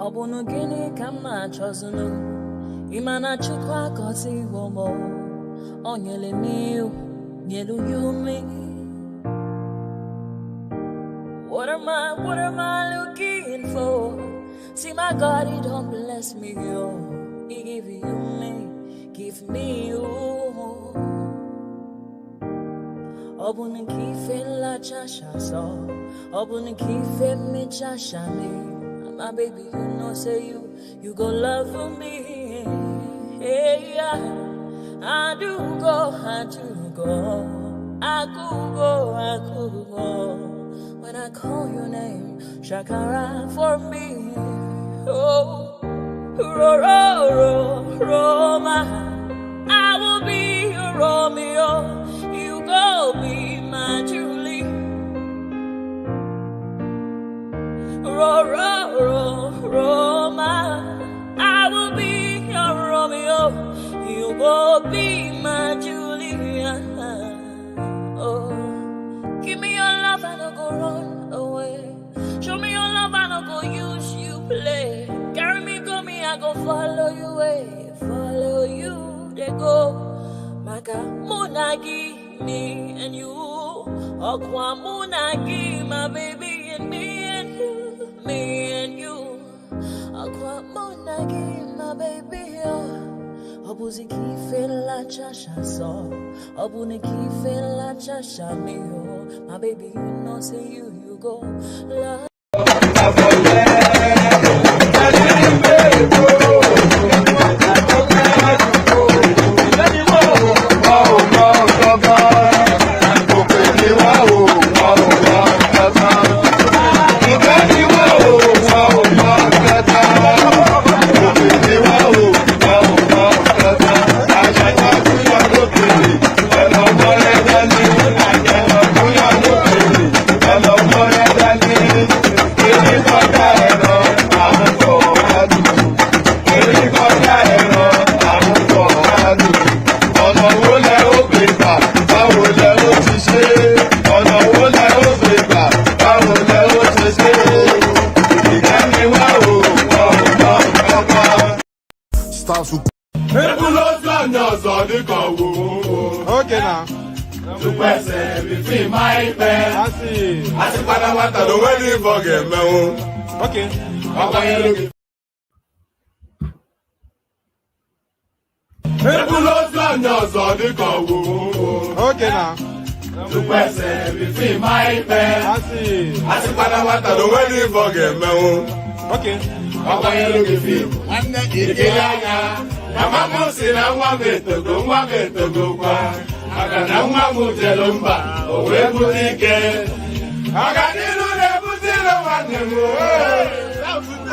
Obunu gini kama chozunu Imana chukwa koti womo Onyele miu Nyelu yumi What am I looking for? See my God, he don't bless me, yo. He give you me, give me you. Obunu kife la chasha so Obunu kife me chasha me My baby, you know, say you go love for me. Hey, yeah. I do go. I could go. When I call your name, Shakara for me. Oh, Roma. I will be your Romeo. You go be my Julie. Roma, I will be your Romeo. You will be my Julia. Oh, give me your love and I'll go run away. Show me your love and I'll go use you play. Carry me, go me, I go follow you way. Follow you, they go. Maka Munagi, me and you. Okwa Munagi, my baby and me and you. Me and you, Aqua Monagi, my baby. Obuzi kife la chasha so, Obuniki fe la chasha me. My baby, you know, say you go. Love. Okay now. To person between my pen. I see. I see what the wedding forget me. Okay. Okay now. To person between my pen. I see. I see what the wedding forget me. Okay. Mama si na nwa metogo kwa aka na nwa mujelumba o we butike aka nilu le butilo wanne mo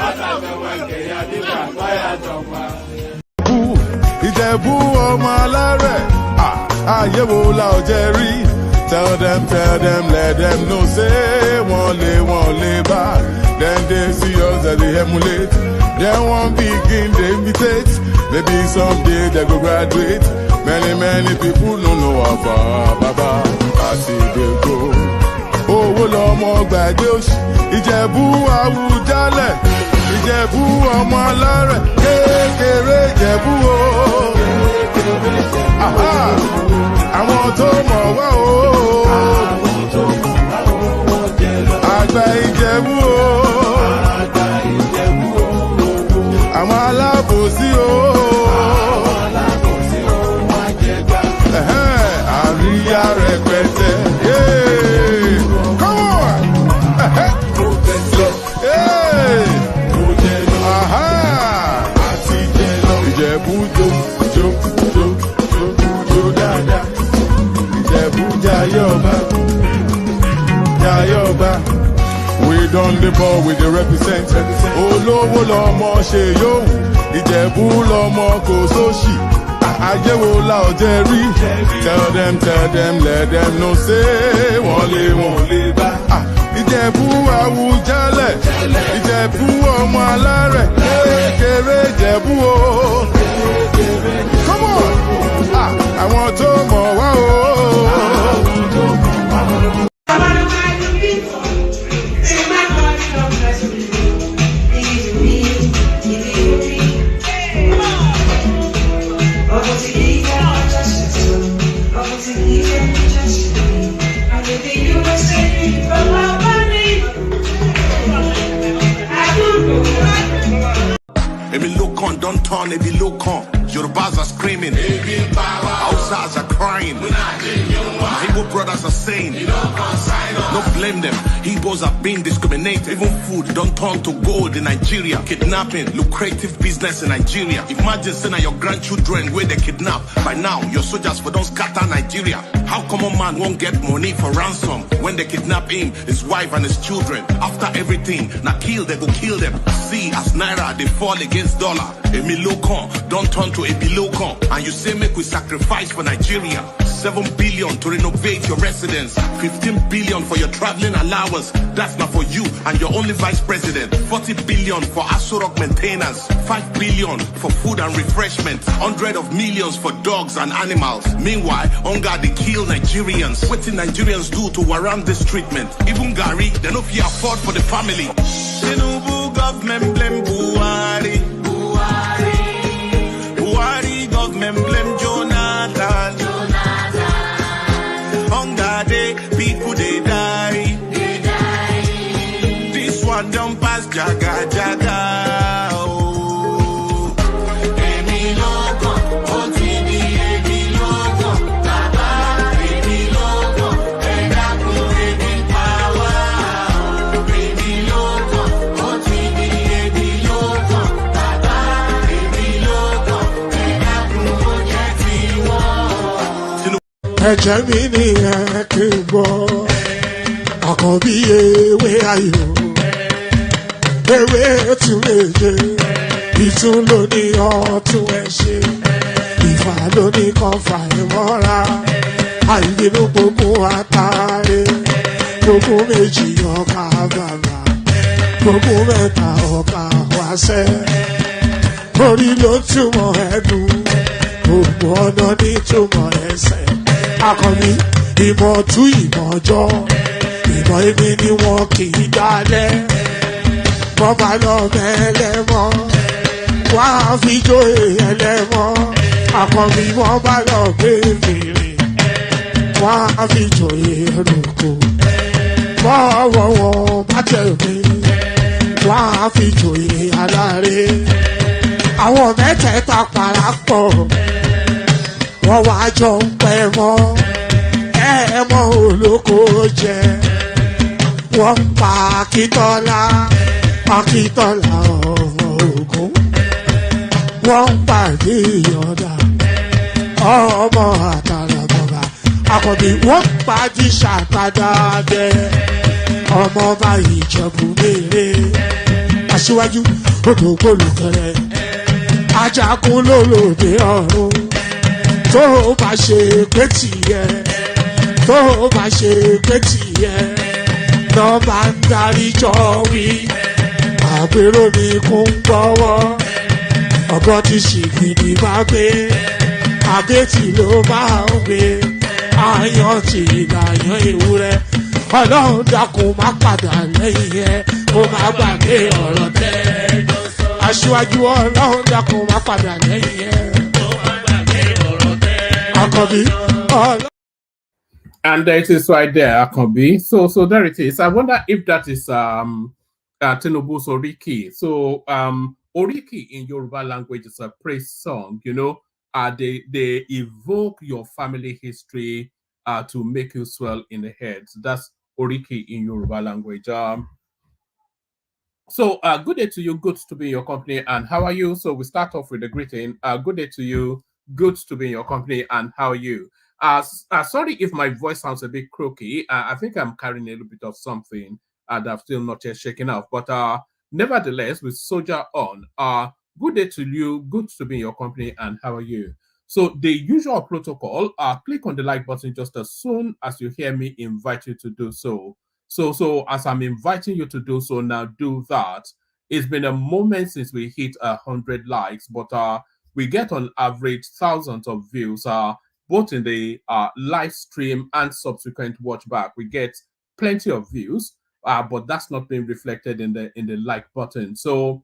ata wanke ya di pa ya joma Ìjẹ̀bú ọmọ alárẹ̀ ayé wo la ò jẹ rí. Tell them, let them know say wọ́n lè bá. Then they see us as they emulate. Then one begin they imitate. Maybe someday they go graduate. Many people don't know about Baba. I see they go. Owó lọmọ gbàgbé òṣì. Ìjẹ̀bú Àwùjalẹ̀. Ìjẹ̀bú ọmọ alárẹ̀. Kékeré Ìjẹ̀bú o. Àwọn tó mọ̀ wá o. Àgbà Ìjẹ̀bú o. Àwọn alábòsí o. Àríyá rẹpẹtẹ. Come on! Ìjẹ̀bú jó dáadáa. Ìjẹ̀bú jayọba. We done the ball with the represent. Olówó lọmọ ṣe yóò. Ìjẹ̀bú lọmọ kò sóṣì. Ayé wo la ò jẹ rí. Tell them, let them know say wọ́n lè bá. Ìjẹ̀bú Àwùjalẹ̀. Ìjẹ̀bú ọmọ alárẹ̀. Kékeré Ìjẹ̀bú o. Come on! Àwọn tó mọ̀ wá o. Maybe look on, don't turn, maybe look on. Yorubas are screaming, Hausas are crying, my Igbo brothers are saying, don't blame them. Igbos are being discriminated. Even food don't turn to gold in Nigeria. Kidnapping, lucrative business in Nigeria. Imagine saying your grandchildren where they kidnap. By now, your soldiers for don't scatter Nigeria. How common man won't get money for ransom when they kidnap him, his wife and his children? After everything, now kill, they go kill them. See, as Naira, they fall against dollar. Emilokon, don't turn to Ebilokon. And you say make we sacrifice for Nigeria. 7 billion to renovate your residence. 15 billion for your traveling allowance. That's not for you and your only vice president. 40 billion for Asorok maintenance. 5 billion for food and refreshment. 100 of millions for dogs and animals. Meanwhile, hunger they kill Nigerians. What did Nigerians do to warrant this treatment? Even Gary, they no fear afford for the family. Tinubu government blame Buhari. Buhari government blame Jonathan. Hunger day, people they die. This one don't pass jaga jaga. Oh. Emiloko, OTD, Emiloko, Baba, Emiloko, Edaku, Emi power. Emiloko, OTD, Emiloko, Baba, Emiloko, Edaku, Ojetiwo. Ẹ̀jẹ̀ mi ni ẹ kí n gbọ́, àkànbí ewé ayò, ewé tún méje, ìtún ló ní ọ̀tún ẹ̀ ṣe, ìfà ló ní kan fà ẹ̀ mọ́ra, àìbínú gbogbo àtàrẹ, gbogbo méjì ọkà bàbà, gbogbo mẹ́ta ọkà wáṣẹ́, orí ló túmọ̀ ẹ̀dùn, gbogbo ọ̀nà ní túmọ̀ ẹsẹ̀. Akọni ìmọ̀ tú ìmọ̀ ọjọ́, ìmọ̀ èmi ni wọn kì í dálẹ̀. Wọ́n bá lọ mẹ́lẹ́mọ́, wọ́n á fi jóye ẹlẹ́mọ́. Akọni wọ́n bá lọ gbé fèrè, wọ́n á fi jóye ẹlòkò. Bọ́ọ̀wọ̀ wọn bá tẹ̀lé, wọ́n á fi jóye aláre. Àwọn mẹ́tẹ̀ẹ̀ta parapọ̀. Wọ́n wá jọ ń pẹ́ mọ́, ẹ̀ẹ́mọ́ olóko jẹ. Wọ́n ń pa Akíntọ́lá, Akíntọ́lá ọmọ Ògún. Wọ́n ń pa Ìyọ̀dà, ọmọ Àtàràbọ̀bà. Àkànbí wọ́n ń pa Jíṣà Tàdàdẹ, ọmọ ọba Ìjẹ̀bú Mèrè. Aṣíwájú odò gbólùkẹrẹ, Ajagun lólòdì ọ̀run. Tó o bá ṣe pé tìyẹ, tó o bá ṣe pé tìyẹ, lọ́ bá ń darí jọ wí. Àpérò mi kún gbọ́wọ́, ọ̀gọ́ ti ṣìgìdì máa gbé, àgétì ló máa ń gbé, àyàn ti ìlàyàn ewúrẹ́. Ọlọ́run dákun má padà lẹ́yìn ẹ̀, kó má gbàgbé ọ̀rọ̀ tẹ́. Aṣíwájú Ọlọ́run dákun má padà lẹ́yìn ẹ̀. And it is right there, Akambi. So there it is. I wonder if that is Tinubu's Oriki. So Oriki in Yoruba language is a praise song. You know, they evoke your family history to make you swell in the head. So that's Oriki in Yoruba language. So good day to you. Good to be in your company. And how are you? So we start off with the greeting. Good day to you. Good to be in your company, and how are you? Sorry if my voice sounds a bit croaky. I think I'm carrying a little bit of something that I've still not yet shaken off. But nevertheless, we soldier on. Good day to you. Good to be in your company, and how are you? So the usual protocol, click on the like button just as soon as you hear me invite you to do so. So as I'm inviting you to do so now, do that. It's been a moment since we hit 100 likes, but we get on average thousands of views, both in the live stream and subsequent watch back. We get plenty of views, but that's not being reflected in the like button. So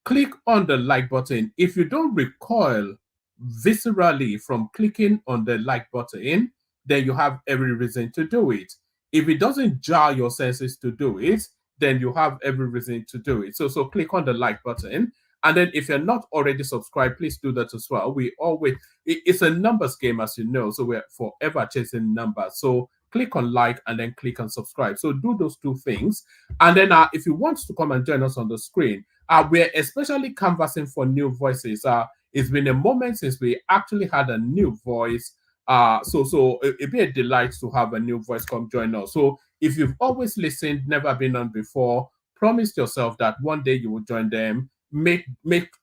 click on the like button. If you don't recoil viscerally from clicking on the like button, then you have every reason to do it. If it doesn't jar your senses to do it, then you have every reason to do it. So click on the like button. And then if you're not already subscribed, please do that as well. We always, it's a numbers game, as you know. So we're forever chasing numbers. So click on like and then click on subscribe. So do those two things. And then if you want to come and join us on the screen, we're especially canvassing for new voices. It's been a moment since we actually had a new voice. So it'd be a delight to have a new voice come join us. So if you've always listened, never been on before, promise yourself that one day you will join them. Make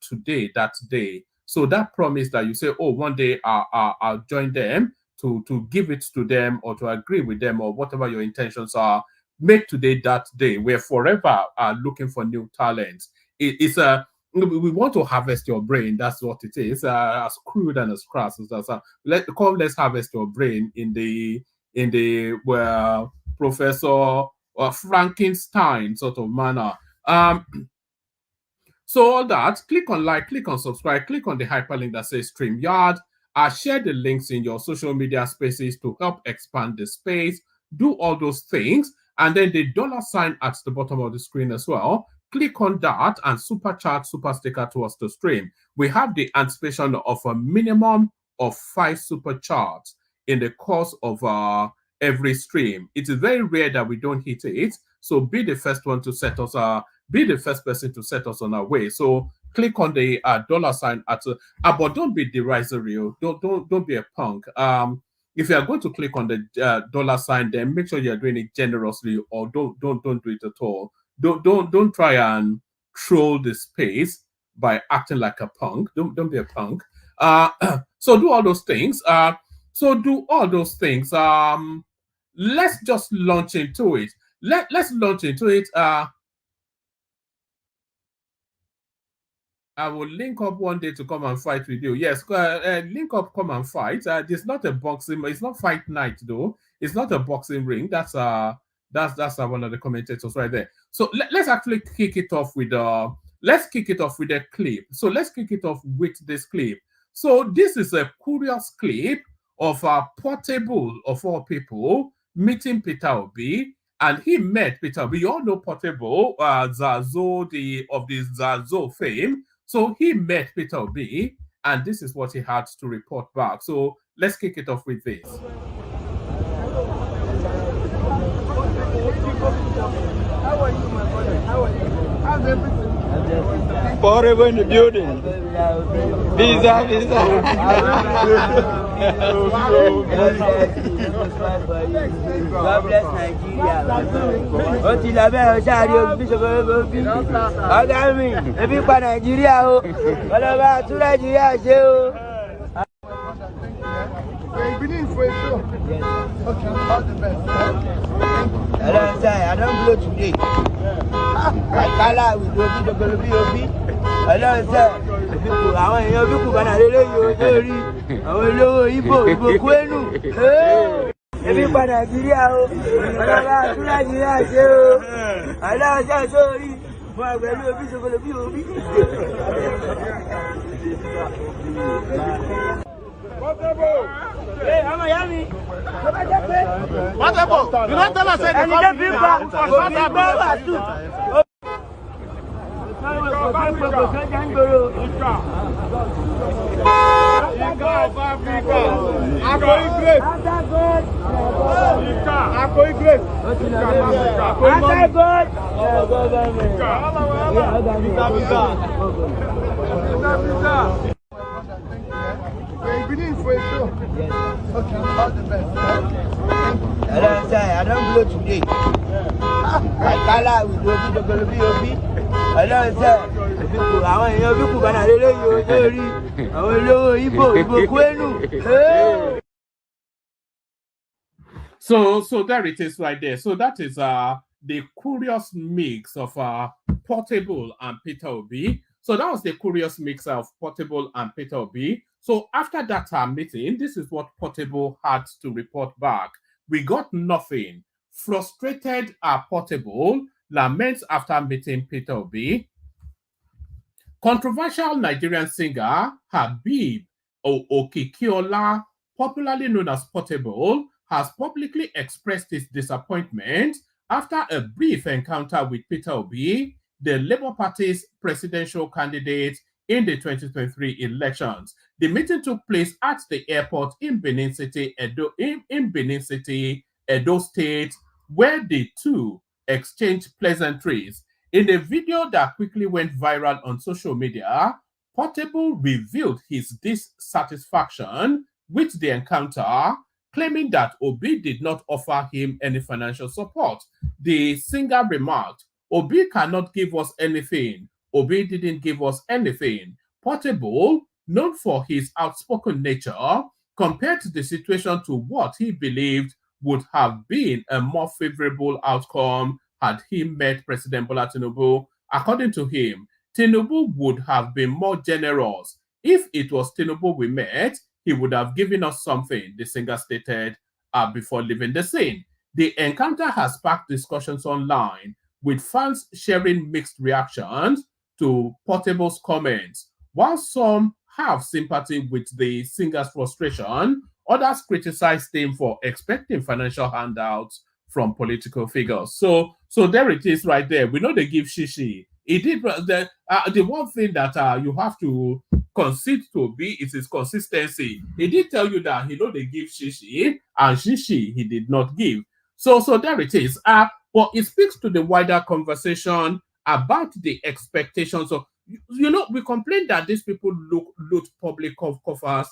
today that day. So that promise that you say, oh, one day I'll join them, to give it to them or to agree with them or whatever your intentions are. Make today that day. We're forever looking for new talents. We want to harvest your brain. That's what it is. As crude and as crass as that. Let's harvest your brain in the Professor Frankenstein sort of manner. So all that, click on like, click on subscribe, click on the hyperlink that says StreamYard. Share the links in your social media spaces to help expand the space. Do all those things. And then the $ at the bottom of the screen as well. Click on that and super chat, super sticker towards the stream. We have the anticipation of a minimum of 5 super chats in the course of every stream. It is very rare that we don't hit it. So be the first one to set us be the first person to set us on our way. So click on the $ at but don't be derisory. Don't be a punk. If you are going to click on the $, then make sure you're doing it generously, or don't do it at all. Don't try and troll the space by acting like a punk. Don't be a punk. So do all those things. Let's just launch into it. Let's launch into it. I will link up one day to come and fight with you. Yes, link up, come and fight. It's not a boxing. It's not fight night though. It's not a boxing ring. That's one of the commentators right there. So let's actually kick it off with a clip. So let's kick it off with this clip. So this is a curious clip of a Portable, of all people, meeting Peter Obi. And he met Peter Obi. You all know Portable, Zazo, of the Zazo fame. So he met Peter Obi, and this is what he had to report back. So let's kick it off with this. How are you, my brother? How are you? How's everything? Forever in the building. Visa. God bless Nigeria. Ó ti lọ bẹ́ẹ̀ ọjọ́ àrí ogun ṣòkòrò bí. Ọ̀gá mi, ebi pa Nàìjíríà o. Ọlọ́ba tún Nàìjíríà ṣe o. You've been in for a show. Yes. Okay, all the best. Hello, sir. I don't blow today. I kala with Obi ṣòkòrò bí Obi. Hello, sir. Àwọn èèyàn bí kò bá nà lélẹ́ yìí o lórí àwọn olówó Ìgbò Kwenu. Ebi pa Nàìjíríà o. Ọlọ́ba tún Nàìjíríà ṣe o. Hello, sir. Sórí fún àgbẹ̀lú Obi ṣòkòrò bí Obi. Hey, ọmọ ìyá mi. Tó bá jẹ́ pé. Portable, you don't tell us anything. Ẹni tó fi ń pa òbí gbọ́ wàásù. Kò sẹ́jà ń gbòòrò. Ika of Africa. Akoi great. After God. Ika. Akoi great. After God. Visa. You've been in for a show. Yes. Okay, all the best. Hello, sir. I don't blow today. I kala with Obi ṣòkòrò bí Obi. Hello, sir. Àwọn èèyàn bí kò bá nà lélẹ́ yìí o lórí àwọn olówó Ìgbò Kwenu. So there it is right there. So that is the curious mix of Portable and Peter Obi. So that was the curious mix of Portable and Peter Obi. So after that meeting, this is what Portable had to report back. We got nothing. Frustrated Portable laments after meeting Peter Obi. Controversial Nigerian singer Habib Okikiola, popularly known as Portable, has publicly expressed his disappointment after a brief encounter with Peter Obi, the Labour Party's presidential candidate in the 2023 elections. The meeting took place at the airport in Benin City, Edo State, where the two exchanged pleasantries. In a video that quickly went viral on social media, Portable revealed his dissatisfaction with the encounter, claiming that Obi did not offer him any financial support. The singer remarked, "Obi cannot give us anything. Obi didn't give us anything." Portable, known for his outspoken nature, compared the situation to what he believed would have been a more favorable outcome had he met President Bola Tinubu. According to him, Tinubu would have been more generous. If it was Tinubu we met, he would have given us something, the singer stated before leaving the scene. The encounter has sparked discussions online, with fans sharing mixed reactions to Portable's comments. While some have sympathy with the singer's frustration, others criticized him for expecting financial handouts from political figures. So there it is right there. We know they give shishi. He did the one thing that you have to concede to be is his consistency. He did tell you that he know they give shishi, and shishi he did not give. So there it is. But it speaks to the wider conversation about the expectations of, we complain that these people loot public coffers.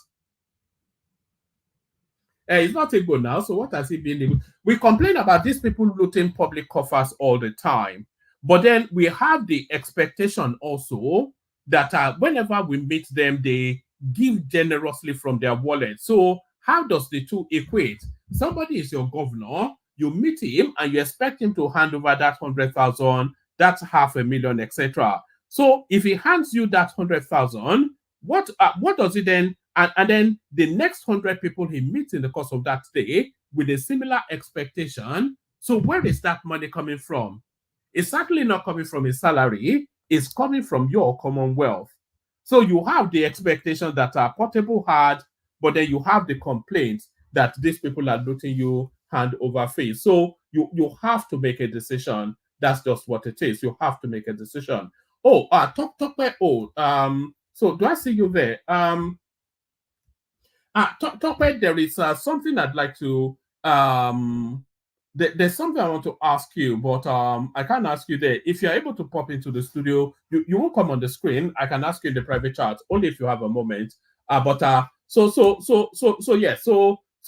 It's not a good now, so what has he been able? We complain about these people looting public coffers all the time. But then we have the expectation also that whenever we meet them, they give generously from their wallet. So how does the two equate? Somebody is your governor, you meet him and you expect him to hand over that 100,000, that's 500,000, etc. So if he hands you that 100,000, what does it then? And then the next 100 people he meets in the course of that day with a similar expectation. So where is that money coming from? It's certainly not coming from his salary. It's coming from your commonwealth. So you have the expectation that Portable had, but then you have the complaints that these people are looting you hand over face. So you have to make a decision. That's just what it is. You have to make a decision. Oh, talk by old. So do I see you there? There is something I'd like to there's something I want to ask you, but I can't ask you there. If you're able to pop into the studio, you won't come on the screen. I can ask you in the private chat only if you have a moment. So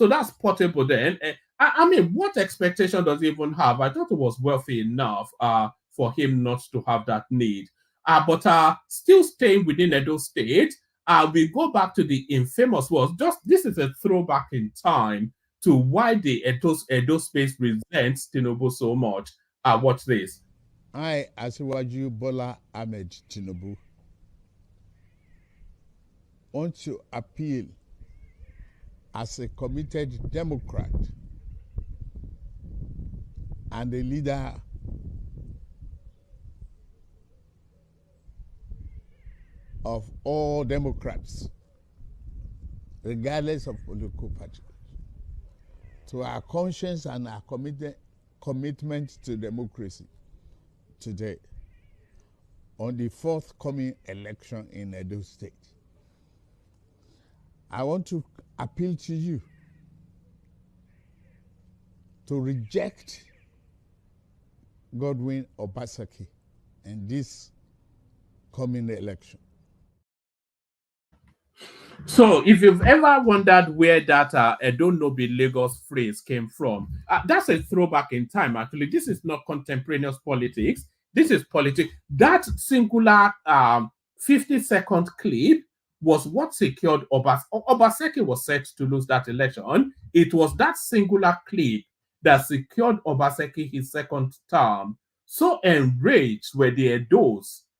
that's Portable then. I mean, what expectation does he even have? I thought it was wealthy enough for him not to have that need. But still staying within Edo State, we go back to the infamous words. This is a throwback in time to why the Edo space resents Tinubu so much. Watch this. I, Asiwaju Bola Ahmed Tinubu, want to appeal as a committed Democrat and a leader of all Democrats, regardless of political party, to our conscience and our commitment to democracy today on the forthcoming election in Edo State. I want to appeal to you to reject Godwin Obaseki in this coming election. So, if you've ever wondered where that "I don't know be Lagos" phrase came from, that's a throwback in time. Actually, this is not contemporaneous politics. This is politics. That singular 50-second clip was what secured Obaseki was set to lose that election. It was that singular clip that secured Obaseki his second term. So enraged were the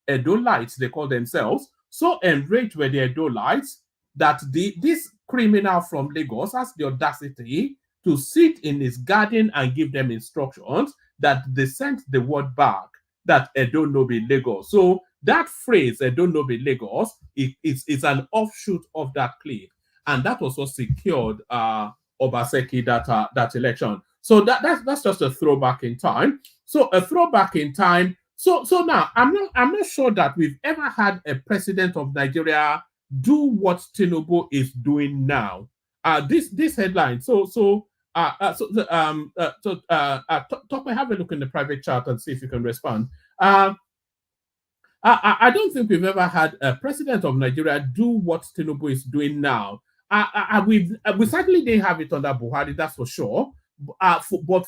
Edo-lights, they call themselves. So enraged were the Edo-lights that this criminal from Lagos has the audacity to sit in his garden and give them instructions that they sent the word back that Edo no be Lagos. So that phrase, Edo no be Lagos, it's an offshoot of that clip. And that was what secured Obaseki that election. So that's just a throwback in time. So a throwback in time. So now I'm not sure that we've ever had a president of Nigeria do what Tinubu is doing now. This headline. Talk, have a look in the private chat and see if you can respond. I don't think we've ever had a president of Nigeria do what Tinubu is doing now. We certainly didn't have it under Buhari, that's for sure. But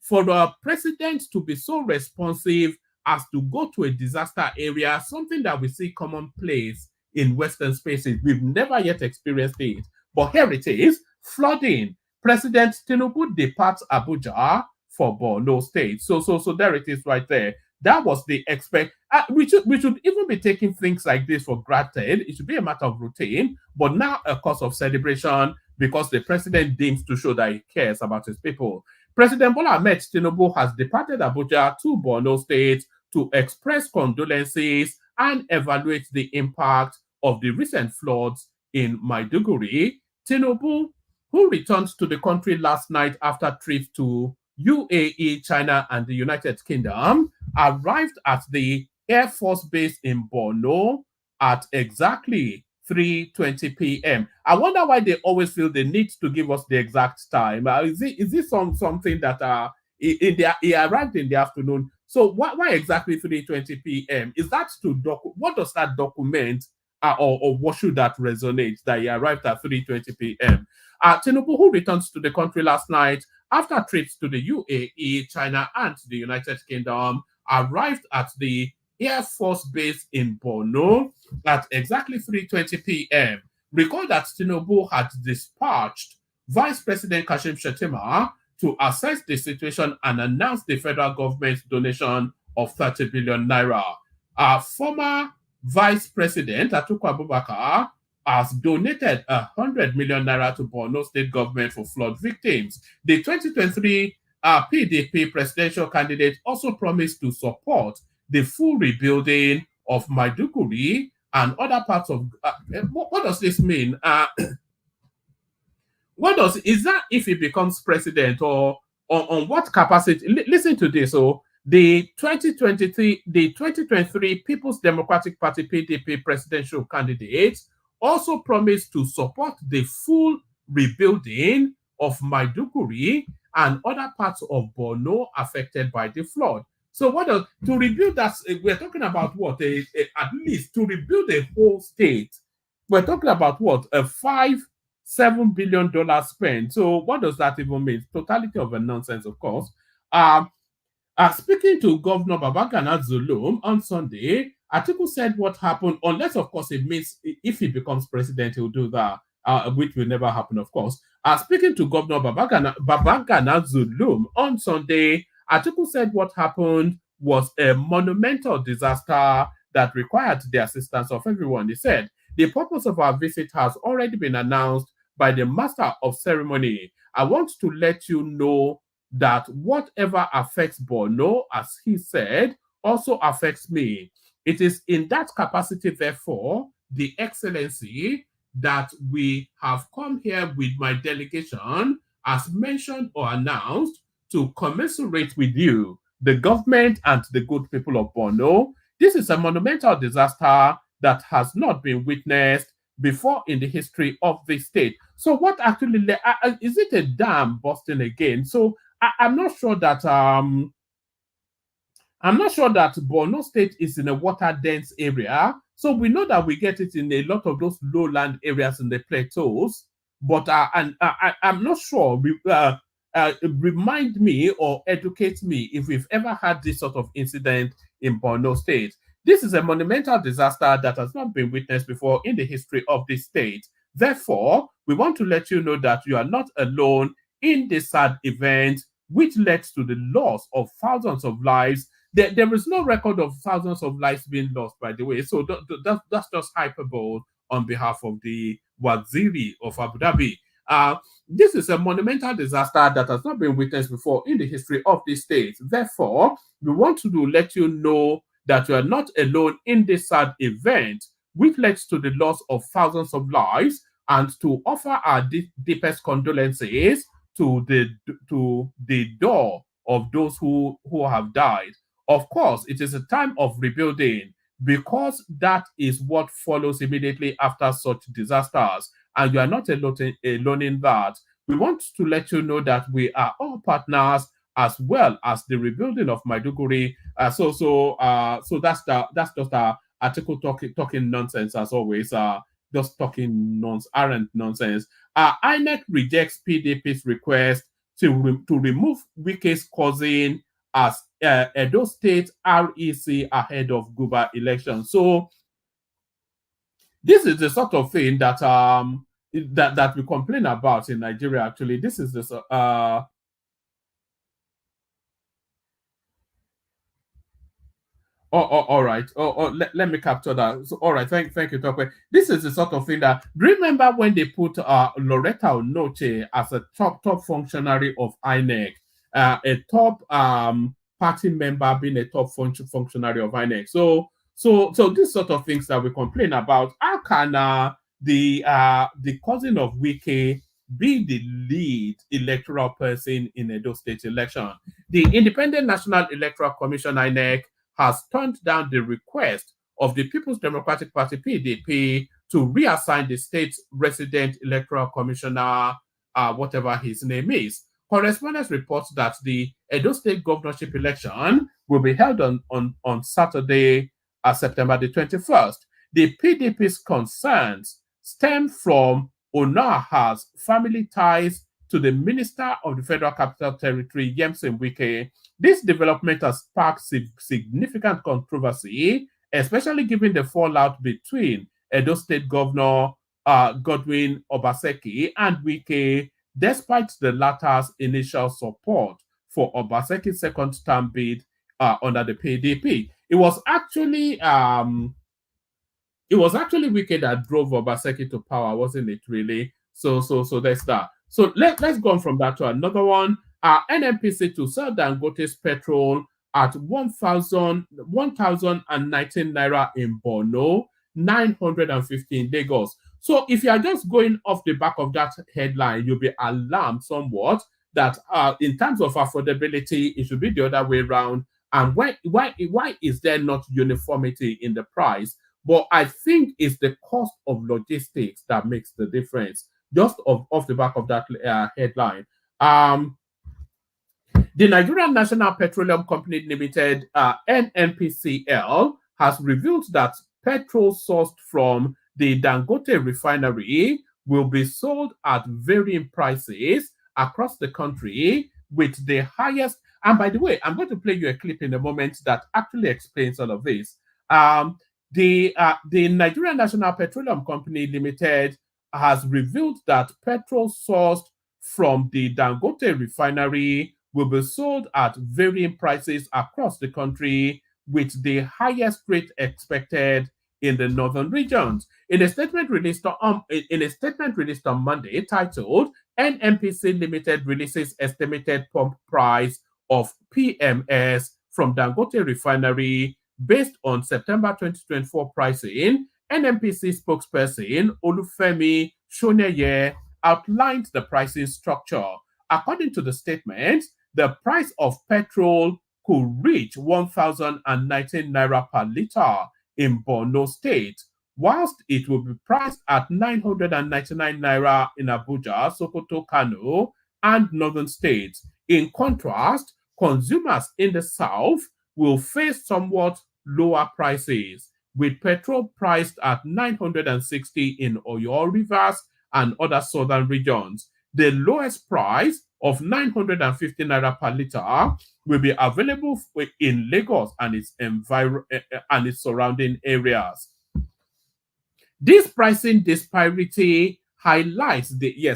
for a president to be so responsive as to go to a disaster area, something that we see commonplace in Western spaces, we've never yet experienced it. But here it is, flooding. President Tinubu departs Abuja for Borno State. So there it is right there. That was the expect. We should even be taking things like this for granted. It should be a matter of routine, but now a cause of celebration because the president deems to show that he cares about his people. President Bola Ahmed Tinubu has departed Abuja to Borno State to express condolences and evaluate the impact of the recent floods in Maiduguri. Tinubu, who returned to the country last night after trips to UAE, China, and the United Kingdom, arrived at the Air Force Base in Borno at exactly 3:20 p.m. I wonder why they always feel the need to give us the exact time. Is this something that he arrived in the afternoon? So why exactly 3:20 p.m.? Is that what does that document or what should that resonate that he arrived at 3:20 p.m.? Tinubu, who returns to the country last night after trips to the UAE, China, and the United Kingdom, arrived at the Air Force Base in Borno at exactly 3:20 p.m. Recall that Tinubu had dispatched Vice President Kashim Shettima to assess the situation and announce the federal government's donation of 30 billion naira. Former Vice President Atiku Abubakar has donated 100 million naira to Borno State government for flood victims. The 2023 PDP presidential candidate also promised to support the full rebuilding of Maiduguri and other parts of. What does this mean? Is that if he becomes president or on what capacity? Listen to this. So the 2023 People's Democratic Party PDP presidential candidate also promised to support the full rebuilding of Maiduguri and other parts of Borno affected by the flood. So to rebuild that, we're talking about what? At least to rebuild a whole state, we're talking about what? A $7 billion spend. So what does that even mean? Totality of a nonsense, of course. Speaking to Governor Babagana Zulum on Sunday, Atiku said what happened, unless, of course, it means if he becomes president, he'll do that, which will never happen, of course. Speaking to Governor Babagana Zulum on Sunday, Atiku said what happened was a monumental disaster that required the assistance of everyone. He said, the purpose of our visit has already been announced by the master of ceremony. I want to let you know that whatever affects Borno, as he said, also affects me. It is in that capacity, therefore, the excellency, that we have come here with my delegation, as mentioned or announced, to commiserate with you, the government and the good people of Borno. This is a monumental disaster that has not been witnessed before in the history of the state. So what actually, is it a dam busting again? So I'm not sure that Borno State is in a water-dense area. So we know that we get it in a lot of those lowland areas in the plateaus. But I'm not sure. Remind me or educate me if we've ever had this sort of incident in Borno State. This is a monumental disaster that has not been witnessed before in the history of this state. Therefore, we want to let you know that you are not alone in this sad event, which led to the loss of thousands of lives. There is no record of thousands of lives being lost, by the way. So that's just hyperbole on behalf of the Waziri of Abu Dhabi. This is a monumental disaster that has not been witnessed before in the history of this state. Therefore, we want to let you know that you are not alone in this sad event, which led to the loss of thousands of lives. and to offer our deepest condolences to the door of those who have died. Of course, it is a time of rebuilding because that is what follows immediately after such disasters. And you are not alone in that. We want to let you know that we are all partners as well as the rebuilding of Maiduguri. So that's just a article talking nonsense as always. Just talking errant nonsense. INEC rejects PDP's request to remove Wike's cousin as Edo State REC ahead of Guba election. So this is the sort of thing that that we complain about in Nigeria. Actually, this is the all right. Let me capture that. So, all right. Thank you, Tokwe. This is the sort of thing that. Remember when they put Loretta Onoche as a top functionary of INEC, a top party member being a top functionary of INEC. So these sort of things that we complain about. How can the cousin of Wike be the lead electoral person in Edo State election? The Independent National Electoral Commission INEC has turned down the request of the People's Democratic Party PDP to reassign the state's resident electoral commissioner, whatever his name is. Correspondence reports that the Edo State governorship election will be held on Saturday, September the 21st. The PDP's concerns stem from Onaha's family ties to the Minister of the Federal Capital Territory, Yemsen Wike. This development has sparked significant controversy, especially given the fallout between Edo State Governor Godwin Obaseki and Wike, despite the latter's initial support for Obaseki's second term bid under the PDP. It was actually Wike that drove Obaseki to power, wasn't it? Really? So there's that. So let's go on from that to another one. NNPC to sell Dangote's petrol at 1,019 naira in Borno, 950 in Lagos. So if you are just going off the back of that headline, you'll be alarmed somewhat that in terms of affordability, it should be the other way around. And why is there not uniformity in the price? But I think it's the cost of logistics that makes the difference. Just off the back of that headline. The Nigerian National Petroleum Company Limited, NNPCL, has revealed that petrol sourced from the Dangote refinery will be sold at varying prices across the country with the highest. And by the way, I'm going to play you a clip in a moment that actually explains all of this. The Nigerian National Petroleum Company Limited has revealed that petrol sourced from the Dangote refinery will be sold at varying prices across the country with the highest rate expected in the northern regions. In a statement released on Monday titled NNPC Limited releases estimated pump price of PMS from Dangote refinery based on September 2024 pricing, NNPC spokesperson Olufemi Shoneye outlined the pricing structure. According to the statement, the price of petrol could reach 1,019 naira per liter in Borno State, whilst it will be priced at 999 naira in Abuja, Sokoto, Kano, and northern states. In contrast, consumers in the south will face somewhat lower prices, with petrol priced at 960 in Oyo, Rivers, and other southern regions. The lowest price of 950 naira per liter will be available in Lagos and its surrounding areas. This pricing disparity highlights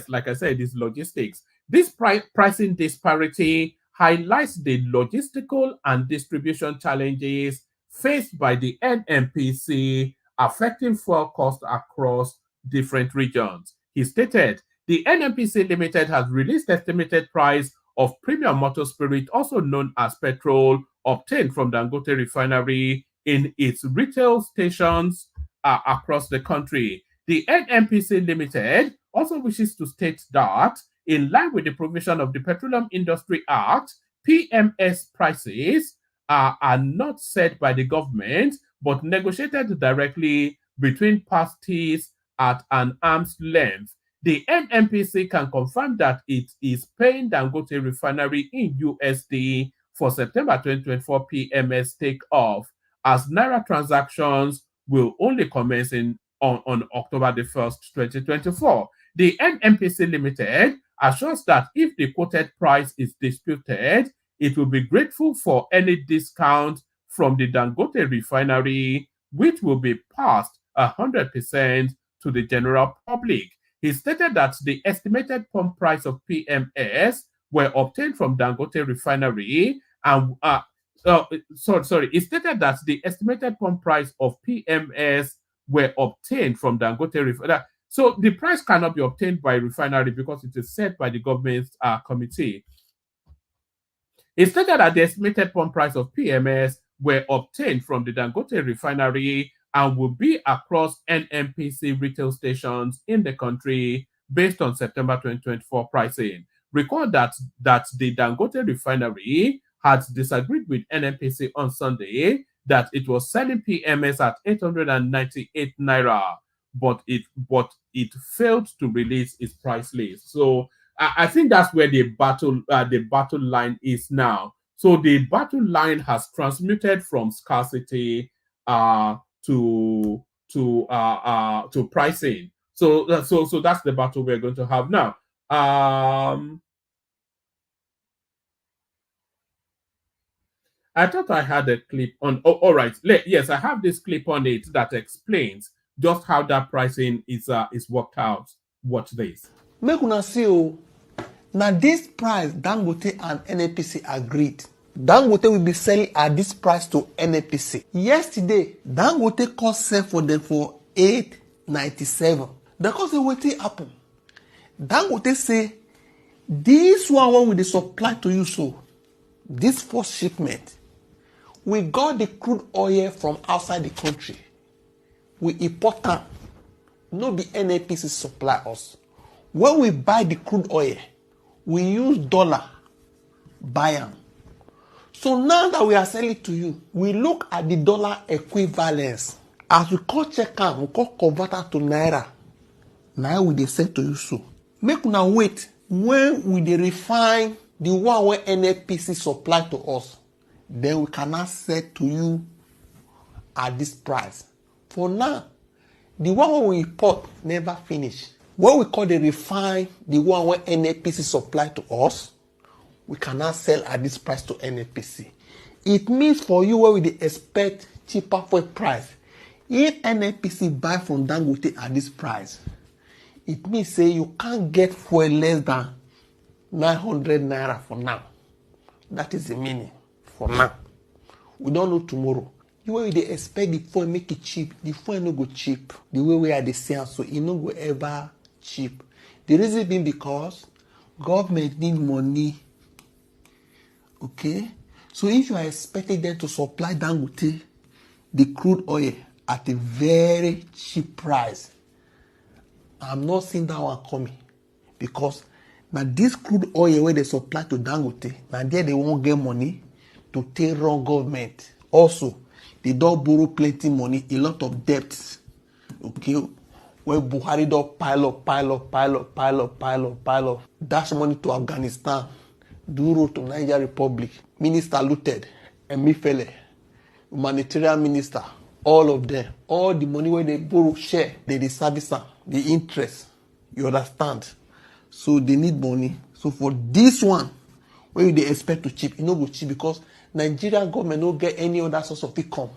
like I said, it's logistics. This pricing disparity highlights the logistical and distribution challenges faced by the NNPC affecting fuel costs across different regions. He stated, the NNPC Limited has released estimated price of premium motor spirit, also known as petrol, obtained from Dangote refinery in its retail stations across the country. The NNPC Limited also wishes to state that, in line with the provision of the Petroleum Industry Act, PMS prices are not set by the government, but negotiated directly between parties at an arm's length. The NNPC can confirm that it is paying Dangote Refinery in USD for September 2024 PMS takeoff, as Naira transactions will only commence on October the 1st, 2024. The NNPC Limited assures that if the quoted price is disputed, it will be grateful for any discount from the Dangote Refinery, which will be passed 100% to the general public. He stated that the estimated pump price of PMS were obtained from Dangote Refinery and He stated that the estimated pump price of PMS were obtained from Dangote Refinery. So the price cannot be obtained by refinery because it is set by the government committee. It stated that the estimated pump price of PMS were obtained from the Dangote Refinery and will be across NNPC retail stations in the country based on September 2024 pricing. Recall that the Dangote Refinery had disagreed with NNPC on Sunday that it was selling PMS at 898 naira, but it failed to release its price list. So I think that's where the battle line is now. So the battle line has transmuted from scarcity to pricing. So that's the battle we're going to have now. I thought I had a clip on. Oh, all right. Yes, I have this clip on it that explains just how that pricing is worked out. Watch this. Make una see o. Now this price Dangote and NNPC agreed. Dangote will be selling at this price to NNPC. Yesterday, Dangote cost sell for them for 897. Because wetin happen? Dangote say this one with the supply to you, so this first shipment, we got the crude oil from outside the country. We import them. No be NNPC supply us. When we buy the crude oil, we use dollar buy them. So now that we are selling to you, we look at the dollar equivalence. As we call check out, we call convert to naira. Now we dey sell to you so. Make una wait. When we dey refine the one where NNPC supply to us, then we cannot sell to you at this price. For now, the one we import never finish. What we call the refine, the one where NNPC supply to us, we cannot sell at this price to NNPC. It means for you where we expect cheaper fuel price. If NNPC buy from Dangote at this price, it means say you can't get fuel less than 900 naira for now. That is the meaning for now. We don't know tomorrow. The way they expect the fuel make it cheap, the fuel no go cheap. The way we are the same, so it no go ever cheap. The reason being because government need money. Okay? So if you are expecting them to supply Dangote the crude oil at a very cheap price, I'm not seeing that one coming. Because now this crude oil where they supply to Dangote, now there they won't get money to take wrong government. Also, they don't borrow plenty money, a lot of debts. Okay? Where Buhari don't pile up. Dash money to Afghanistan. Do road to Niger Republic. Minister looted. Emifele. Humanitarian minister. All of them. All the money where they borrow share. They service them. The interest. You understand? So they need money. So for this one, where they expect to cheap, it no go cheap because Nigerian government no get any other source of income.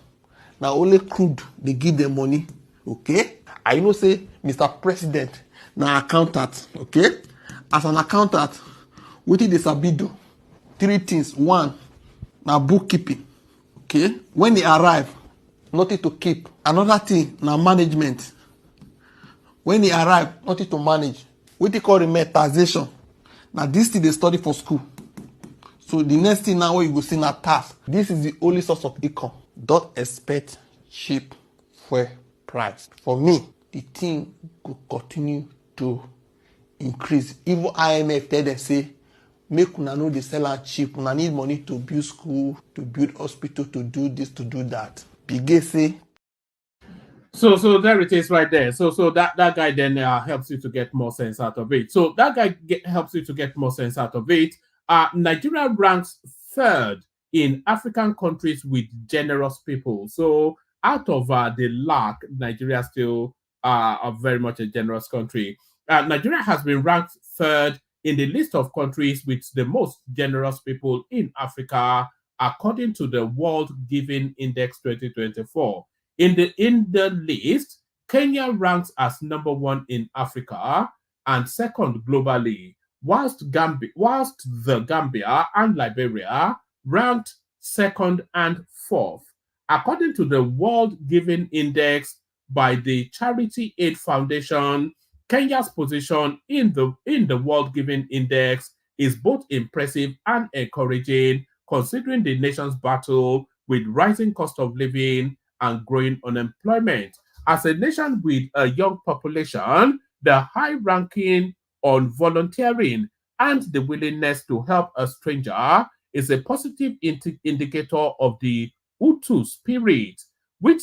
Now only crude, they give them money. Okay? I know say, Mr. President, now accountant. Okay? As an accountant, what did they do? 3 things. 1, now bookkeeping. Okay? When they arrive, nothing to keep. Another thing, now management. When they arrive, nothing to manage. What they call remediation. Now this thing they study for school. So the next thing now you go see now task. This is the only source of income. Don't expect cheap fuel price. For me, the thing go continue to increase. Even IMF tell them say make una no dey sell am cheap, una need money to build school, to build hospital, to do this, to do that. Bigay say. So there it is right there. So that guy then helps you to get more sense out of it. So that guy helps you to get more sense out of it. Nigeria ranks third in African countries with generous people. So out of the lack, Nigeria still are very much a generous country. Nigeria has been ranked third in the list of countries with the most generous people in Africa, according to the World Giving Index 2024. In the list, Kenya ranks as number 1 in Africa and second globally, whilst the Gambia and Liberia ranked second and fourth. According to the World Giving Index by the Charity Aid Foundation, Kenya's position in the World Giving Index is both impressive and encouraging, considering the nation's battle with rising cost of living and growing unemployment. As a nation with a young population, the high ranking on volunteering and the willingness to help a stranger is a positive indicator of the Utu spirit, which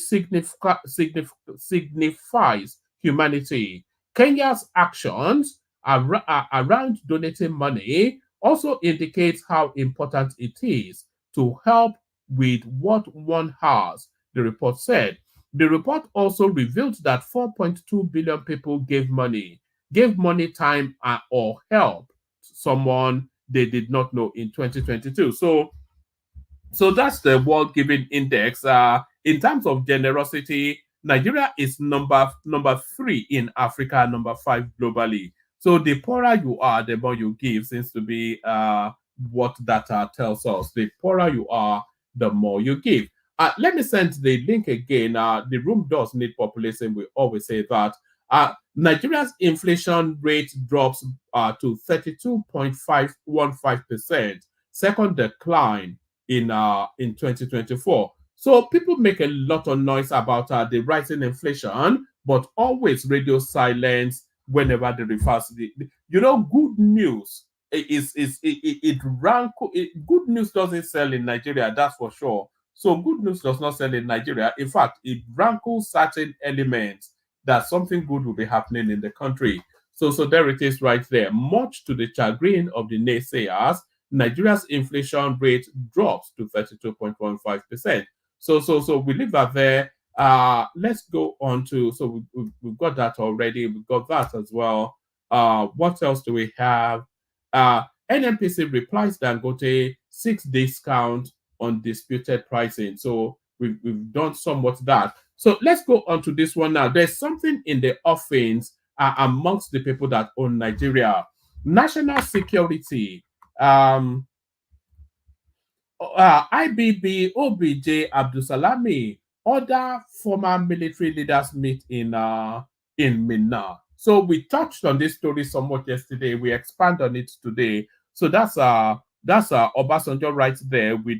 signifies humanity. Kenya's actions around donating money also indicates how important it is to help with what one has, the report said. The report also revealed that 4.2 billion people gave money, time, or help someone they did not know in 2022. So that's the World Giving Index. In terms of generosity, Nigeria is number 3 in Africa, number 5 globally. So the poorer you are, the more you give, seems to be what data tells us. The poorer you are, the more you give. Let me send the link again. The room does need population. We always say that. Nigeria's inflation rate drops to 32.515%, second decline in 2024. So people make a lot of noise about the rising inflation, but always radio silence whenever they refer to the good news good news doesn't sell in Nigeria, that's for sure. So good news does not sell in Nigeria. In fact, it rankles certain elements that something good will be happening in the country. So there it is right there. Much to the chagrin of the naysayers, Nigeria's inflation rate drops to 32.15%. So we leave that there. Let's go on to, so we've got that already. We've got that as well. What else do we have? NNPC replies Dangote 6 discount on disputed pricing. So we've done somewhat that. So let's go on to this one now. There's something in the offings amongst the people that own Nigeria. National security. IBB, OBJ, Abdusalami, other former military leaders meet in Minna. So we touched on this story somewhat yesterday. We expand on it today. So that's Obasanjo right there with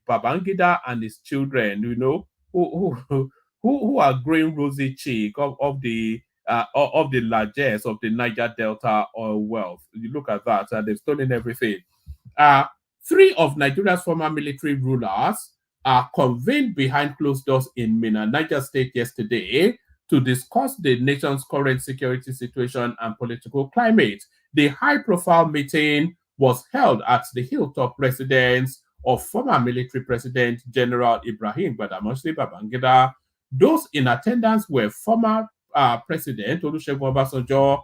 Babangida and his children, who are growing rosy cheek of the largesse of the Niger Delta oil wealth. You look at that, they've stolen everything. 3 of Nigeria's former military rulers are convened behind closed doors in Minna, Niger State yesterday to discuss the nation's current security situation and political climate. The high-profile meeting was held at the Hilltop residence of former military President General Ibrahim Badamasi Babangida. Those in attendance were former President Olusegun Obasanjo,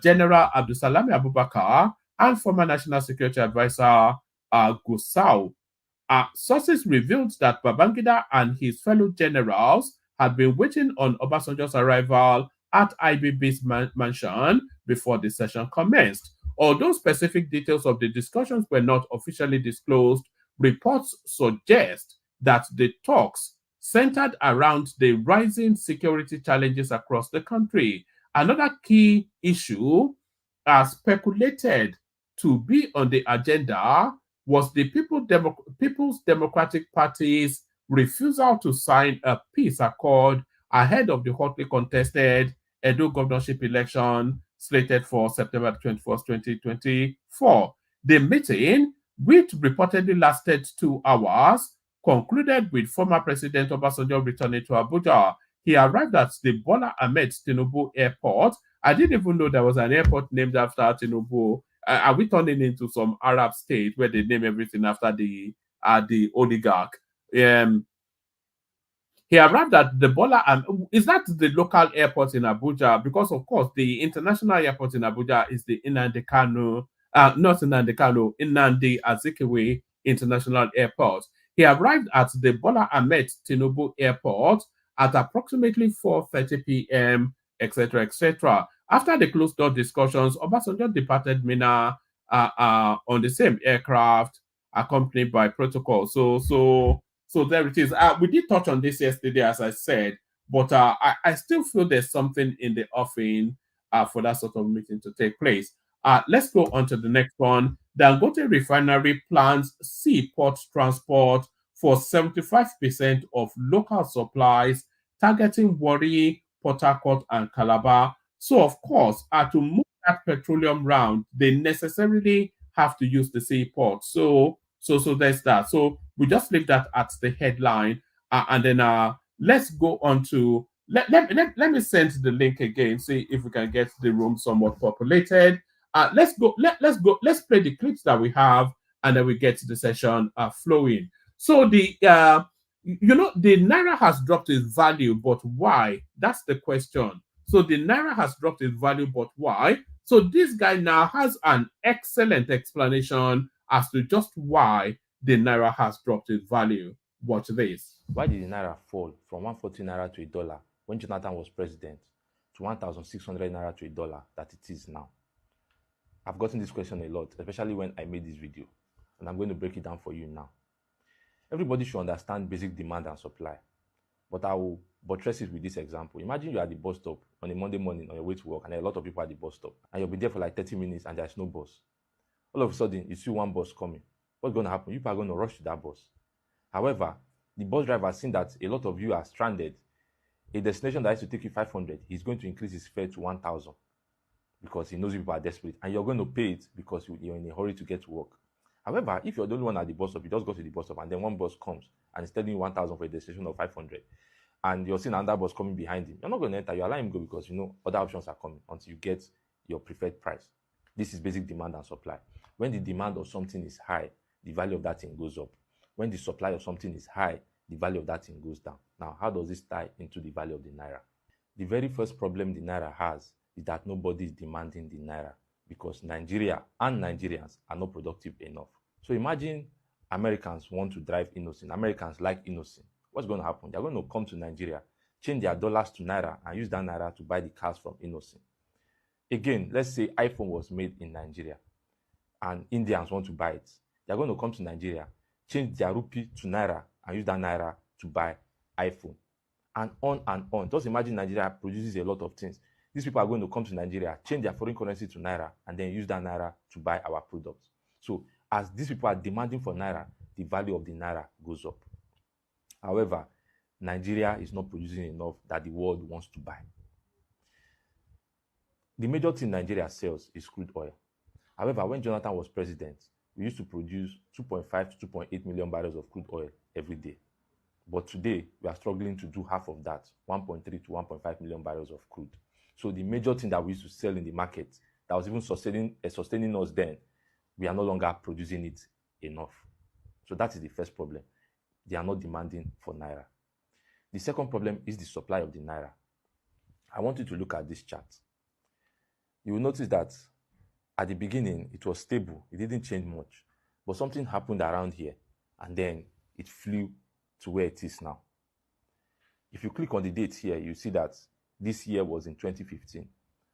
General Abdusalami Abubakar, and former National Security Advisor Gusau. Sources revealed that Babangida and his fellow generals had been waiting on Obasanjo's arrival at IBB's mansion before the session commenced. Although specific details of the discussions were not officially disclosed, reports suggest that the talks centered around the rising security challenges across the country. Another key issue speculated to be on the agenda was the People's Democratic Party's refusal to sign a peace accord ahead of the hotly contested Edo governorship election slated for September 21st, 2024. The meeting, which reportedly lasted 2 hours, concluded with former President Obasanjo returning to Abuja. He arrived at the Bola Ahmed Tinubu Airport. I didn't even know there was an airport named after Tinubu. Are we turning into some Arab state where they name everything after the oligarch? He arrived at the Bola. Is that the local airport in Abuja? Because of course the international airport in Abuja is the Nnamdi Kanu, not Nnamdi Kanu, Nnamdi Azikiwe International Airport. He arrived at the Bola Ahmed Tinubu Airport at approximately 4:30 p.m., etc., etc. After the closed-door discussions, Obasanjo departed Mina on the same aircraft, accompanied by protocol. So there it is. We did touch on this yesterday, as I said, but I still feel there's something in the offing for that sort of meeting to take place. Let's go on to the next one. Dangote Refinery plans seaport transport for 75% of local supplies, targeting Warri, Port Harcourt, and Calabar. So, of course, to move that petroleum round, they necessarily have to use the seaport. So there's that. So we just leave that at the headline, and then let's go on to let me send the link again. See if we can get the room somewhat populated. Let's go. Let's play the clips that we have, and then we get the session flowing. So the the naira has dropped its value, but why? That's the question. So the naira has dropped its value, but why? So this guy now has an excellent explanation as to just why the naira has dropped its value. Watch this. Why did the naira fall from 140 naira to $1 when Jonathan was president to 1,600 naira to $1 that it is now? I've gotten this question a lot, especially when I made this video, and I'm going to break it down for you now. Everybody should understand basic demand and supply, but I will buttress it with this example. Imagine you're at the bus stop on a Monday morning on your way to work, and there are a lot of people at the bus stop, and you'll be there for like 30 minutes and there's no bus. All of a sudden, you see one bus coming. What's going to happen? People are going to rush to that bus. However, the bus driver has seen that a lot of you are stranded. A destination that used to take you 500, he's going to increase his fare to 1,000 because he knows people are desperate, and you're going to pay it because you're in a hurry to get to work. However, if you're the only one at the bus stop, you just go to the bus stop, and then one bus comes and is telling you 1,000 for a destination of 500, and you're seeing another bus coming behind him. You're not going to enter. You allow him go because you know other options are coming until you get your preferred price. This is basic demand and supply. When the demand of something is high, the value of that thing goes up. When the supply of something is high, the value of that thing goes down. Now, how does this tie into the value of the naira? The very first problem the naira has is that nobody is demanding the naira because Nigeria and Nigerians are not productive enough. So imagine Americans want to drive innocent. Americans like innocent. What's going to happen? They're going to come to Nigeria, change their dollars to naira, and use that naira to buy the cars from innocent. Again, let's say iPhone was made in Nigeria and Indians want to buy it. They're going to come to Nigeria, change their rupee to naira, and use that naira to buy iPhone. And on and on. Just imagine Nigeria produces a lot of things. These people are going to come to Nigeria, change their foreign currency to naira, and then use that naira to buy our products. So as these people are demanding for naira, the value of the naira goes up. However, Nigeria is not producing enough that the world wants to buy. The major thing Nigeria sells is crude oil. However, when Jonathan was president, we used to produce 2.5 to 2.8 million barrels of crude oil every day. But today, we are struggling to do half of that, 1.3 to 1.5 million barrels of crude. So the major thing that we used to sell in the market, that was even sustaining us then, we are no longer producing it enough. So that is the first problem. They are not demanding for naira. The second problem is the supply of the naira. I want you to look at this chart. You will notice that at the beginning, it was stable. It didn't change much. But something happened around here, and then it flew to where it is now. If you click on the date here, you see that this year was in 2015.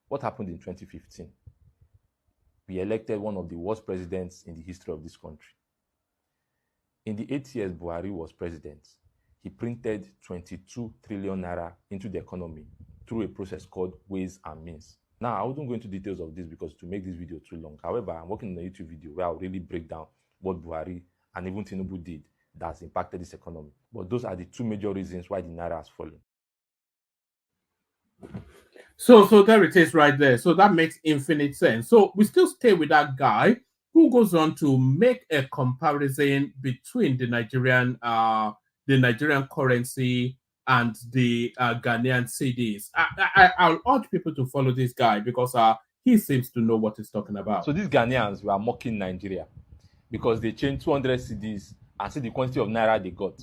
What happened in 2015? We elected one of the worst presidents in the history of this country. In the 8 years Buhari was president, he printed 22 trillion naira into the economy through a process called ways and means. Now, I wouldn't go into details of this because to make this video too long. However, I'm working on a YouTube video where I'll really break down what Buhari and even Tinubu did that has impacted this economy. But those are the two major reasons why the naira has fallen. So there it is right there. So that makes infinite sense. So we still stay with that guy who goes on to make a comparison between the Nigerian currency and the Ghanaian cedis. I'll urge people to follow this guy because he seems to know what he's talking about. So these Ghanaians were mocking Nigeria because they changed 200 cedis and see the quantity of naira they got.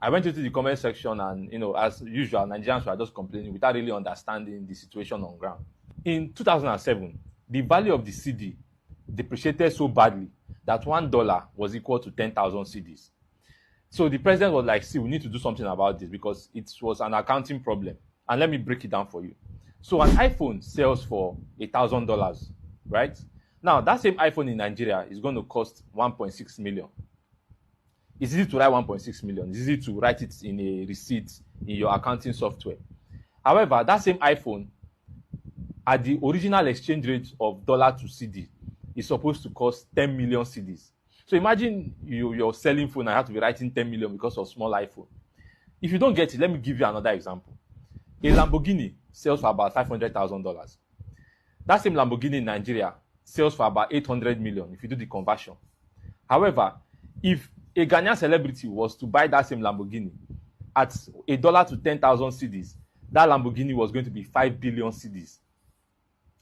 I went into the comment section and, as usual, Nigerians were just complaining without really understanding the situation on ground. In 2007, the value of the cedi depreciated so badly that $1 was equal to 10,000 cedis. So the president was like, see, we need to do something about this because it was an accounting problem. And let me break it down for you. So an iPhone sells for $1,000, right? Now, that same iPhone in Nigeria is going to cost 1.6 million. It's easy to write 1.6 million. It's easy to write it in a receipt in your accounting software. However, that same iPhone, at the original exchange rate of dollar to cedi, is supposed to cost 10 million cedis. So imagine you're selling phone and you have to be writing 10 million because of small iPhone. If you don't get it, let me give you another example. A Lamborghini sells for about $500,000. That same Lamborghini in Nigeria sells for about 800 million if you do the conversion. However, if a Ghanaian celebrity was to buy that same Lamborghini at $1 to 10,000 cedis, that Lamborghini was going to be 5 billion cedis.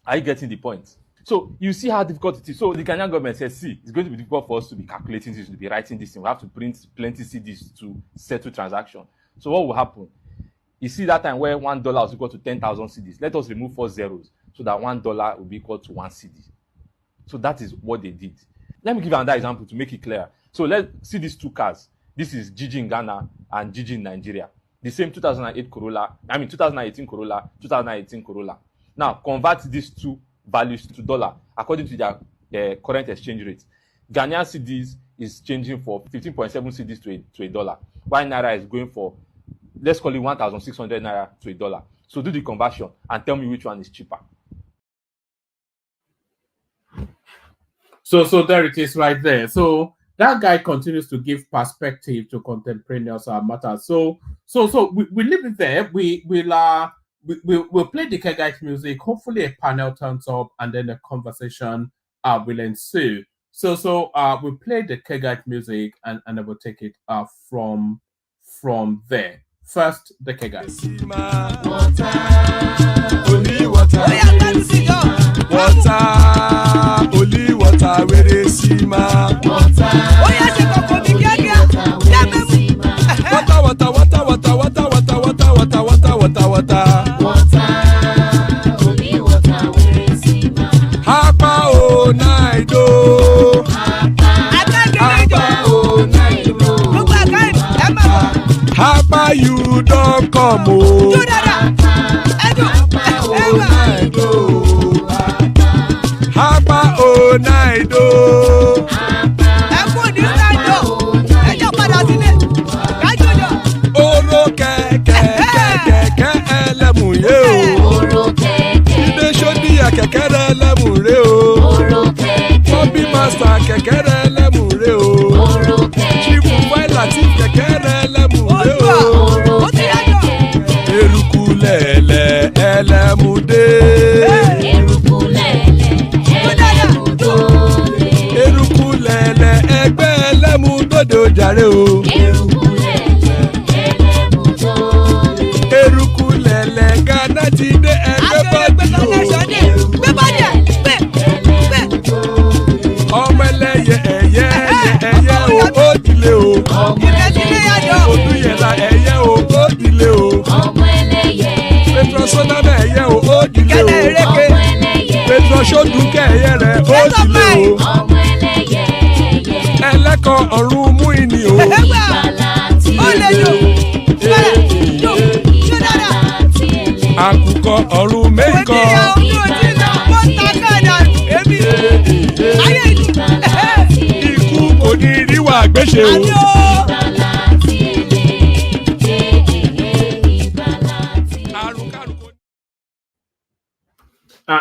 Are you getting the point? So you see how difficult it is. So the Ghanaian government says, see, it's going to be difficult for us to be calculating this, to be writing this thing. We have to print plenty cedis to settle transaction. So what will happen? You see that time where $1 was equal to 10,000 cedis. Let us remove 4 zeros so that $1 will be equal to 1 cedi. So that is what they did. Let me give you another example to make it clear. So let's see these two cars. This is Gigi in Ghana and Gigi in Nigeria. The same 2018 Corolla, 2018 Corolla. Now, convert these two values to dollar according to their current exchange rate. Ghanaian cedis is changing for 15.7 cedis to a dollar, while naira is going for, let's call it 1,600 naira to a dollar. So do the conversion and tell me which one is cheaper. So there it is right there. So that guy continues to give perspective to contemporaneous matters. So we leave it there. We'll play the Kegite music. Hopefully a panel turns up and then a conversation will ensue. So we'll play the Kegite music and then we'll take it from there. First, the Kegite. Only water, where they see ma. Water, Hapa o naido. Hapa you don't come o. Hapa o naido. Oro kẹ̀kẹ́ ẹlẹ́mù yé o. Ilé sọ́dí kẹ̀kẹ́ rẹ̀ ẹlẹ́mù rè o. Bobby master kẹ̀kẹ́ rẹ̀ ẹlẹ́mù rè o. Chifu Faila ti kẹ̀kẹ́ rẹ̀ ẹlẹ́mù rè o. Eruku lẹ̀lẹ̀ ẹlẹ́mù dé. Eruku lẹ̀lẹ̀ ẹgbẹ́ ẹlẹ́mù dòde ojàre o. Eruku lẹ̀lẹ̀ Ghana ti dé ẹgbẹ́ bọ́dì o. Ọmọ ẹlẹ́yẹ ẹ̀yẹ o ó dìlé o. Odúyẹ̀lá ẹ̀yẹ o ó dìlé o. Petrosoname ẹ̀yẹ o ó dìlé o. Petrosodúnkẹ́ ẹ̀yẹ rẹ̀ ó dìlé o. Ẹlẹ́kọ̀ ọ̀run mú ìní o. Àkùkọ ọ̀run méjìkọ. Ikú kò ní ríwà gbéṣe o.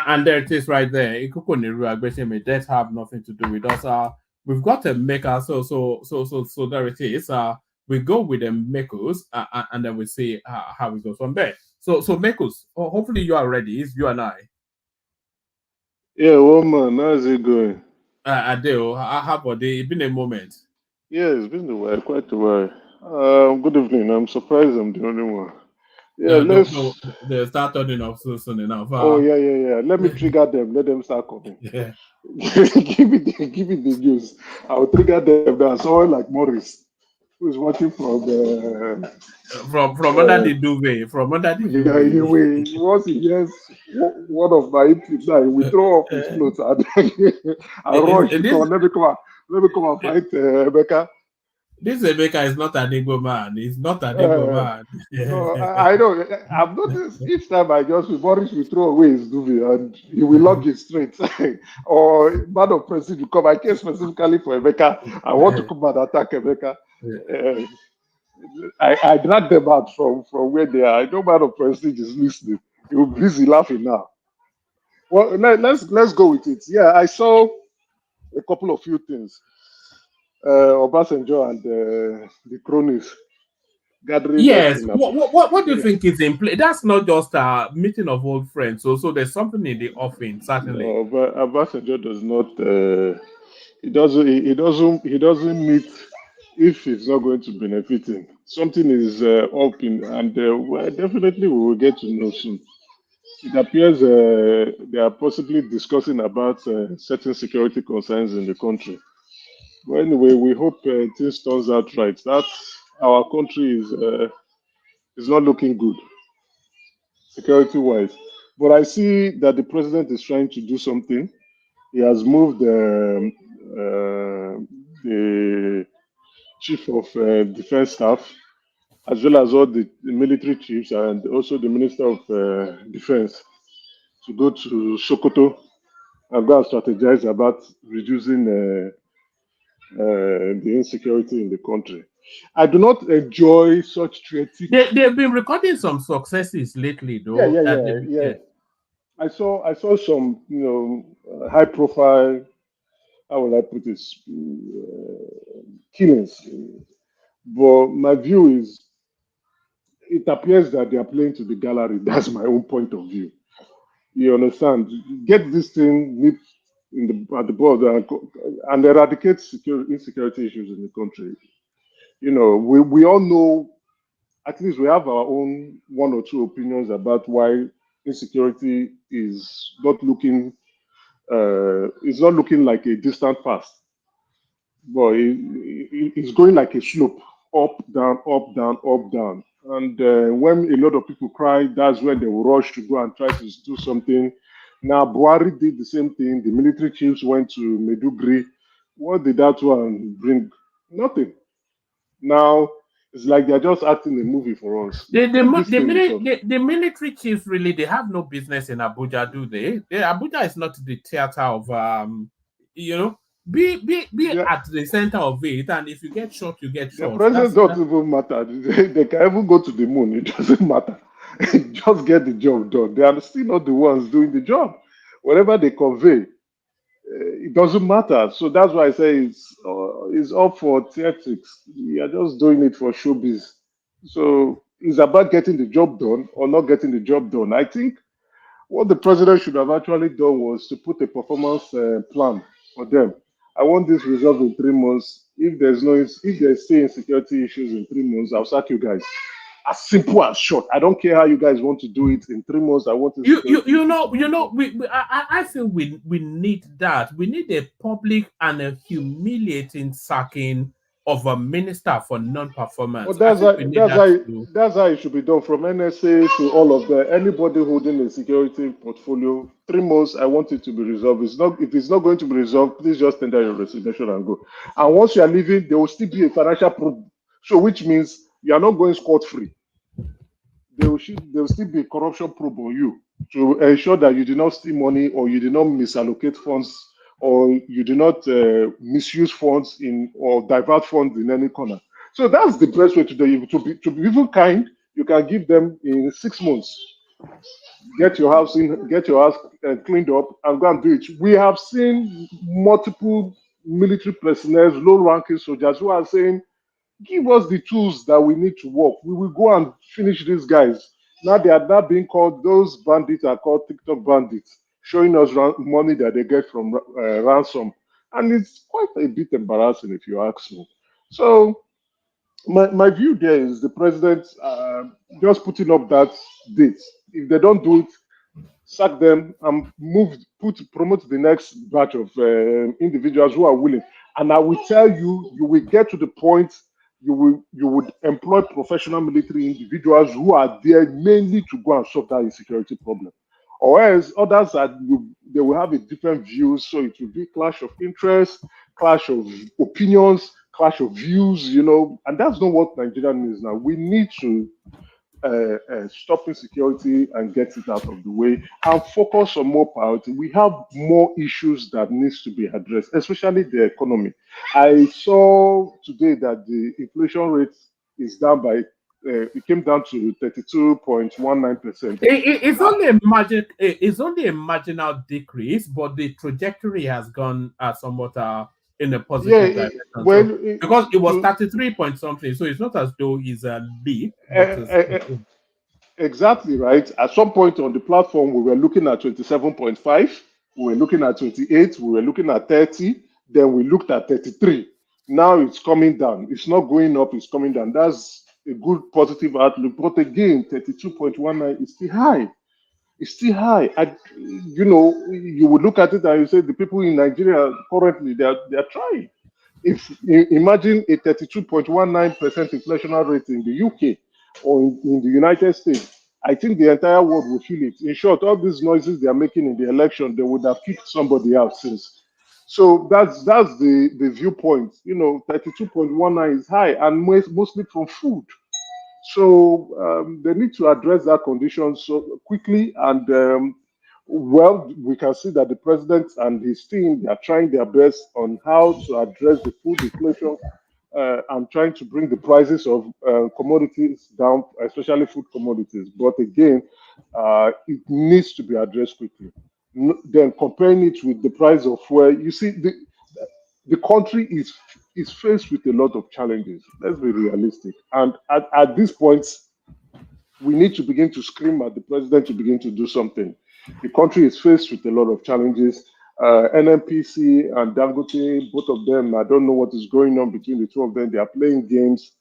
And there it is right there. That have nothing to do with us. We've got a maker. So there it is. We go with the Mekos, and then we see how it goes from there. So Mekos, hopefully you are ready. It's you and I. Yeah, woman, how's it going? Adeo, how about it? It's been a moment. Yeah, it's been a while, quite a while. Good evening. I'm surprised I'm the only one. Yeah, No, let's. they start turning off so soon enough. Oh yeah. Let me trigger them. Let them start coming. Yeah. Give me the news. I'll trigger them. There's someone like Morris who is watching from the. From under the duvet, from under the Yeah, duvet. once he hears one of my inputs, now he will throw off his clothes and I rush to This come. Let me come and fight Becca. this Emeka is not an Igbo man. He's not an Igbo Uh, man. no, I know. I've noticed each time I just Boris will throw away his duvet and he will log it straight. Or man of prestige will come. I came specifically for Emeka. I want to come and attack Emeka. Uh, I drag them out from where they are. I know man of prestige is listening. He will be busy laughing now. Well, let's go with it. Yeah, I saw a couple of few things. Obasanjo and the cronies gathering that Yes. in What do you think is in play? That's not just a meeting of old friends. So there's something in the offing, certainly. No, but Obasanjo does not. He doesn't meet if it's not going to benefit him. Something is up in, and well, definitely we will get to know soon. It appears they are possibly discussing about certain security concerns in the country. But anyway, we hope things turns out right. That our country is not looking good security wise. But I see that the president is trying to do something. He has moved the chief of defense staff, as well as all the military chiefs and also the minister of defense, to go to Sokoto and go and strategize about reducing the insecurity in the country. I do not enjoy such creative. They've been recording some successes lately, Yeah, though. yeah, yeah, yeah. I saw some high profile, how will I put this, killings. But my view is it appears that they are playing to the gallery. That's my own point of view. You understand? Get this thing nip at the border and eradicate insecurity issues in the country. We all know, at least we have our own one or two opinions about why insecurity is not looking like a distant past, but it's going like a slope, up, down, up, down, up, down. And when a lot of people cry, that's when they will rush to go and try to do something. Now, Buhari did the same thing. The military chiefs went to Medugri. What did that one bring? Nothing. Now, it's like they're just acting a movie for us. Get this thing done. The military chiefs really they have no business in Abuja, do they? Abuja is not the theater of you know. Be Yeah. at the center of it, and if you get shot, you get The shot. president don't even matter. They can even go to the moon. It doesn't matter. Just get the job done. They are still not the ones doing the job. Whatever they convey, it doesn't matter. So that's why I say it's up for theatrics. You are just doing it for showbiz. So it's about getting the job done or not getting the job done. I think what the president should have actually done was to put a performance plan for them. I want this resolved in 3 months. If there's still insecurity issues in 3 months, I'll sack you guys. As simple as short. I don't care how you guys want to do it. In 3 months, I want insecurity. I feel we need that. We need a public and a humiliating sacking of a minister for non-performance. But I think we need that too. that's how it should be done from NSA to all of them. Anybody holding a security portfolio, 3 months, I want it to be resolved. If it's not going to be resolved, please just tender your resignation and go. And once you are leaving, there will still be a financial problem. So which means you are not going scot free. There will still be a corruption probe on you to ensure that you did not steal money or you did not misallocate funds or you did not misuse funds or divert funds in any corner. So that's the best way to do it. To be even kind, you can give them in 6 months. Get your house cleaned up and go and do it. We have seen multiple military personnel, low-ranking soldiers who are saying Give us the tools that we need to work. We will go and finish these guys. Now they are now being called, those bandits are called TikTok bandits, showing us money that they get from ransom. And it's quite a bit embarrassing if you ask me. So my view there is the president just putting up that date. If they don't do it, sack them and promote the next batch of individuals who are willing. And I will tell you, you will get to the point you would employ professional military individuals who are there mainly to go and solve that insecurity problem. Or else others they will have a different views, so it will be clash of interest, clash of opinions, clash of views, and that's not what Nigeria needs now. We need to stop insecurity and get it out of the way and focus on more priority. We have more issues that needs to be addressed, especially the economy. I saw today that the inflation rate is down by it came down to 32.19%. It's only a marginal decrease, but the trajectory has gone somewhat in a positive direction. Because it was 33 point something, so it's not as though it's a leap, but exactly right. At some point on the platform, we were looking at 27.5, we were looking at 28, we were looking at 30, then we looked at 33. Now it's coming down. It's not going up, it's coming down. That's a good positive outlook. But again, 32.19 is still high. It's still high. You would look at it and you say the people in Nigeria currently they are trying. If you imagine a 32.19% inflationary rate in the UK or in the United States, I think the entire world will feel it. In short, all these noises they are making in the election, they would have kicked somebody out since. So that's the viewpoint. 32.19 is high and mostly from food. So they need to address that condition so quickly. And we can see that the president and his team they are trying their best on how to address the food inflation and trying to bring the prices of commodities down, especially food commodities. But again, it needs to be addressed quickly. Then comparing it with the price of fuel, you see the country is faced with a lot of challenges. Let's be realistic. And at this point, we need to begin to scream at the president to begin to do something. The country is faced with a lot of challenges. NNPC and Dangote, both of them, I don't know what is going on between the two of them. They are playing games.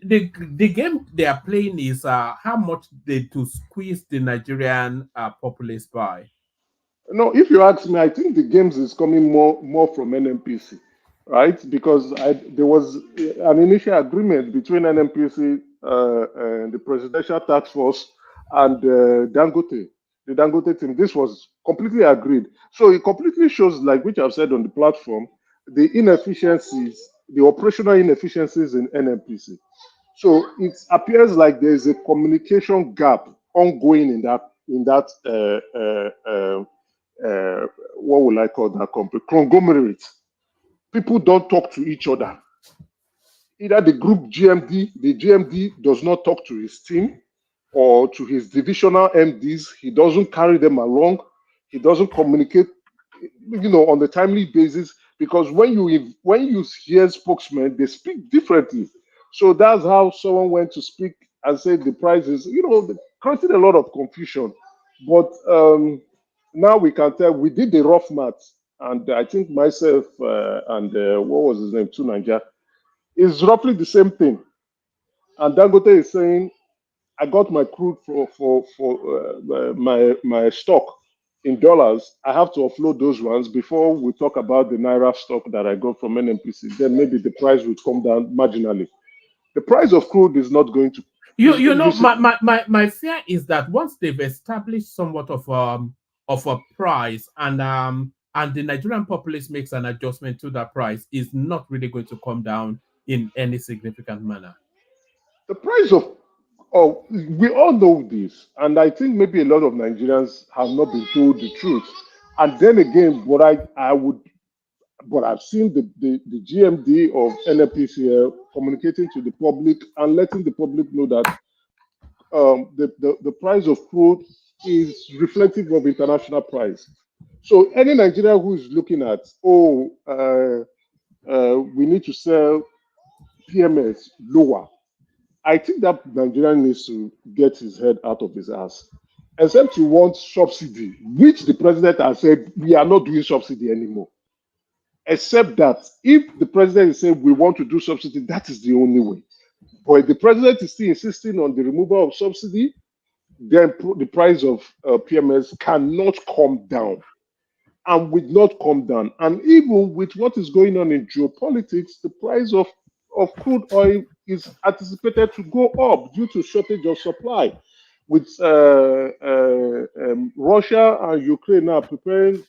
the game they are playing is how much they to squeeze the Nigerian populace by. No, if you ask me, I think the games is coming more from NNPC, right? Because there was an initial agreement between NNPC and the Presidential Task Force and Dangote, the Dangote team. This was completely agreed. So it completely shows, like which I've said on the platform, the inefficiencies, the operational inefficiencies in NNPC. So it appears like there is a communication gap ongoing in that what will I call that company? Conglomerate. People don't talk to each other. Either the GMD does not talk to his team or to his divisional MDs. He doesn't carry them along. He doesn't communicate, on the timely basis. Because when you hear spokesmen, they speak differently. So that's how someone went to speak and said the prices, created a lot of confusion. But now we can tell we did the rough maths, and I think myself and what was his name, Tunanja, is roughly the same thing. And Dangote is saying, I got my crude for my stock in dollars. I have to offload those ones before we talk about the naira stock that I got from NNPC. Then maybe the price will come down marginally. The price of crude is not going to. My fear is that once they've established somewhat of a price and the Nigerian populace makes an adjustment to that price, is not really going to come down in any significant manner. The price of we all know this, and I think maybe a lot of Nigerians have not been told the truth. And then again, but I've seen the GMD of NFPCL communicating to the public and letting the public know that the price of crude is reflective of international price. So any Nigerian who is looking at, we need to sell PMS lower. I think that Nigerian needs to get his head out of his ass. Except you want subsidy, which the president has said we are not doing subsidy anymore. Except that if the president is saying we want to do subsidy, that is the only way. But if the president is still insisting on the removal of subsidy, then the price of PMS cannot come down and will not come down. And even with what is going on in geopolitics, the price of crude oil is anticipated to go up due to shortage of supply. With Russia and Ukraine now preparing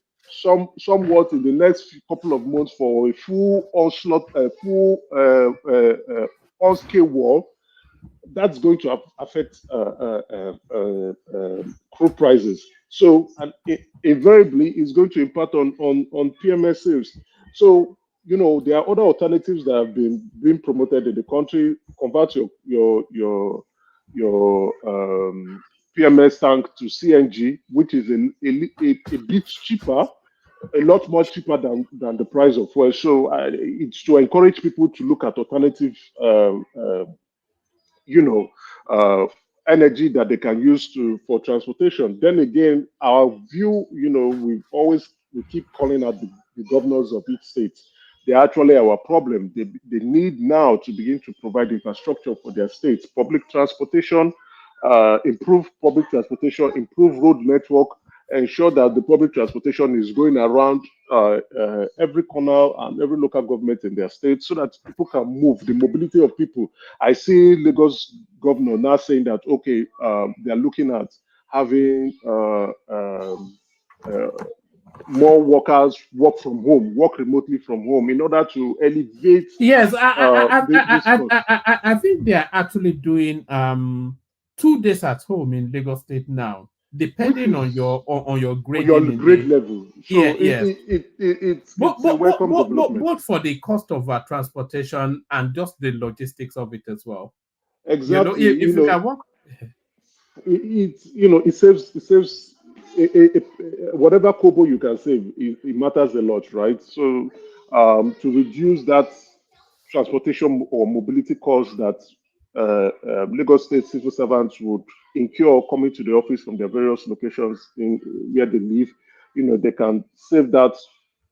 somewhat in the next couple of months for a full onslaught, a full on-scale war, that's going to affect crude prices. So, and invariably, it's going to impact on PMS sales. So, there are other alternatives that have been being promoted in the country. Convert your PMS tank to CNG, which is a bit cheaper, a lot more cheaper than the price of fuel. So, it's to encourage people to look at alternative you know, uh, energy that they can use for transportation. Then again, our view, we keep calling out the governors of each state. They're actually our problem. They need now to begin to provide infrastructure for their states, public transportation, improve public transportation, improve road network, ensure that the public transportation is going around every corner and every local government in their state so that people can move, the mobility of people. I see Lagos governor now saying that, okay, they're looking at having more workers work from home, work remotely from home in order to elevate Yes, this cost. I think they are actually doing 2 days at home in Lagos State now, Which depending on is your on your grading in grade the level. yeah, So yes. it's a welcome development. Both for the cost of transportation and just the logistics of it as well. Exactly. If you can work. It saves whatever kobo you can save. It matters a lot, right? So to reduce that transportation or mobility costs that Lagos State civil servants would incur coming to the office from their various locations in where they live, they can save that,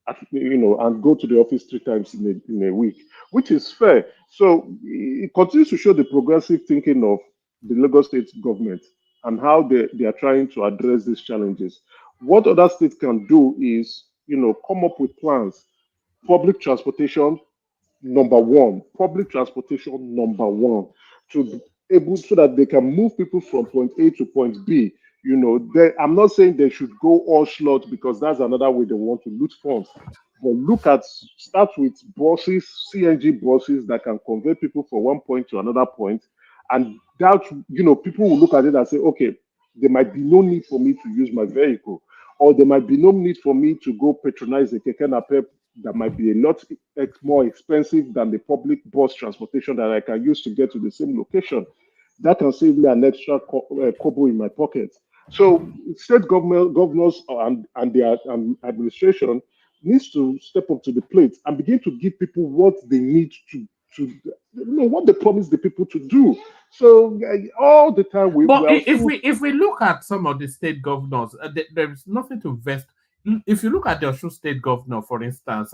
and go to the office 3 times in a week, which is fair. So it continues to show the progressive thinking of the Lagos State government and how they are trying to address these challenges. What other states can do is, come up with plans. Public transportation, number one. Public transportation, number one. To be able so that they can move people from point A to point B. I'm not saying they should go all slot because that's another way they want to loot funds. But start with buses, CNG buses that can convey people from one point to another point, and that people will look at it and say, okay, there might be no need for me to use my vehicle, or there might be no need for me to go patronize a keke napep that might be a lot more expensive than the public bus transportation that I can use to get to the same location. That can save me an extra kobo in my pocket. So state governors and their administration needs to step up to the plate and begin to give people what they need to what they promise the people to do. So all the time we But are if we look at some of the state governors, there is nothing to vest. If you look at the Osun state governor, for instance,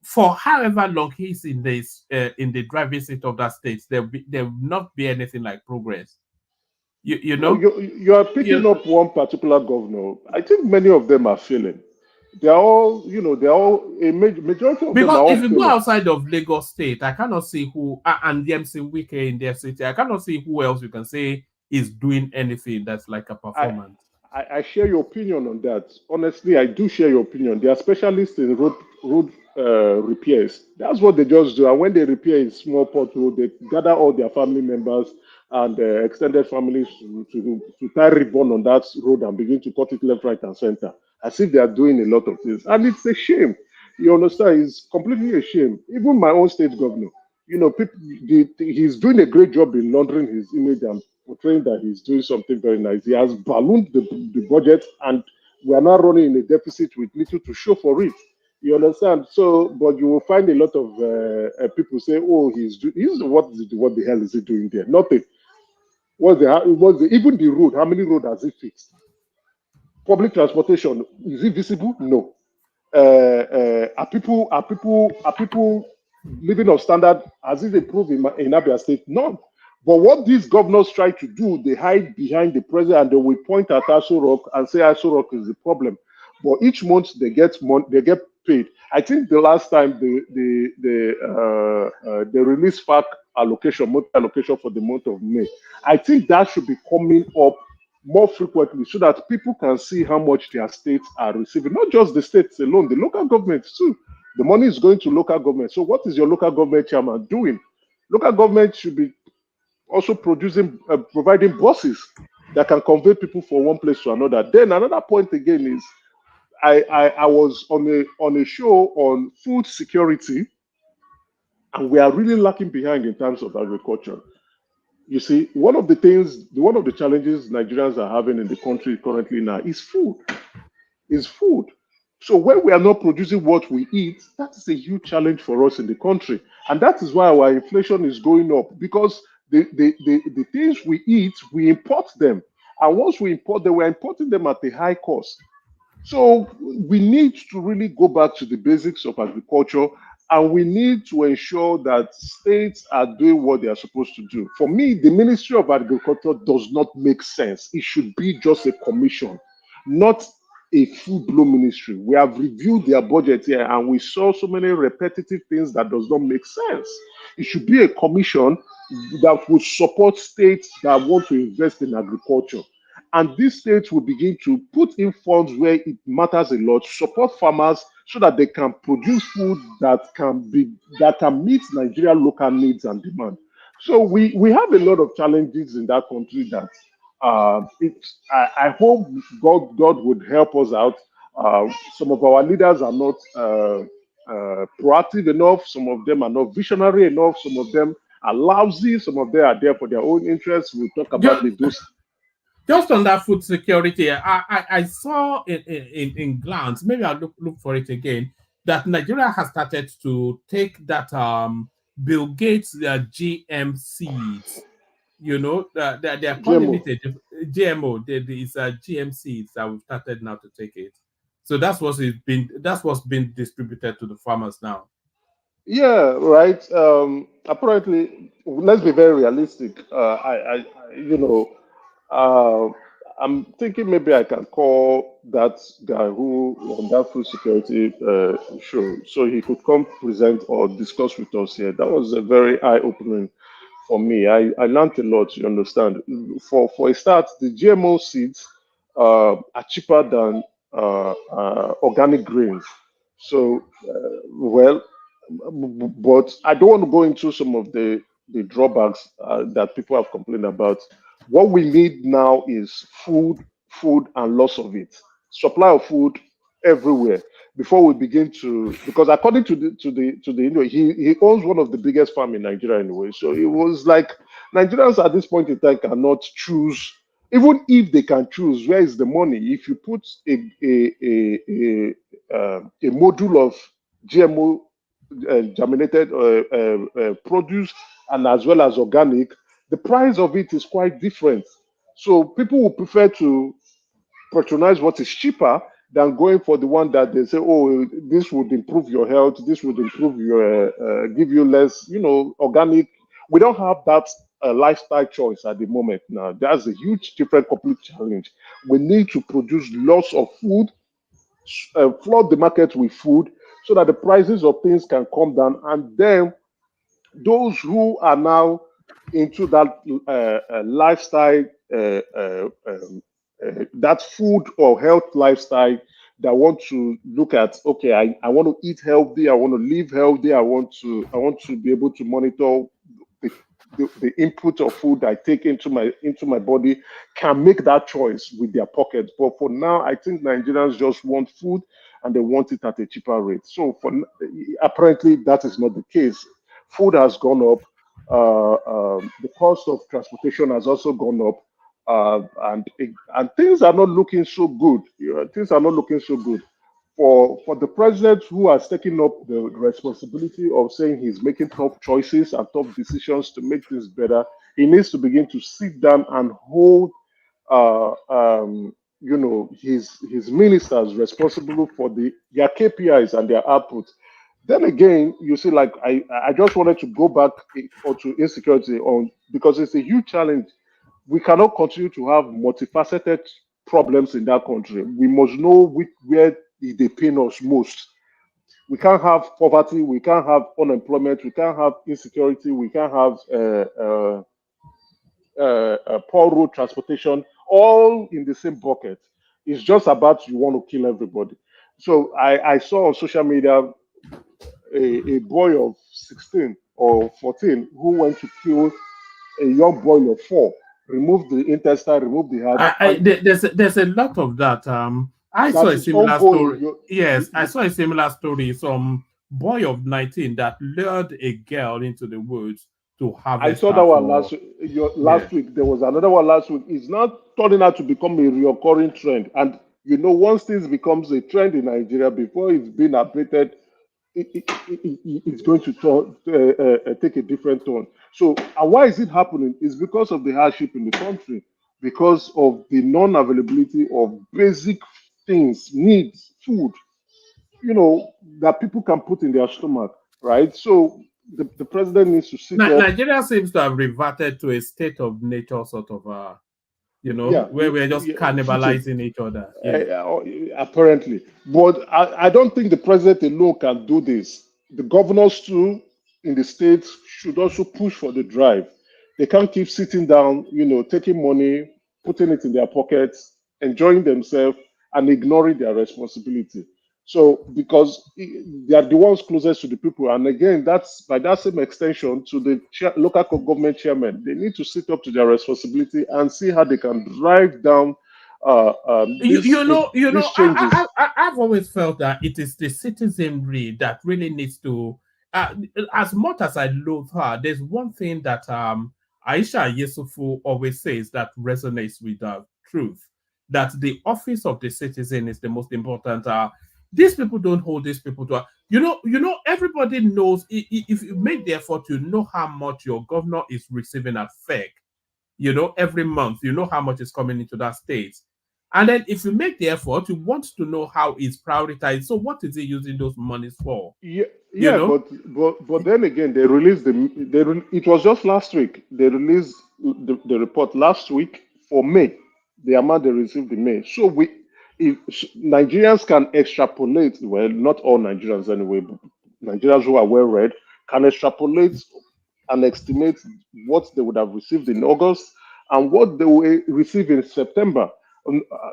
for however long he's in the driving seat of that state, there will not be anything like progress. You No, know, you are picking up one particular governor. I think many of them are failing. Majority of them are because all if you go failing. outside of Lagos State, I cannot see who and DMC Wike in their city. I cannot see who else you can say is doing anything that's like a I, performance. I share your opinion on that. Honestly, I do share your opinion. They are specialists in road repairs. That's what they just do. And when they repair a small pothole, they gather all their family members and extended families to tie ribbon on that road and begin to cut it left, right, and center, as if they are doing a lot of things. And it's a shame. You understand? It's completely a shame. Even my own state governor, people, he's doing a great job in laundering his image and portraying that he's doing something very nice. He has ballooned the budget, and we are now running in a deficit with little to show for it. You understand? So, but you will find a lot of people say, "Oh, he's what the hell is he doing there? Nothing. Even the road? How many road has he fixed? Public transportation, is it visible? No. Are people living of standard? Has it improved in Abia State? None. But what these governors try to do, they hide behind the president and they will point at Aso Rock and say Aso Rock is the problem. But each month they get paid. I think the last time they released FAC allocation, monthly allocation for the month of May. I think that should be coming up more frequently so that people can see how much their states are receiving. Not just the states alone, the local governments too. The money is going to local government. So what is your local government chairman doing? Local government should be also providing buses that can convey people from one place to another. Then another point again is I was on a show on food security, and we are really lacking behind in terms of agriculture. You see, one of the challenges Nigerians are having in the country currently now is food. Is food. So when we are not producing what we eat, that is a huge challenge for us in the country. And that is why our inflation is going up because the things we eat, we import them. And once we import them, we're importing them at a high cost. So we need to really go back to the basics of agriculture and we need to ensure that states are doing what they are supposed to do. For me, the Ministry of Agriculture does not make sense. It should be just a commission, not a full-blown ministry. We have reviewed their budget here and we saw so many repetitive things that does not make sense. It should be a commission that would support states that want to invest in agriculture. And these states will begin to put in funds where it matters a lot, support farmers so that they can produce food that can meet Nigeria local needs and demand. So we have a lot of challenges in that country that I hope God would help us out. Some of our leaders are not proactive enough. Some of them are not visionary enough. Some of them are lousy. Some of them are there for their own interests. We'll talk about those. Just on that food security, I saw in glance, maybe I'll look for it again, that Nigeria has started to take that Bill Gates GM seeds. You know, they are calling GMO. it a GMO. It's GM seeds that we've started now to take it. So that's what's been distributed to the farmers now. Yeah, right. Apparently, let's be very realistic. Uh, I'm thinking maybe I can call that guy who on that food security show, so he could come present or discuss with us here. That was a very eye-opening for me. I learned a lot. You understand? For a start, the GMO seeds are cheaper than organic grains. So, well, but I don't want to go into some of the drawbacks that people have complained about. What we need now is food, and loss of it. Supply of food everywhere before we begin to, because according to the he owns one of the biggest farm in Nigeria anyway. So it was like Nigerians at this point in time cannot choose. Even if they can choose, where is the money? If you put a module of GMO germinated produce and as well as organic, the price of it is quite different. So people will prefer to patronize what is cheaper than going for the one that they say, oh, this would improve your health, this would improve your, give you less, organic. We don't have that lifestyle choice at the moment now. That's a huge, different, complete challenge. We need to produce lots of food, flood the market with food so that the prices of things can come down. And then those who are now into that lifestyle, that food or health lifestyle, that want to look at, okay, I want to eat healthy, I want to live healthy, I want to be able to monitor the input of food I take into my body, can make that choice with their pockets. But for now, I think Nigerians just want food and they want it at a cheaper rate. So apparently that is not the case. Food has gone up. The cost of transportation has also gone up, and things are not looking so good. Things are not looking so good. for the president who has taken up the responsibility of saying he's making tough choices and tough decisions to make things better, he needs to begin to sit down and hold, his ministers responsible for their KPIs and their output. Then again, you see, like I just wanted to go back onto insecurity on because it's a huge challenge. We cannot continue to have multifaceted problems in that country. We must know where they pain us most. We can't have poverty, we can't have unemployment, we can't have insecurity, we can't have poor road transportation, all in the same bucket. It's just about you want to kill everybody. So I saw on social media a boy of 16 or 14 who went to kill a young boy of 4, remove the intestine, remove the heart, and There's a lot of that. I saw that a is similar ongoing. story. Yes, I saw a similar story. Some boy of 19 that lured a girl into the woods to I harvest saw that her one for. Yeah. last week. There was another one last week. It's now turning out to become a recurring trend. And once things becomes a trend in Nigeria, before it's been abated, it's going to take a different turn. So, and why is it happening? It's because of the hardship in the country, because of the non-availability of basic things, needs, food, that people can put in their stomach, right? So the president needs to sit up. Nigeria seems to have reverted to a state of nature, sort of, Yeah, where we're just cheating. cannibalizing each other. Yeah. Apparently. But I don't think the president alone can do this. The governors, too, in the states should also push for the drive. They can't keep sitting down, taking money, putting it in their pockets, enjoying themselves, and ignoring their responsibility. So, because they are the ones closest to the people. And again, that's by that same extension to the local government chairman. They need to sit up to their responsibility and see how they can drive down these changes. I've always felt that it is the citizenry that really needs to, uh, as much as I loathe her, there's one thing that Aisha Yesufu always says that resonates with the truth, that the office of the citizen is the most important. These people don't hold these people to, everybody knows, if you make the effort, you know how much your governor is receiving at FEC, every month, you know how much is coming into that state. And then if you make the effort, you want to know how it's prioritized. So what is he using those monies for? Yeah, You yeah, know? but then again, they released it was just last week. They released the report last week for May, the amount they received in May. So if Nigerians can extrapolate, well, not all Nigerians anyway, but Nigerians who are well read can extrapolate and estimate what they would have received in August and what they will receive in September.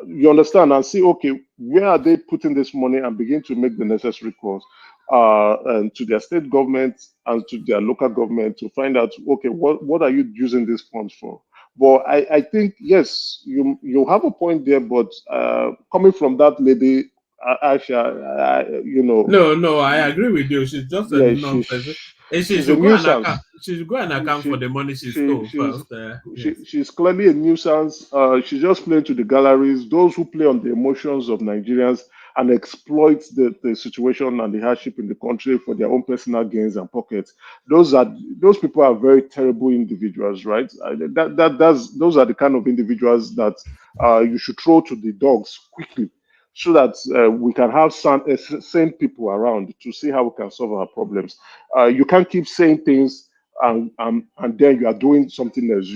You understand and see, okay, where are they putting this money and begin to make the necessary calls and to their state government and to their local government to find out, okay, what are you using these funds for? But I think, yes, you have a point there, but coming from that lady, Aisha, No, I agree with you. She's just a yeah, nonsense. And she she's a should go and nuisance. account. She should go and account for She the money she she stole she's first. Yes. she's clearly a nuisance. She's just playing to the galleries, those who play on the emotions of Nigerians and exploit the situation and the hardship in the country for their own personal gains and pockets. Those people are very terrible individuals, right? Those are the kind of individuals that you should throw to the dogs quickly so that we can have sane people around to see how we can solve our problems. You can't keep saying things and then you are doing something else.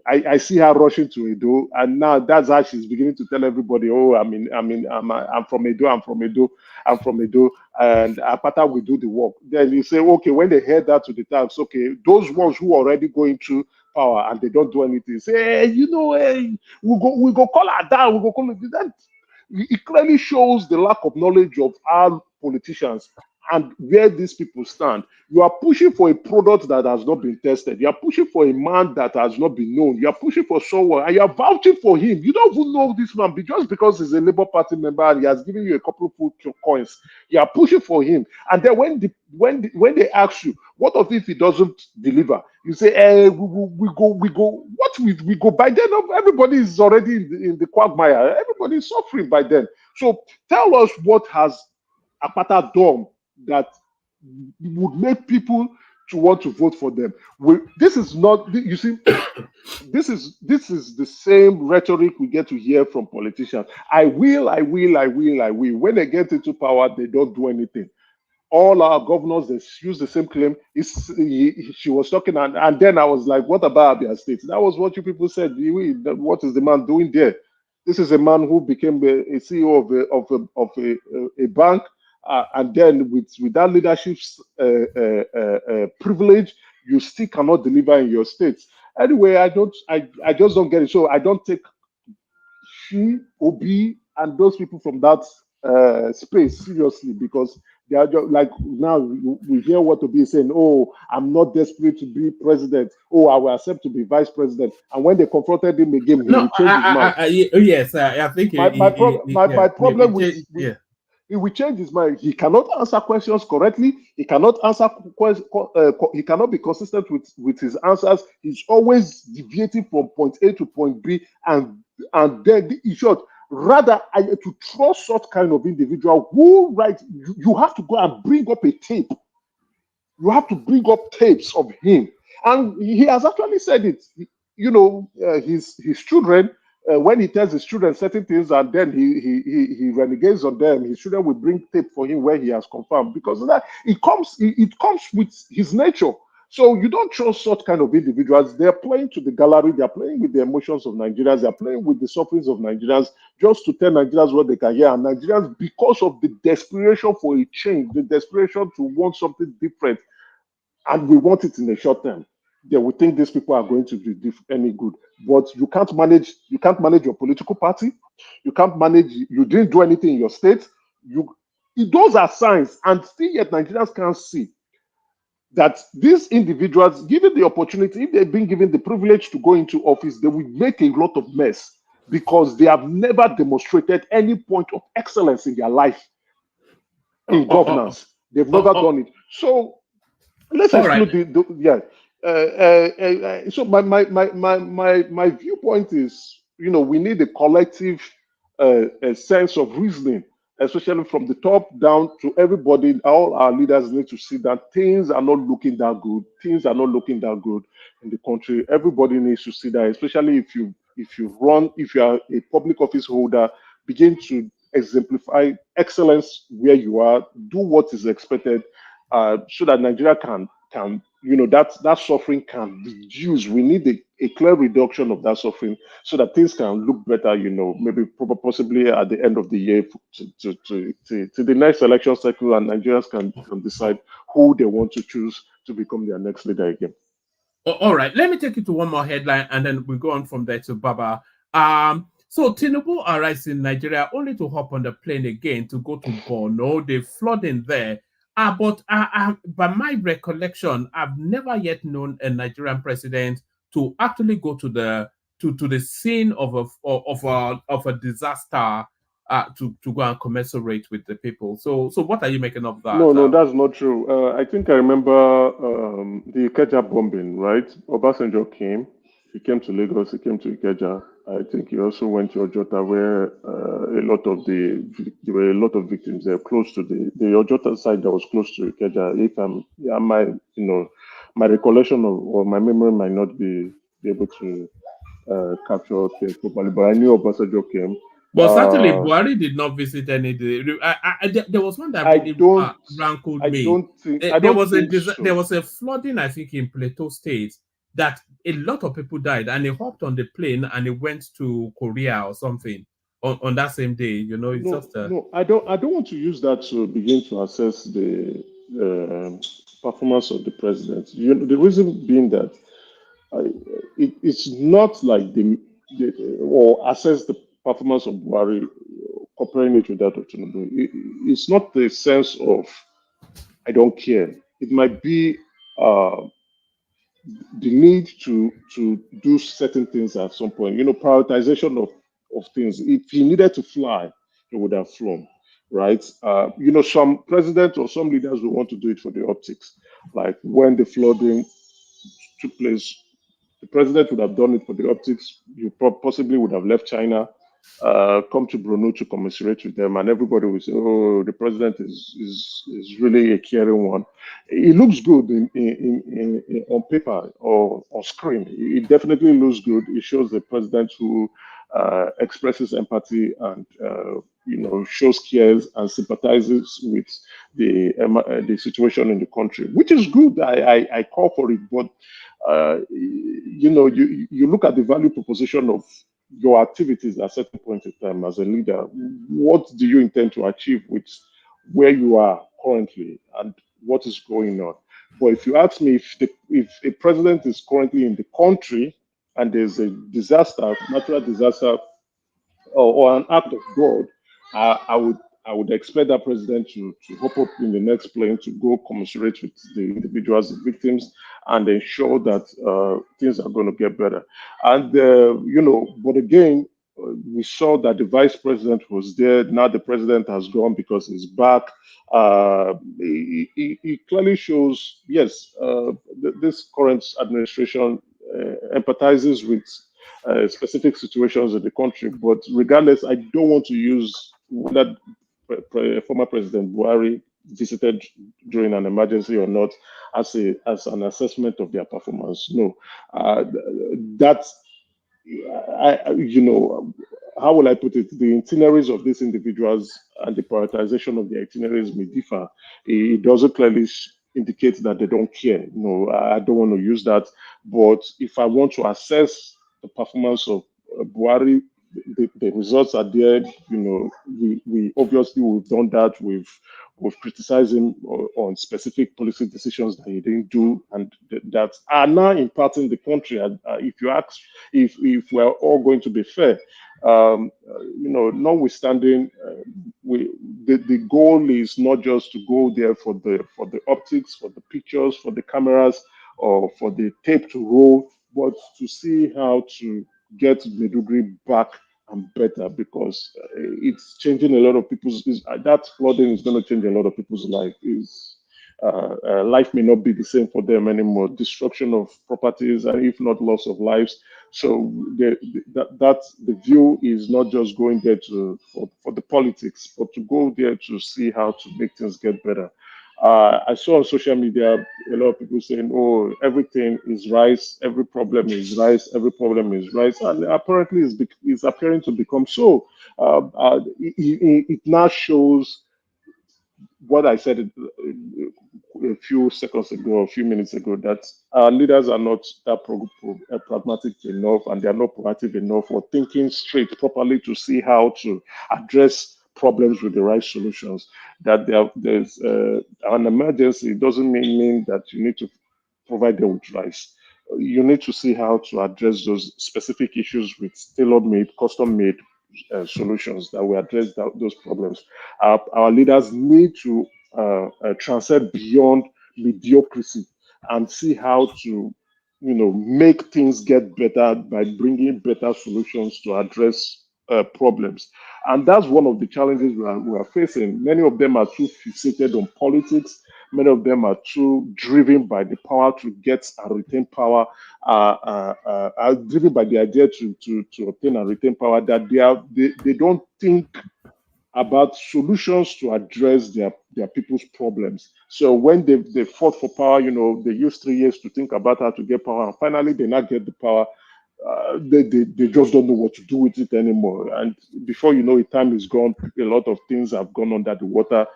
I see her rushing to Edo, and now that's how she's beginning to tell everybody, "Oh, I'm from Edo. I'm from Edo. I'm from Edo." And Apata will do the work. Then you say, okay, when they head that to the tax, okay, those ones who are already going through power and they don't do anything, say, hey, we go call her down. We go call her that. It clearly shows the lack of knowledge of our politicians and where these people stand. You are pushing for a product that has not been tested. You are pushing for a man that has not been known. You are pushing for someone and you are vouching for him. You don't even know this man, but just because he's a Labour Party member and he has given you a couple of food coins, you are pushing for him. And then when they ask you, What if he doesn't deliver? You say, we go. What we go by then? Everybody is already in the quagmire. Everybody is suffering by then. So tell us what has Akpata done that would make people to want to vote for them. This is not. You see, this is the same rhetoric we get to hear from politicians. I will. When they get into power, they don't do anything. All our governors, they use the same claim. She was talking, and then I was like, what about Abia State? That was what you people said. What is the man doing there? This is a man who became a CEO of a bank, and then with that leadership privilege, you still cannot deliver in your state. Anyway, I just don't get it. So I don't take she, Obi, and those people from that space seriously, because they are just like, now we hear what Obi is saying. Oh, I'm not desperate to be president. Oh, I will accept to be vice president. And when they confronted him again, he No, will change his mind. yes, I think My problem with yeah. he will change his mind. He cannot answer questions correctly. He cannot answer he cannot be consistent with his answers. He's always deviating from point A to point B, and then in short, rather to trust such kind of individual who you have to go and bring up a tape. You have to bring up tapes of him, and he has actually said it. His children, when he tells his children certain things, and then he renegates on them, his children will bring tape for him where he has confirmed, because of that it comes with his nature. So you don't trust such kind of individuals. They're playing to the gallery. They're playing with the emotions of Nigerians. They're playing with the sufferings of Nigerians, just to tell Nigerians what they can hear. And Nigerians, because of the desperation for a change, the desperation to want something different, and we want it in the short term, they will think these people are going to do any good. But you can't manage your political party. You can't manage. You didn't do anything in your state. Those are signs, and still yet Nigerians can't see that these individuals, given the opportunity, if they've been given the privilege to go into office, they will make a lot of mess, because they have never demonstrated any point of excellence in their life in governance. They've never done it. So let's exclude so my viewpoint is, we need a collective a sense of reasoning, especially from the top down to everybody. All our leaders need to see that things are not looking that good. Things are not looking that good in the country. Everybody needs to see that, especially if you are a public office holder, begin to exemplify excellence where you are, do what is expected, so that Nigeria can that suffering can reduce. We need a clear reduction of that suffering, so that things can look better. Maybe possibly at the end of the year to the next election cycle, and Nigerians can decide who they want to choose to become their next leader again. All right, let me take you to one more headline, and then we go on from there to Baba. So Tinubu arrives in Nigeria only to hop on the plane again to go to Borno. They flooding there. But by my recollection, I've never yet known a Nigerian president to actually go to the scene of a disaster to go and commiserate with the people. So what are you making of that? No, that's not true. I think I remember the Ikeja bombing, right? Obasanjo came. He came to Lagos. He came to Ikeja. I think he also went to Ojota, where there were a lot of victims there, close to the Ojota side that was close to Ikeja. My recollection or my memory might not be able to capture things properly, but I knew Obasanjo came. But certainly, Buhari did not visit any. There was one that really rankled me. There was a flooding, I think, in Plateau State, that a lot of people died, and he hopped on the plane and he went to Korea or something on that same day. No, I don't want to use that to begin to assess the performance of the president. The reason being that it's not like or assess the performance of Buhari, comparing it with that of Tinubu. It's not the sense of I don't care. It might be the need to do certain things at some point. Prioritization of things. If he needed to fly, he would have flown. right? Some presidents or some leaders will want to do it for the optics, like when the flooding took place. The president would have done it for the optics. You possibly would have left China, come to Brunei to commiserate with them, and everybody would say, "Oh, the president is really a caring one." It looks good on paper or on screen. It definitely looks good. It shows the president who expresses empathy and shows cares and sympathizes with the situation in the country, which is good. I call for it, but you look at the value proposition of your activities at a certain point in time as a leader. What do you intend to achieve with where you are currently and what is going on? But if you ask me, if a president is currently in the country and there's a disaster, natural disaster, or an act of God, I would expect that president to hop up in the next plane to go commiserate with the individuals, the victims, and ensure that things are going to get better. And but again, we saw that the vice president was there. Now the president has gone because he's back. It clearly shows, yes, this current administration empathizes with specific situations in the country. But regardless, I don't want to use whether former President Buhari visited during an emergency or not as an assessment of their performance. No, that how will I put it? The itineraries of these individuals and the prioritization of their itineraries may differ. It doesn't clearly indicate that they don't care. No, I don't want to use that. But if I want to assess the performance of Buhari, the results are there. We obviously we've done that. We've criticized him on specific policy decisions that he didn't do, and that are now impacting the country. If you ask, if we're all going to be fair, notwithstanding, the goal is not just to go there for the optics, for the pictures, for the cameras, or for the tape to roll, but to see how to get Medugri back and better, because it's changing a lot of people's. That flooding is going to change a lot of people's life. Life may not be the same for them anymore. Destruction of properties, and if not loss of lives. So the view is not just going there for the politics, but to go there to see how to make things get better. I saw on social media a lot of people saying, "Oh, everything is rice. Every problem is rice. Every problem is rice," and apparently, it's appearing to become so. It now shows what I said a few seconds ago, a few minutes ago, that our leaders are not that pragmatic enough, and they are not proactive enough for thinking straight properly to see how to address problems with the right solutions. That there's an emergency doesn't mean that you need to provide them with rice. You need to see how to address those specific issues with tailor-made, custom-made solutions that will address those problems. Our leaders need to transcend beyond mediocrity and see how to, make things get better by bringing better solutions to address problems. And that's one of the challenges we are facing. Many of them are too fixated on politics. Many of them are too driven by the power to get and retain power, are driven by the idea to obtain and retain power, that they don't think about solutions to address their people's problems. So when they fought for power, they used 3 years to think about how to get power, and finally they not get the power. They just don't know what to do with it anymore. And before you know it, time is gone. A lot of things have gone under the water.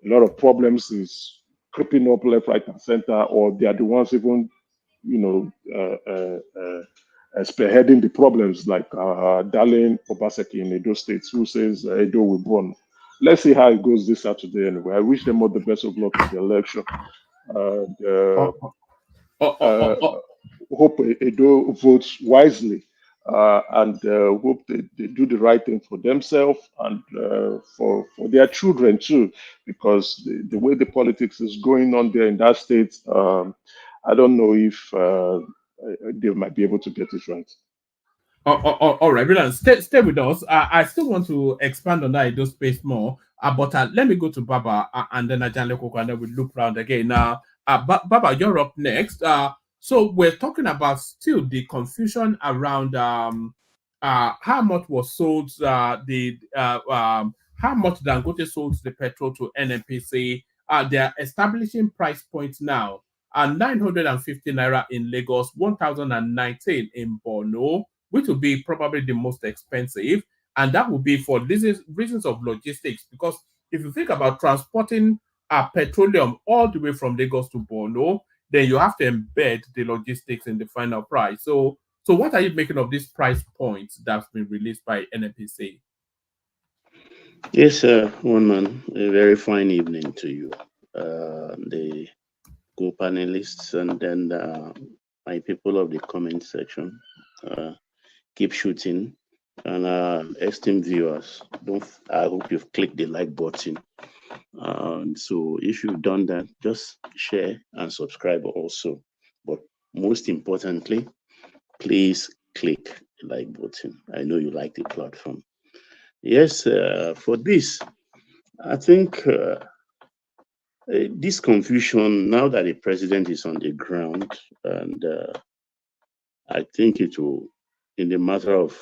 A lot of problems is creeping up left, right, and center, or they are the ones even, you know, spearheading the problems, like Darlene Obaseki in Edo State, who says Edo will burn. Let's see how it goes this Saturday anyway. I wish them all the best of luck in the election. Hope Edo votes wisely, and hope they do the right thing for themselves and for their children too, because the way the politics is going on there in that state, I don't know if they might be able to get it right. All right, brilliant. Stay with us. I still want to expand on that Edo space more. But let me go to Baba and then Ajan Lekoko, and then we loop round again. Now, Baba, you're up next. So we're talking about still the confusion around how much was sold how much Dangote sold the petrol to NNPC. They're establishing price points now. 950 naira in Lagos, 1019 in Borno, which will be probably the most expensive. And that will be for reasons of logistics. Because if you think about transporting petroleum all the way from Lagos to Borno, then you have to embed the logistics in the final price. So what are you making of these price points that's been released by NNPC? Yes, one man. A very fine evening to you, the co-panelists, and then my people of the comment section. Keep shooting, and esteemed viewers. Don't. I hope you've clicked the like button. So if you've done that, just share and subscribe also. But most importantly, please click the like button. I know you like the platform. Yes, for this, I think this confusion, now that the president is on the ground, and I think it will, in the matter of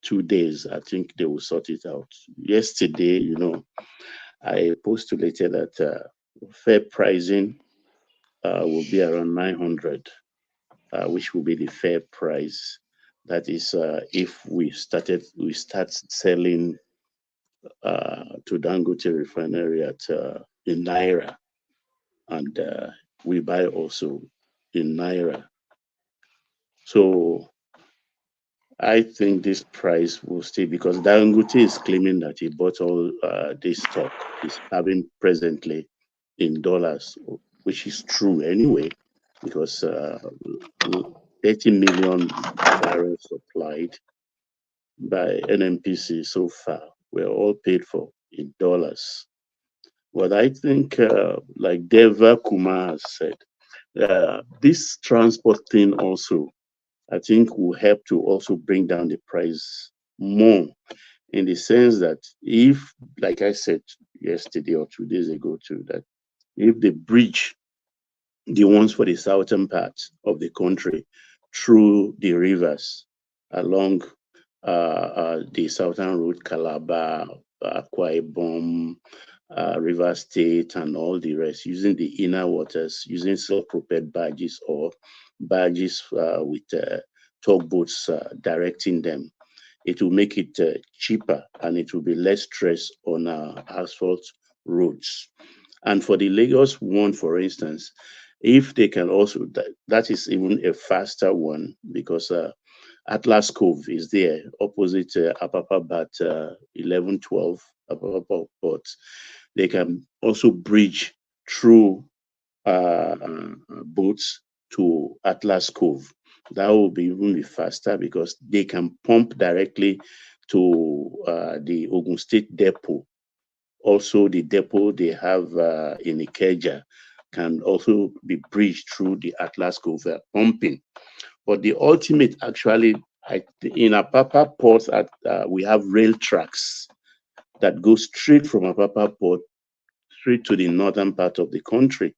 2 days, I think they will sort it out. Yesterday, I postulated that fair pricing will be around 900, which will be the fair price. That is, if we start selling to Dangote refinery at in naira, and we buy also in naira. So I think this price will stay because Dangote is claiming that he bought all this stock he's having presently in dollars, which is true anyway, because 30 million barrels supplied by NNPC so far were all paid for in dollars. But I think, like Deva Kumar has said, this transport thing also, I think, will help to also bring down the price more, in the sense that if, like I said yesterday or 2 days ago too, that if the bridge, the ones for the southern part of the country, through the rivers along the southern route, Calabar, Akwa Ibom, River State, and all the rest, using the inner waters, using self-propelled barges or barges with tugboats directing them. It will make it cheaper, and it will be less stress on asphalt roads. And for the Lagos one, for instance, if they can also, that is even a faster one, because Atlas Cove is there opposite Apapa Bat 1112 Apapa Port. They can also bridge through boats to Atlas Cove. That will be even faster because they can pump directly to the Ogun State depot. Also, the depot they have in Ikeja can also be bridged through the Atlas Cove pumping. But the ultimate, actually, in Apapa Port, we have rail tracks that go straight from Apapa Port straight to the northern part of the country.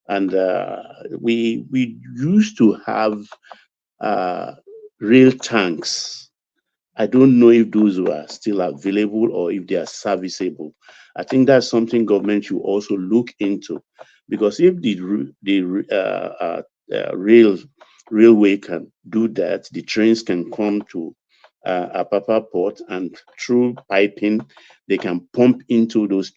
And we used to have rail tanks. I don't know if those are still available or if they are serviceable. I think that's something government should also look into, because if the railway can do that, the trains can come to Apapa Port, and through piping, they can pump into those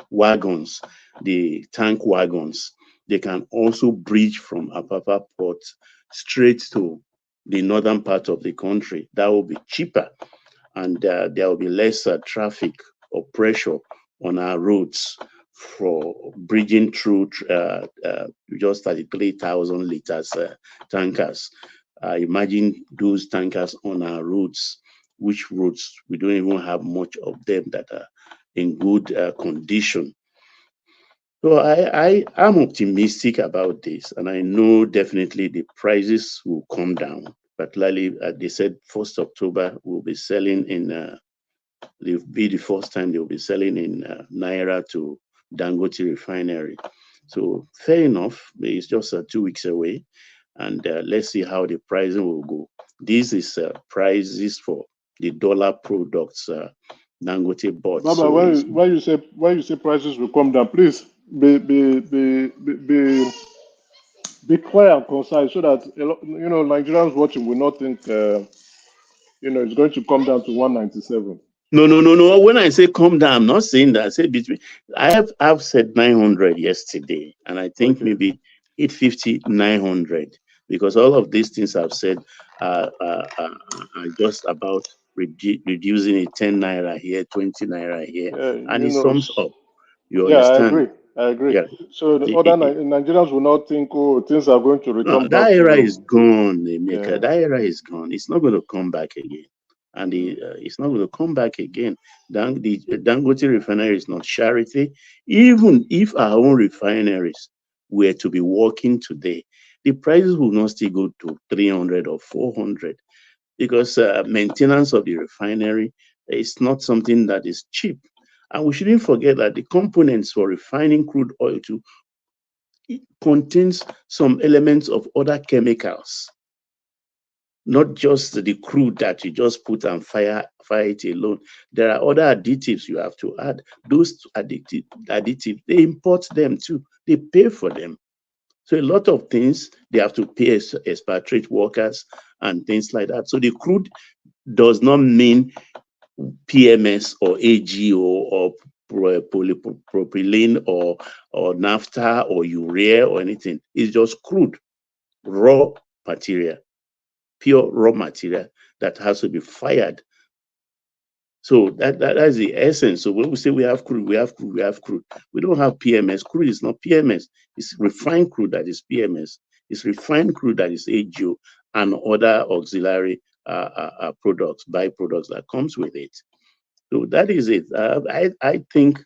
wagons, the tank wagons. They can also bridge from Apapa Port straight to the northern part of the country. That will be cheaper, and there will be less traffic or pressure on our roads for bridging through just 33,000 liters tankers. Imagine those tankers on our roads, which roads we don't even have much of them that are in good condition. So I'm optimistic about this, and I know definitely the prices will come down. Particularly, they said 1st October we'll be selling in It'll be the first time they'll be selling in Naira to Dangote refinery. So fair enough. It's just 2 weeks away. And let's see how the pricing will go. This is prices for the dollar products Dangote bought. Baba, So when you say prices will come down, please be clear and concise so that Nigerians watching will not think it's going to come down to 197. No. When I say come down, I'm not saying that. I say between. I've said 900 yesterday, and I think maybe 850, 900, because all of these things I've said are just about reducing it 10 naira here, 20 naira here, and it sums up. You Yeah, understand? I agree. Yeah. So the other Nigerians will not think, oh, things are going to No, return that back era is to. gone, Emeka. Yeah. That era is gone. It's not going to come back again. And it's not going to come back again. The Dangote refinery is not charity. Even if our own refineries were to be working today, the prices will not still go to 300 or 400 because maintenance of the refinery is not something that is cheap. And we shouldn't forget that the components for refining crude oil too, it contains some elements of other chemicals, not just the crude that you just put and fire it alone. There are other additives you have to add. Those additives, they import them too. They pay for them. So a lot of things, they have to pay expatriate workers and things like that. So the crude does not mean PMS or AGO or polypropylene or naphtha or urea or anything. It's just crude, raw material, pure raw material that has to be fired. So that's the essence. So when we say we have crude, we have crude, we have crude. We don't have PMS. Crude is not PMS. It's refined crude that is PMS. It's refined crude that is AGO and other auxiliary products, byproducts that comes with it. So that is it. I think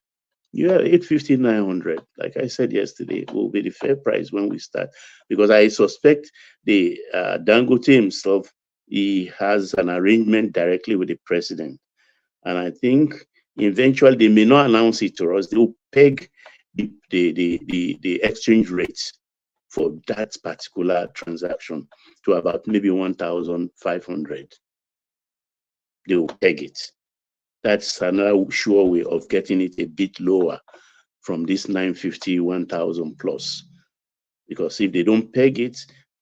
850, 900, like I said yesterday, will be the fair price when we start. Because I suspect the Dangote himself, he has an arrangement directly with the president. And I think eventually they may not announce it to us. They will peg the exchange rates for that particular transaction to about maybe 1,500. They will peg it. That's another sure way of getting it a bit lower from this 950, 1,000 plus. Because if they don't peg it,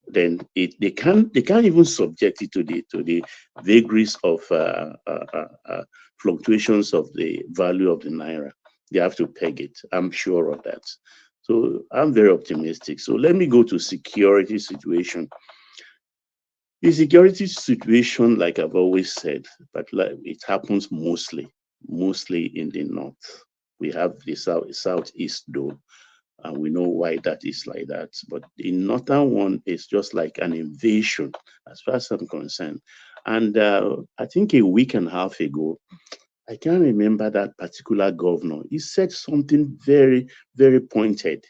then they can't even subject it to the vagaries of fluctuations of the value of the naira. They have to peg it. I'm sure of that. So I'm very optimistic. So let me go to security situation. The security situation, like I've always said, but it happens mostly in the north. We have the southeast though, and we know why that is like that. But the northern one is just like an invasion, as far as I'm concerned. And I think a week and a half ago, I can't remember that particular governor. He said something very, very pointed.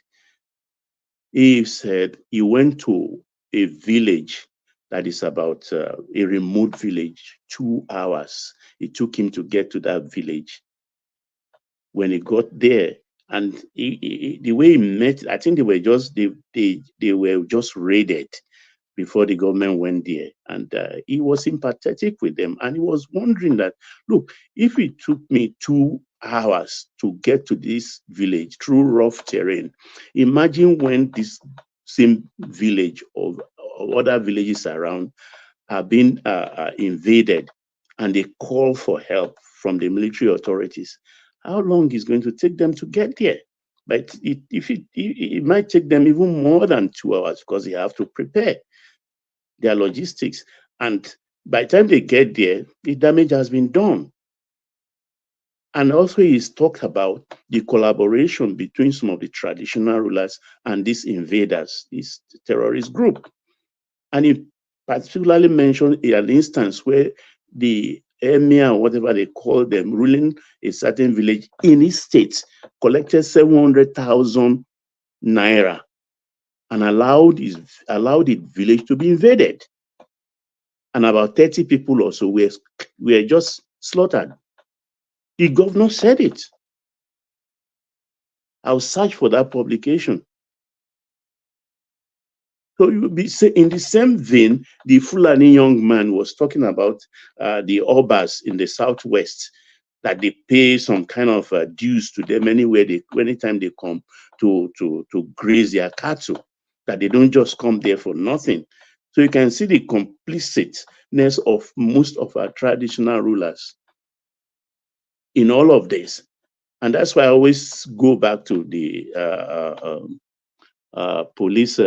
He said he went to a village that is about a remote village, 2 hours. It took him to get to that village. When he got there, and the way he met, I think they were just raided before the government went there, and he was sympathetic with them, and he was wondering that, look, if it took me 2 hours to get to this village through rough terrain, imagine when this same village or other villages around are being invaded, and they call for help from the military authorities. How long is going to take them to get there? But it might take them even more than 2 hours because they have to prepare their logistics. And by the time they get there, the damage has been done. And also he's talked about the collaboration between some of the traditional rulers and these invaders, this terrorist group. And he particularly mentioned an instance where the emir, or whatever they call them, ruling a certain village in his state, collected 700,000 naira and allowed the village to be invaded. And about 30 people or so were just slaughtered. The governor said it. I'll search for that publication. So you will be in the same vein, the Fulani young man was talking about the Obas in the southwest, that they pay some kind of dues to them anytime they come to graze their cattle, that they don't just come there for nothing. So you can see the complicitness of most of our traditional rulers in all of this. And that's why I always go back to the police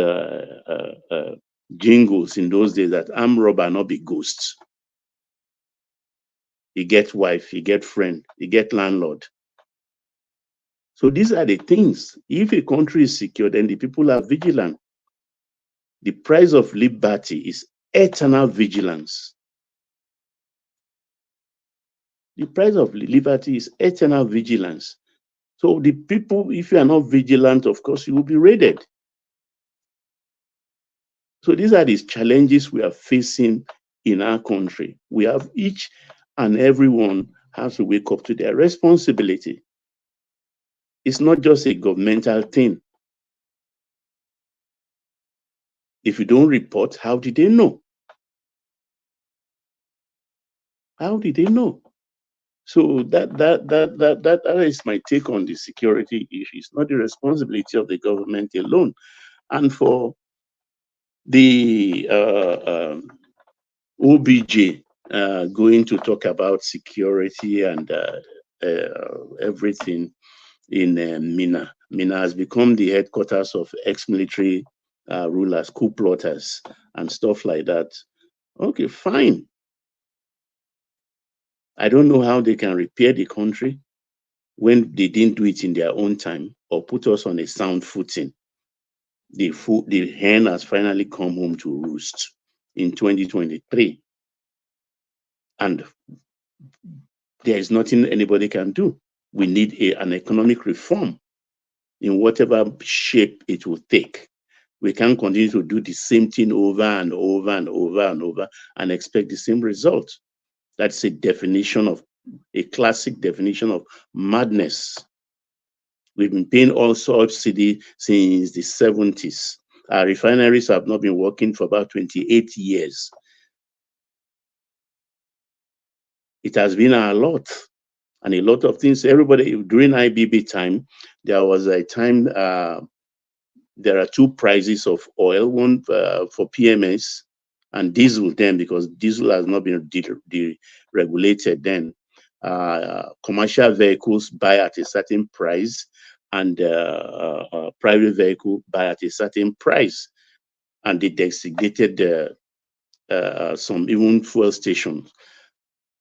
jingles in those days, that armed robber not be ghosts. He get wife, he get friend, he get landlord. So these are the things. If a country is secure, then the people are vigilant. The price of liberty is eternal vigilance. The price of liberty is eternal vigilance. So the people, if you are not vigilant, of course, you will be raided. So these are these challenges we are facing in our country. We have each and everyone has to wake up to their responsibility. It's not just a governmental thing. If you don't report, how did they know? How did they know? So that is my take on the security issue. It's not the responsibility of the government alone. And for the OBJ going to talk about security and everything in Mina. Mina has become the headquarters of ex-military rulers, coup plotters, and stuff like that. Okay, fine. I don't know how they can repair the country when they didn't do it in their own time or put us on a sound footing. The hen has finally come home to roost in 2023. And there is nothing anybody can do. We need an economic reform in whatever shape it will take. We can't continue to do the same thing over and over and over and over and expect the same result. That's a classic definition of madness. We've been paying all subsidy since the 70s. Our refineries have not been working for about 28 years. It has been a lot. And a lot of things, everybody, during IBB time, there was a time, there are two prices of oil, one for PMS and diesel then, because diesel has not been deregulated then. Commercial vehicles buy at a certain price and private vehicle buy at a certain price. And they designated some even fuel stations.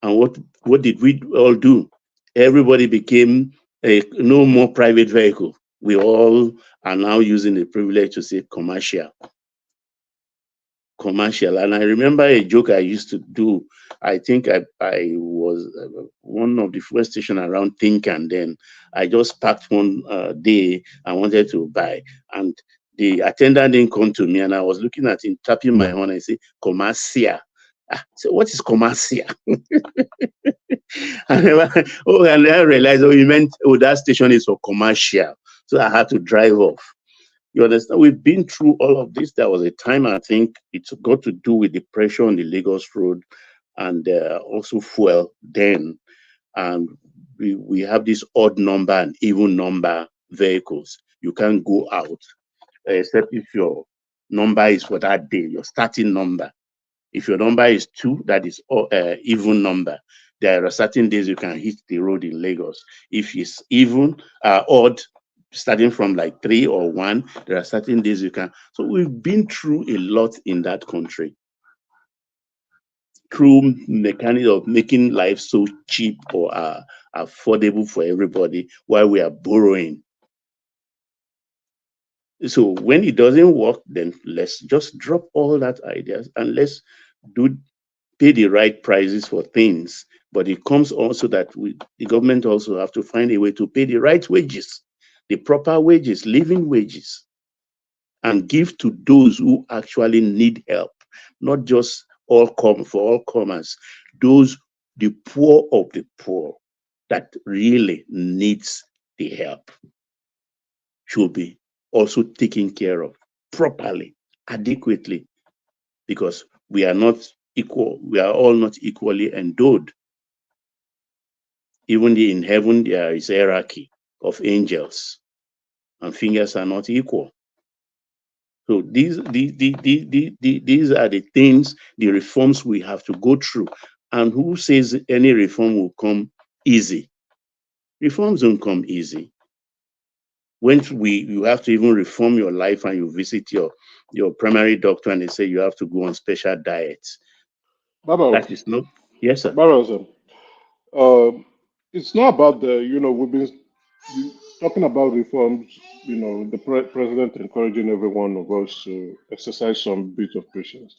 And what did we all do? Everybody became no more private vehicle. We all are now using the privilege to say commercial. And I remember a joke I used to do. I think I was one of the first station around Think, and then I just packed one day I wanted to buy, and the attendant didn't come to me, and I was looking at him, tapping my horn, and I say commercial. So what is commercial? and I realized, he meant, that station is for commercial. So I had to drive off. You understand? We've been through all of this. There was a time, I think it's got to do with the pressure on the Lagos road and also fuel then. And we have this odd number and even number vehicles. You can't go out except if your number is for that day, your starting number. If your number is 2, that is even number. There are certain days you can hit the road in Lagos. If it's even, odd, starting from like 3 or 1, there are certain days you can. So we've been through a lot in that country. Through mechanics of making life so cheap or affordable for everybody while we are borrowing. So when it doesn't work, then let's just drop all that ideas and let's pay the right prices for things. But it comes also that the government also have to find a way to pay the right wages, the proper wages, living wages, and give to those who actually need help, not just for all comers, the poor of the poor, that really needs the help should be also taken care of properly, adequately, because we are not equal. We are all not equally endowed. Even in heaven, there is hierarchy of angels, and fingers are not equal. So these are the things, the reforms we have to go through. And who says any reform will come easy? Reforms don't come easy. When you have to even reform your life and you visit your primary doctor and they say you have to go on special diets. Baba, That is not, yes, sir. Baba, it's not about the, we've been talking about reforms, the president encouraging every one of us to exercise some bit of patience.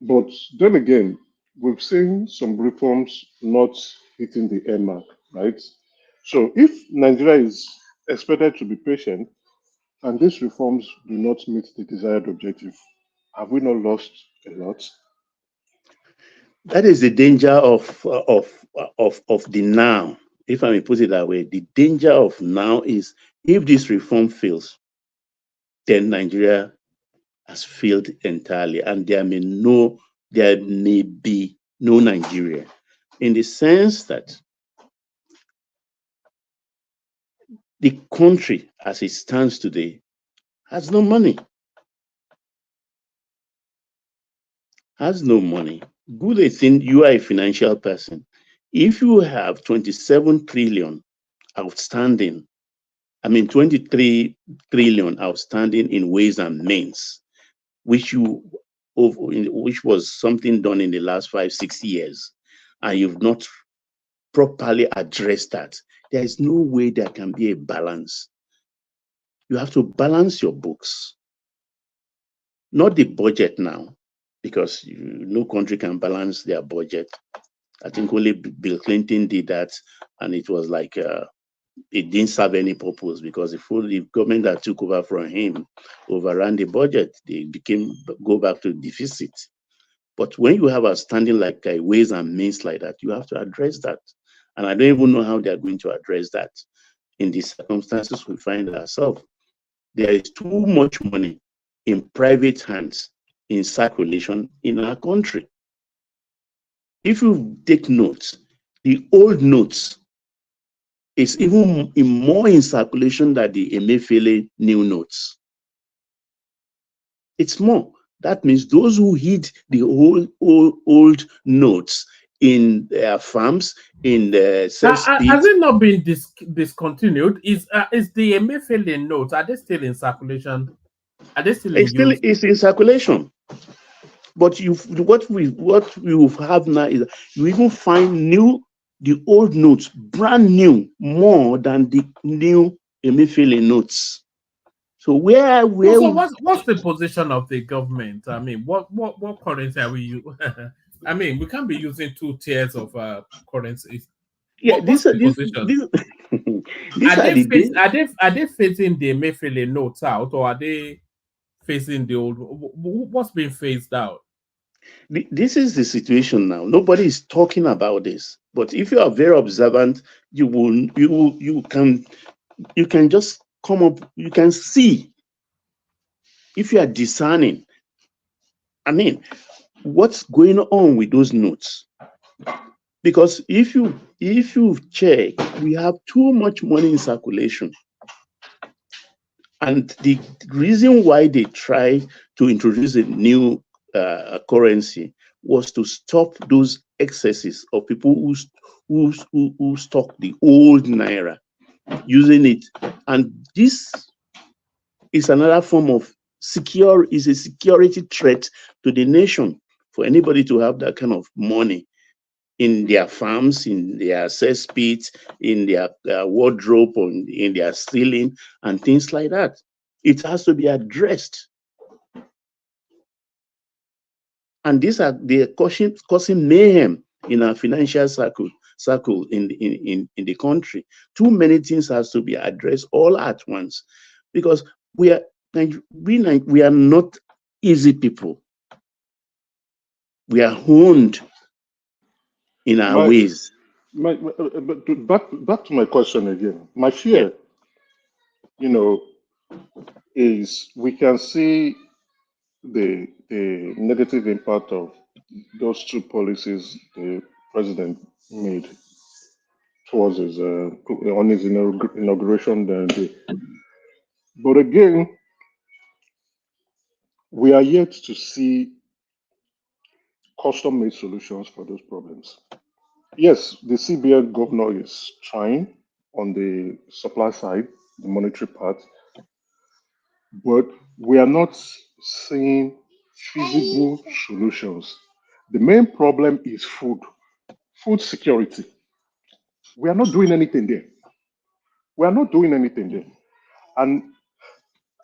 But then again, we've seen some reforms not hitting the end mark, right? So if Nigeria is expected to be patient and these reforms do not meet the desired objective, have we not lost a lot? That is the danger of the now. If I may put it that way, the danger of now is if this reform fails, then Nigeria has failed entirely, and there may be no Nigeria, in the sense that the country as it stands today has no money. Has no money. Good thing you are a financial person. If you have 27 trillion outstanding, 23 trillion outstanding in ways and means, which was something done in the last 5-6 years, and you've not properly addressed that, there is no way there can be a balance. You have to balance your books, not the budget now, because no country can balance their budget. I think only Bill Clinton did that, and it was like it didn't serve any purpose, because the government that took over from him overran the budget. They go back to deficit. But when you have a standing like ways and means like that, you have to address that. And I don't even know how they're going to address that in the circumstances we find ourselves. There is too much money in private hands in circulation in our country. If you take notes, the old notes is even more in circulation than the Emefiele new notes. It's more. That means those who hid the old notes in their farms, in the Has it not been discontinued? Is the Emefiele notes, are they still in circulation? Are they still in use? It's in circulation. But what we have now is you even find the old notes, brand new, more than the new Emefiele notes. So what's the position of the government? I mean, what currency are we using? I mean, we can't be using 2 tiers of currencies. Yeah, what's the position? Are they phasing the Emefiele notes out, or are they phasing the old? What's being phased out? This is the situation now. Nobody is talking about this. But if you are very observant, you can just come up. You can see if you are discerning. I mean, what's going on with those notes? Because if you check, we have too much money in circulation. And the reason why they tried to introduce a new currency was to stop those excesses of people who stock the old naira, using it. And this is another form of is a security threat to the nation for anybody to have that kind of money in their farms, in their cesspits, in their wardrobe, or in their ceiling, and things like that. It has to be addressed. And these are causing mayhem in our financial circle in the country. Too many things has to be addressed all at once, because we are not easy people. We are honed in our ways. But back to my question again. My Yeah. fear, you know, is we can see the negative impact of those two policies the president made towards his on his inauguration day. But again, we are yet to see custom-made solutions for those problems. Yes, the CBN governor is trying on the supply side, the monetary part, but we are not seeing feasible solutions. The main problem is food security. We are not doing anything there. We are not doing anything there. And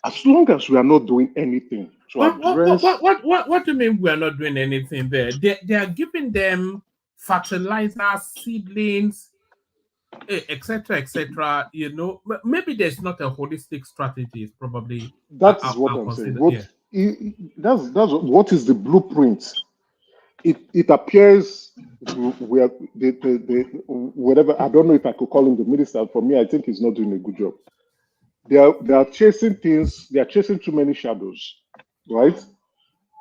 as long as we are not doing anything to address, What do you mean we are not doing anything there? They are giving them fertilizers, seedlings, etc., etc. You know, maybe there's not a holistic strategy. It's probably that is what I'll I'm saying. consider. What Yeah. that's what is the blueprint. It appears we are the whatever. I don't know if I could call him the minister. For me, I think he's not doing a good job. They are chasing things. They are chasing too many shadows, right?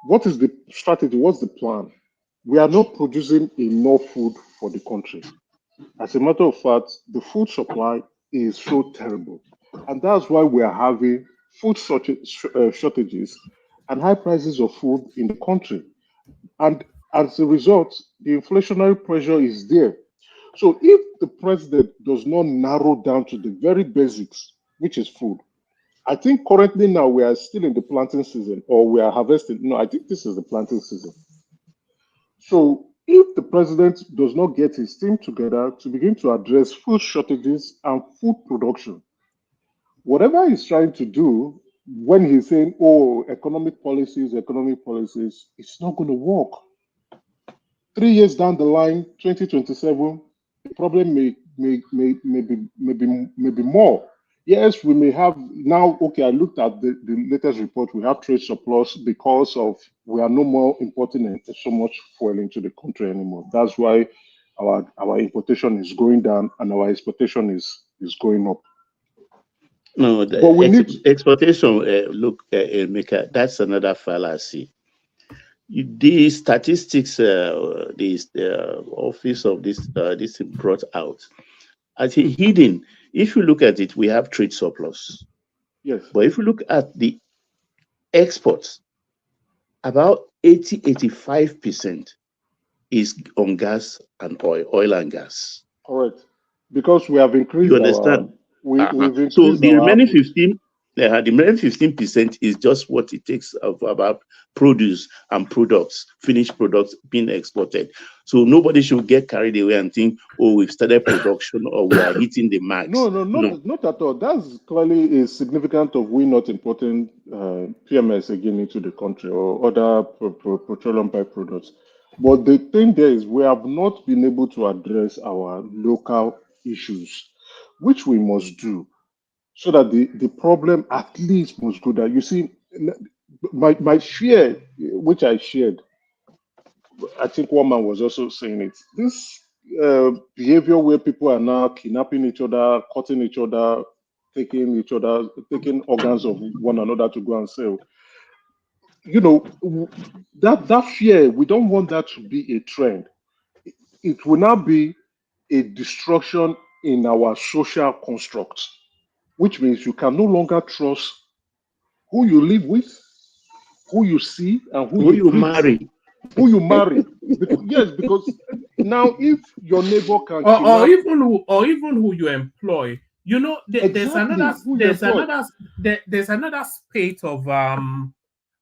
What is the strategy? What's the plan? We are not producing enough food for the country. As a matter of fact, the food supply is so terrible. And that's why we are having shortages and high prices of food in the country. And as a result, the inflationary pressure is there. So if the president does not narrow down to the very basics, which is food, I think currently now we are still in the planting season or we are harvesting. No, I think this is the planting season. So if the president does not get his team together to begin to address food shortages and food production, whatever he's trying to do when he's saying, oh, economic policies, it's not going to work. 3 years down the line, 2027, the problem may be more. Yes, we may have now. Okay, I looked at the latest report. We have trade surplus because of we are no more importing so much fuel into the country anymore. That's why our importation is going down and our exportation is going up. No, But the we need exportation, look, Emeka, that's another fallacy. The statistics, this office of this brought out, I think hidden. If you look at it, we have trade surplus. yes. But if you look at the exports, about 85% is on gas and oil and gas. Correct. Because we have You increased understand? we've So increased the our remaining 15% is just what it takes of about produce and products, finished products being exported. So nobody should get carried away and think, oh, we've started production or we are hitting the max. no, No. not at all. That's clearly a significant of we not importing PMS again into the country or other petroleum byproducts. But the thing there is we have not been able to address our local issues, which we must do, so that the problem at least must go down. You see, my fear, which I shared, I think one man was also saying it. This behavior where people are now kidnapping each other, cutting each other, taking organs of one another to go and sell. You know, that fear, we don't want that to be a trend. It will now be a destruction in our social construct, which means you can no longer trust who you live with, who you see, and who Who you you greet, marry? who you marry. Because now if your neighbor can Or kidnap even who you employ. You know, exactly who you employ. there's another spate of our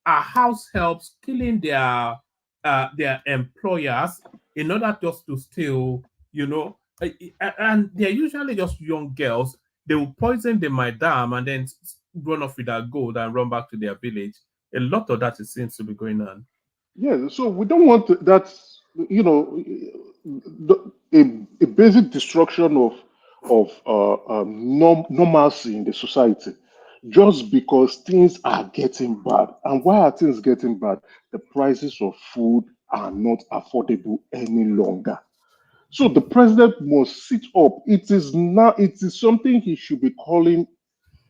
house helps killing their employers in order just to steal, you know, and they're usually just young girls. They will poison the madam and then run off with their gold and run back to their village. A lot of that seems to be going on. Yeah, so we don't want that, you know, a basic destruction of normalcy in the society just because things are getting bad. And why are things getting bad? The prices of food are not affordable any longer. So the president must sit up. It is something he should be calling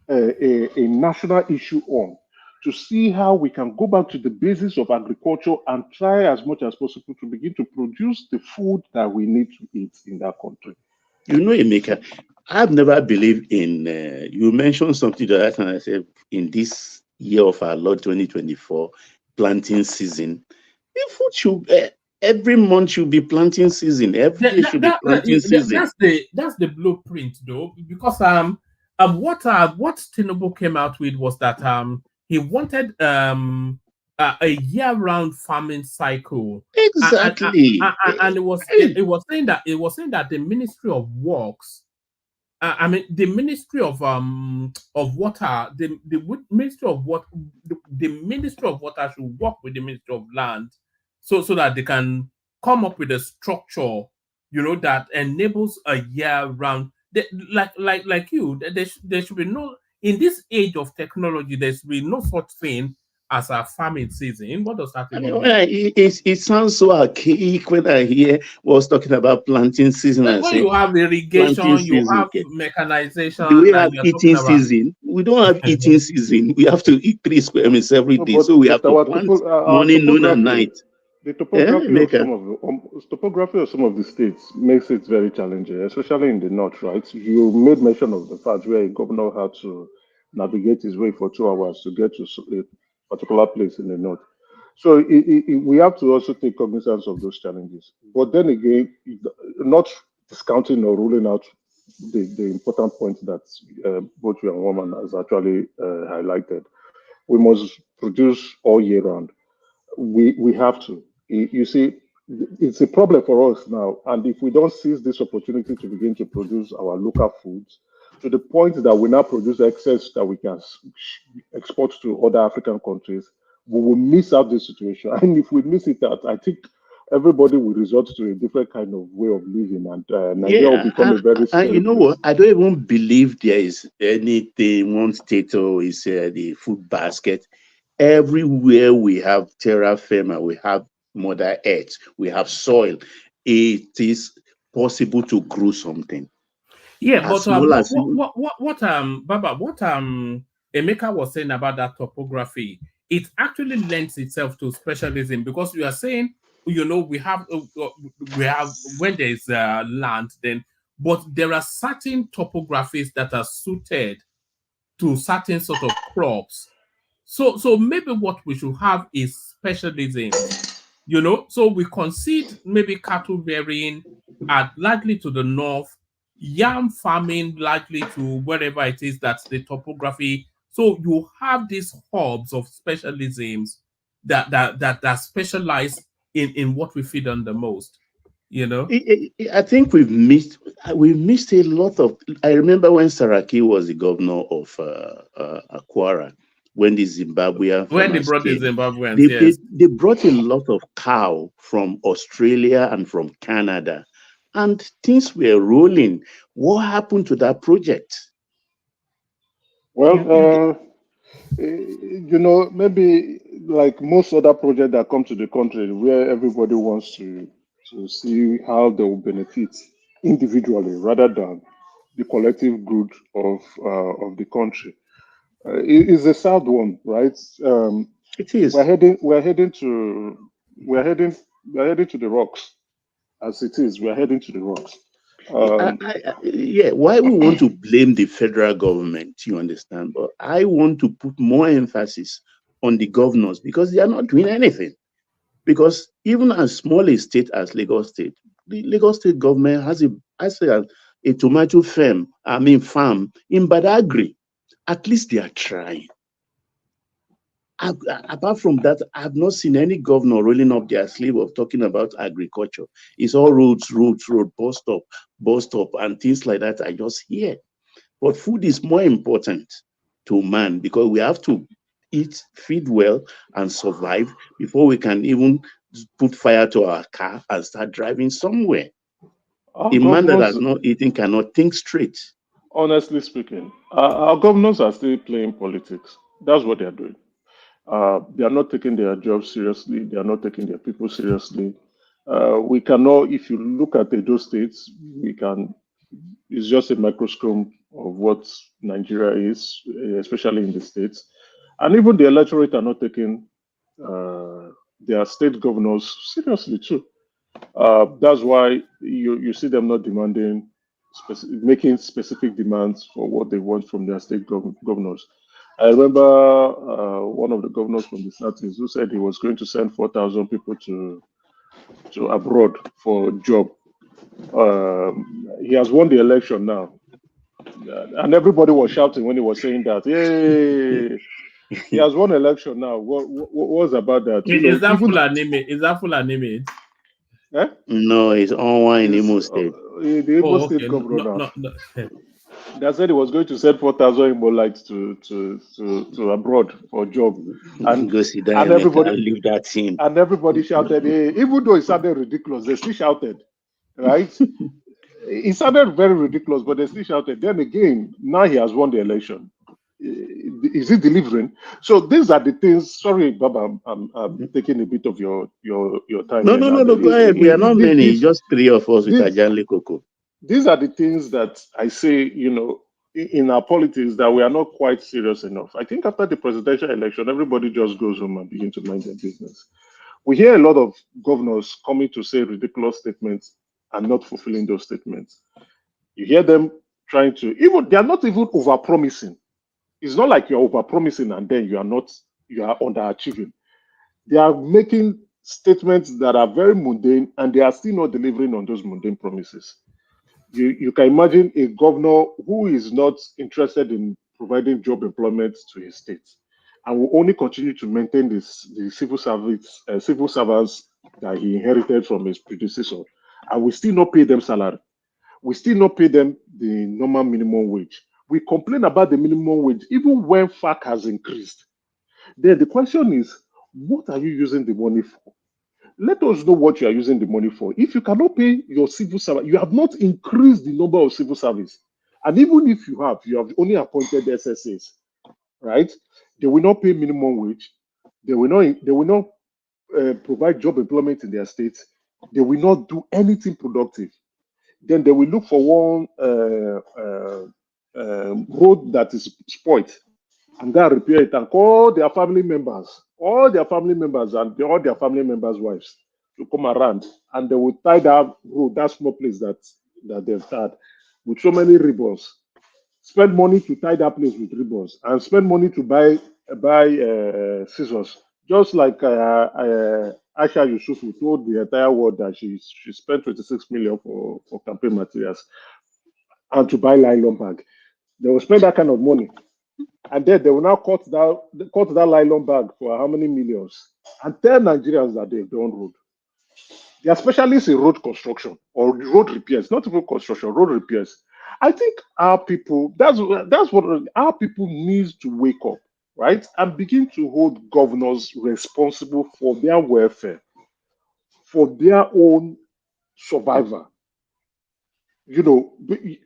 a national issue on, to see how we can go back to the basis of agriculture and try as much as possible to begin to produce the food that we need to eat in that country. You know, Emeka, I've never believed in, you mentioned something the other time. I said, in this year of our Lord 2024, planting season, the food should, every month should be planting season. Every day should be planting season. That's the blueprint, though, because what Tinubu came out with was that he wanted a year-round farming cycle. Exactly. And it was saying that the Ministry of Works, I mean the Ministry of Water, the Ministry of Water, the Ministry of Water should work with the Ministry of Land, so that they can come up with a structure, that enables a year-round. Like you, there should be no, in this age of technology, there should be no such thing as a farming season. What does that even mean? It sounds so archaic when I hear was talking about planting season. When you have irrigation, you have mechanization. Do we have eating season? We don't have eating season. We have to eat 3 square meters every day, so we have to plant morning, noon, and night. The topography of some of the states makes it very challenging, especially in the north, right? You made mention of the fact where a governor had to navigate his way for 2 hours to get to a particular place in the north. So we have to also take cognizance of those challenges. But then again, not discounting or ruling out the important point that both you and woman has actually highlighted. We must produce all year round. We have to. You see, it's a problem for us now. And if we don't seize this opportunity to begin to produce our local foods, to the point that we now produce excess that we can export to other African countries, we will miss out this situation. And if we miss it out, I think everybody will resort to a different kind of way of living, and Nigeria will become a very and you know what? I don't even believe there is anything, one state is the food basket. Everywhere we have terra firma, we have Mother Earth, we have soil. It is possible to grow something. Yeah, but Baba, what Emeka was saying about that topography, it actually lends itself to specialism, because you are saying, we have when there is land, then, but there are certain topographies that are suited to certain sort of crops. So maybe what we should have is specialisms. So we concede maybe cattle rearing are likely to the north, yam farming likely to wherever it is that's the topography. So you have these hubs of specialisms that specialize in what we feed on the most. I think we've missed a lot of. I remember when Saraki was the governor of Akwara, when the Zimbabwean when they brought the Zimbabweans, yes. They brought a lot of cow from Australia and from Canada, and things were rolling. What happened to that project? Well, maybe like most other projects that come to the country, where everybody wants to see how they will benefit individually rather than the collective good of the country. It's a sad one, right? It is. We're heading to the rocks. As it is, we're heading to the rocks. Why we want to blame the federal government, you understand? But I want to put more emphasis on the governors, because they are not doing anything. Because even as small a state as Lagos State, the Lagos State government has a tomato farm in Badagry. At least they are trying. Apart from that, I've not seen any governor rolling up their sleeve of talking about agriculture. It's all road, bus stop, and things like that. I just hear. But food is more important to man, because we have to eat, feed well, and survive before we can even put fire to our car and start driving somewhere. A man that has not eaten cannot think straight. Honestly speaking, our governors are still playing politics. That's what they're doing. They are not taking their jobs seriously. They are not taking their people seriously. We cannot, if you look at those states, it's just a microscope of what Nigeria is, especially in the states. And even the electorate are not taking their state governors seriously too. That's why you see them not demanding, making specific demands for what they want from their state governors. I remember one of the governors from the South who said he was going to send 4,000 people to abroad for a job. He has won the election now, and everybody was shouting when he was saying that. Yay! He has won election now. What was about that? You know, Is that even full anime? Is that full anime? eh? No, it's on one in Imo State. The Imo Oh, State okay. governor No, now. no, no. They said he was going to send 4,000 Imolites to abroad for a job, and Go sit down, and Emeka, everybody leave that team. and everybody shouted. Hey, even though it sounded ridiculous, they still shouted, right? It sounded very ridiculous, but they still shouted. Then again, now he has won the election. Is he delivering? So these are the things. Sorry, Baba, I'm taking a bit of your time No, here no, now. no, no, go ahead. We are not many, just three of us with These, Ajanle Koko. these are the things that I say, in our politics that we are not quite serious enough. I think after the presidential election, everybody just goes home and begin to mind their business. We hear a lot of governors coming to say ridiculous statements and not fulfilling those statements. You hear them trying to, even they are not even over promising. It's not like you're over promising and then you are underachieving. They are making statements that are very mundane and they are still not delivering on those mundane promises. You can imagine a governor who is not interested in providing job employment to his state and will only continue to maintain the civil servants that he inherited from his predecessor, and we still not pay them salary. We still not pay them the normal minimum wage. We complain about the minimum wage even when FAC has increased. Then the question is, what are you using the money for? Let us know what you are using the money for. If you cannot pay your civil servant, you have not increased the number of civil service. And even if you have only appointed SSAs, right? They will not pay minimum wage. They will not provide job employment in their states. They will not do anything productive. Then they will look for one road that is spoiled and then repair it and call their family members, and all their family members' wives to come around, and they will tie that road, that small place that they've had, with so many ribbons. Spend money to tie that place with ribbons, and spend money to buy scissors. Just like Aisha Yusuf, who told the entire world that she spent 26 million for campaign materials and to buy nylon bag. They will spend that kind of money, and then they will now cut that nylon bag for how many millions, and tell Nigerians that they've done road. They are specialists in road construction or road repairs, not even construction, road repairs. I think our people, that's what our people needs to wake up, right? And begin to hold governors responsible for their welfare, for their own survival.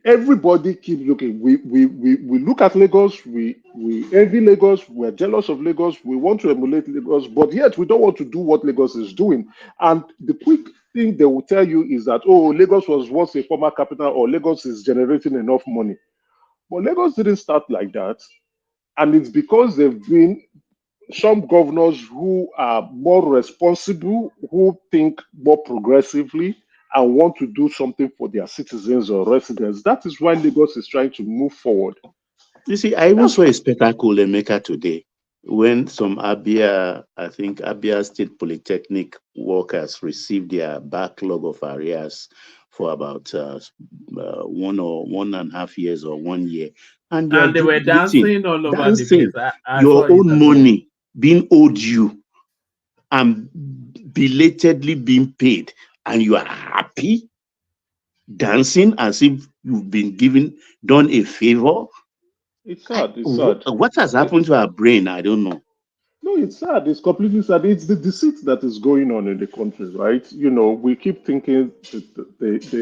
Everybody keep looking. We look at Lagos, we envy Lagos, we're jealous of Lagos, we want to emulate Lagos, but yet we don't want to do what Lagos is doing. And the quick thing they will tell you is that, oh, Lagos was once a former capital, or Lagos is generating enough money. But Lagos didn't start like that. And it's because they've been some governors who are more responsible, who think more progressively, and want to do something for their citizens or residents. That is why Lagos is trying to move forward. You see, I even saw a spectacle, Emeka, today when some I think Abia State Polytechnic workers received their backlog of arrears for about 1.5 years or 1 year. And they are And they were jubilating, dancing all over the dancing. place. I saw Your it own as well. money being owed you and belatedly being paid, and you are happy, dancing as if you've been done a favor. It's sad. It's sad. What has happened to our brain? I don't know. No, it's sad. It's completely sad. It's the deceit that is going on in the country, right? We keep thinking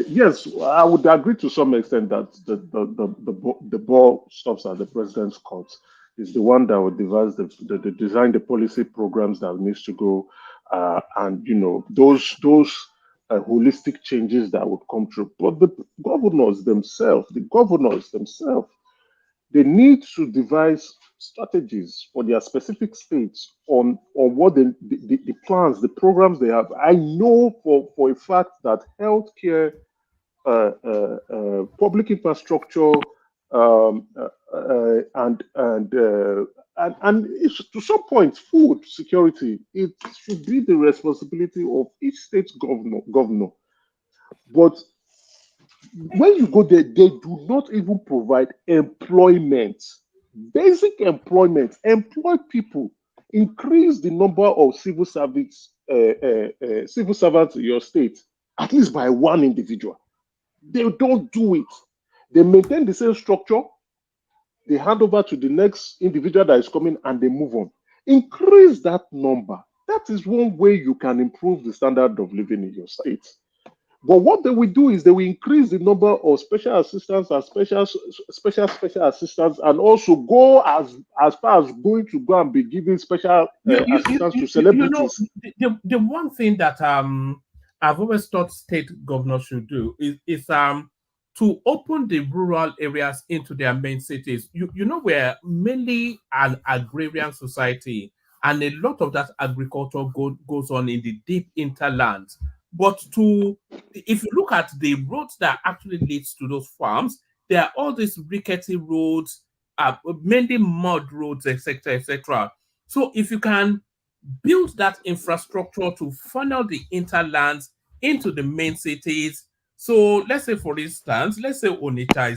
yes, I would agree to some extent that the ball stops at the president's court. Is the one that would design the policy programs that needs to go, and those holistic changes that would come through. But the governors themselves, they need to devise strategies for their specific states on what the plans, the programs they have. I know for a fact that healthcare, public infrastructure, and it's, to some point, food security. It should be the responsibility of each state governor. But when you go there, they do not even provide employment, basic employment, employ people, increase the number of civil servants in your state, at least by one individual. They don't do it. They maintain the same structure, they hand over to the next individual that is coming, and they move on. Increase that number. That is one way you can improve the standard of living in your state. But what they will do is they will increase the number of special assistants and special assistants, and also go as far as going to go and be giving special assistance to celebrities. The one thing that I've always thought state governors should do is to open the rural areas into their main cities. You know, we're mainly an agrarian society, and a lot of that agriculture goes on in the deep hinterlands. But if you look at the roads that actually leads to those farms, there are all these rickety roads, mainly mud roads, etc., etc. So if you can build that infrastructure to funnel the hinterlands into the main cities. So let's say, for instance, let's say Onitsha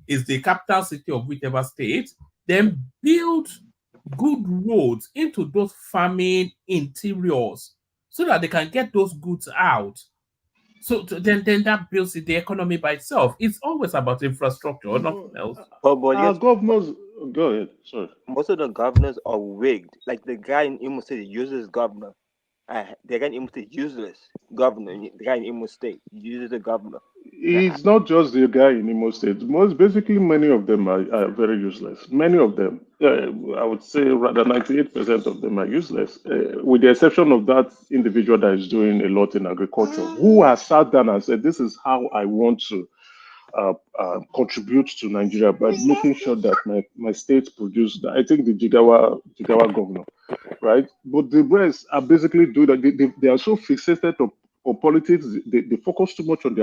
is the capital city of whichever state, then build good roads into those farming interiors so that they can get those goods out. So then that builds the economy by itself. It's always about infrastructure, nothing else. But Our yes, governors, go ahead. Sorry. most of the governors are wigged. Like the guy in Imo State, useless governor. The guy in Imo State, useless governor. The guy in Imo State, uses the governor. It's not just the guy in Imo State. Basically, many of them are very useless. Many of them, I would say rather 98% of them are useless, with the exception of that individual that is doing a lot in agriculture, who has sat down and said, this is how I want to contribute to Nigeria by making sure that my state produce, I think the Jigawa governor, right? But the rest are basically doing that. They are so fixated on politics. They focus too much on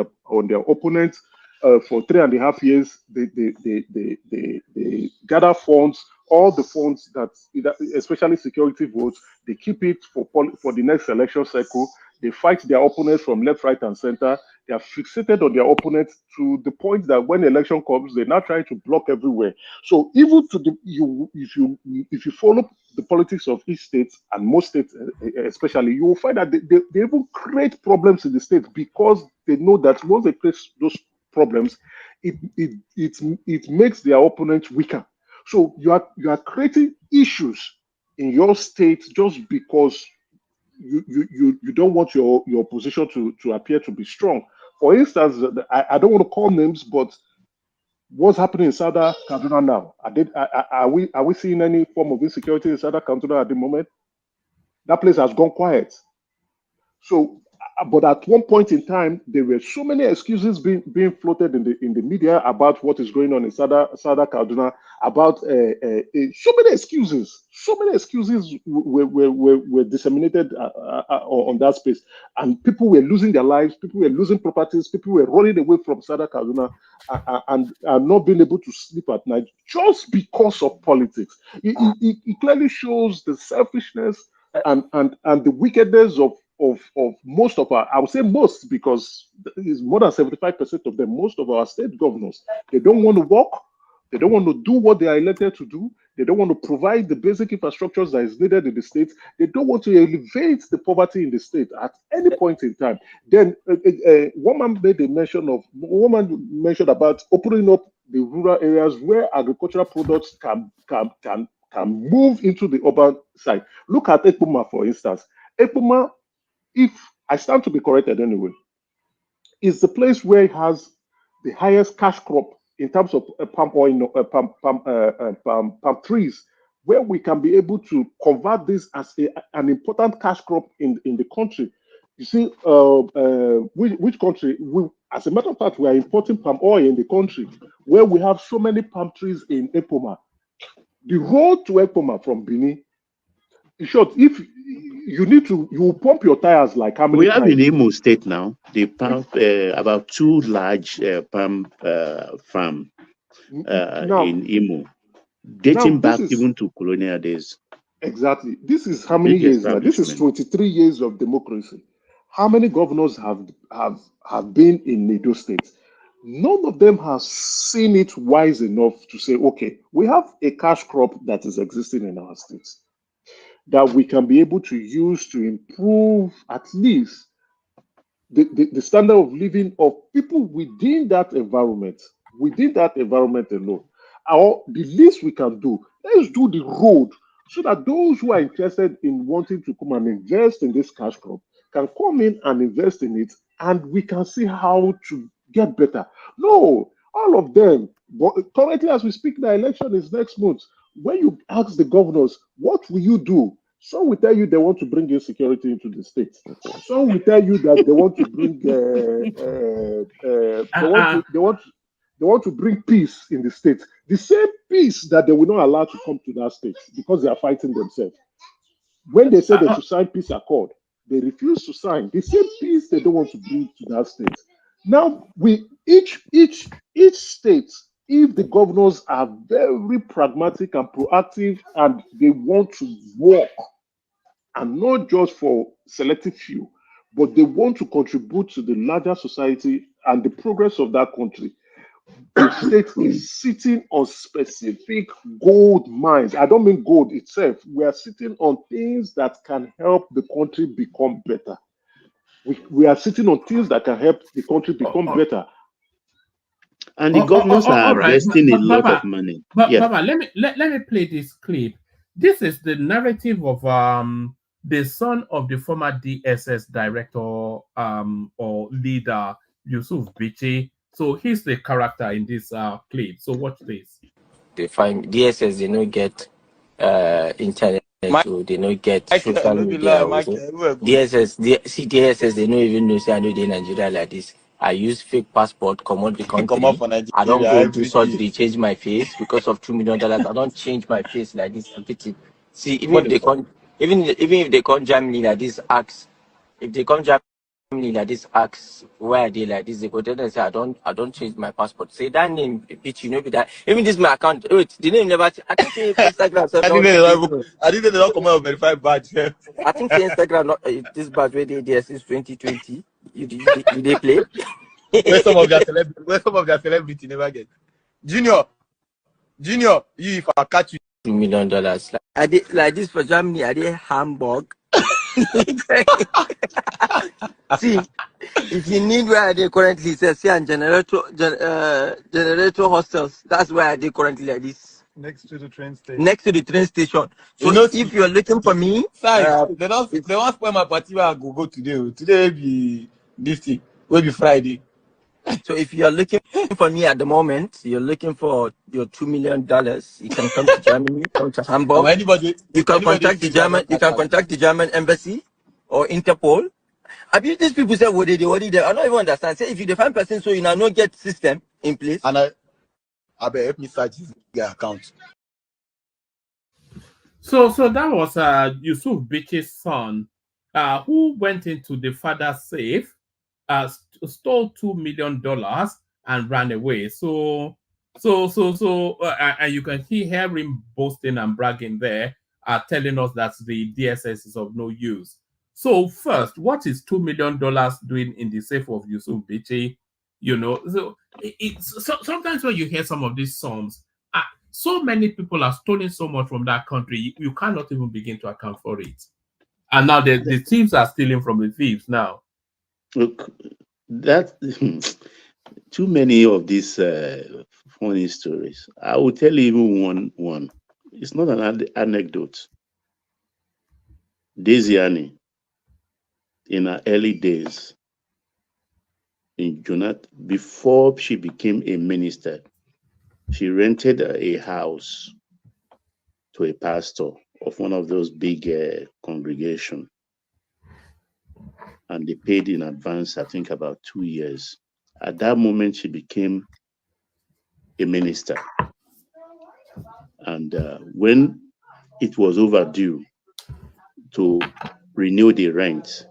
their opponents. For 3.5 years, they gather funds, all the funds that, especially security votes, they keep it for the next election cycle. They fight their opponents from left, right, and center. They are fixated on their opponents to the point that when election comes, they're now trying to block everywhere. So even if you follow the politics of each state, and most states especially, you will find that they even create problems in the state, because they know that once they create those problems, it makes their opponents weaker. So you are creating issues in your state just because you don't want your opposition to appear to be strong. For instance, I don't want to call names, but what's happening in Sada Kaduna now? Are we seeing any form of insecurity in Sada Kaduna at the moment? That place has gone quiet. So, but at one point in time, there were so many excuses being floated in the media about what is going on in Sada Kaduna, about so many excuses were disseminated on that space, and people were losing their lives, people were losing properties, people were running away from Sada Kaduna and not being able to sleep at night just because of politics. It clearly shows the selfishness and the wickedness of most of our, I would say most, because it's more than 75% of them, most of our state governors. They don't want to work. They don't want to do what they are elected to do. They don't want to provide the basic infrastructures that is needed in the state. They don't want to elevate the poverty in the state at any point in time. Then one man mentioned about opening up the rural areas where agricultural products can move into the urban side. Look at Ekpoma, for instance. Ekpoma, if I stand to be corrected anyway, is the place where it has the highest cash crop in terms of palm oil, palm trees, where we can be able to convert this as an important cash crop in the country. You see, which country? As a matter of fact, we are importing palm oil in the country where we have so many palm trees in Epoma. The road to Epoma from Benin, in short, if you need to, you will pump your tires like how many We have in times? Imo State now, they pump about 2 large palm farm Now, in Imo, now dating this back is even to colonial days. exactly, this is how many Big years now? This is establishment. 23 years of democracy. How many governors have been in Edo State? None of them has seen it wise enough to say, okay, we have a cash crop that is existing in our states that we can be able to use to improve at least the standard of living of people within that environment alone. Or the least we can do, let's do the road so that those who are interested in wanting to come and invest in this cash crop can come in and invest in it, and we can see how to get better. No, all of them. But currently, as we speak, the election is next month. When you ask the governors, what will you do? Some will tell you they want to bring insecurity into the state. Some will tell you that they want to bring they want to bring peace in the state. The same peace that they will not allow to come to that state because they are fighting themselves. When they say they should sign peace accord, they refuse to sign. The same peace they don't want to bring to that state. Now, we each state, if the governors are very pragmatic and proactive and they want to work, and not just for selective few, but they want to contribute to the larger society and the progress of that country. The state is sitting on specific gold mines. I don't mean gold itself. We are sitting on things that can help the country become better. We are sitting on things that can help the country become better. And the governors are all right, investing a lot of money. Yeah. Baba, let me play this clip. This is the narrative of the son of the former DSS director or leader Yusuf Bichi. So he's the character in this clip. So watch this. They find DSS, they don't get internet, so they don't get social media. Also. DSS, they don't even know, say I know they Nigeria like this. I use fake passport, come out the country. I don't go do surgery, change my face because of $2 million. I don't change my face like this. See, even if they come, even if they come Germany like this, if they come Germany like this, where are they like this, they go tell them say I don't change my passport. Say that name, bitch, you know be that. Even this my account. Wait, the name never. I think say Instagram. I didn't know come out verify badge. I think say Instagram not this badge where they there since 2020. They play. Where some of their celebrity never get. Junior, you if I catch you $2 million. Like this for Germany, I did Hamburg. See, if you need where I did currently, say and generator hostels. That's where I did currently like this. next to the train station. Next to the train station. So if you're looking for me, they don't spoil my party where I go today. Today be this thing. Will be Friday. So if you're looking for me at the moment, you're looking for your $2 million, you can come to Germany, come to Hamburg. You can contact the German embassy or Interpol. I mean, these people say what they I don't even understand. Say if you define person, so you now not get system in place. And I bet help me search his account. So that was Yusuf Bichi's son, who went into the father's safe, stole $2 million and ran away. And you can hear him boasting and bragging there, telling us that the DSS is of no use. So first, what is $2 million doing in the safe of Yusuf Bichi? You know, so sometimes when you hear some of these songs, so many people are stealing so much from that country, you cannot even begin to account for it. And now the thieves are stealing from the thieves now. Look, that too many of these funny stories. I will tell you even one. It's not an anecdote. Desiani, in her early days in Jonathan, before she became a minister, she rented a house to a pastor of one of those big congregation. and they paid in advance, I think about 2 years. At that moment, she became a minister. And when it was overdue to renew the rent,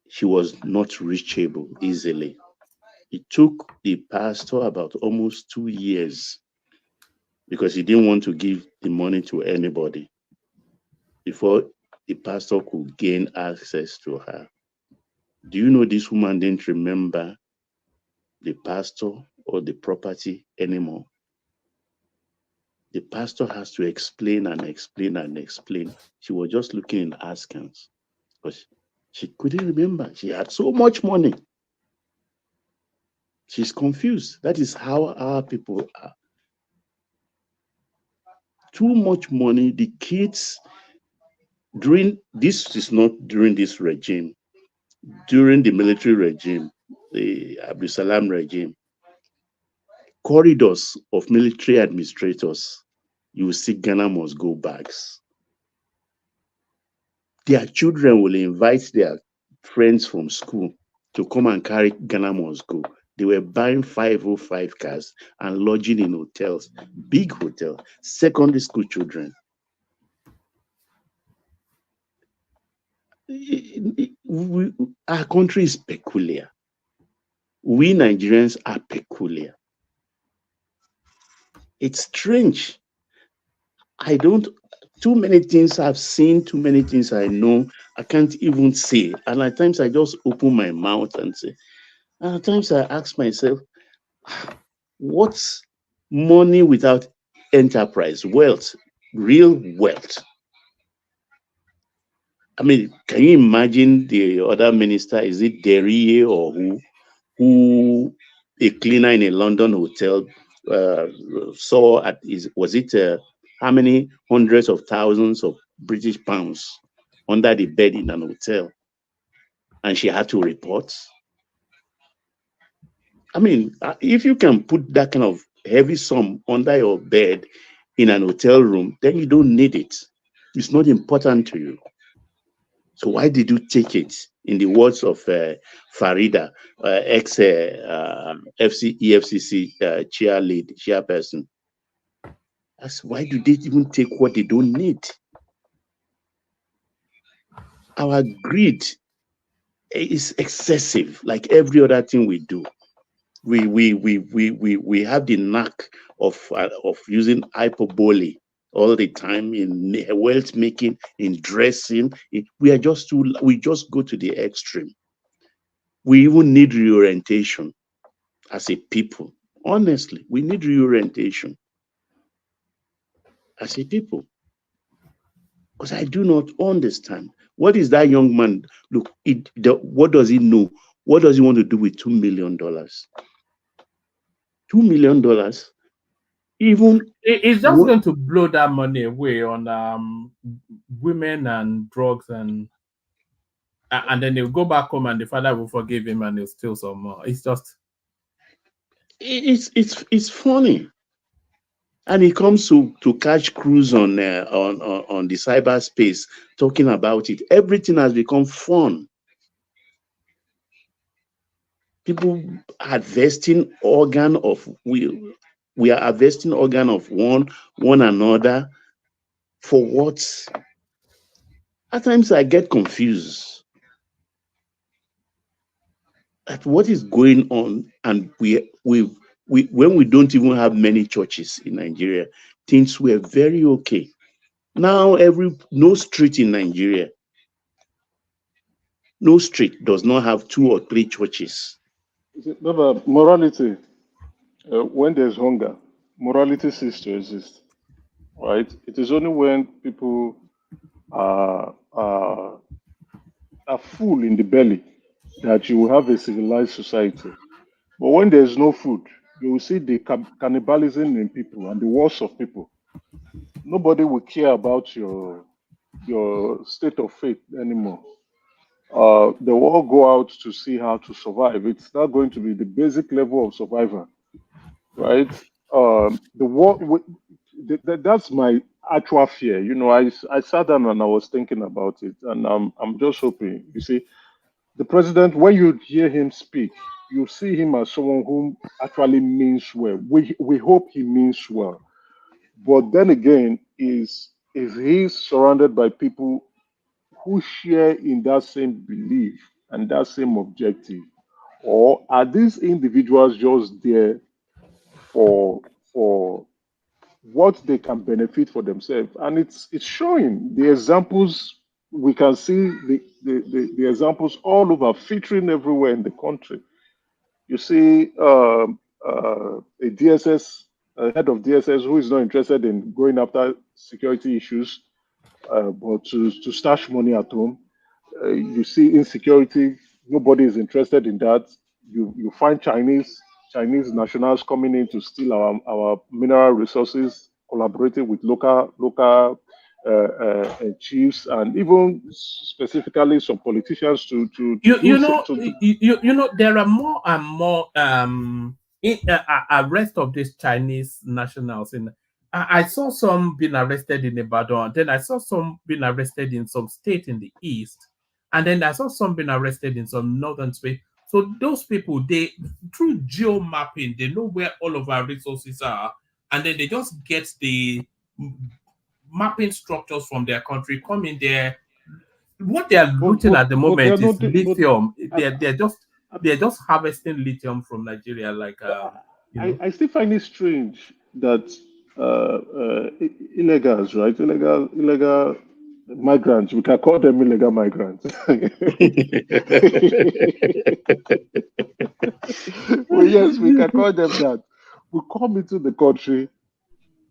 she was not reachable easily. It took the pastor about almost 2 years because he didn't want to give the money to anybody before the pastor could gain access to her. Do you know this woman didn't remember the pastor or the property anymore? The pastor has to explain and explain and explain. She was just looking in askance because she couldn't remember. She had so much money. She's confused. That is how our people are. Too much money. The kids, this is not during this regime, during the military regime, the Abdul Salam regime, corridors of military administrators, you will see Ghana must go bags. Their children will invite their friends from school to come and carry Ghana must go. They were buying 505 cars and lodging in hotels, big hotels, secondary school children. Our country is peculiar. We Nigerians are peculiar. It's strange. Too many things I've seen, too many things I know, I can't even say. And at times I just open my mouth and say, and at times I ask myself, what's money without enterprise? Wealth, real wealth. I mean, can you imagine the other minister? Is it Derry or who a cleaner in a London hotel saw how many hundreds of thousands of British pounds under the bed in an hotel, and she had to report? I mean, if you can put that kind of heavy sum under your bed in an hotel room, then you don't need it. It's not important to you. So why did you take it? In the words of Farida, EFCC chairperson, why do they even take what they don't need? Our greed is excessive, like every other thing we do. We have the knack of using hyperbole all the time in wealth making, in dressing. We just go to the extreme. We even need reorientation as a people. Honestly, we need reorientation as a people. Because I do not understand. What is that young man? Look, what does he know? What does he want to do with $2 million? $2 million? Even it's just going to blow that money away on women and drugs, and then he'll go back home and the father will forgive him and he'll steal some more. It's just it's funny. And he comes to catch cruise on the cyberspace, talking about it. Everything has become fun. People harvesting organ of we are harvesting organ of one another for what? At times I get confused at what is going on, and when we don't even have many churches in Nigeria, things were very okay. Now no street in Nigeria, no street does not have 2 or 3 churches. Baba, morality, when there's hunger, morality ceases to exist, right? It is only when people are full in the belly that you will have a civilized society. But when there's no food, you will see the cannibalism in people and the wars of people. Nobody will care about your state of faith anymore. They will all go out to see how to survive. It's not going to be the basic level of survival, right? The war. That's my actual fear. You know, I sat down and I was thinking about it, and I'm just hoping. You see, the president, when you hear him speak, you see him as someone who actually means well. We hope he means well. But then again, is he surrounded by people who share in that same belief and that same objective? Or are these individuals just there for for what they can benefit for themselves? And it's showing the examples. We can see the examples all over, featuring everywhere in the country. You see a DSS, a head of DSS who is not interested in going after security issues, but to stash money at home. You see insecurity. Nobody is interested in that. You find Chinese nationals coming in to steal our mineral resources, collaborating with local chiefs, and even specifically some politicians to do so. You know, there are more and more arrest of these Chinese nationals. In I saw some being arrested in Ibadan, then I saw some being arrested in some state in the east, and then I saw some being arrested in some northern space. So those people, they through geo mapping, they know where all of our resources are, and then they just get the mapping structures from their country, come in there. What they are looting at the They are moment is not. lithium. I, They're just harvesting lithium from Nigeria, like you know. I still find it strange that illegals, right? Illegal migrants. We can call them illegal migrants. Well, yes, we can call them that. We come into the country,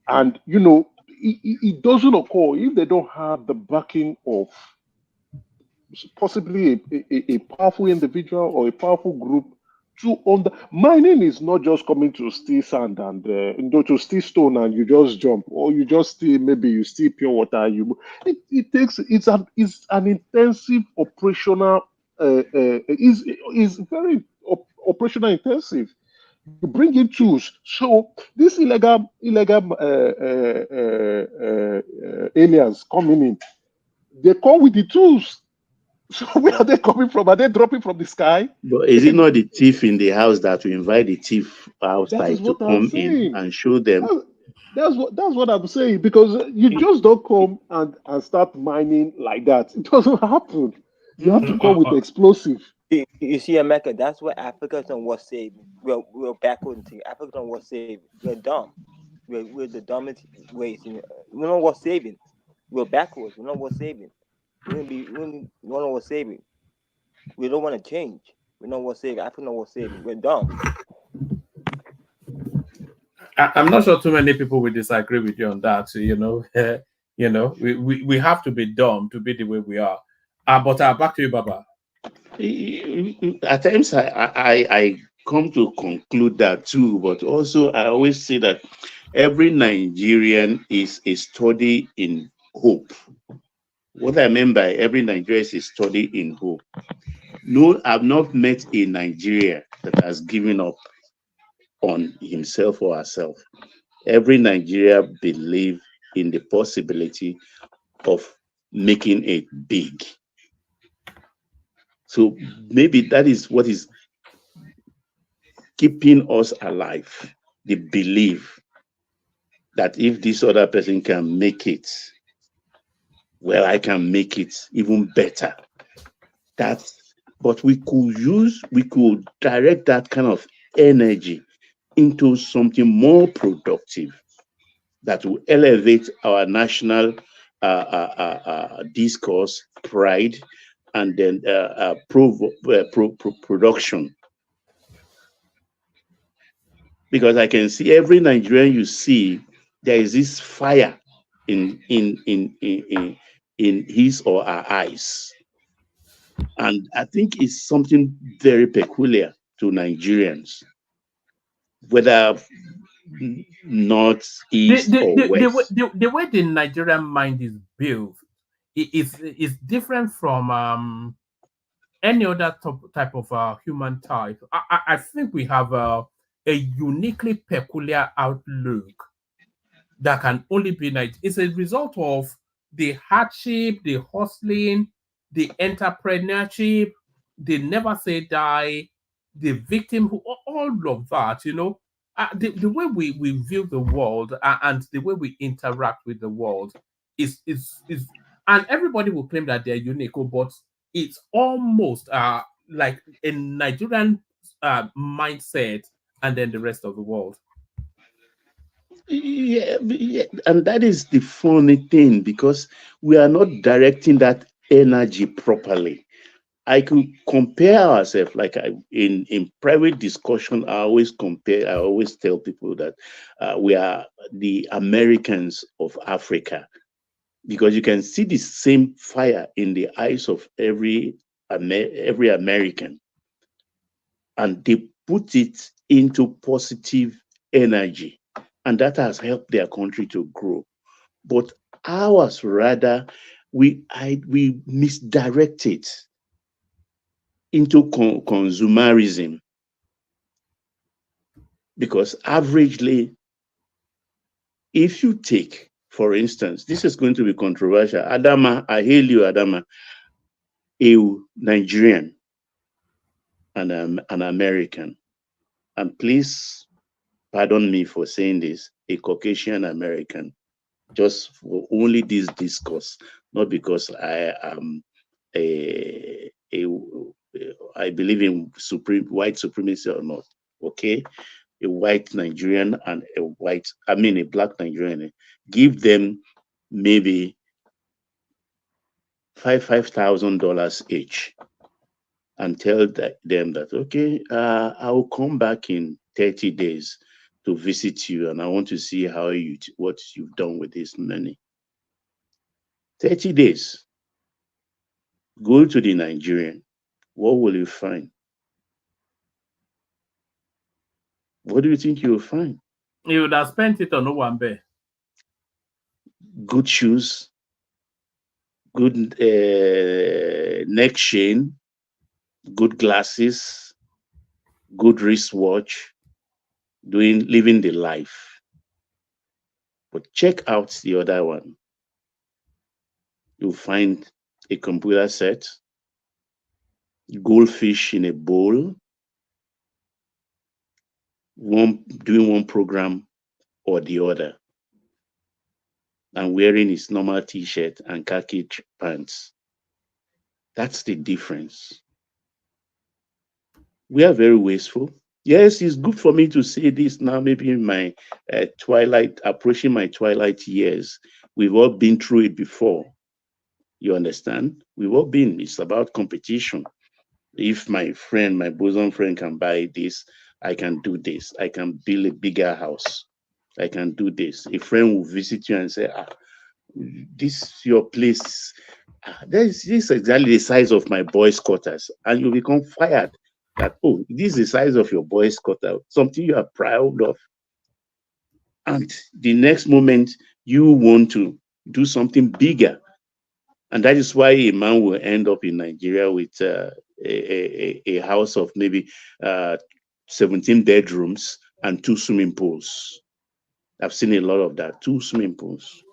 and it doesn't occur if they don't have the backing of possibly a powerful individual or a powerful group to under mining is not just coming to steal sand and to steal stone and you just jump, or you just steal, maybe you steal pure water. It takes it's an intensive operational is very operational intensive. You bring in tools. So these illegal aliens coming in, they come with the tools. So where are they coming from? Are they dropping from the sky? But is it not the thief in the house that will invite the thief That outside is to what I'm come in saying. and show them? That's what I'm saying, because you just don't come and start mining like that. It doesn't happen. You have to come with explosive. You see, America, that's what Africa don't want saving. We're backward in Africa don't want saving. We're dumb. We're the dumbest ways. We don't want saving. We're backwards. We don't want saving. We don't want saving. We don't want to change. We don't want saving. Africa don't want saving. We're dumb. I'm not sure too many people will disagree with you on that. You know, we have to be dumb to be the way we are. But back to you, Baba. At times, I come to conclude that too, but also I always say that every Nigerian is a study in hope. What I mean by every Nigerian is a study in hope. No, I've not met a Nigerian that has given up on himself or herself. Every Nigerian believes in the possibility of making it big. So maybe that is what is keeping us alive, the belief that if this other person can make it, well, I can make it even better. But we could direct that kind of energy into something more productive that will elevate our national discourse, pride, and then production. Because I can see every Nigerian you see, there is this fire in his or her eyes. And I think it's something very peculiar to Nigerians, whether north, east, or west. The way the Nigerian mind is built is different from any other type of human type. I think we have a uniquely peculiar outlook that can only be it's a result of the hardship, the hustling, the entrepreneurship, they never say die, the victim, all of that, the way we view the world and the way we interact with the world is and everybody will claim that they're unique, but it's almost like a Nigerian mindset and then the rest of the world. Yeah, and that is the funny thing, because we are not directing that energy properly. I could compare ourselves, like in private discussion, I always tell people that we are the Americans of Africa, because you can see the same fire in the eyes of every American, and they put it into positive energy, and that has helped their country to grow. But ours, rather, we misdirect it into consumerism, because averagely, if you take, for instance, this is going to be controversial, Adama, I hail you, Adama, a Nigerian and an American, and please pardon me for saying this, a Caucasian American, just for only this discourse, not because I am I believe in white supremacy or not, okay? A white Nigerian and a black Nigerian, give them maybe $5,000 each, and tell them that, okay, I will come back in 30 days to visit you, and I want to see what you've done with this money. 30 days. Go to the Nigerian. What will you find? What do you think you will find? You would have spent it on Owambe. Good shoes, good neck chain, good glasses, good wristwatch, living the life. But check out the other one. You'll find a computer set, goldfish in a bowl, doing one program or the other, and wearing his normal t-shirt and khaki pants. That's the difference. We are very wasteful. Yes, it's good for me to say this now, maybe in my approaching my twilight years. We've all been through it before. You understand? We've all been. It's about competition. If my bosom friend can buy this, I can do this. I can build a bigger house. I can do this. A friend will visit you and say, this your place. This is exactly the size of my boys' quarters. And you become fired that, oh, this is the size of your boys' quarter, something you are proud of. And the next moment, you want to do something bigger. And that is why a man will end up in Nigeria with a house of maybe 17 bedrooms and 2 swimming pools. I've seen a lot of that, 2 swimming pools.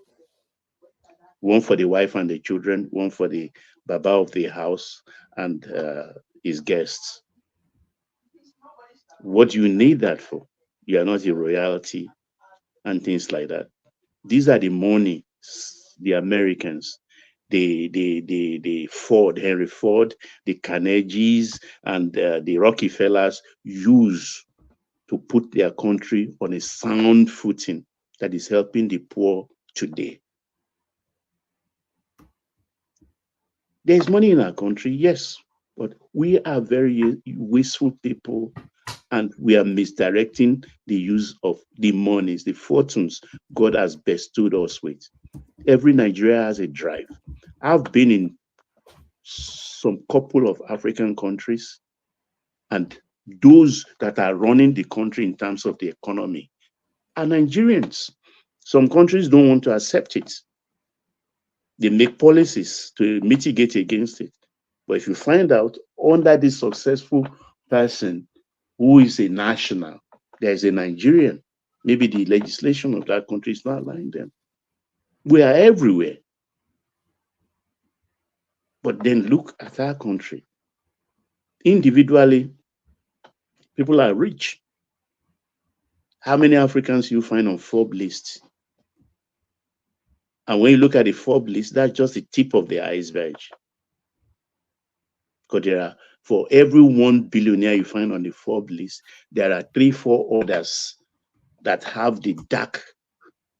One for the wife and the children, one for the baba of the house and his guests. What do you need that for? You are not a royalty and things like that. These are the money the Americans, the Ford, Henry Ford, the Carnegies, and the Rockefellers use to put their country on a sound footing that is helping the poor today. There's money in our country, yes, but we are very wasteful people, and we are misdirecting the use of the monies, the fortunes God has bestowed us with. Every Nigeria has a drive. I've been in some couple of African countries, and those that are running the country in terms of the economy are Nigerians. Some countries don't want to accept it. They make policies to mitigate against it. But if you find out under this successful person who is a national, there's a Nigerian, maybe the legislation of that country is not allowing them. We are everywhere. But then look at our country. Individually, people are rich. How many Africans you find on Forbes list? And when you look at the Forbes list, that's just the tip of the iceberg. Because there are, for every 1 billionaire you find on the Forbes list, there are 3-4 others that have the dark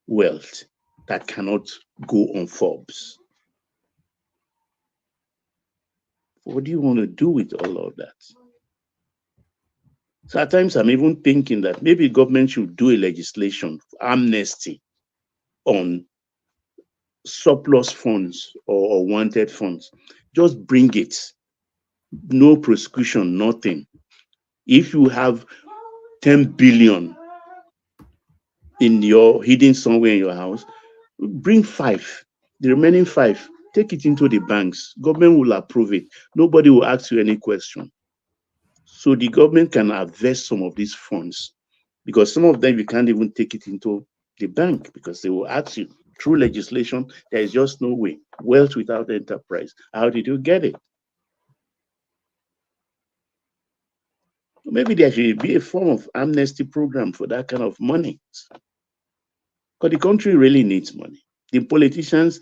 wealth that cannot go on Forbes. What do you want to do with all of that? So at times I'm even thinking that maybe government should do a legislation, amnesty on surplus funds or wanted funds. Just bring it. No prosecution, nothing. If you have 10 billion in your hidden somewhere in your house, bring 5. The remaining 5, take it into the banks. Government will approve it. Nobody will ask you any question. So the government can invest some of these funds, because some of them you can't even take it into the bank because they will ask you. Through legislation, there is just no way. Wealth without enterprise. How did you get it? Maybe there should be a form of amnesty program for that kind of money. Because the country really needs money. The politicians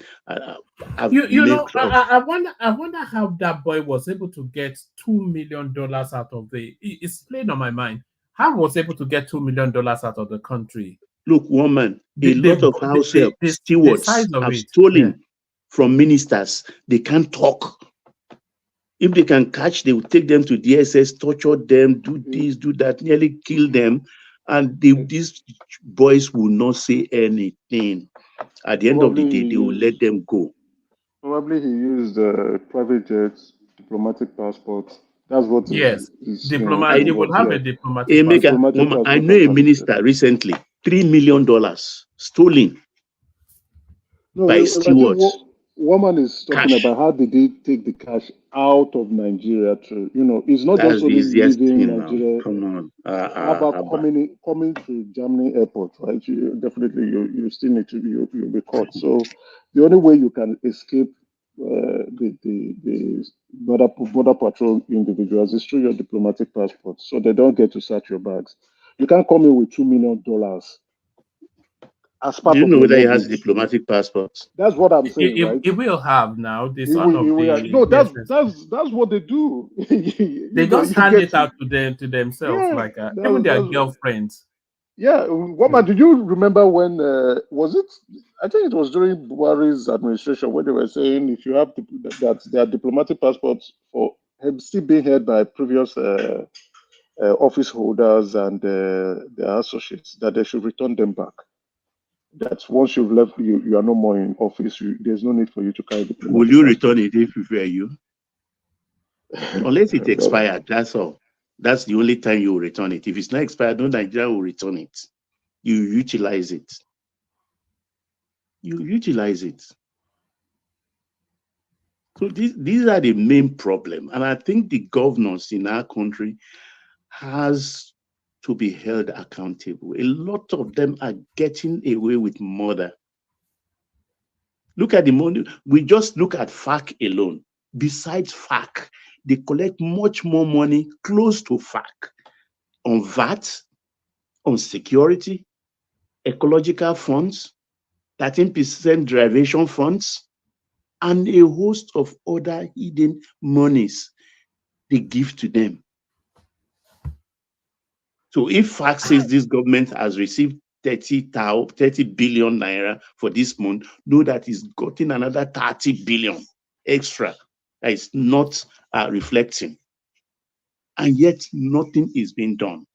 have You made know, I wonder how that boy was able to get $2 million out of it's playing on my mind. How was able to get $2 million out of the country? Look, woman, a lot of house help the stewards size of have it. stolen from ministers. They can't talk. If they can catch, they will take them to DSS, torture them, do this, do that, nearly kill them. And these boys will not say anything. At the end of the day, they will let them go. Probably he used private jets, diplomatic passports. That's what Yes, I diplomatic. They will have a diplomatic passport. I know a minister recently, $3 million stolen by No, I think stewards. woman is talking Cash. about how did they take the cash out of Nigeria to, it's not That's just the only easiest leaving thing now. Nigeria. Come on. How about coming to Germany airport, right? Definitely you still need to you'll be caught. So the only way you can escape the border patrol individuals is through your diplomatic passport, so they don't get to search your bags. You can't come in with $2 million as Do part you of know your whether he has luggage. diplomatic passports? That's what I'm saying, right? It will have now the He son will, of the no, DSS. that's what they do. They just You hand get it out to them to themselves, yeah. like even their That's girlfriends. yeah. Woman, do you remember when was it? I think it was during Buhari's administration when they were saying if you have that their diplomatic passports for still being held by previous office holders and their associates, that they should return them back. That once you've left, you are no more in office. There's no need for you to carry Will diplomatic you passport. return it if it were you? Unless it expired, that's all. That's the only time you will return it. If it's not expired, no Nigeria will return it. You utilize it. You utilize it. So these are the main problem. And I think the governors in our country has to be held accountable. A lot of them are getting away with murder. Look at the money. We just look at FAC alone. Besides FAC, they collect much more money close to FAC on VAT, on security, ecological funds, 13% derivation funds, and a host of other hidden monies they give to them. So if FAC says this government has received 30 billion naira for this month, know that it's gotten another 30 billion extra that is not reflecting. And yet nothing is being done.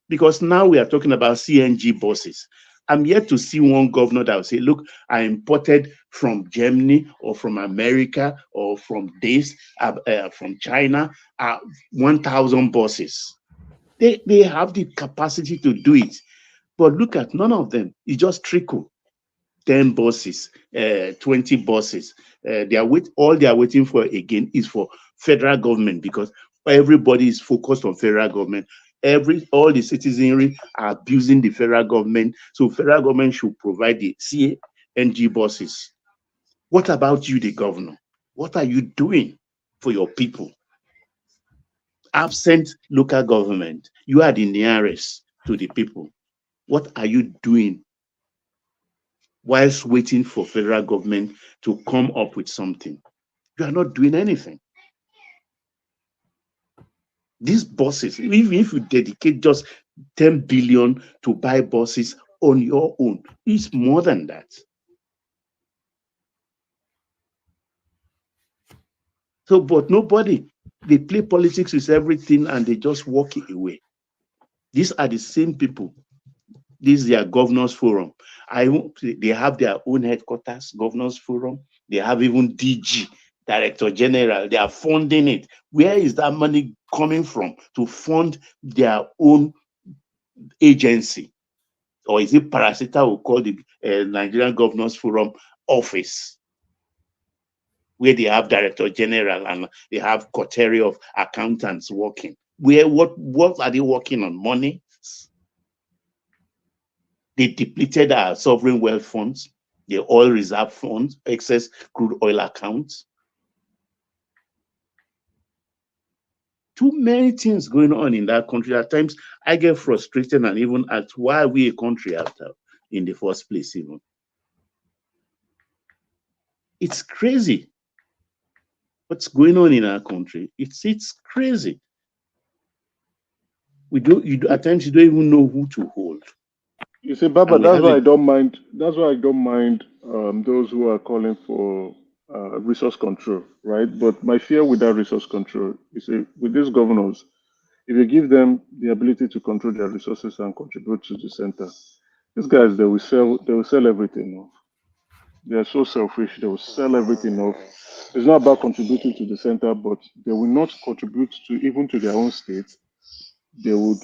Because now we are talking about CNG buses. I'm yet to see one governor that will say, look, I imported from Germany or from America or from from China, 1,000 buses. They have the capacity to do it. But look at none of them. It's just trickle. 10 buses, 20 buses. All they are waiting for again is for federal government, because everybody is focused on federal government. All the citizenry are abusing the federal government. So federal government should provide the CNG buses. What about you, the governor? What are you doing for your people? absent local government, you are the nearest to the people. What are you doing whilst waiting for federal government to come up with something? You are not doing anything. These buses, even if you dedicate just 10 billion to buy buses on your own, it's more than that. So, but nobody, they play politics with everything and they just walk it away. These are the same people. This is their governors forum. They have their own headquarters, governors forum. They have even DG, director general. They are funding it. Where is that money coming from to fund their own agency? Or is it Parasita will call the Nigerian Governors Forum office, where they have director general and they have coterie of accountants working? What are they working on? Money? They depleted our sovereign wealth funds, the oil reserve funds, excess crude oil accounts. Too many things going on in that country. At times, I get frustrated and even ask, why are we a country after in the first place even? It's crazy what's going on in our country. It's crazy. At times you don't even know who to hold. You see, Baba, that's why I don't mind. That's why I don't mind those who are calling for resource control, right? But my fear with that resource control is, with these governors, if you give them the ability to control their resources and contribute to the center, these guys they will sell everything off. They are so selfish. They will sell everything off. It's not about contributing to the center, but they will not contribute to even to their own state. They would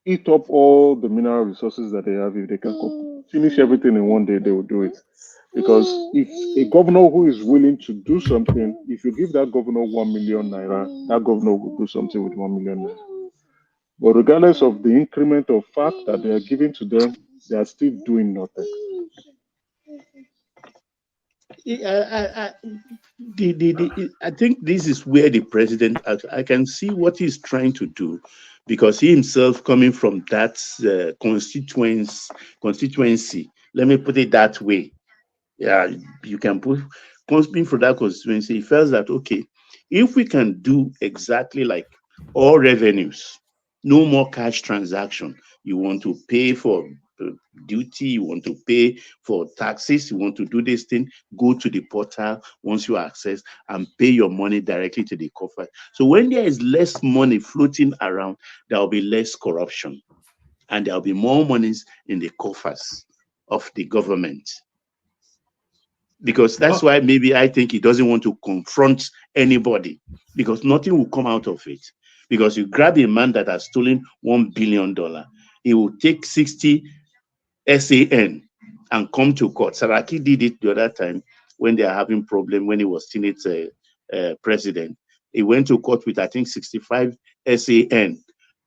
eat up all the mineral resources that they have. If they can finish everything in one day, they will do it. Because if a governor who is willing to do something, if you give that governor 1 million naira, that governor will do something with 1 million naira. But regardless of the increment of fat that they are giving to them, they are still doing nothing. I think this is where the president, I can see what he's trying to do, because he himself coming from that constituency, let me put it that way. Yeah, you can put, coming from that constituency, he felt that, okay, if we can do exactly like all revenues, no more cash transaction. You want to pay for duty, you want to pay for taxes, you want to do this thing, go to the portal once you access and pay your money directly to the coffer. So when there is less money floating around, there will be less corruption and there will be more monies in the coffers of the government. Because that's why maybe I think he doesn't want to confront anybody, because nothing will come out of it. Because you grab a man that has stolen $1 billion, he will take 60 SAN and come to court. Saraki did it the other time when they are having problem when he was Senate president. He went to court with, I think, 65 SAN.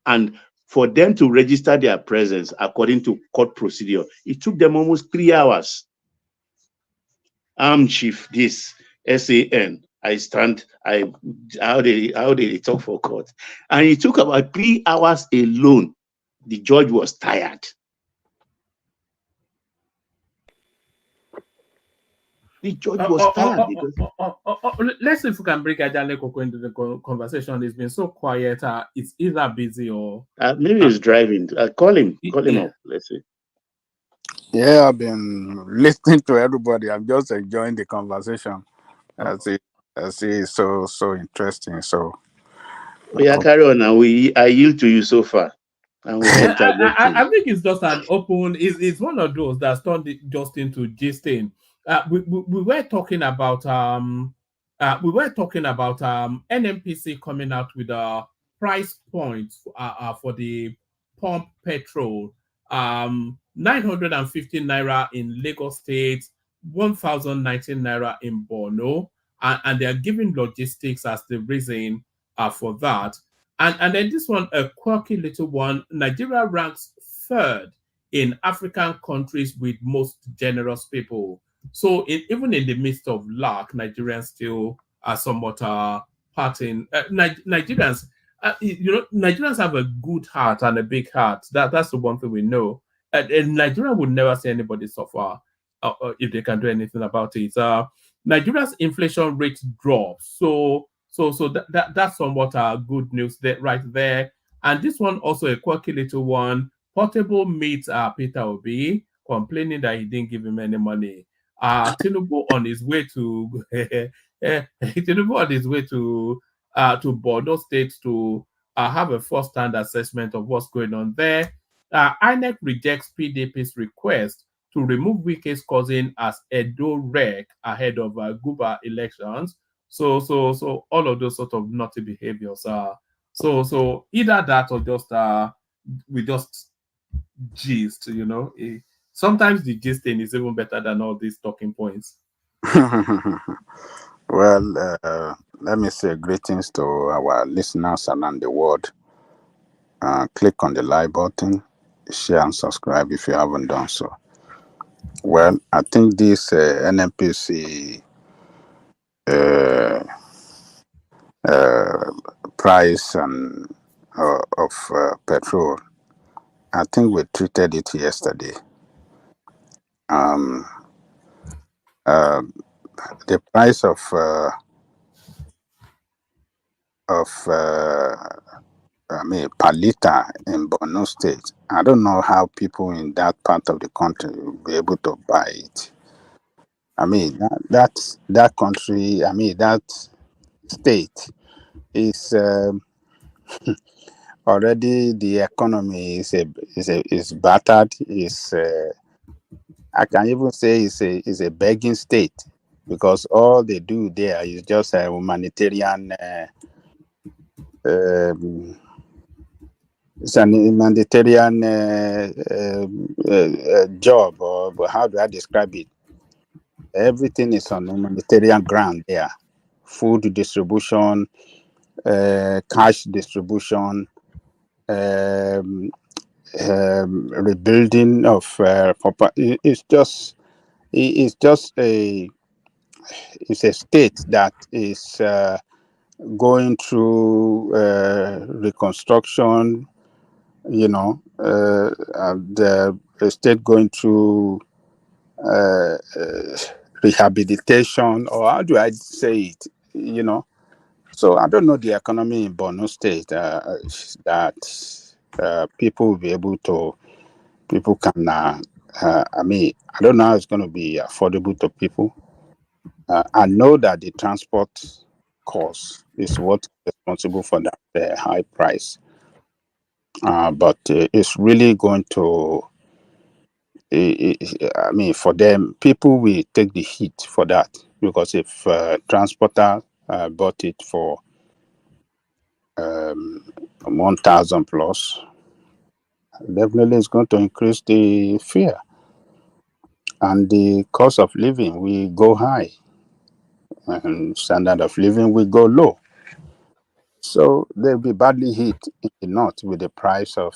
And for them to register their presence according to court procedure, it took them almost 3 hours. I'm chief this SAN. I stand. How did they talk for court? And it took about 3 hours alone. The judge was tired. The judge was tired. Let's see if we can bring Ajale Koko into the conversation. It's been so quiet. It's either busy or maybe he's driving. Call him up. Let's see. Yeah, I've been listening to everybody. I'm just enjoying the conversation. I see it's so interesting. So yeah, carry on now. I yield to you so far. And we I think it's just an open. It's one of those that's turned it just into gisting. We were talking about NMPC coming out with a price point for the pump petrol. 950 naira in Lagos State, 1,019 naira in Borno, and they are giving logistics as the reason for that. And then this one, a quirky little one. Nigeria ranks third in African countries with most generous people. So even in the midst of lack, Nigerians still are somewhat parting. Nigerians Nigerians have a good heart and a big heart. That's the one thing we know. And Nigeria would never see anybody suffer if they can do anything about it. Nigeria's inflation rate drops, so that's somewhat good news there, right there. And this one also a quirky little one. Portable meets Peter Obi complaining that he didn't give him any money. Tinubu on his way to Tinubu on his way to Borno State to have a first-hand assessment of what's going on there. INEC rejects PDP's request to remove Wike's cousin as Edo rec ahead of Guba elections. So all of those sort of naughty behaviors are so either that or just we just gist, sometimes the gisting is even better than all these talking points. Well, let me say greetings to our listeners around the world. Click on the like button, share and subscribe if you haven't done so. Well, I think this NNPC price and of petrol, I think we treated it yesterday. The price of per liter in Borno State, I don't know how people in that part of the country will be able to buy it. I mean, that country, I mean, that state is already the economy is battered. I can even say is a begging state because all they do there is just a humanitarian. It's an humanitarian job, or how do I describe it? Everything is on humanitarian ground there. Food distribution, cash distribution, rebuilding of property. It's just a state that is going through reconstruction. The state going through rehabilitation, or how do I say it? So I don't know the economy in Borno State that people will be able to. People can. I mean, I don't know how it's going to be affordable to people. I know that the transport cost is what is responsible for that high price. But it's really going to. I mean, for them, people will take the heat for that because if transporter bought it for 1,000 plus, definitely it's going to increase the fear, and the cost of living will go high, and standard of living will go low. So they'll be badly hit in the north with the price of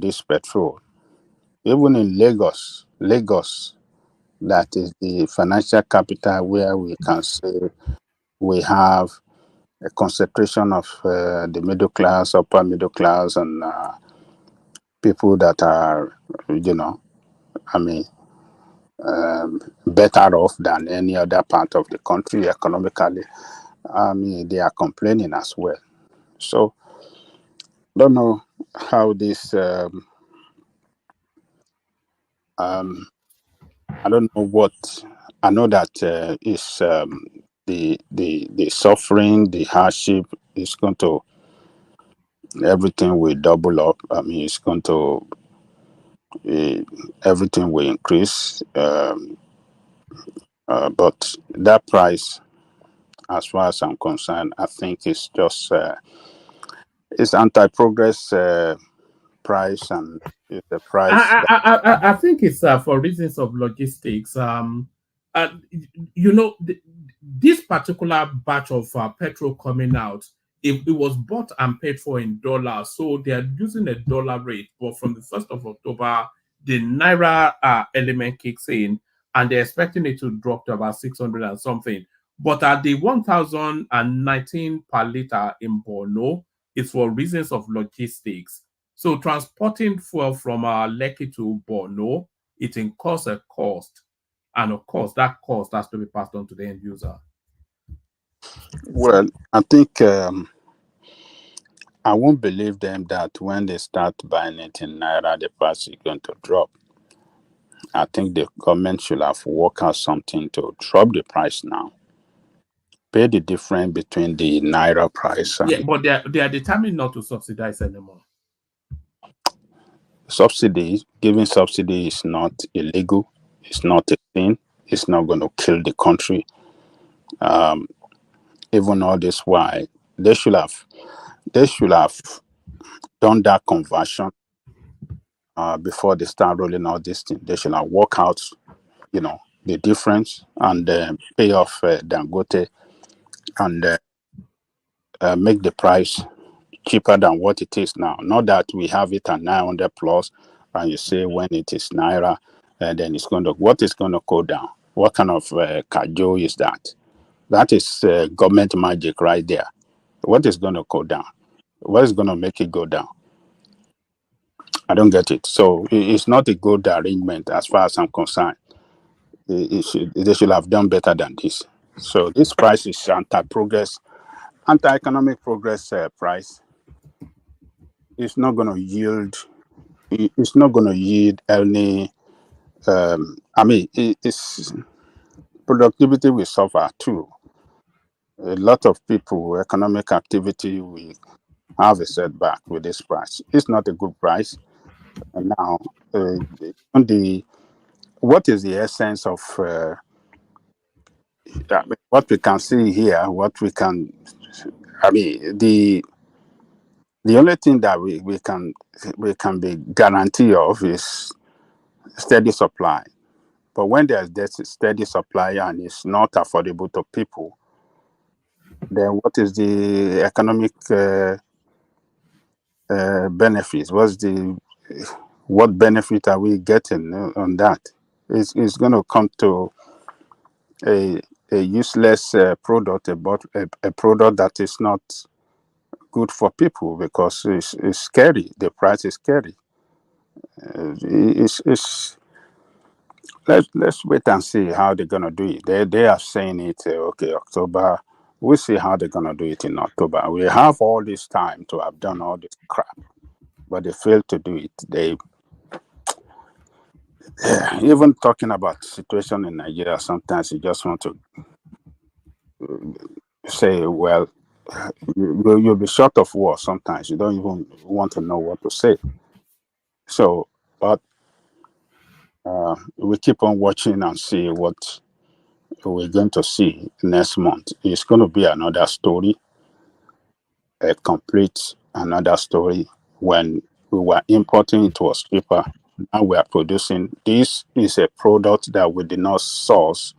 this petrol. Even in Lagos, that is the financial capital where we can say we have a concentration of the middle class, upper middle class, and people that are, I mean, better off than any other part of the country economically. I mean, they are complaining as well. So, don't know how this. I don't know what. I know that is the suffering, the hardship is going to. Everything will double up. I mean, it's going to. Everything will increase. But that price, as far as I'm concerned, I think it's just it's anti-progress price, and it's the price. I think it's for reasons of logistics. This particular batch of petrol coming out, it was bought and paid for in dollars, so they are using a dollar rate. But from the 1st of October, the naira element kicks in, and they're expecting it to drop to about 600 and something. But at the 1,019 per liter in Borno is for reasons of logistics. So transporting fuel from Lekki to Borno, it incurs a cost. And of course, that cost has to be passed on to the end user. Well, I think I won't believe them that when they start buying it in Naira, the price is going to drop. I think the government should have worked out something to drop the price now. Pay the difference between the Naira price and but they are determined not to subsidize anymore. subsidies. Giving subsidy is not illegal. It's not a thing. It's not going to kill the country. Even all this why they should have done that conversion before they start rolling out this thing. They should have worked out, the difference and pay off Dangote and make the price cheaper than what it is now. Not that we have it at 900 plus, and you say when it is Naira, and then what is going to go down? What kind of kajo is that? That is government magic right there. What is going to go down? What is going to make it go down? I don't get it. So it's not a good arrangement as far as I'm concerned. They should have done better than this. So this price is anti-economic progress price. It's not going to yield. It's not going to yield any. It's productivity will suffer too. A lot of people, economic activity will have a setback with this price. It's not a good price. And now, what is the essence of what we can see here? The only thing that we can be guarantee of is steady supply. But when there's steady supply and it's not affordable to people, then what is the economic benefits? What benefit are we getting on that? It's going to come to a useless product, a product that is not good for people because it's scary. The price is scary. Let's wait and see how they're gonna do it. They are saying it okay, October. We'll see how they're gonna do it in October. We have all this time to have done all this crap, but they failed to do it. They even talking about situation in Nigeria. Sometimes you just want to say, well, you'll be short of words. Sometimes you don't even want to know what to say. So, but we keep on watching and see what we're going to see next month. It's going to be another story, a complete another story. When we were importing, it was cheaper. Now we are producing. This is a product that we did not source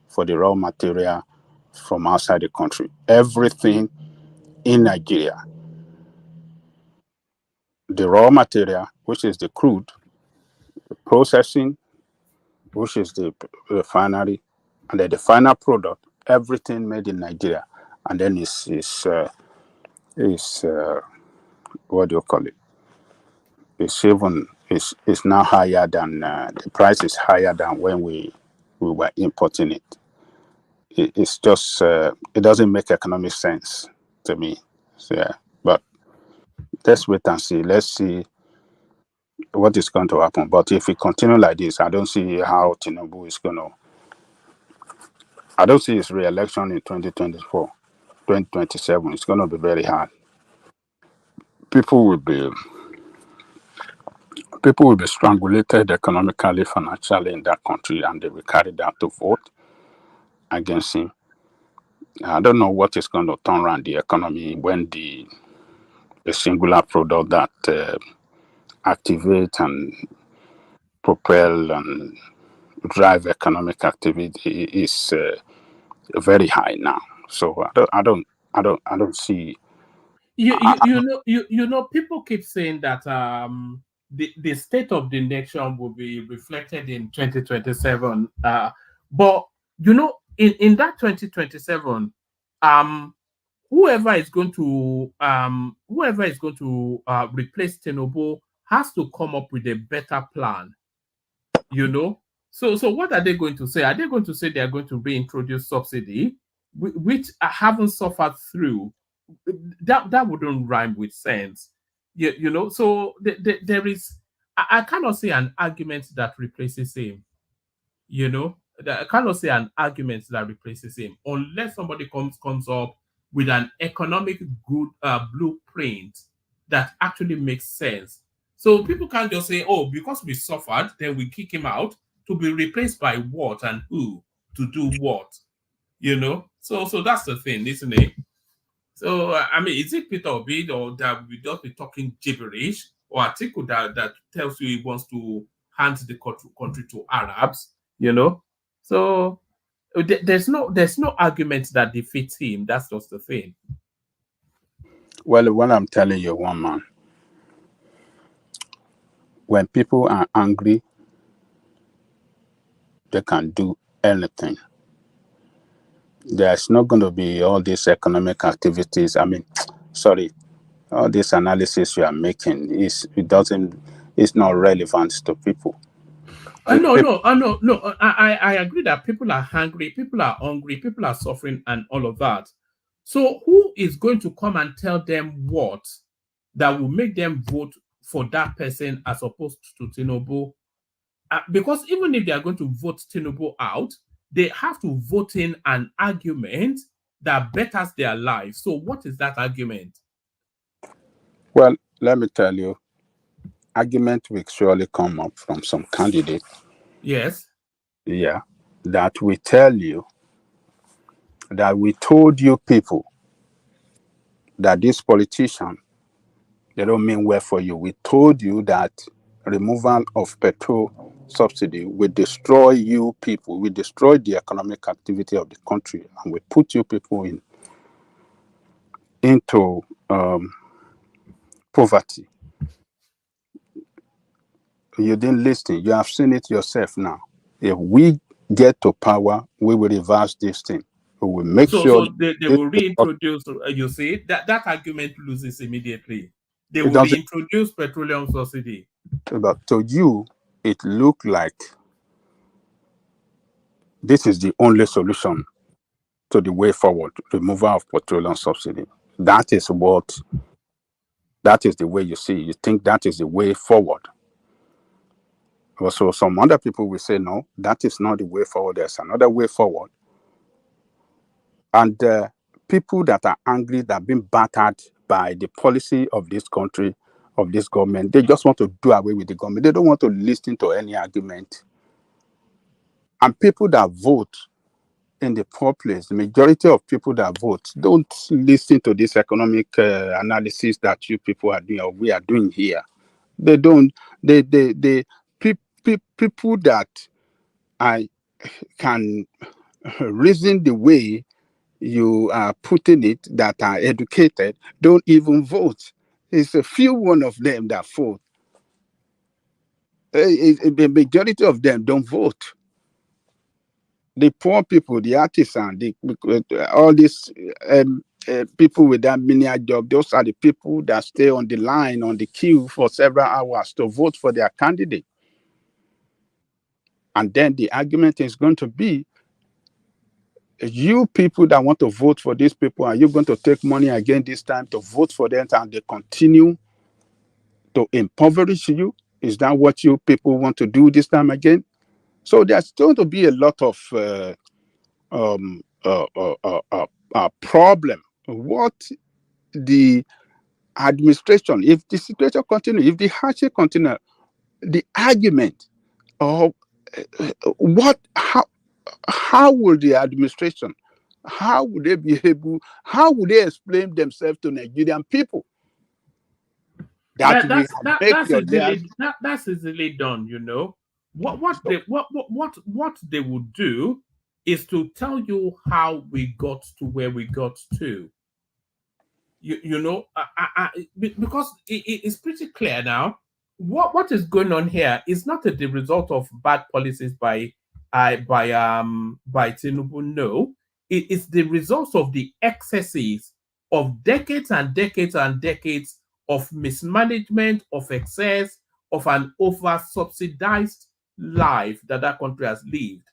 for the raw material from outside the country. Everything in Nigeria, the raw material, which is the crude, the processing, which is the refinery, and then the final product, everything made in Nigeria, and then is what do you call it? It's now higher than the price is higher than when we were importing it. It's just it doesn't make economic sense to me. So, yeah, but let's wait and see. Let's see what is going to happen. But if we continue like this, I don't see how Tinubu is going to. I don't see his re-election in 2024, 2027. It's going to be very hard. People will be strangulated economically, financially in that country, and they will carry that to vote against him. I don't know what is going to turn around the economy when the singular product that activate and propel and drive economic activity is very high now. So I don't see. You know, people keep saying that the state of the nation will be reflected in 2027. But you know, in that 2027, whoever is going to replace Tinubu has to come up with a better plan. So what are they going to say? Are they going to say they are going to reintroduce subsidy, which haven't suffered through? That wouldn't rhyme with sense. So there is, I cannot see an argument that replaces him. I cannot say an argument that replaces him unless somebody comes up with an economic good blueprint that actually makes sense. So people can't just say, oh, because we suffered, then we kick him out, to be replaced by what and who to do what. So that's the thing, isn't it? So I mean, is it Peter Obi or that we just be talking gibberish, or Atiku that tells you he wants to hand the country to Arabs? So there's no argument that defeats him. That's just the thing. Well, what I'm telling you, one man, when people are angry, they can do anything. There's not going to be all these economic activities. I mean, sorry, all this analysis you are making it's not relevant to people. No. I agree that people are hungry, people are hungry, people are suffering, and all of that. So who is going to come and tell them what that will make them vote for that person as opposed to Tinubu? Because even if they are going to vote Tinubu out, they have to vote in an argument that betters their life. So what is that argument? Well, let me tell you, argument will surely come up from some candidate. Yes. Yeah. That we tell you that we told you people that this politician, they don't mean well for you. We told you that removal of petrol subsidy will destroy you people, will destroy the economic activity of the country, and we put you people into poverty. You didn't listen. You have seen it yourself now. If we get to power, we will reverse this thing. We will make sure. So they will reintroduce. You see that argument loses immediately. They will reintroduce petroleum subsidy. But to you, it looked like this is the only solution to the way forward, removal of petroleum subsidy. That is the way you see. You think that is the way forward. So some other people will say, no, that is not the way forward. There's another way forward. And people that are angry, that have been battered by the policy of this country, of this government, they just want to do away with the government. They don't want to listen to any argument. And people that vote in the poor place, the majority of people that vote don't listen to this economic analysis that you people are doing, or we are doing here. They don't. People that I can reason the way you are putting it, that are educated, don't even vote. It's a few one of them that vote. The majority of them don't vote. The poor people, the artisan, all these people with that menial job, those are the people that stay on the line, on the queue for several hours to vote for their candidate. And then the argument is going to be, you people that want to vote for these people, are you going to take money again this time to vote for them, and they continue to impoverish you? Is that what you people want to do this time again? So there's going to be a lot of problem. What the administration, if the situation continues, if the hardship continues, the argument of how will the administration, how would they be able, how would they explain themselves to Nigerian people that's easily done. What they would do is to tell you how we got to where we got to. Because it's pretty clear now. What is going on here is not the result of bad policies by by Tinubu. No, it is the result of the excesses of decades and decades and decades of mismanagement, of excess, of an over subsidized life that country has lived,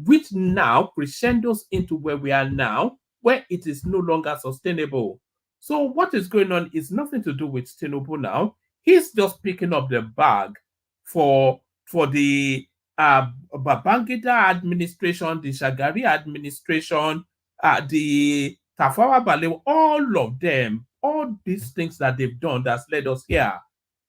which now crescendos into where we are now, where it is no longer sustainable. So what is going on is nothing to do with Tinubu now. He's just picking up the bag for the Babangida administration, the Shagari administration, the Tafawa Balewa, all of them, all these things that they've done that's led us here.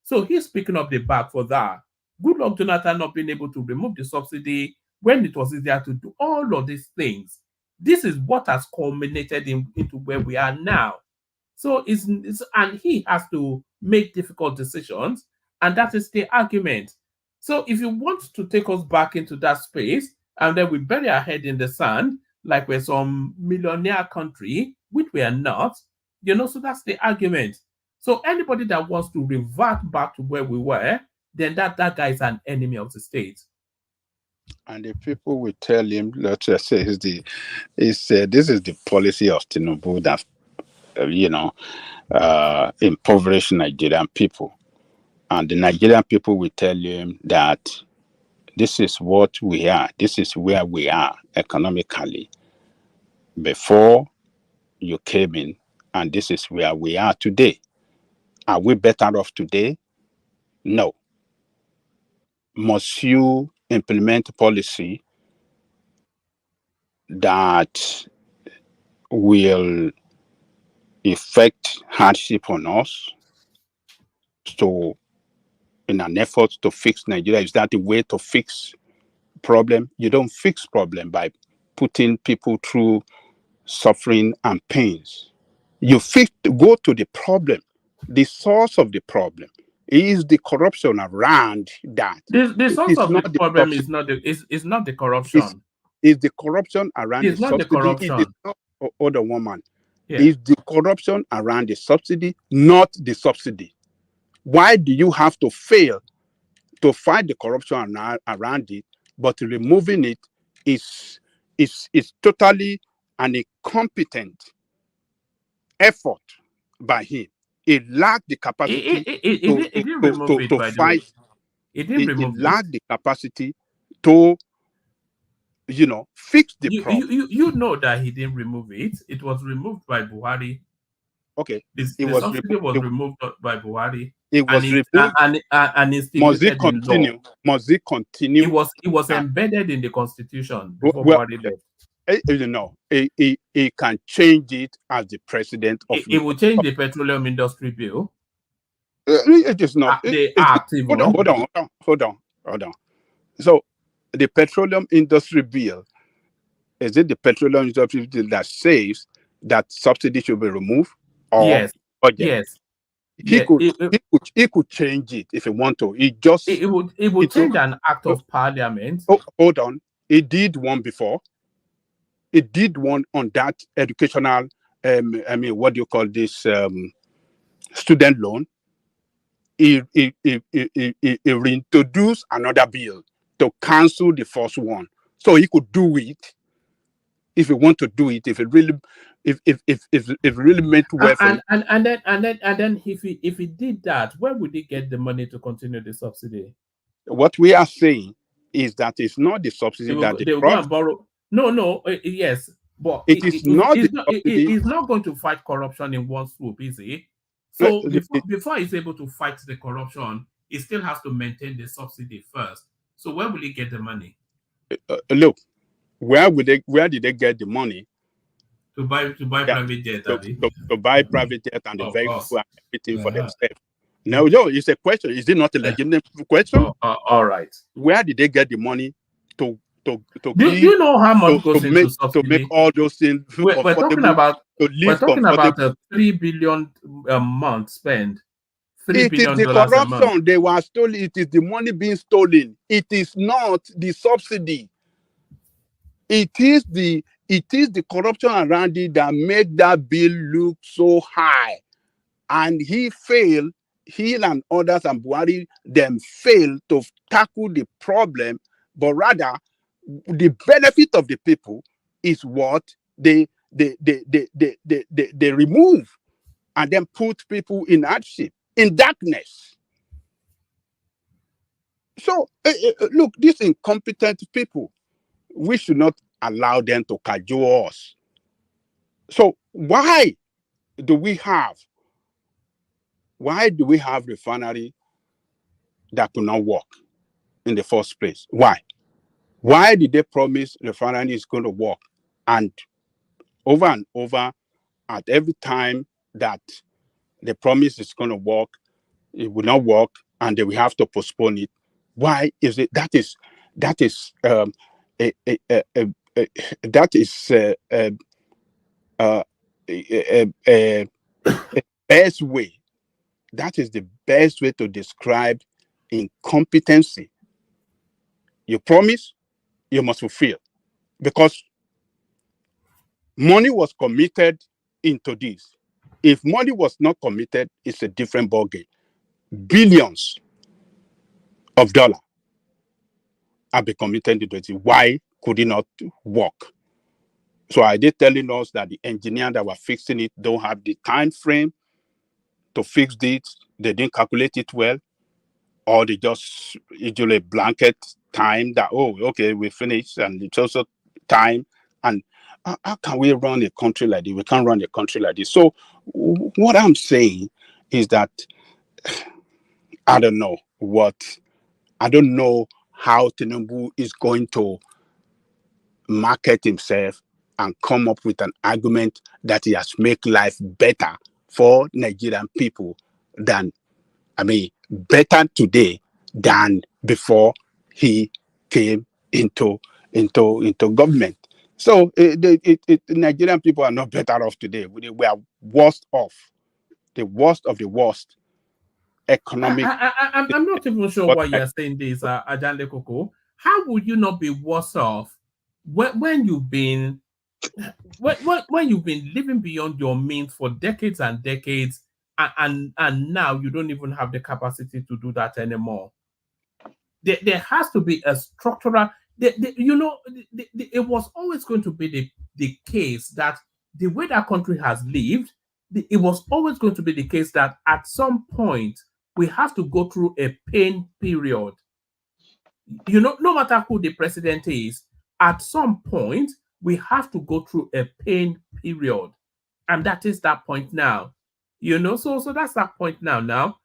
So he's picking up the bag for that. Good luck, Jonathan, not being able to remove the subsidy when it was easier to do all of these things. This is what has culminated into where we are now. So and he has to make difficult decisions, and that is the argument. So if you want to take us back into that space, and then we bury our head in the sand, like we're some millionaire country, which we are not, so that's the argument. So anybody that wants to revert back to where we were, then that guy is an enemy of the state. And the people will tell him, let's just say, this is the policy of Tinubu that, impoverish Nigerian people. And the Nigerian people will tell him that this is what we are. This is where we are economically before you came in. And this is where we are today. Are we better off today? No. Must you implement policy that will effect hardship on us? So, in an effort to fix Nigeria, is that the way to fix problem? You don't fix problem by putting people through suffering and pains. You go to the problem. The source of the problem is the corruption around that. The source of the problem is not the corruption. Is the corruption around it's the not subsidy? The corruption. Other woman. Yeah. Is the corruption around the subsidy, not the subsidy? Why do you have to fail to fight the corruption around it, but removing it is totally an incompetent effort by him. It lacked the capacity to fight. It lacked the capacity to, fix the problem. You know that he didn't remove it. It was removed by Buhari. Okay. The subsidy was removed by Buhari. It was removed. And instituted in law. Must it continue? It was embedded in the constitution before Buhari left. He can change it as the president of. It will change the petroleum industry bill. It is not. Hold on. So the petroleum industry bill, is it the petroleum industry bill that says that subsidy should be removed? Or yes. Budget? Yes. He could change it if he want to. It would change an act of parliament. Hold on. He did one before. It did one on that educational, what do you call this, student loan. He reintroduced another bill to cancel the first one. So he could do it if he want to do it, if it really meant well for him. And then if he did that, where would he get the money to continue the subsidy? What we are saying is that it's not the subsidy they will go and borrow. No, yes, but he's not going to fight corruption in one swoop, is he? So before he's able to fight the corruption, he still has to maintain the subsidy first. So where will he get the money? Look, where did they get the money? To buy private jet, to buy private jet and the vehicles and everything for themselves. No, it's a question. Is it not a legitimate question? All right. Where did they get the money to do you know how much goes into subsidy? To make all those things we're talking about a $3 billion a month spend. $3 billion is the corruption. They were stolen. It is the money being stolen. It is not the subsidy. It is the corruption around it that made that bill look so high. And he and others and Buhari them failed to tackle the problem, but rather the benefit of the people is what they remove and then put people in hardship, in darkness. So look, these incompetent people, we should not allow them to cajole us. So why do we have refinery that could not work in the first place? Why did they promise refinery is going to work? And over, at every time that the promise is going to work, it will not work, and then we have to postpone it. Why is it? That is best way. That is the best way to describe incompetency. You promise, you must fulfill, because money was committed into this. If money was not committed, it's a different ballgame. Billions of dollars have been committed into it. Why could it not work? So are they telling us that the engineer that were fixing it don't have the time frame to fix it? They didn't calculate it well, or they just usually blanket time that, oh, okay, we finished, and it's also time. And how can we run a country like this? We can't run a country like this. So what I'm saying is that I don't know how Tinubu is going to market himself and come up with an argument that he has make life better for Nigerian people better today than before he came into government. So Nigerian people are not better off today. We are worse off, the worst of the worst economic. I'm not even sure why you're saying this, Ajanle Koko. How would you not be worse off when you've been when you've been living beyond your means for decades and decades, and now you don't even have the capacity to do that anymore? There has to be a structural. It was always going to be the case that the way that country has lived, it was always going to be the case that at some point we have to go through a pain period. No matter who the president is, at some point we have to go through a pain period, and that is that point now. So that's that point now.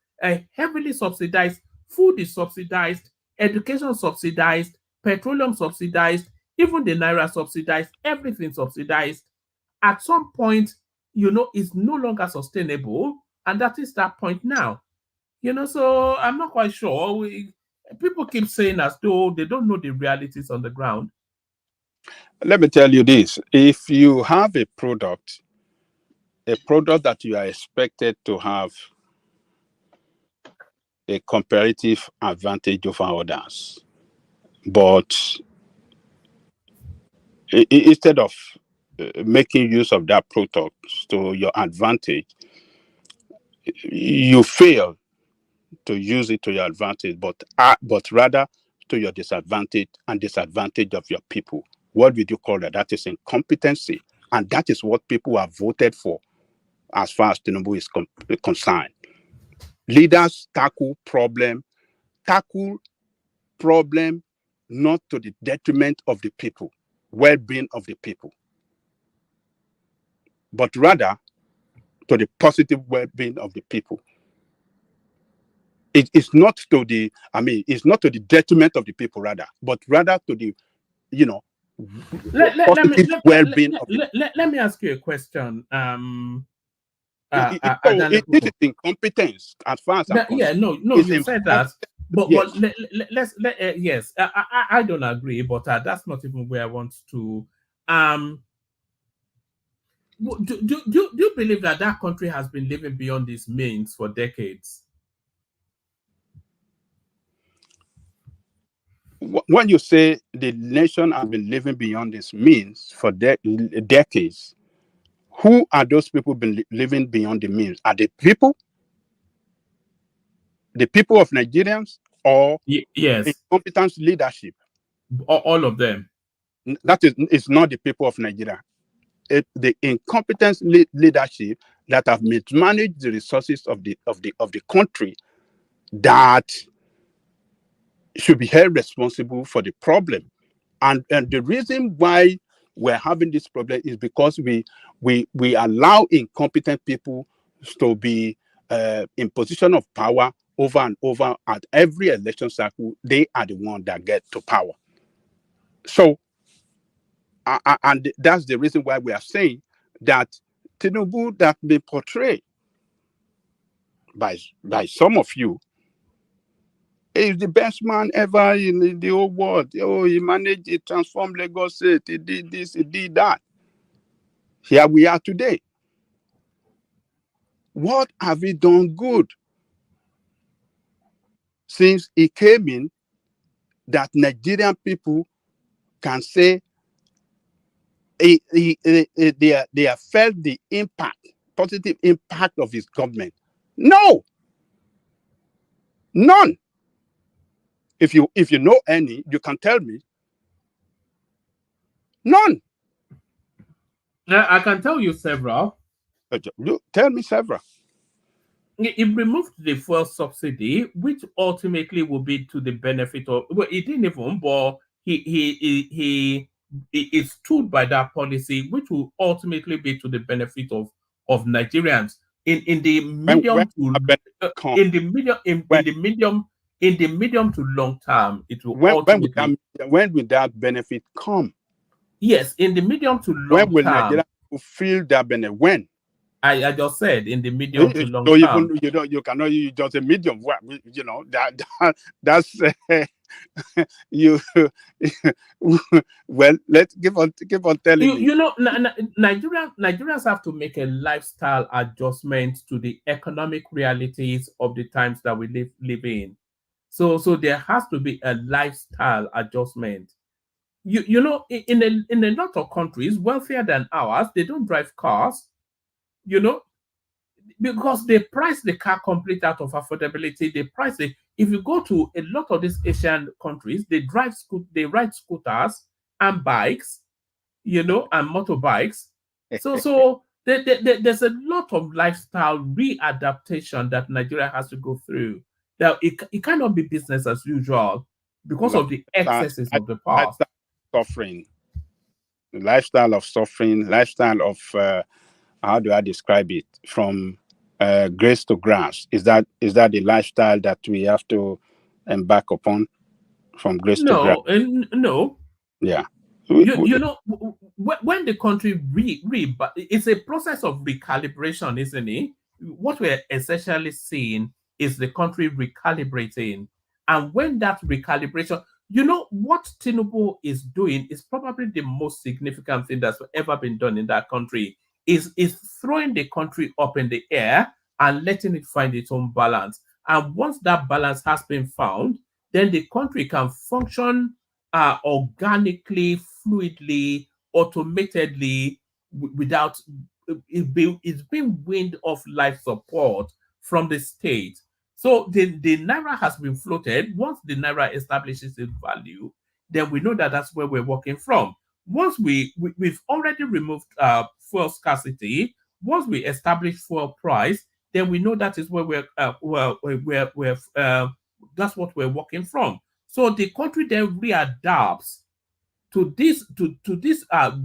Heavily subsidized food is subsidized, education subsidized, petroleum subsidized, even the naira subsidized, everything subsidized. At some point, it's no longer sustainable, and that is that point now. So I'm not quite sure. People keep saying as though they don't know the realities on the ground. Let me tell you this: if you have a product that you are expected to have a comparative advantage over others, but instead of making use of that product to your advantage, you fail to use it to your advantage, but rather to your disadvantage and disadvantage of your people. What would you call that? That is incompetency, and that is what people have voted for, as far as Tinubu is concerned. Leaders tackle problem not to the detriment of the people, well-being of the people, but rather to the positive well-being of the people. It's not to the detriment of the people, but rather to the positive well-being of the people. Let me ask you a question. It is incompetence as far as I'm concerned. You said that, but yes. Yes, I don't agree, but that's not even where I want to. Do you believe that country has been living beyond its means for decades? When you say the nation has been living beyond its means for decades, who are those people been living beyond the means? Are the people of Nigerians, or yes, incompetent leadership? All of them. That is, it's not the people of Nigeria. The incompetent leadership that have mismanaged the resources of the country that should be held responsible for the problem. And the reason why we're having this problem is because we allow incompetent people to be in position of power over and over. At every election cycle, they are the one that get to power. So, and that's the reason why we are saying that Tinubu that been portrayed by some of you is the best man ever in the whole world. Oh, he managed, he transformed Lagos State, he did this, he did that. Here we are today. What have we done good since he came in that Nigerian people can say they have felt the impact, positive impact of his government? No, none. If you know any, you can tell me. None. I can tell you several. Tell me several. It removed the fuel subsidy, which ultimately will be to the benefit of. Well, it didn't even, but he stood by that policy, which will ultimately be to the benefit of Nigerians in the medium to long term. It will ultimately. When will that benefit come? Yes, in the medium to long term. When will Nigeria feel that benefit? When? I just said in the medium to long so term. You cannot use just a medium. You know that's you. Well, let's keep on telling me. You know, Nigerians have to make a lifestyle adjustment to the economic realities of the times that we live in. So there has to be a lifestyle adjustment. You know, in a lot of countries wealthier than ours, they don't drive cars. You know, because they price the car complete out of affordability. They price it. If you go to a lot of these Asian countries, they ride scooters and bikes, you know, and motorbikes. So there's a lot of lifestyle readaptation that Nigeria has to go through. That it cannot be business as usual because of the excesses of the past. Suffering, lifestyle of suffering, lifestyle of how do I describe it? From grace to grass. Is that the lifestyle that we have to embark upon? From grace to grass? No. Yeah. You know, when the country but it's a process of recalibration, isn't it? What we're essentially seeing is the country recalibrating. And when that recalibration, you know, what Tinubu is doing is probably the most significant thing that's ever been done in that country, is throwing the country up in the air and letting it find its own balance. And once that balance has been found, then the country can function organically, fluidly, automatedly, without it's being weaned off life support from the state. So the naira has been floated. Once the naira establishes its value, then we know that that's where we're working from. Once we've already removed fuel scarcity, once we establish fuel price, then we know that is where that's what we're working from. So the country then readapts to these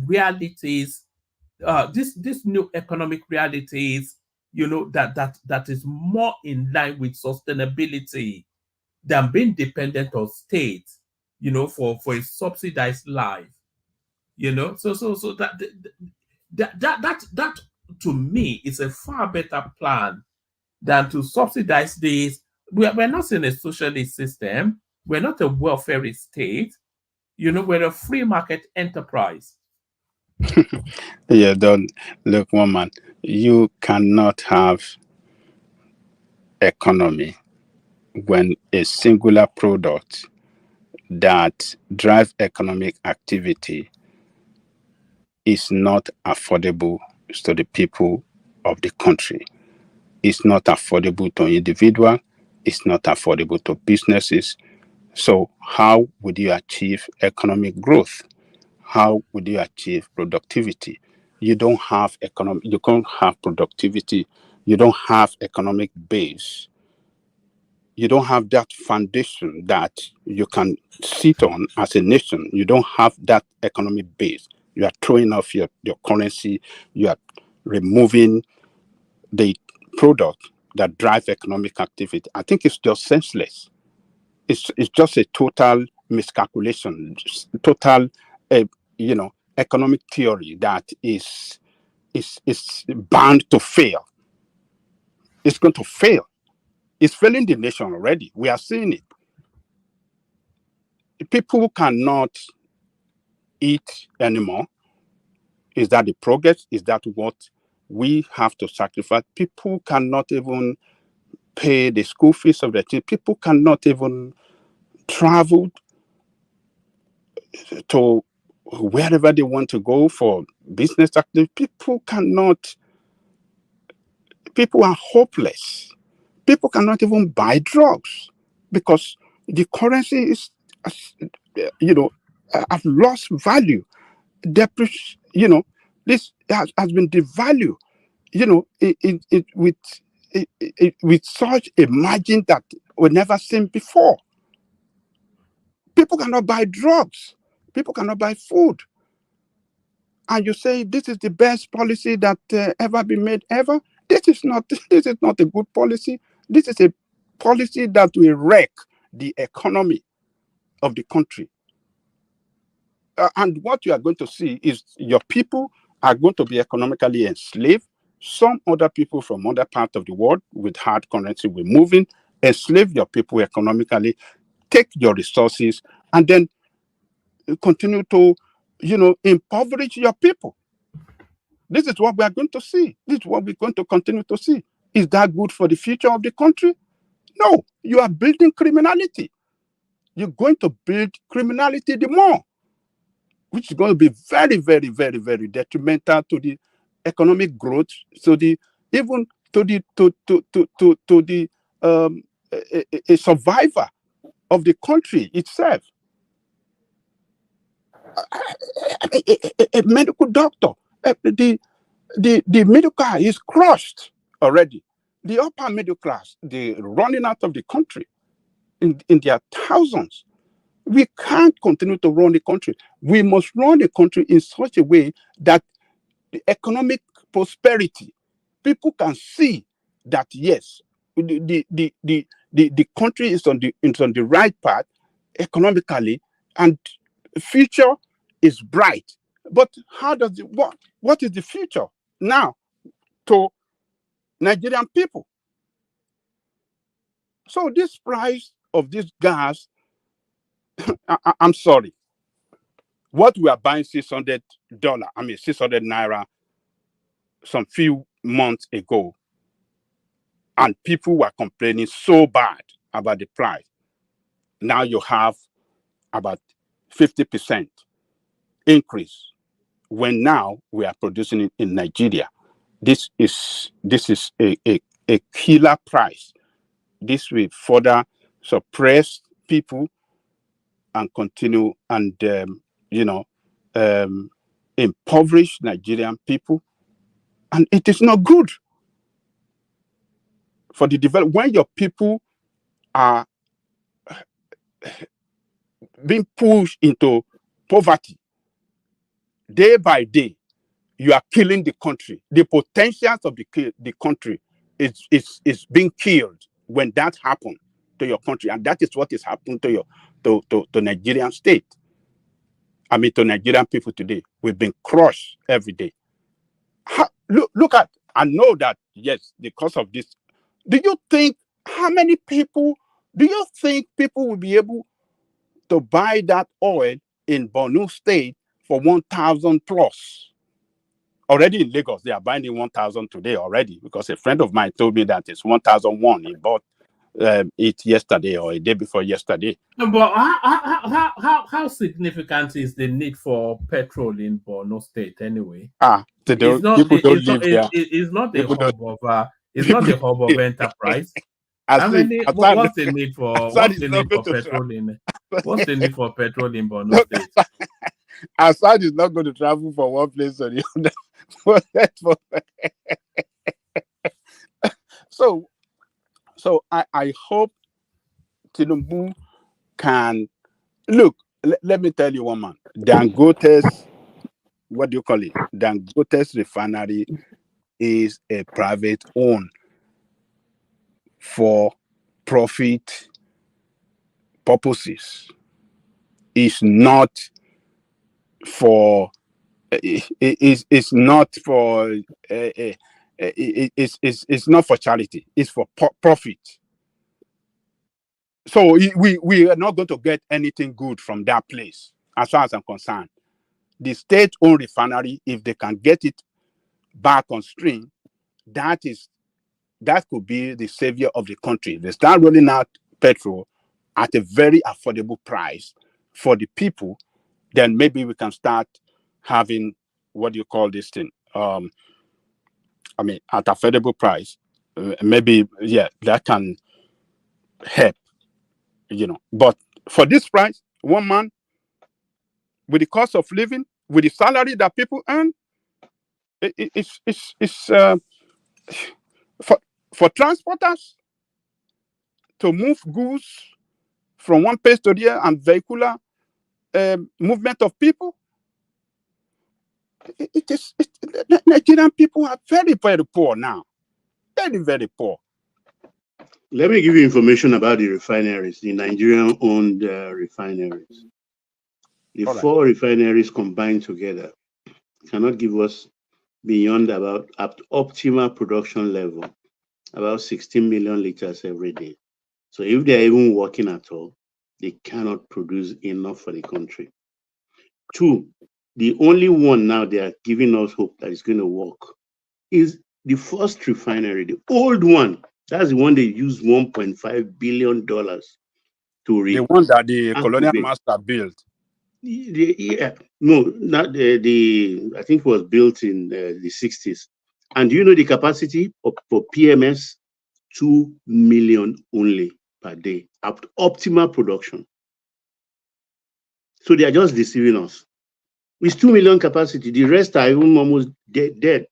realities, this new economic realities, you know, that is more in line with sustainability than being dependent on state, you know, for a subsidized life. You know, so that to me is a far better plan than to subsidize this. We're not in a socialist system. We're not a welfare state. You know, we're a free market enterprise. Yeah, don't look, woman. You cannot have economy when a singular product that drives economic activity is not affordable to the people of the country. It's not affordable to individuals. It's not affordable to businesses. So how would you achieve economic growth? How would you achieve productivity? You don't have you can't have productivity. You don't have economic base. You don't have that foundation that you can sit on as a nation. You don't have that economic base. You are throwing off your currency. You are removing the product that drive economic activity. I think it's just senseless. It's just a total miscalculation, total, economic theory that is bound to fail. It's going to fail. It's failing the nation already. We are seeing it. People cannot eat anymore. Is that the progress? Is that what we have to sacrifice? People cannot even pay the school fees of their children. People cannot even travel to wherever they want to go for business activity. People are hopeless. People cannot even buy drugs because the currency is, have lost value. This has been devalued, with such a margin that we never seen before. People cannot buy drugs. People cannot buy food. And you say this is the best policy that ever been made ever. This is not a good policy. This is a policy that will wreck the economy of the country. And what you are going to see is your people are going to be economically enslaved. Some other people from other parts of the world with hard currency will move in, enslave your people economically, take your resources, and then continue to, impoverish your people. This is what we are going to see. This is what we're going to continue to see. Is that good for the future of the country? No, you are building criminality. You're going to build criminality the more, which is going to be very, very, very, very detrimental to the economic growth. So even to the a survivor of the country itself. A medical doctor, the middle class is crushed already. The upper middle class, they're running out of the country in their thousands. We can't continue to run the country. We must run the country in such a way that the economic prosperity, people can see that yes, the country is on the right path economically, and the future is bright. But what is the future now to Nigerian people? So this price of this gas, I'm sorry. What we are buying $600, 600 naira some few months ago, and people were complaining so bad about the price. Now you have about 50% increase when now we are producing it in Nigeria. This is a killer price. This will further suppress people and continue and impoverish Nigerian people, and it is not good for the development. When your people are being pushed into poverty day by day, you are killing the country. The potentials of the country is being killed when that happens to your country, and that is what is happening to the Nigerian state. To Nigerian people today. We've been crushed every day. Look at, I know that, yes, because of this. Do you think people will be able to buy that oil in Borno State for 1,000 plus? Already in Lagos, they are buying 1,000 today already, because a friend of mine told me that it's 1,001. He bought it yesterday or a day before yesterday. But how significant is the need for petrol in Borno State anyway? People don't live there. It's not a hub of enterprise. How many? What's the need for travel. petrol in? What's the need for petrol in Borno State? Assad is not going to travel from one place to the other. So I hope Tinubu can look. Let me tell you one man. Dangote's, what do you call it? Dangote's refinery is a private owned for profit purposes. It's not for. It's not for. It's not for charity. It's for profit. So we are not going to get anything good from that place, as far as I'm concerned. The state-owned refinery, if they can get it back on stream, that could be the savior of the country. They start rolling out petrol at a very affordable price for the people, then maybe we can start having, what do you call this thing? At affordable price, maybe, yeah, that can help, But for this price, one man, with the cost of living, with the salary that people earn, it's for transporters to move goods from one place to the other and vehicular movement of people. Nigerian people are very, very poor now. Very, very poor. Let me give you information about the refineries, the Nigerian-owned refineries. The four refineries combined together cannot give us beyond about at optimal production level, about 16 million liters every day. So if they're even working at all, they cannot produce enough for the country. Two, the only one now they are giving us hope that is going to work is the first refinery, the old one. That's the one they used $1.5 billion to the one that the colonial master built. No, not the. I think it was built in the 60s. And do you know the capacity for PMS? 2 million only per day at optimal production. So they are just deceiving us. With 2 million capacity, the rest are even almost dead.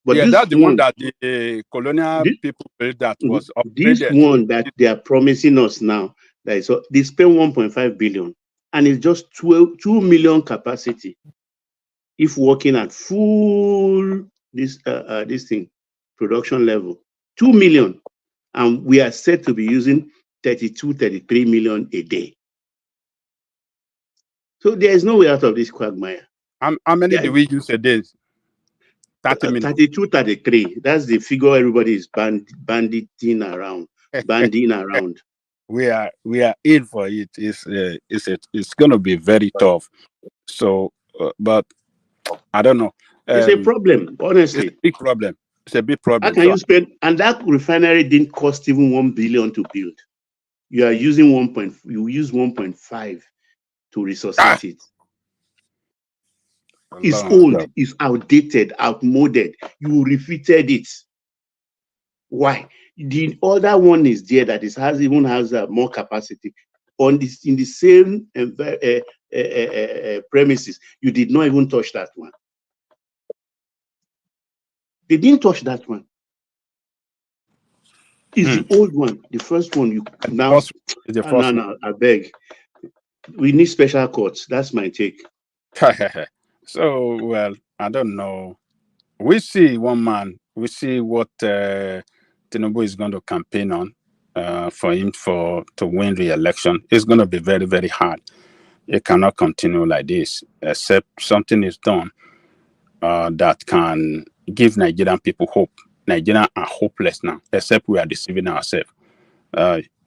But yeah, that's the one that the colonial people built that was upgraded. This one that they are promising us now, they spend 1.5 billion and it's just 2 million capacity. If working at full this thing production level, 2 million, and we are said to be using 33 million a day. So there is no way out of this quagmire. How many do we use a day? 32, 33. That's the figure everybody is banding around. We are in for it. It's going to be very tough. So, but I don't know. It's a problem, honestly. It's a big problem. It's a big problem. How can you spend? And that refinery didn't cost even 1 billion to build. You are using you use 1.5 to resuscitate it. It's old, it's outdated, outmoded. You refitted it. Why? The other one is there that has more capacity in the same premises. You did not even touch that one. They didn't touch that one. It's the old one, the first one. You now. No, I beg. We need special courts. That's my take. So, well, I don't know. We see one man. We see what Tinubu is going to campaign on for him to win re-election. It's going to be very, very hard. It cannot continue like this, except something is done that can give Nigerian people hope. Nigerians are hopeless now, except we are deceiving ourselves.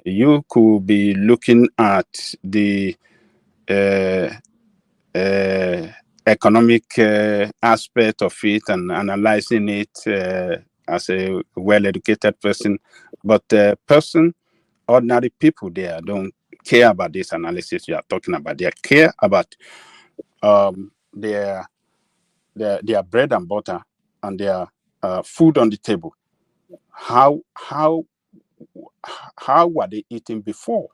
You could be looking at the economic aspect of it and analyzing it as a well-educated person, but ordinary people there don't care about this analysis you are talking about. They care about their bread and butter and their food on the table. How how were they eating before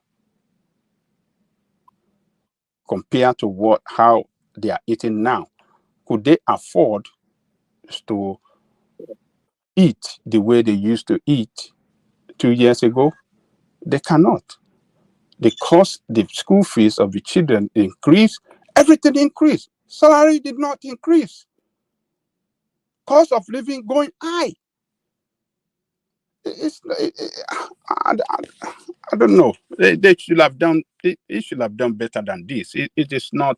compared to how they are eating now? Could they afford to eat the way they used to eat 2 years ago? They cannot. The cost, the school fees of the children increased. Everything increased. Salary did not increase. Cost of living going high. I don't know. They should have done. It should have done better than this. It is not.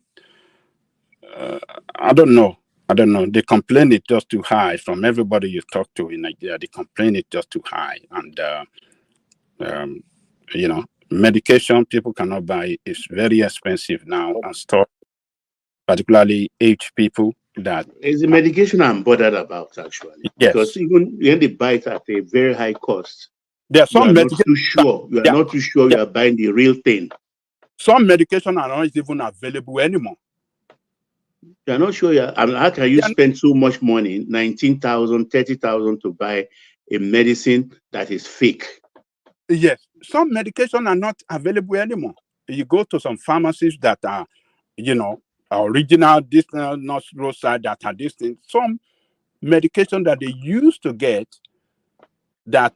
I don't know. The complaint is just too high from everybody you talk to in Nigeria. The complaint is just too high, and medication people cannot buy. It's very expensive now, and stuff. Particularly aged people. That is the medication I'm bothered about actually. Yes. Because even when they buy it at a very high cost, there are some medication. You are not too sure you are buying the real thing. Some medication are not even available anymore. You are not sure. How can you spend so much money, 19,000, 30,000 to buy a medicine that is fake? Yes, some medication are not available anymore. You go to some pharmacies that are, original, this not roadside that are this thing. Some medication that they used to get that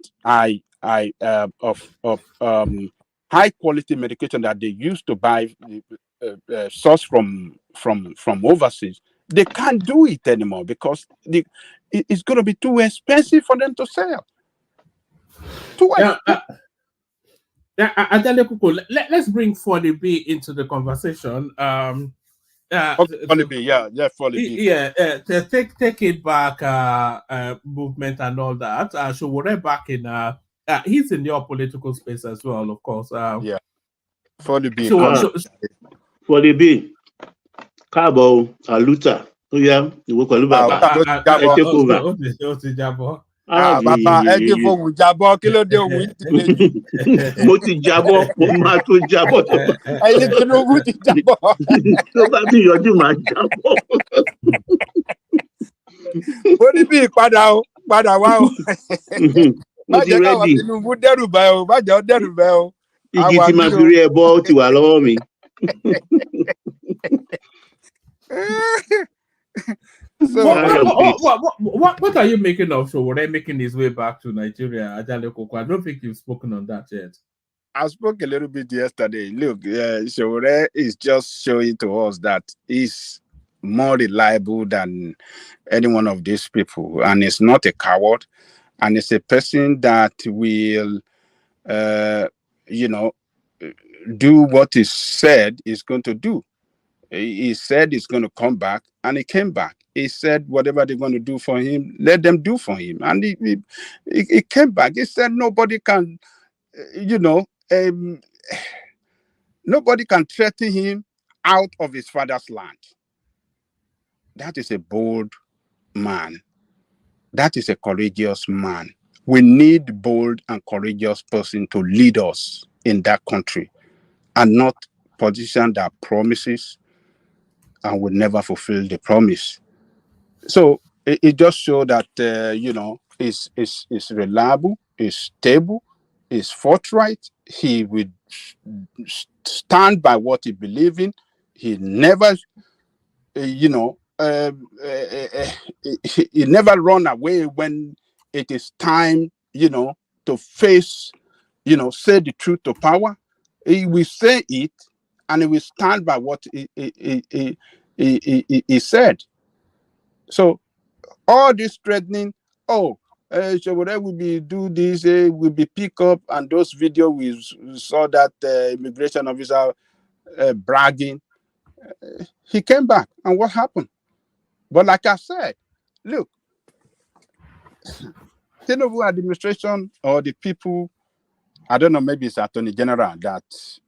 of high quality medication that they used to buy source from overseas, they can't do it anymore because it's going to be too expensive for them to sell. Let's bring Folly B into the conversation. Folly B, Folly B. Take it back, movement and all that. So we're back in. He's in your political space as well, of course. Folly B. Folly B. Cabo, Aluta. Oh yeah, you work with Baba. Take over. Bàbá ẹ jí fóònù jábọ́ kí ló dé òun ìdílé jù. Mo ti jábọ́, mo máa tó jábọ́. Ẹyin Tinubu ti jábọ́. Tó bá bí yọjú máa jábọ́. Ó ní bí padà wá o. Má jẹ́ káwọn Tinubu dẹ́rù bá ẹ o, má jẹ́ ó dẹ́rù bá ẹ o. Igi tí máa fi rí ẹ bọ́ ti wà lọ́wọ́ mi. So, what are you making of Sowore making his way back to Nigeria, Ajale Koko? I don't think you've spoken on that yet. I spoke a little bit yesterday. Look, Sowore is just showing to us that he's more reliable than any one of these people, and he's not a coward, and it's a person that will, do what he said he's going to do. He said he's going to come back, and he came back. He said whatever they're going to do for him, let them do for him. And he came back. He said nobody can, nobody can threaten him out of his father's land. That is a bold man. That is a courageous man. We need bold and courageous person to lead us in that country, and not politician that promises and will never fulfill the promise. So it just shows that is reliable, is stable, is forthright. He will stand by what he believes in. He never, he never run away when it is time, to face, say the truth to power. He will say it, and he will stand by what he said. So all this threatening, Sowore will be do this, will be pick up, and those videos we saw that immigration officer bragging. He came back, and what happened? But like I said, look, Tinubu administration or the people, I don't know, maybe it's Attorney General that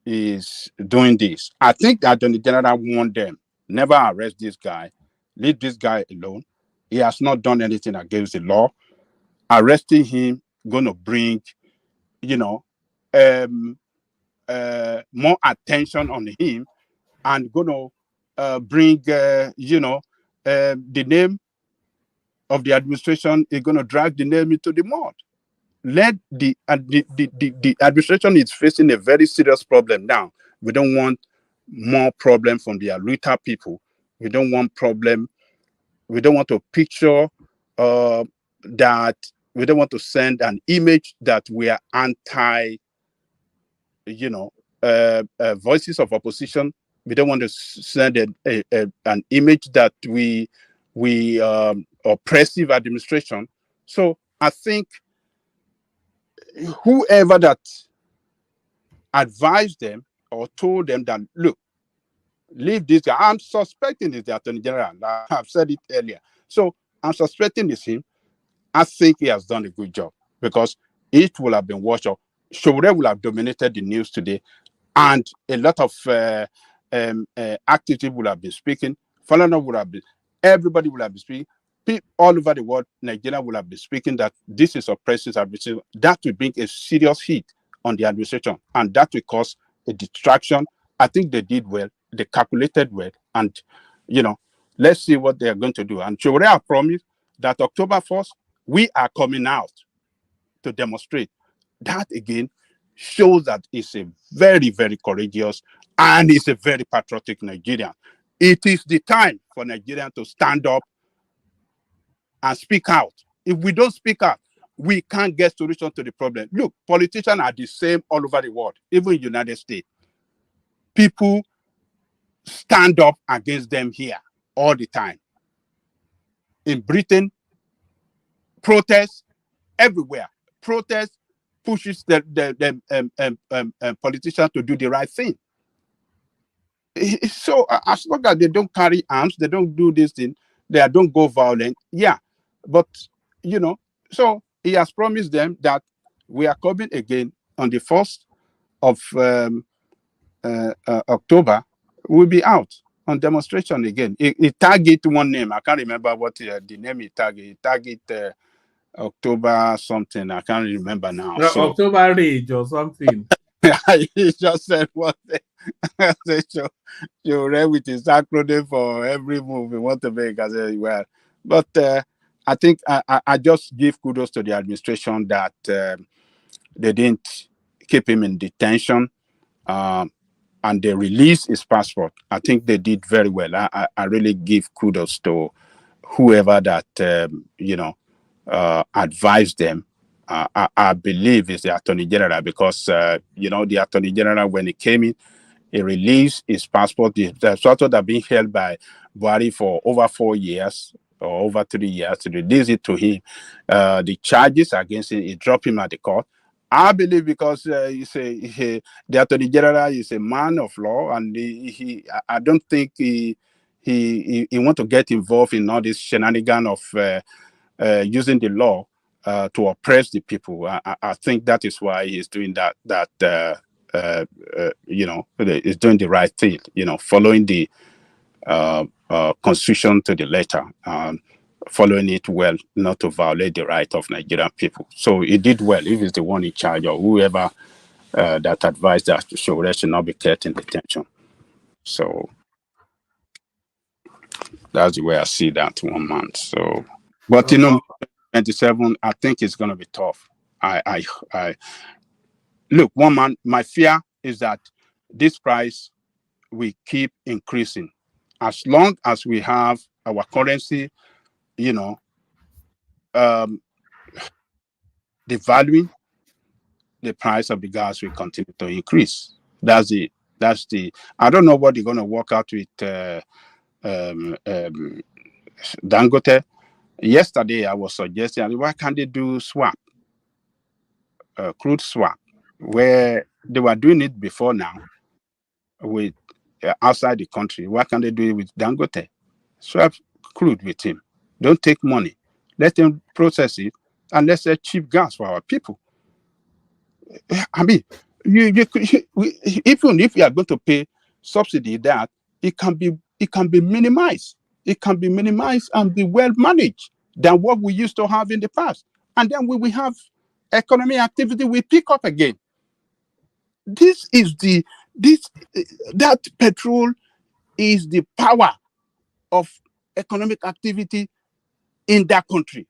is doing this. I think the Attorney General warned them, never arrest this guy, leave this guy alone. He has not done anything against the law. Arresting him going to bring, more attention on him, and going to bring, the name of the administration is going to drag the name into the mud. let the administration is facing a very serious problem now. We don't want more problem from the Aluta people. We don't want problem. We don't want to picture that. We don't want to send an image that we are anti, you know, voices of opposition. We don't want to send an image that we oppressive administration. So I think whoever that advised them or told them that, look, leave this guy. I'm suspecting it's the attorney general. I've said it earlier. So I'm suspecting it's him. I think he has done a good job because it will have been watched out. Showre will have dominated the news today, and a lot of activities will have been speaking. Falana would have been, everybody will have been speaking. People all over the world, Nigeria will have been speaking that this is oppressive administration. That will bring a serious hit on the administration, and that will cause a distraction. I think they did well. They calculated well, and let's see what they are going to do. And Showre promised that October 1st, we are coming out to demonstrate. That again shows that it's a very, very courageous and it's a very patriotic Nigerian. It is the time for Nigerians to stand up and speak out. If we don't speak out, we can't get solution to the problem. Look, politicians are the same all over the world, even in the United States. People stand up against them here all the time. In Britain, protests everywhere. Protest pushes the politicians to do the right thing. So as long as they don't carry arms, they don't do this thing, they don't go violent. Yeah, but so he has promised them that we are coming again on the 1st of October. We'll be out on demonstration again. He target one name. I can't remember what the name he target. He target October something. I can't remember now. So October Rage or something. He just said what you read with his acronym for every move we want to make. I said, well, but I think I just give kudos to the administration that they didn't keep him in detention, and they released his passport. I think they did very well. I really give kudos to whoever that advised them. I believe it's the Attorney General because the Attorney General, when he came in, he released his passport. The sort of that been held by Buhari for over 4 years or over 3 years. To release it to him, the charges against him, he dropped him at the court. I believe because the Attorney General is a man of law, and I don't think he want to get involved in all this shenanigan of using the law to oppress the people. I think that is why he's doing that. Is doing the right thing. Following the constitution to the letter, following it well, not to violate the right of Nigerian people. So he did well. If he's the one in charge or whoever that advised that Showre should not be kept in detention. So that's the way I see that 1 month. So, but 27, I think it's going to be tough. I look, 1 month. My fear is that this price will keep increasing as long as we have our currency, devaluing. The price of the gas will continue to increase. That's the. I don't know what they're going to work out with Dangote. Yesterday, I was suggesting, why can't they do swap, crude swap, where they were doing it before now with outside the country. Why can't they do it with Dangote? Swap crude with him. Don't take money. Let them process it and let's say cheap gas for our people. I mean, even if you are going to pay subsidy, that it can be minimized. It can be minimized and be well managed than what we used to have in the past. And then we will have economic activity will pick up again. That petrol is the power of economic activity in that country.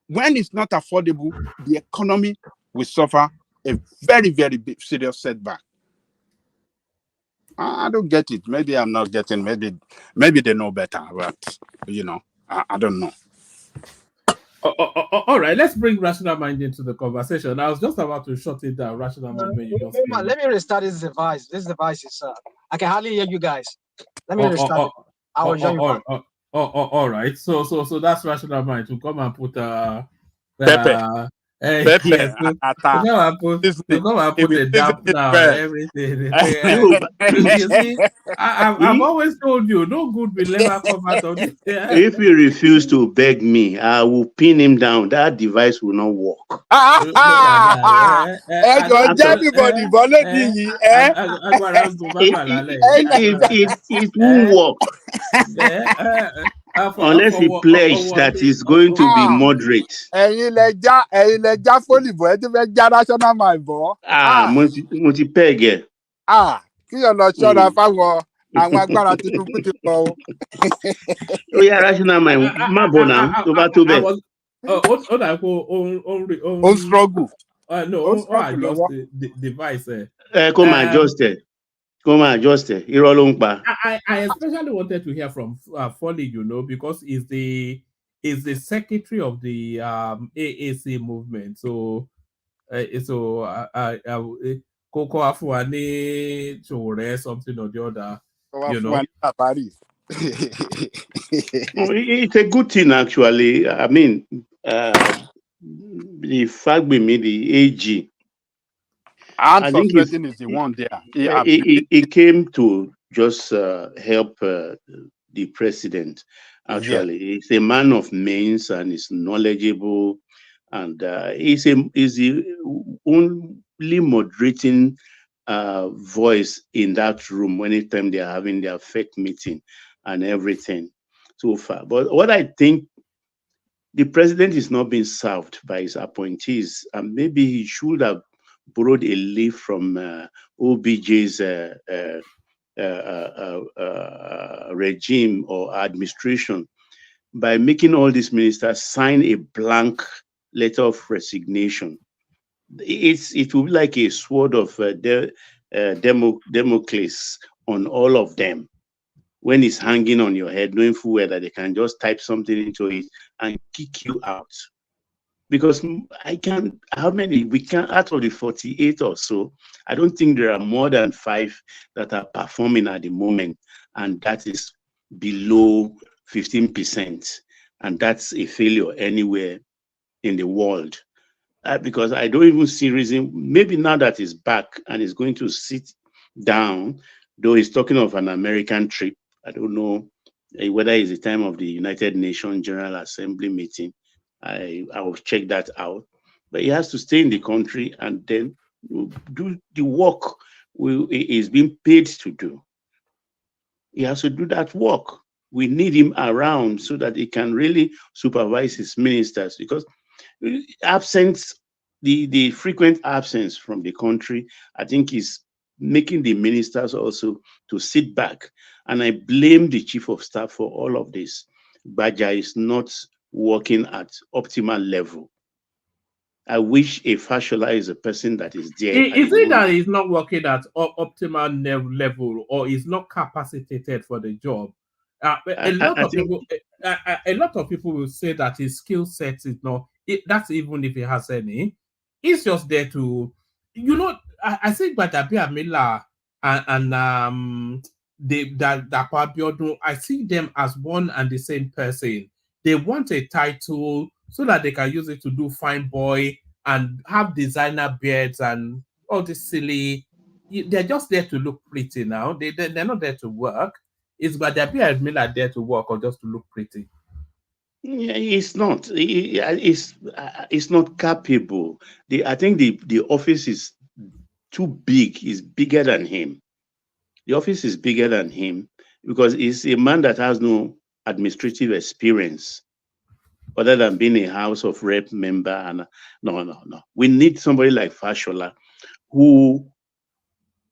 when it's not affordable, the economy will suffer a very, very big, serious setback. I don't get it. Maybe I'm not getting. Maybe they know better, but I don't know. All right, let's bring Rational Mind into the conversation. I was just about to shut it down. Rational Mind, when you just came. Let me restart this device. This device is I can hardly hear you guys. Let me restart it. I will join you. All right. So that's Rational Mind to come and put Pepe. yes, to come and put a damp now everything. You see, I've always told you, no good will ever come out of this. If he refuse to beg me, I will pin him down. That device will not work. It won't work. Unless he pledged that he's going to be moderate. Multi-peg. Oh yeah, Rational Mind. Struggle. No, adjust the device. Come adjust it. I especially wanted to hear from Foley, because he's the secretary of the AAC movement. So Coco Afuane Chore, something or the other. It's a good thing, actually. I mean, the fact we made the AG. I think is the one there. He came to just help the president. Actually, he's a man of means and is knowledgeable, and he's the only moderating voice in that room anytime they are having their fake meeting and everything so far. But what I think, the president is not being served by his appointees, and maybe he should have borrowed a leaf from OBJ's regime or administration by making all these ministers sign a blank letter of resignation. It will be like a sword of Damocles on all of them when it's hanging on your head, knowing full well that they can just type something into it and kick you out. Because how many? We can, out of the 48 or so, I don't think there are more than 5 that are performing at the moment, and that is below 15%. And that's a failure anywhere in the world. Because I don't even see reason, maybe now that he's back and he's going to sit down, though he's talking of an American trip. I don't know whether it's the time of the United Nations General Assembly meeting. I will check that out. But he has to stay in the country and then do the work he is being paid to do. He has to do that work. We need him around so that he can really supervise his ministers, because the frequent absence from the country, I think, is making the ministers also to sit back. And I blame the chief of staff for all of this. Baja is not working at optimal level. I wish a Fashola is a person that is there. Is it that he's not working at optimal level, or is not capacitated for the job? A lot of people will say that his skill set is not. That's even if he has any. He's just there to, I think Badabia Miller and I see them as one and the same person. They want a title so that they can use it to do fine boy and have designer beards and all this silly. They're just there to look pretty now. They're not there to work. Is Badabia Miller there to work or just to look pretty? Yeah, it's not. It's not capable. I think the office is too big. It's bigger than him. The office is bigger than him because he's a man that has no administrative experience other than being a House of Rep member. And no. We need somebody like Fashola who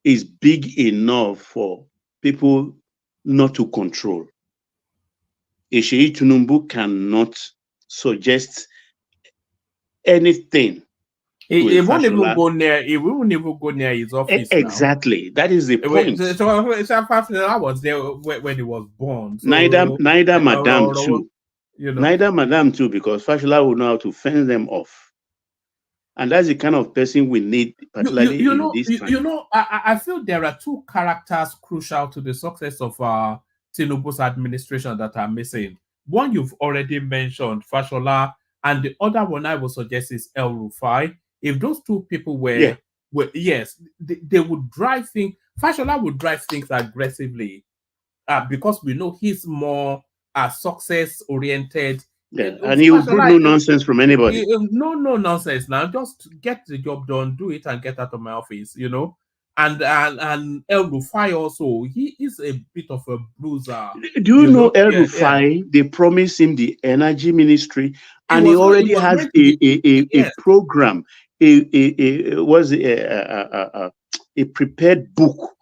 is big enough for people not to control. Isheyi Tunumbu cannot suggest anything. It won't even go near. It won't even go near his office. Exactly. That is the point. So I was there when he was born. So, neither Madame too. You know, neither Madame too, because Fashola will know how to fence them off, and that's the kind of person we need, particularly in this time. I feel there are two characters crucial to the success of Tinubu's administration that are missing. One you've already mentioned, Fashola, and the other one I would suggest is El Rufai. If those two people were yes, they would drive things. Fashola would drive things aggressively because we know he's more success oriented. Yeah, and he will put no nonsense from anybody. No nonsense now. Just get the job done, do it, and get out of my office. You know. And El Rufai also, he is a bit of a bruiser. Do you know El Rufai? They promised him the energy ministry, and he already has a program. A prepared book.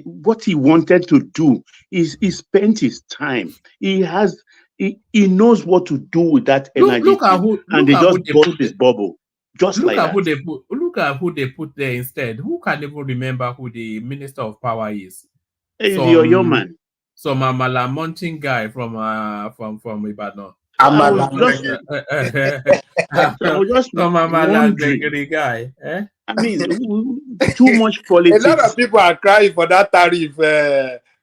What he wanted to do is he spent his time. He knows what to do with that energy, and they just burst his bubble. Look at who they put there instead. Who can even remember who the Minister of Power is? Your man. Some Amala Mountain guy from Ibadan. Amala guy. I mean, too much politics. A lot of people are crying for that tariff,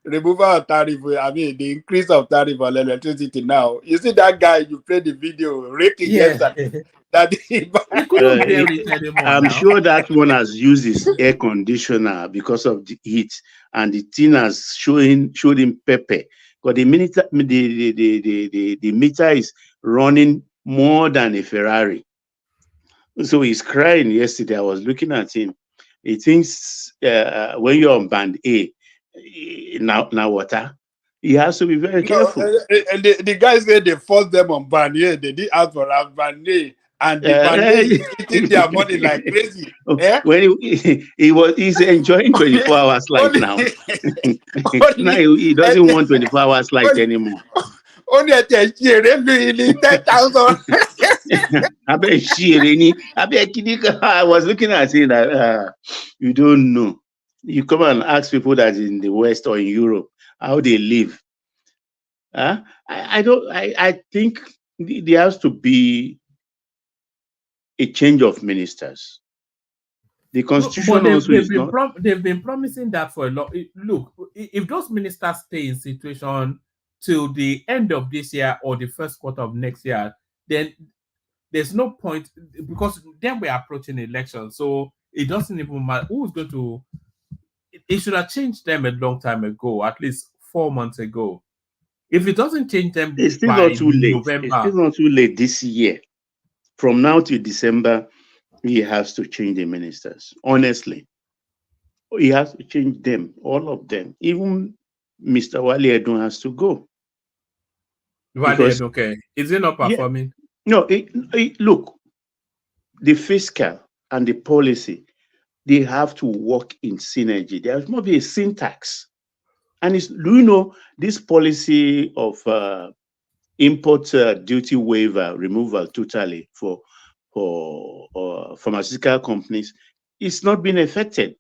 removal of tariff. I mean, the increase of tariff on electricity now. You see that guy, you played the video, raking yesterday. That I'm sure that one has used his air conditioner because of the heat, and the thing has showed him pepper. But the meter is running more than a Ferrari. So he's crying yesterday. I was looking at him. He thinks when you're on band A, now water, he has to be very careful. And the guys said they forced them on band A. They did ask for a band A. And the band A is eating their money like crazy. When he's enjoying 24 hours light now. Now he doesn't want 24 hours light anymore. Only at 10,000. I was looking at it that you don't know. You come and ask people that in the West or in Europe how they live. I think there has to be a change of ministers. The constitution they've been promising that for a long. Look, if those ministers stay in situation till the end of this year or the first quarter of next year, then there's no point, because then we're approaching elections. So it doesn't even matter who's going to. It should have changed them a long time ago, at least 4 months ago. If it doesn't change them, it's still not too late. November, it's still not too late this year. From now to December, he has to change the ministers. Honestly, he has to change them, all of them. Even Mr. Wale Edun has to go. Okay, is he not performing? No, look, the fiscal and the policy, they have to work in synergy. There must be a syntax. And do you know this policy of import duty waiver removal totally for pharmaceutical companies? It's not been effected.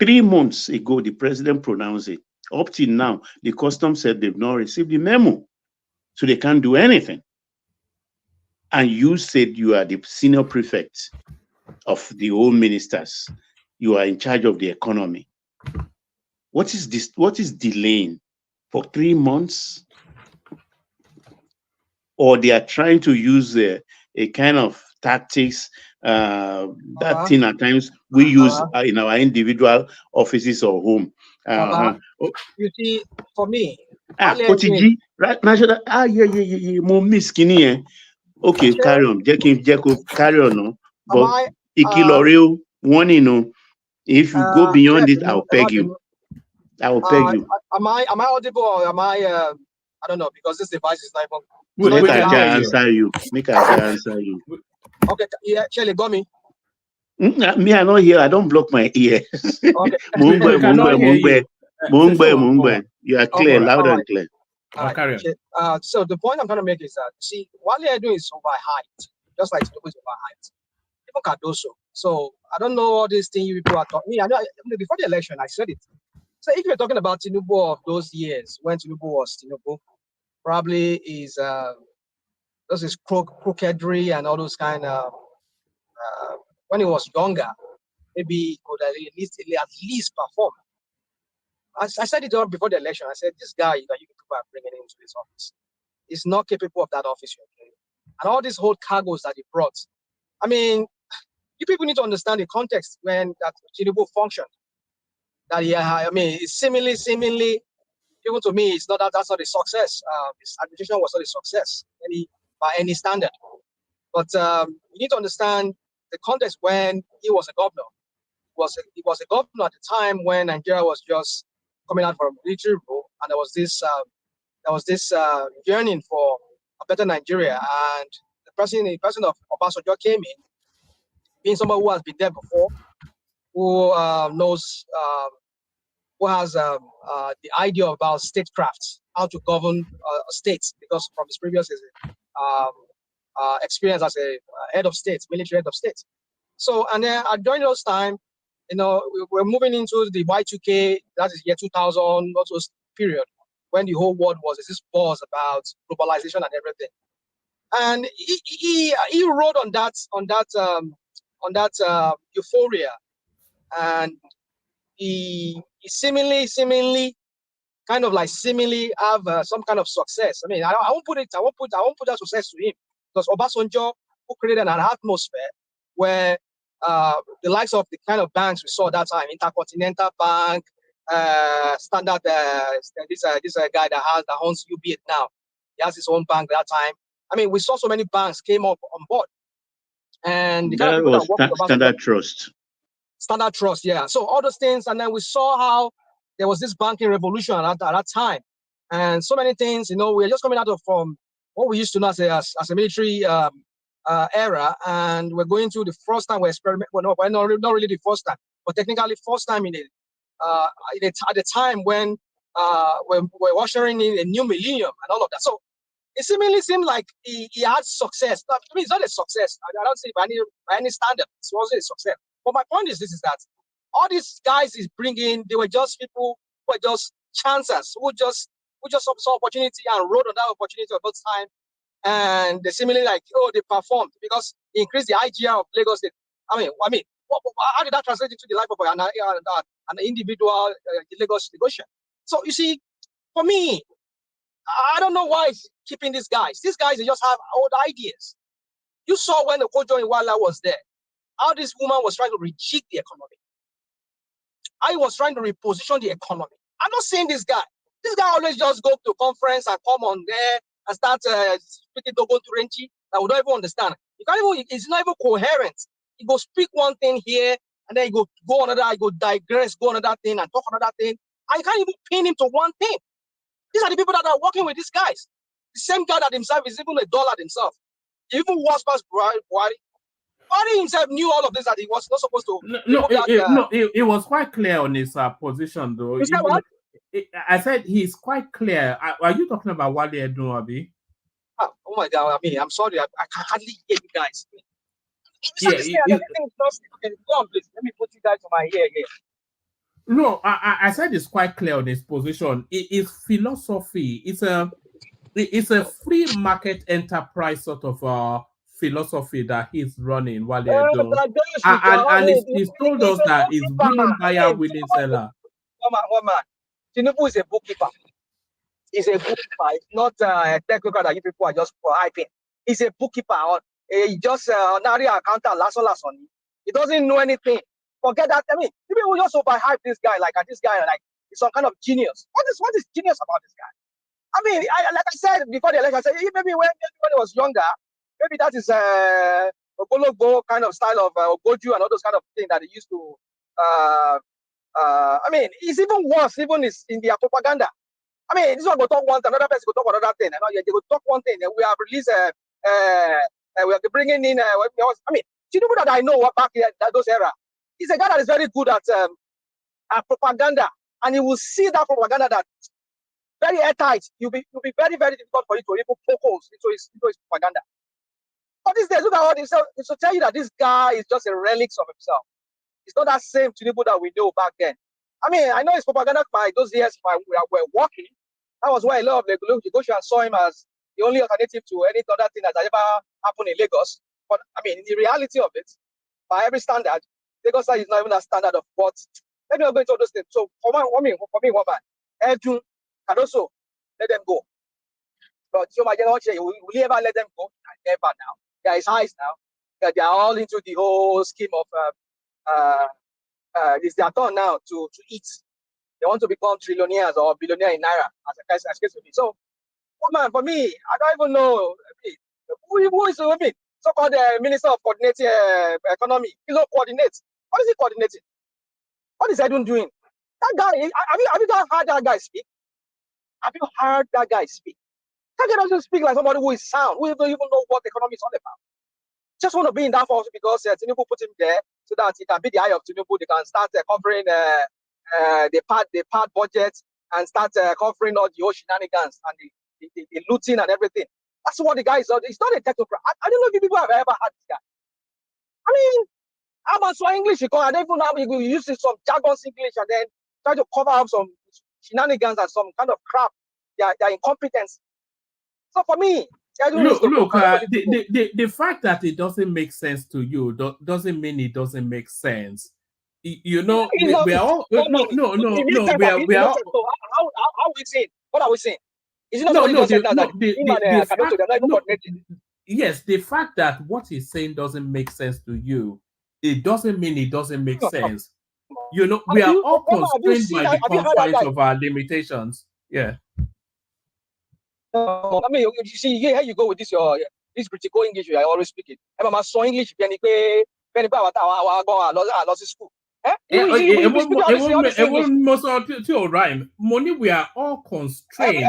3 months ago, the president pronounced it. Up till now, the customs said they've not received the memo, so they can't do anything. And you said you are the senior prefect of the whole ministers. You are in charge of the economy. What is this? What is delaying for 3 months? Or they are trying to use a kind of tactics that thing at times we use in our individual offices or home. You see, for me, right? National. More miss skinny. Okay, carry on. Carry on. No? But Ikiloreo, one, if you go beyond it, I'll peg you. I will peg you. Am I audible or am I? I don't know, because this device is not even. Make I answer you. Okay, yeah, Shelly, got me. Me, I'm not here. I don't block my ears. Okay. Mungbe. You are clear, loud and clear. So the point I'm trying to make is that, see, what they are doing is overhyped. just like Tinubu is overhyped. Even Cardoso. So I don't know all these things you people are talking. I know before the election, I said it. So if you're talking about Tinubu of those years when Tinubu was Tinubu, probably is those is crookedry and all those kind of when he was younger, maybe he could at least perform. I said it before the election. I said this guy that you people are bringing into this office is not capable of that office. And all these whole cargoes that he brought. I mean, you people need to understand the context when that Tinubu functioned. That I mean, it's seemingly, even to me, it's not that's not a success. His administration was not a success by any standard. But you need to understand the context when he was a governor. He was a governor at the time when Nigeria was just coming out from military rule, and there was this yearning for a better Nigeria. And the person of Obasanjo came in, being somebody who has been there before, who knows, who has the idea about statecraft, how to govern states, because from his previous experience as a head of state, military head of state. So, and then during those time, we're moving into the Y2K, that is year 2000, also period, when the whole world was this buzz about globalization and everything. And he rode on that euphoria, and he seemingly kind of like have some kind of success. I mean, I won't put that success to him, because Obasanjo, who created an atmosphere where the likes of the kind of banks we saw at that time, Intercontinental Bank, Standard, this guy that owns UBA now, he has his own bank at that time. I mean, we saw so many banks came up on board, and the kind of people that work with Standard Trust. Standard Trust, yeah. So all those things, and then we saw how there was this banking revolution at that time, and so many things. We're just coming out from what we used to know as a military era, and we're going through the first time we're experimenting. Well, no, not really the first time, but technically first time at the time when we're ushering in a new millennium and all of that. So it seemingly seemed like he had success. I mean, it's not a success. I don't see by any standard. It wasn't a success. But my point is that all these guys he's bringing, they were just people who were just chancers who just saw opportunity and rode on that opportunity at that time. And they seemingly they performed because they increased the IGR of Lagos State. I mean, how did that translate into the life of an individual Lagos negotiation? So you see, for me, I don't know why he's keeping these guys. These guys, they just have old ideas. You saw when the Kojo Iwala was there, how this woman was trying to rejig the economy. How he was trying to reposition the economy. I'm not saying this guy. This guy always just go to conference and come on there and start speaking Dogon Turenchi that we don't even understand. It's not even coherent. He go speak one thing here, and then he go another, he go digress, go another thing, and talk another thing. And you can't even pin him to one thing. These are the people that are working with these guys. The same guy that himself is even a dollar himself. Even worse past Buhari. Buhari himself knew all of this, that he was not supposed to. It was quite clear on his position, though. You said what? I said he's quite clear. Are you talking about Wale Edun-Abi? Oh my God! I mean, I'm sorry, I can hardly hear you guys. Okay, go on, please. Let me put you guys on my ear here. No, I said it's quite clear on his position. It's philosophy. It's a free market enterprise sort of philosophy that he's running while they're doing. And he's told us that he's willing buyer, willing seller. One man. Tinubu is a bookkeeper. He's a bookkeeper. It's not a technical that you people are just hyping. He's a bookkeeper. He just ordinary accountant, last on. He doesn't know anything. Forget that. I mean, people will just overhype this guy like he's some kind of genius. What is genius about this guy? I mean, like I said before the election, I said maybe when he was younger, maybe that is Ogologo kind of style of Ogoju and all those kind of things that he used to. I mean, it's even worse, even in their propaganda. I mean, this one go talk one thing, another person go talk another thing. They go talk one thing, and we have released we are bringing in. I mean, Tinubu that I know back in those era, he's a guy that is very good at propaganda, and he will see that propaganda that very airtight. You'll be very, very difficult for you to even poke holes into his propaganda. But these days, look at all this. It's to tell you that this guy is just a relic of himself. It's not that same Tinubu that we know back then. I mean, I know it's propaganda by those years we were working. That was why a lot of Lagosians saw him as the only alternative to any other thing that ever happened in Lagos. But I mean, in the reality of it, by every standard, Lagos is not even a standard of what. Let me not go into those things. So for me, one man, Edun, and also let them go. But so my generation, will you ever let them go? Never now. There is eyes now. They are all into the whole scheme of it's their turn now to eat. They want to become trillionaires or billionaire in naira, as a case of it. So, man, for me, I don't even know who is so-called Minister of Coordinating Economy. He don't coordinate. What is he coordinating? What is Edun doing? That guy, have you heard that guy speak? Have you heard that guy speak? That guy doesn't speak like somebody who is sound, who don't even know what economy is all about. Just want to be in that force because Tinubu put him there so that he can be the eye of Tinubu. They can start covering the part budget and start covering all the old shenanigans and the looting and everything. That's what the guy is. He's not a technocrat. I don't know if you people have ever had this guy. I mean, how about so English? Because I don't even know how you use some jargon English and then try to cover up some shenanigans and some kind of crap. Their incompetence. So for me, look, the fact that it doesn't make sense to you doesn't mean it doesn't make sense. You know, we are all no. We are all. How are we saying? What are we saying? Is it not yes, the fact that what he's saying doesn't make sense to you, it doesn't mean it doesn't make sense. You know, we are all constrained by the confines of our limitations. Yeah. I mean, you see, here you go with this this critical English you are always speaking. I'm so English, school. Money, we are all constrained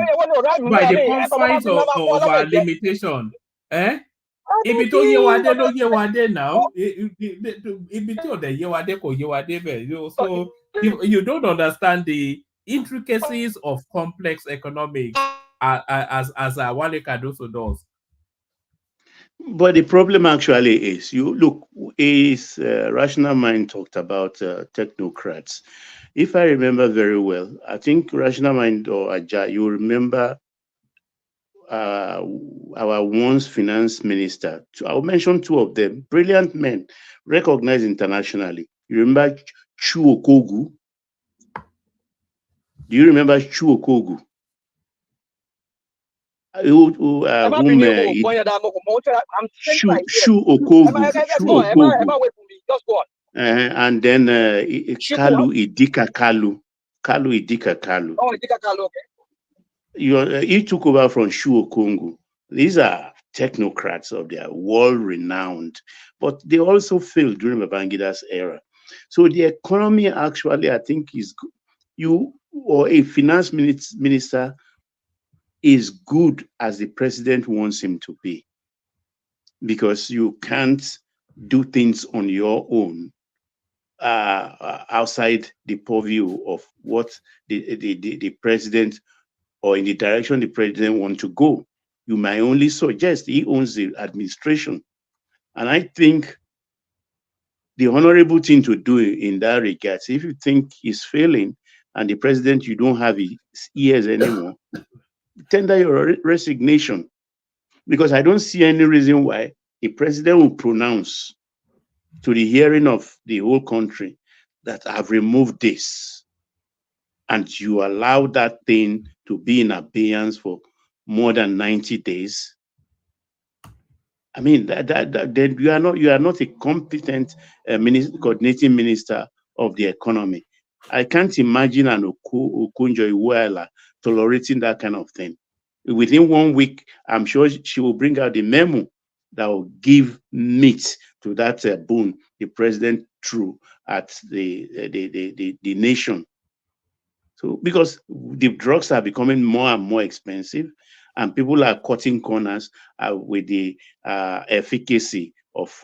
by the confines of our limitation. Eh? Ibi tó yé wa dé ló yé wa dé now. Ibi tí ò dẹ̀ yé wa dé kò yé wa dé bẹ́ẹ̀. So you don't understand the intricacies of complex economics as Wale Cardoso does. But the problem actually is, you look, is Rational Mind talked about technocrats. If I remember very well, I think Rational Mind or Aja, you remember our once finance minister. I'll mention two of them, brilliant men, recognized internationally. You remember Chu Okogu? Do you remember Chu Okogu? Chu Okogu. And then Kalu Idika Kalu. Oh, Idika Kalu, okay. He took over from Chu Okogu. These are technocrats of their world-renowned, but they also failed during Babangida's era. So the economy actually, I think, is you or a finance minister is good as the president wants him to be, because you can't do things on your own outside the purview of what the president or in the direction the president wants to go. You might only suggest. He owns the administration. And I think the honorable thing to do in that regard, if you think he's failing and the president, you don't have his ears anymore, tender your resignation, because I don't see any reason why the president will pronounce to the hearing of the whole country that I've removed this, and you allow that thing to be in abeyance for more than 90 days. I mean, then you are not a competent coordinating minister of the economy. I can't imagine an Okonjo-Iweala tolerating that kind of thing. Within 1 week, I'm sure she will bring out the memo that will give meat to that boon the president threw at the nation. So, because the drugs are becoming more and more expensive, and people are cutting corners with the efficacy of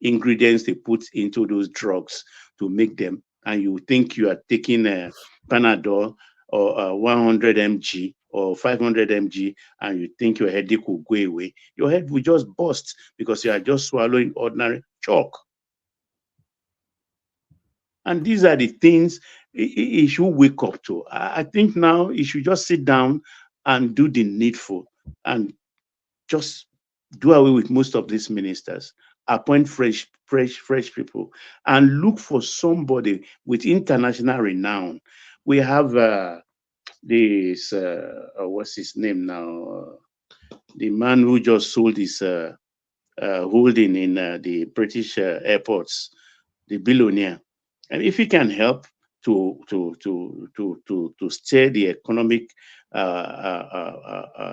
ingredients they put into those drugs to make them, and you think you are taking a Panadol or 100 mg or 500 mg and you think your headache will go away, your head will just burst because you are just swallowing ordinary chalk. And these are the things he should wake up to. I think now he should just sit down and do the needful and just do away with most of these ministers, appoint fresh people, and look for somebody with international renown. We have this, what's his name now? The man who just sold his holding in the British airports, the billionaire. And if he can help to steer the economic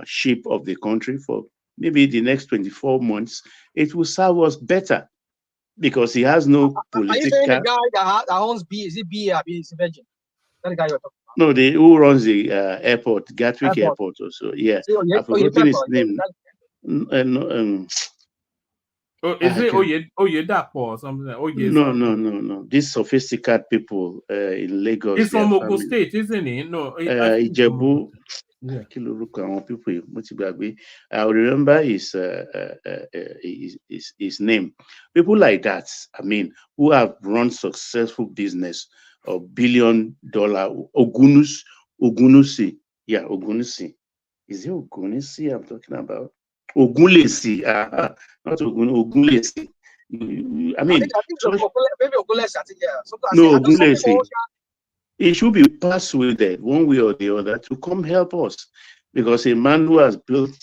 shape of the country for maybe the next 24 months, it will serve us better because he has no political. Are you saying the guy that owns B? Is it B or B? Is it Virgin? That guy you're talking about? No, the who runs the airport, Gatwick Airport also. Yeah, I've forgotten his name. Is it Oyedapo or something? No. These sophisticated people in Lagos. He's from Ogun State, isn't he? No, Ijebu. Yeah. I remember his name. People like that, I mean, who have run successful business of $1 billion. Ogunusi. Yeah, Ogunusi. Is it Ogunusi I'm talking about? Ogunlesi. Not Ogunlesi. I mean, maybe Ogunlesi. I think, yeah. No, Ogunlesi. It should be persuaded one way or the other to come help us, because a man who has built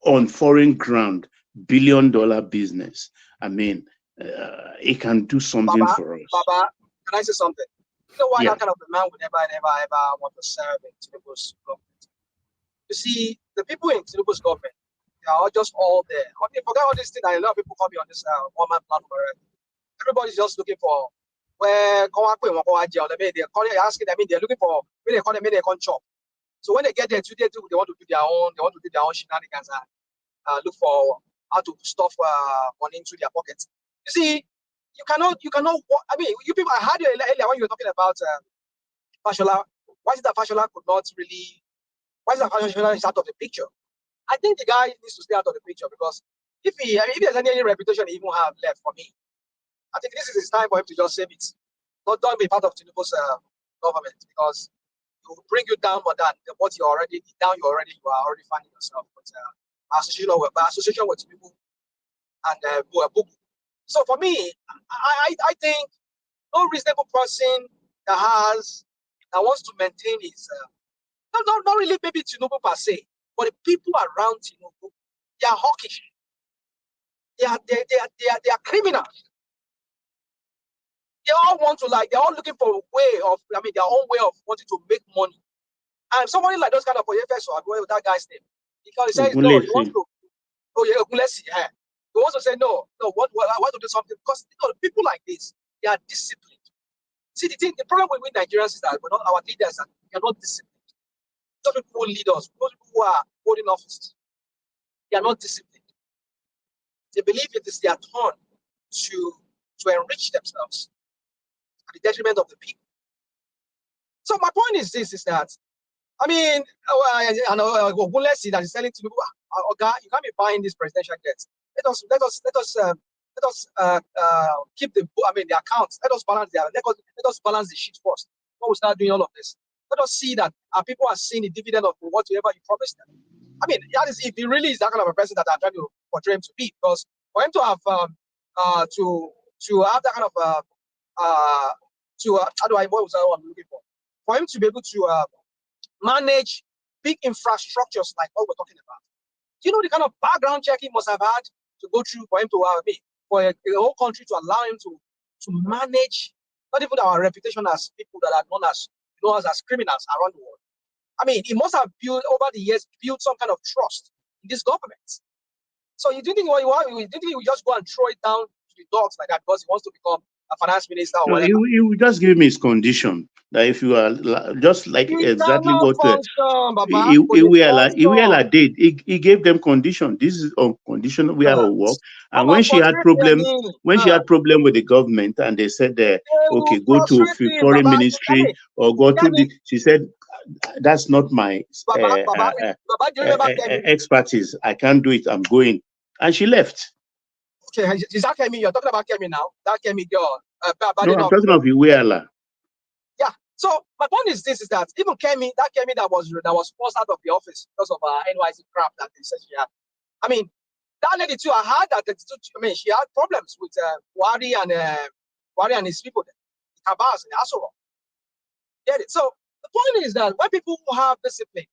on foreign ground $1 billion business, I mean, he can do something for us. Baba, can I say something? You know why that kind of a man would never want to serve in Tinubu's government? You see, the people in Tinubu's government, they are just all there. Okay, forget all these things. I know people come on this one-man platform. Everybody's just looking for where they're asking. I mean, they're looking for where they call them, they can't chop. So when they get there today, they want to do their own. They want to do their own shenanigans and look for how to stuff money into their pockets. You see, you cannot. I mean, you people. I heard you earlier when you were talking about Fashola. Why is it that Fashola could not really? Why is that Fashola is out of the picture? I think the guy needs to stay out of the picture, because if there's any reputation he even have left for me, I think this is his time for him to just save it. Don't be part of Tinubu's government, because it will bring you down more than what you are already finding yourself with association with people and So for me, I think no reasonable person that wants to maintain his not really maybe Tinubu per se, but the people around Tinubu, they are hawkish. They are criminals. They all want to they're all looking for a way of, their own way of wanting to make money. And somebody like those kind of professors, I with that guy's name, because he says no, he wants to. Oh yeah, let's see. He wants to say no. I want to do something, because people like this, they are disciplined. See, the problem with Nigerians is that our leaders are not disciplined. Those people who lead us, those people who are holding office, they are not disciplined. They believe it is their turn to enrich themselves at the detriment of the people. So my point is this: is that I know Ogunlesi that is selling to people. You can't be buying this presidential debt. Let us keep the accounts. Let us balance the sheet first before we start doing all of this. Let us see that our people are seeing the dividend of whatever you promised them. That is if he really is that kind of a person that I'm trying to portray him to be. Because for him to have to have that kind of what was I'm looking for? For him to be able to manage big infrastructures like what we're talking about. Do you know the kind of background check he must have had to go through for him to for a whole country to allow him to manage not even our reputation as people that are known as criminals around the world? He must have built over the years some kind of trust in this government. So you didn't think he would just go and throw it down to the dogs like that because he wants to become a finance minister or whatever? He will just give me his condition. That if you are just like It exactly cannot what function, Baba. Iweala did, he gave them condition. This is on condition we are at work. And Baba when she had frustrate problem, me. with the government, and they said, They will okay, go to frustrate me, foreign Baba. ministry or go to Kemi, the. She said, that's not my Baba, Baba, Baba, do you remember Kemi? expertise. I can't do it. I'm going, and she left. Okay, is that Kemi? You're talking about Kemi now? That Kemi girl. No, I'm talking of Iweala. Yeah. So my point is this: is that even Kemi, that Kemi that was forced out of the office because of NYC crap that they said she had. I mean, that lady too. I heard that. I mean, she had problems with Wari and his people, the Kabas and the Asoro. Get it? So the point is that when people who have discipline,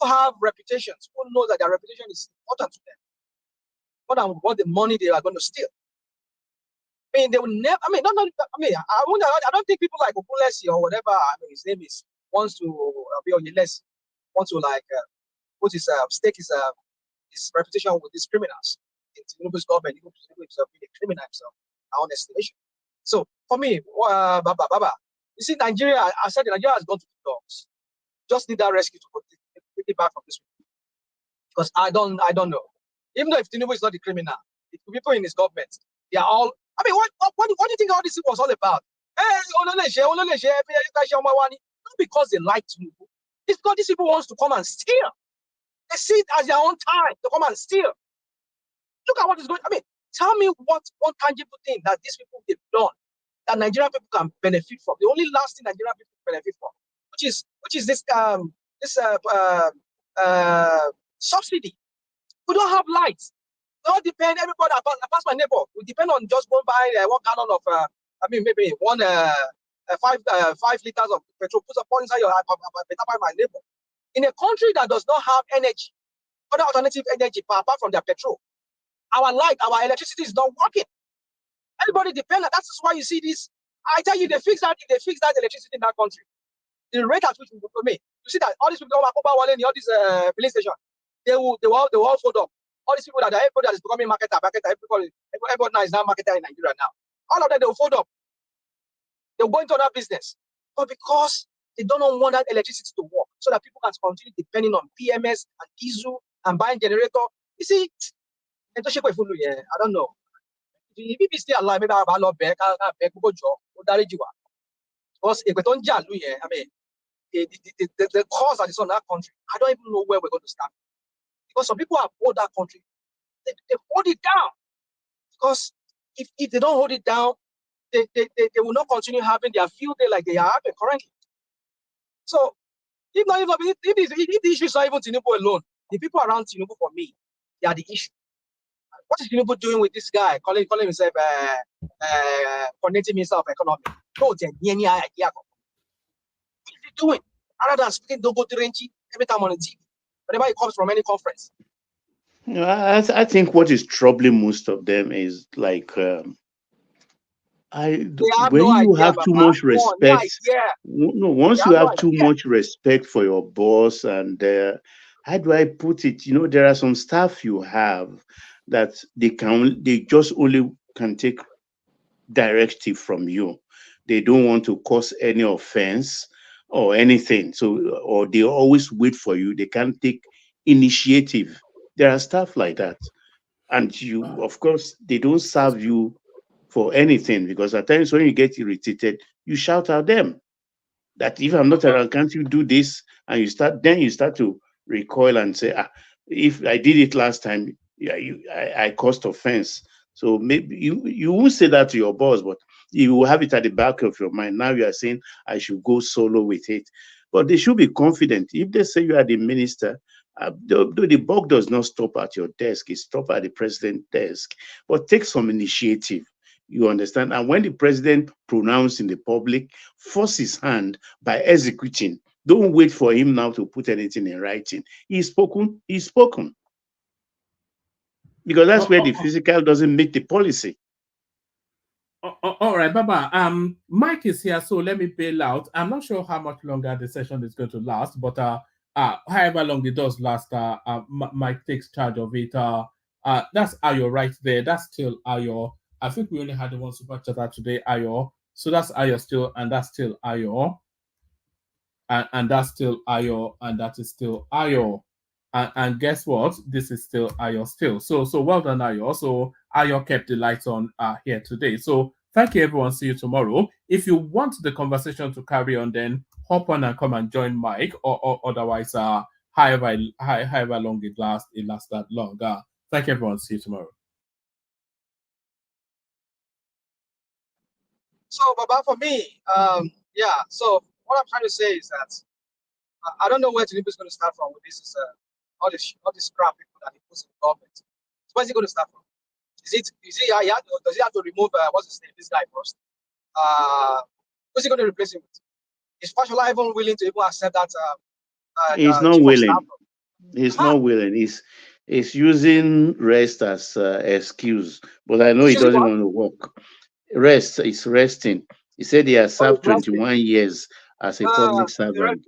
who have reputations, who know that their reputation is important to them, more than what the money they are going to steal. I mean, they will never. I mean, I don't think people like Okulesi or whatever. I mean, his name is wants to be on less, wants to like put his stake his reputation with these criminals. It's Tinubu's government. He himself being a criminal himself. Our own estimation. So for me, Baba, you see, Nigeria. I said Nigeria has gone to the dogs. Just need that rescue to take it back from this one. Because I don't know. Even though if Tinubu is not the criminal, the people in his government, they are all. I mean, what do you think all this was all about? Not because they like Tinubu. It's because these people wants to come and steal. They see it as their own time to come and steal. Look at what is going. I mean, tell me what one tangible thing that these people they've done that Nigerian people can benefit from. The only last thing Nigerian people can benefit from, which is this subsidy. We don't have lights. We don't depend. Everybody, I pass my neighbor. We depend on just going buy 1 gallon of. Maybe 5 liters of petrol. Put a point inside your. Buy my neighbor. In a country that does not have energy, other alternative energy apart from their petrol, our light, our electricity is not working. Everybody depends. That's why you see this. I tell you, they fix that electricity in that country. The rate at which we make. You see that all these people all these filling stations, they will all fold up. All these people everybody that is becoming marketer, everybody now is now marketer in Nigeria now. All of them they will fold up. They'll go into another business. But because they don't want that electricity to work, so that people can continue depending on PMS and diesel and buying generator. You see, I don't know. If he still alive, maybe I'll not back, go job, because if we don't I mean, the cause that is on that country, I don't even know where we're going to start. Because some people have hold that country, they hold it down. Because if they don't hold it down, they will not continue having their field day like they are having currently. So if the issue is not even Tinubu alone, the people around Tinubu for me, they are the issue. What is Tinubu doing with this guy calling himself coordinating minister of economy? What is he doing? Other than speaking Dogo Tirenchi every time on the TV, whenever he comes from any conference. I think what is troubling most of them is like when you have too much respect. Once you have too much respect for your boss, and how do I put it? There are some staff you have that they just only can take directive from you. They don't want to cause any offense or anything. So, or they always wait for you. They can't take initiative. There are stuff like that. And you, of course, they don't serve you for anything, because at times when you get irritated, you shout at them that if I'm not around, can't you do this? And you start to recoil and say, if I did it last time, yeah, I caused offense. So maybe you won't say that to your boss, but you will have it at the back of your mind. Now you are saying I should go solo with it. But they should be confident. If they say you are the minister, the buck does not stop at your desk, it stops at the president's desk. But take some initiative. You understand? And when the president pronounced in the public, force his hand by executing. Don't wait for him now to put anything in writing. He's spoken. Because that's where the physical doesn't meet the policy. All right, Baba. Mike is here, so let me bail out. I'm not sure how much longer the session is going to last, but however long it does last, Mike takes charge of it. That's Ayo right there. That's still Ayo. I think we only had the one super chatter today, Ayo. So that's Ayo still, and that's still Ayo. and that's still Ayo, and that is still Ayo. And guess what? This is still Ayo still. So well done, Ayo. So Ayo kept the lights on here today. So thank you, everyone. See you tomorrow. If you want the conversation to carry on, then hop on and come and join Mike, or otherwise, however long it lasts that long. Thank you, everyone. See you tomorrow. So, Baba, for me, yeah. So what I'm trying to say is that I don't know where Tinubu is going to start from with this. All this crap people that he puts in the government. So where's he going to start from? Does he have to remove what's his name? This guy first. Who's he going to replace him with? Is Fashola even willing to even accept that? He's not chief of staff? willing. He's not willing. He's using rest as excuse, but I know he doesn't want to work. Rest is resting. He said he has served 21 years as a public servant.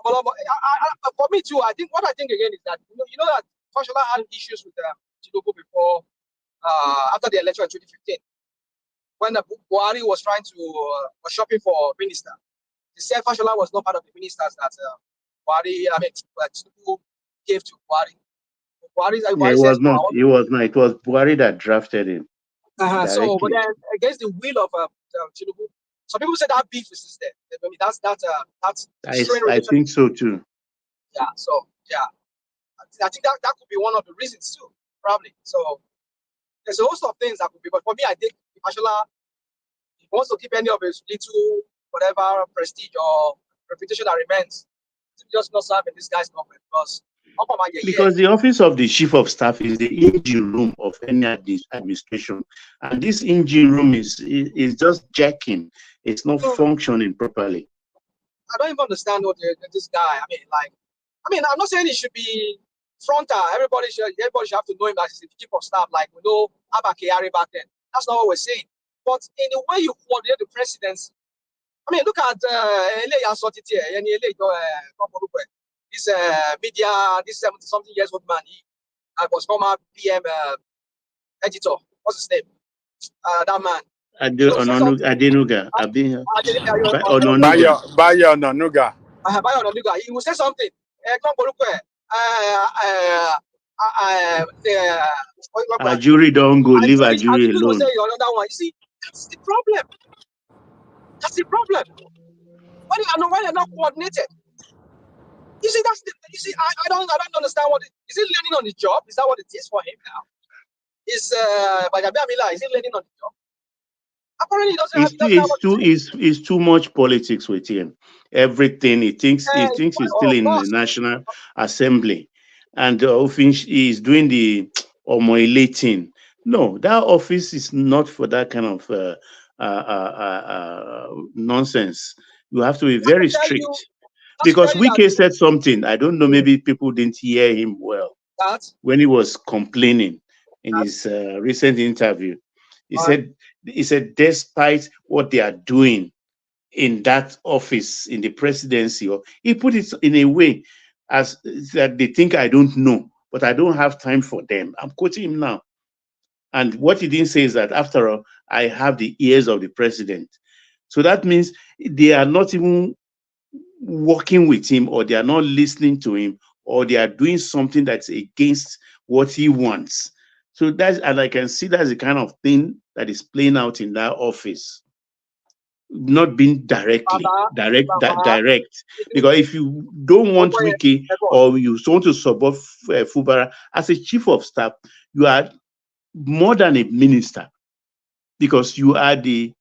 For me too, what I think again is that you know that Fashola had issues with Tinubu before, after the election in 2015, when Buhari was trying to was shopping for minister. He said Fashola was not part of the ministers that Tinubu gave to Buhari. He was not. He was not. It was Buhari that drafted him. So, but then against the will of Tinubu, some people say that beef is there. I mean, that's I think so too. Yeah. So yeah, I think that could be one of the reasons too, probably. So there's a host of things that could be. But for me, I think if Fashola wants to keep any of his little whatever prestige or reputation that remains, to just not serve in this guy's government because the office of the chief of staff is the engine room of any administration, and this engine room is just jacking. It's not functioning properly. I don't even understand what this guy. I'm not saying he should be frontal. Everybody should have to know him as the chief of staff, like we know Abba Kyari back then. That's not what we're saying. But in the way you coordinate the presidency, I mean, look at this media, this 70-something years old man. He was former PM editor. What's his name? That man. Adenuga. Bayo Onanuga. Bayo Onanuga. He will say something. Jury don't go, leave a jury alone. Say another one. You see, that's the problem. That's the problem. When they're not coordinated. You see, I don't understand is he learning on the job? Is that what it is for him now? Is he learning on the job? Apparently, it's too much politics with him. Everything he thinks he's still in the National Assembly, and he's doing the omolating. No, that office is not for that kind of nonsense. You have to be very strict. Because Wike said something, I don't know, maybe people didn't hear him well when he was complaining in his recent interview. He said, despite what they are doing in that office, in the presidency, he put it in a way as that they think I don't know, but I don't have time for them. I'm quoting him now. And what he didn't say is that, after all, I have the ears of the president. So that means they are not even working with him, or they are not listening to him, or they are doing something that's against what he wants. So and I can see that's the kind of thing that is playing out in that office, not being direct. Because if you don't want Wiki, or you want to support Fubara as a chief of staff, you are more than a minister, because you are the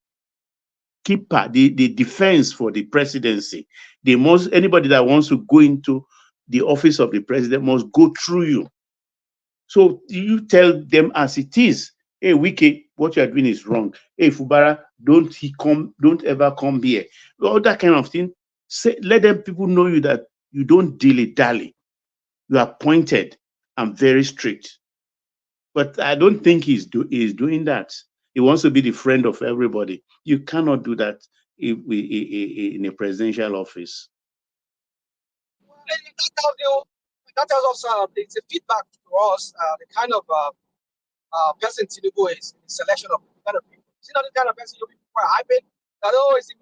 keeper, the defense for the presidency. Anybody that wants to go into the office of the president must go through you. So you tell them as it is. Hey, Wike, what you are doing is wrong. Hey, Fubara, don't ever come here. All that kind of thing. Let them people know you that you don't dilly-dally. You are pointed and very strict. But I don't think he's doing that. He wants to be the friend of everybody. You cannot do that in a presidential office. That tells us it's a feedback to us, the kind of person Tinubu is in the selection of kind of people. See, not the kind of person you people are hyping. That oh, it's the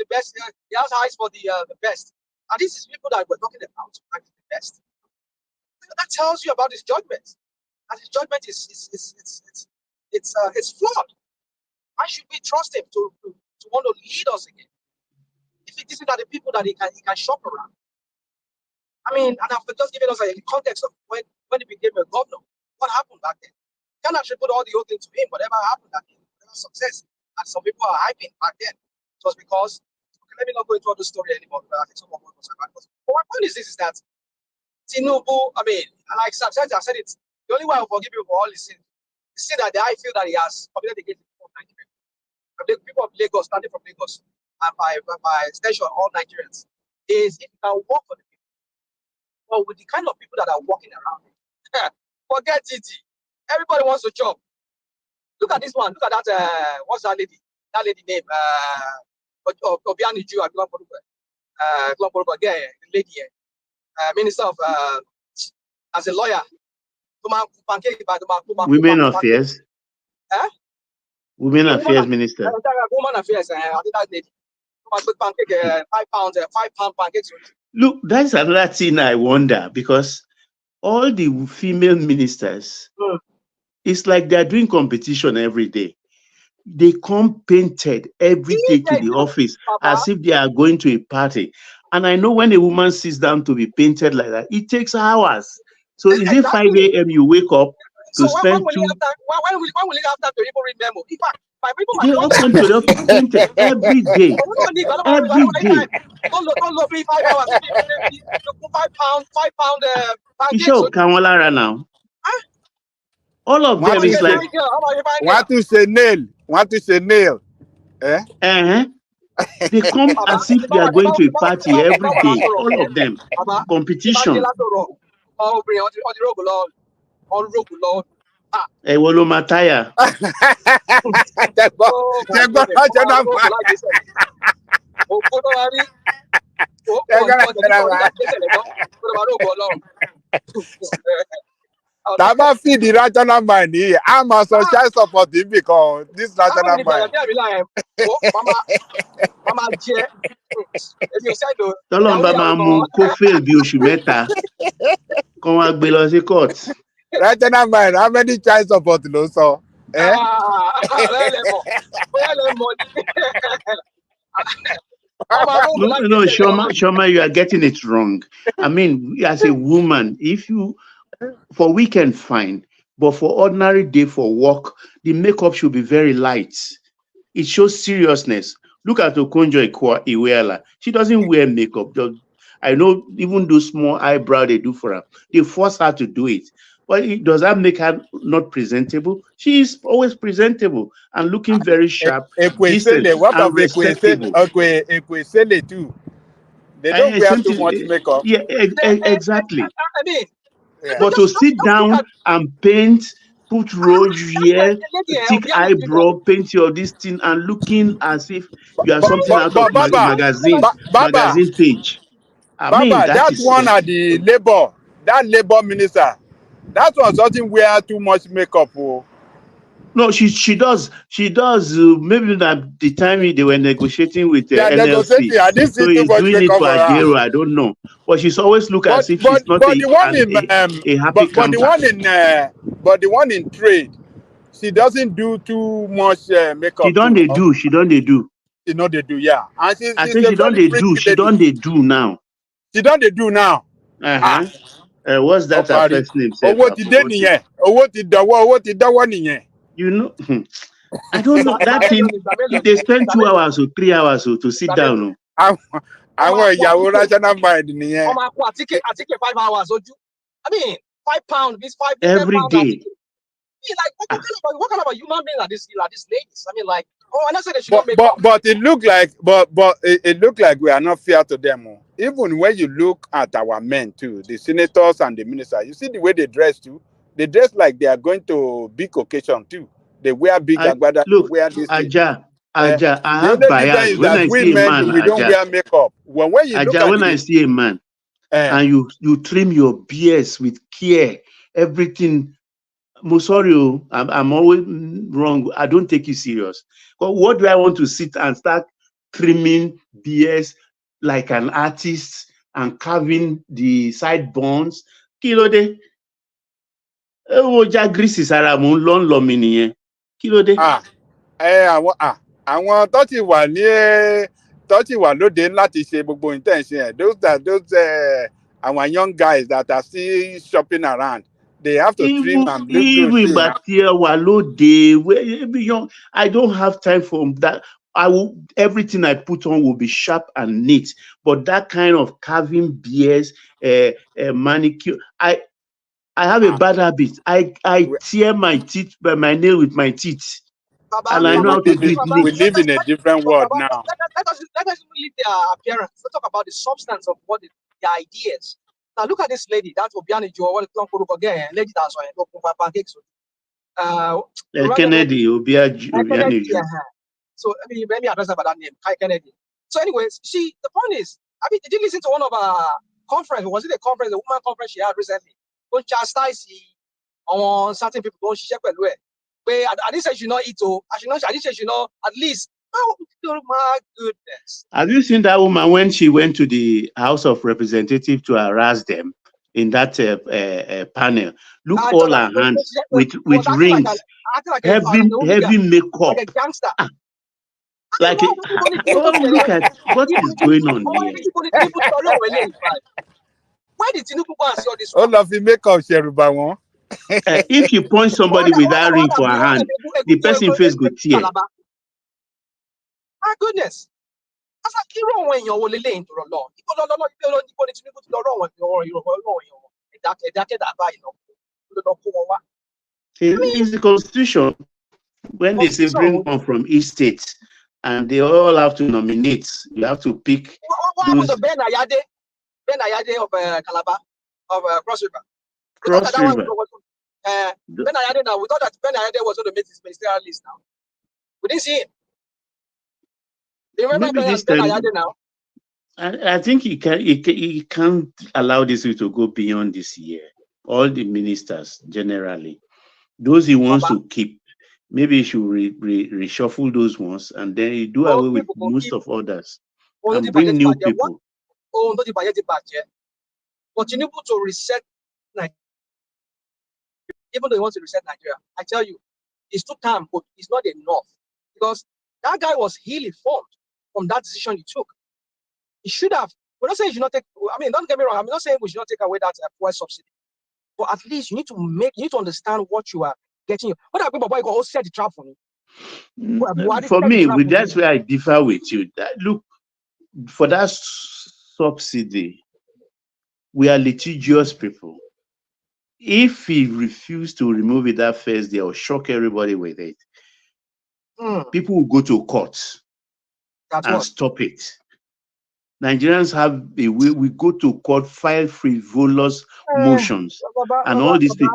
best. He has eyes for the best. And this is people that we're talking about, like the best. That tells you about his judgment. And his judgment it's flawed. Why should we trust him to want to lead us again? If it isn't that the people that he can shop around. I mean, and I've just given us a context of when he became a governor. What happened back then? You can't attribute all the old things to him. Whatever happened back then, whatever success, and some people are hyping back then. It was because, okay, let me not go into all the story anymore, but I think some of what was about. But my point is this, is that Tinubu, I mean, like I said it, the only way I'll forgive you for all this sin that I feel that he has committed against the people of Nigeria. The people of Lagos, starting from Lagos, and by extension, all Nigerians, is if you can work for the people. But with the kind of people that are walking around, forget it. Everybody wants to chop. Look at this one. Look at that. What's that lady? That lady name? Obiani Jew. The lady, Minister of, as a lawyer. Women Affairs. Huh? Women Affairs Minister. Women Affairs. I think that lady. Pancake, £5 pancakes. Look, that's another thing I wonder, because all the female ministers, it's like they're doing competition every day. They come painted every day to the office as if they are going to a party. And I know when a woman sits down to be painted like that, it takes hours. So is it 5 a.m. you wake up to spend when will he have time to even read memo? In fact, my people they all come to the office painted every day. Every day. Don't look 5 hours. £5 pancakes. Now. All of them is like want to say nail. Eh? They come as if they are going to a party every day. All of them. Competition. Ewolo Mataya. Taba feed the rational mind here. I'm a social support him because this rational mind. Tọ́lọ́mbà máa mú kó fail bí oṣù mẹ́ta. Kọ́ wá gbé lọ sí court. Rational mind, how many child support ló sọ? No, Shoma, you are getting it wrong. I mean, as a woman, if you, for weekend, fine, but for ordinary day for work, the makeup should be very light. It shows seriousness. Look at Okonjo Iweala. She doesn't wear makeup. I know even those small eyebrow they do for her, they force her to do it. But does that make her not presentable? She is always presentable and looking very sharp, decent, and respectable. Ekwesele too. They don't wear too much makeup. Yeah, exactly. But to sit down and paint, put rouge here, thick eyebrow, paint your this thing, and looking as if you are something out of magazine page. I mean, that one at the labor minister. That one doesn't wear too much makeup. Oh. No, she does. Maybe at the time they were negotiating with the NLC, so he's doing it for Agero. I don't know, but she's always look as if she's not a happy camper. But the one in trade, she doesn't do too much makeup. She don't they do. You know they do, yeah. And I think she don't they do. She don't they do now. She don't they do now. What's that her first name? You know, I don't know that thing. If they spend 2 hours or 3 hours to sit down. I want your rational mind. I mean, £5 is every day. Like, what kind of a human being are these ladies? I mean, like, and I said they should but it looked like we are not fair to them. Even when you look at our men too, the senators and the ministers, you see the way they dress too. They dress like they are going to big occasion too. They wear big agbada. Look, wear this Aja, I have bias. When I see a man, we don't wear makeup. When you look at when I see a man, and you trim your beards with care, everything. Musorio, I'm always wrong. I don't take you serious. But what do I want to sit and start trimming BS like an artist and carving the sideburns. Kí ló dé? Ó já grease sára mò ń lọ mi nìyẹn. Kí ló dé? Àwọn tó ti wà lóde láti ṣe gbogbo intention ẹ̀, those àwọn young guys that are still shopping around, they have to trim and look good too now. I don't have time for that. Everything I put on will be sharp and neat, but that kind of carving beards, manicure, I have a bad habit. I tear my teeth by my nail with my teeth. And I know how to do it neat. We live in a different world now. Let us leave their appearance. Let's talk about the substance of what the ideas. Now look at this lady. That's Obiani Joe. What again? Lady that's on pancakes. Kennedy, Obiani. So let me address about that name, Kennedy. So, anyways, the point is, did you listen to one of our conference? Was it a conference, a woman conference she had recently? Don't chastise on certain people. Don't check well. Where I didn't say she not eat. I didn't say she not at least. Oh my goodness! Have you seen that woman when she went to the House of Representatives to harass them in that panel? Look, all her hands with rings, heavy makeup. Like a gangster. Look at what is going on here. Why did Tinubu go and see all this? All of the makeup, Sheruba. If you point somebody with that ring for a hand, the person face go tear. My goodness. As a hero when you're only laying to the law. It's the constitution. When they say bring one from each state and they all have to nominate, you have to pick. What happened to Ben Ayade? Ben Ayade of Calabar, of Cross River. Cross River. Ben Ayade now, we thought that Ben Ayade was going to make his ministerial list now. We didn't see him. Do you remember Ben Ayade now? I think he can't allow this to go beyond this year. All the ministers, generally. Those he wants to keep. Maybe he should reshuffle those ones and then he do away with most of others and bring new people. But you need to reset Nigeria. Even though he wants to reset Nigeria, I tell you, it's too time, but it's not enough. Because that guy was ill-informed from that decision he took. He should have. We're not saying he should not take. I mean, don't get me wrong. I'm not saying we should not take away that fuel subsidy. But at least you need to understand what you are getting. What happened, Baba? You got set the trap for me. For me, that's where I differ with you. Look, for that subsidy, we are litigious people. If he refused to remove it that first day or shock everybody with it, people will go to court and stop it. Nigerians have a way, we go to court, file frivolous motions and all these things.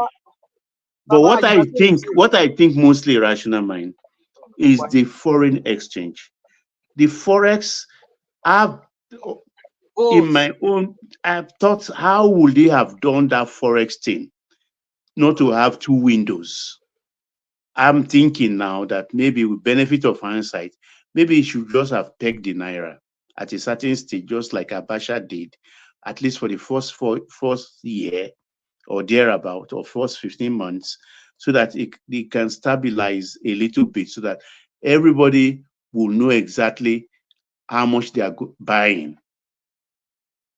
But what I think mostly rational mind is the foreign exchange. The Forex, in my own, I've thought, how would they have done that Forex thing? Not to have two windows. I'm thinking now that maybe with benefit of hindsight, maybe it should just have pegged the Naira at a certain stage, just like Abacha did, at least for the first year or thereabout, or first 15 months, so that it can stabilize a little bit, so that everybody will know exactly how much they are buying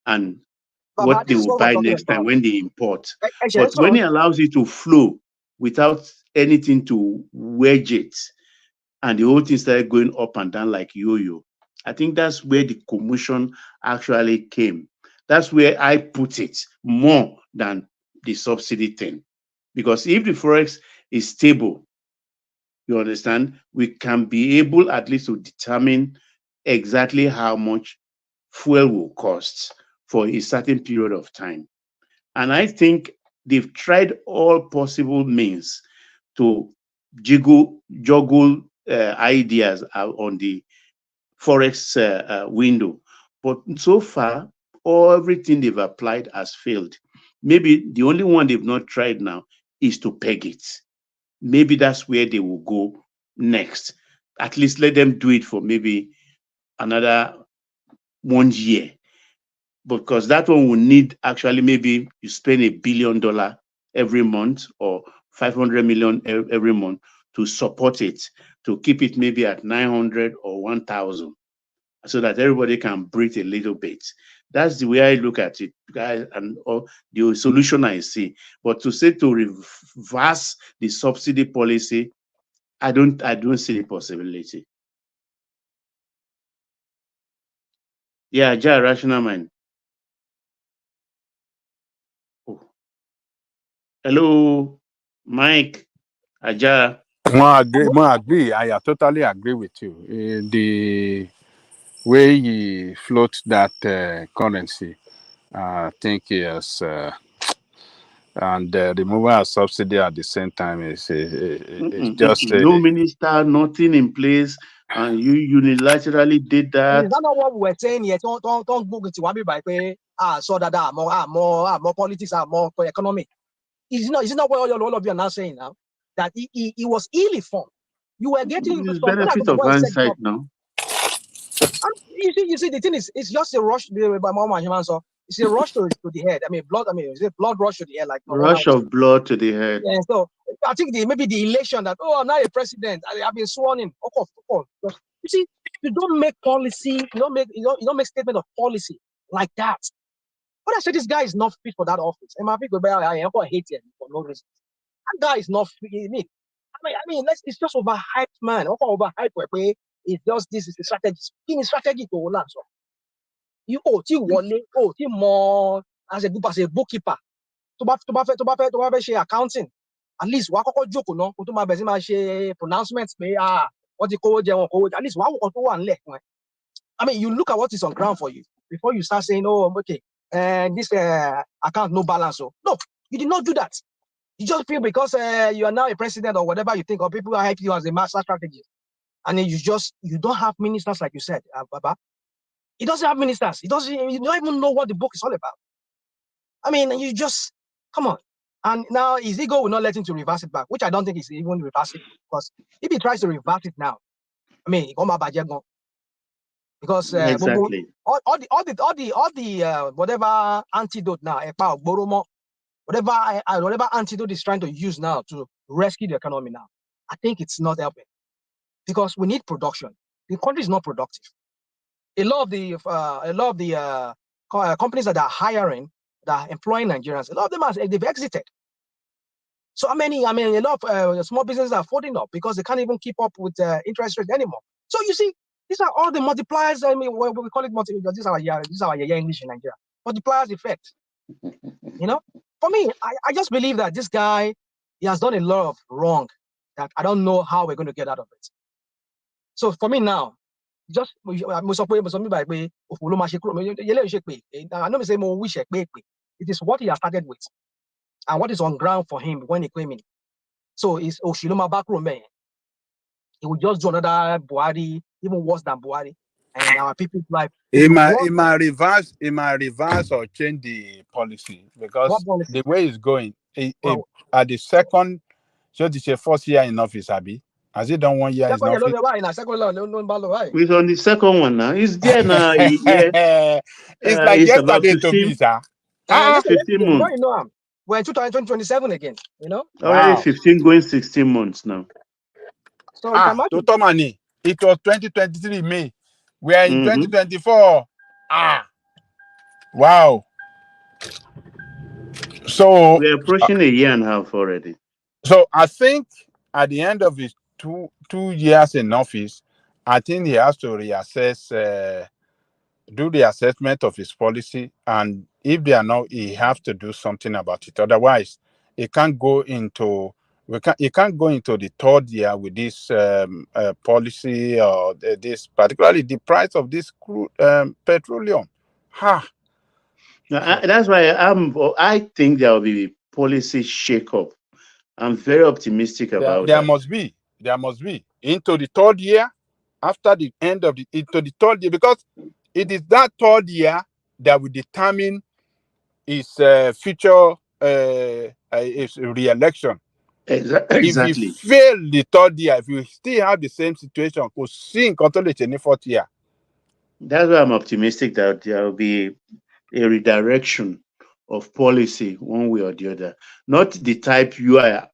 and what they will buy next time when they import. But when he allows it to flow without anything to wedge it, and the whole thing started going up and down like yo-yo, I think that's where the commotion actually came. That's where I put it more than the subsidy thing. Because if the Forex is stable, you understand, we can be able at least to determine exactly how much fuel will cost for a certain period of time. And I think they've tried all possible means to juggle ideas on the Forex window. But so far, everything they've applied has failed. Maybe the only one they've not tried now is to peg it. Maybe that's where they will go next. At least let them do it for maybe another 1 year, because that one will need actually maybe you spend $1 billion every month or 500 million every month to support it, to keep it maybe at 900 or 1,000, so that everybody can breathe a little bit. That's the way I look at it, guys, and the solution I see. But to say to reverse the subsidy policy, I don't see the possibility. Yeah, rational mind. Oh. Hello, Mike, Aja. I agree. I totally agree with you. The way he floats that currency, I think is and the removal of subsidy at the same time is just No minister, nothing in place, and you unilaterally did that. Is that not what we were saying here? Don't book it to one by pay. So that more politics, more economy. Is not what all of you are now saying now? That he was ill-informed. You were getting into some benefit of hindsight now. You see, the thing is, it's just a rush. It's a rush to the head. I mean, blood rush to the head, like rush of blood to the head. Yeah, so I think maybe the elation that I'm now a president. I've been sworn in. Of course. You see, you don't make policy. You don't make statement of policy like that. But I say this guy is not fit for that office. And my people, I hate him for no reason. That guy is not fit. I mean, it's just overhyped, man. Overhyped. It's just this is a strategy. In strategy to hold on. So you more as a bookkeeper. To share accounting. At least wàá kọ́kọ́ jókòó ná kó tó máa bẹ̀rẹ̀ sí máa ṣe pronouncement pé wọ́n ti kówó jẹ wọn kówó jẹ. At least wàá wò kan tó wà nílẹ̀ fún ẹ. I mean, you look at what is on ground for you before you start saying, oh, okay, this account no balance. So no, you did not do that. You just feel because you are now a president or whatever you think, or people are hyping you as a master strategist, and then you don't have ministers like you said, Baba. He doesn't have ministers. You don't even know what the book is all about. I mean, you just come on. And now his ego will not let him to reverse it back, which I don't think he's even reversing, because if he tries to reverse it now, I mean, because exactly all the whatever antidote now, whatever antidote is trying to use now to rescue the economy now, I think it's not helping, because we need production. The country is not productive. A lot of the companies that are hiring, that are employing Nigerians, a lot of them they've exited. So a lot of small businesses are folding up because they can't even keep up with interest rates anymore. So you see, these are all the multipliers. I mean, we call it multipliers. This is our English in Nigeria. Multipliers effect. For me, I just believe that this guy, he has done a lot of wrong that I don't know how we're going to get out of it. So for me now, just I know me say it is what he has started with and what is on ground for him when he came in. So it's Oshiloma backroom man. He will just do another Buhari, even worse than Buhari, and our people's life. It might reverse or change the policy, because the way it's going, at the second, so this is your first year in office, Abi. Has he done 1 year in office? We're on the second one now. He's there now. It's like yesterday to me, sir. 15 months. We're in 2027 again, Already 15 going 16 months now. So Dr. Mani, it was 2023 May. We are in 2024. Wow. So we're approaching a year and a half already. So I think at the end of his two years in office, I think he has to reassess, do the assessment of his policy, and if they are not, he has to do something about it. Otherwise, he can't go into the third year with this policy, or this, particularly the price of this crude petroleum. That's why I think there will be policy shake-up. I'm very optimistic about there that. There must be into the third year, after the end of into the third year, because it is that third year that will determine his future his re-election. Exactly. If you fail the third year, if you still have the same situation, because seeing control in the fourth year, That's why I'm optimistic that there will be a redirection of policy one way or the other. Not the type you are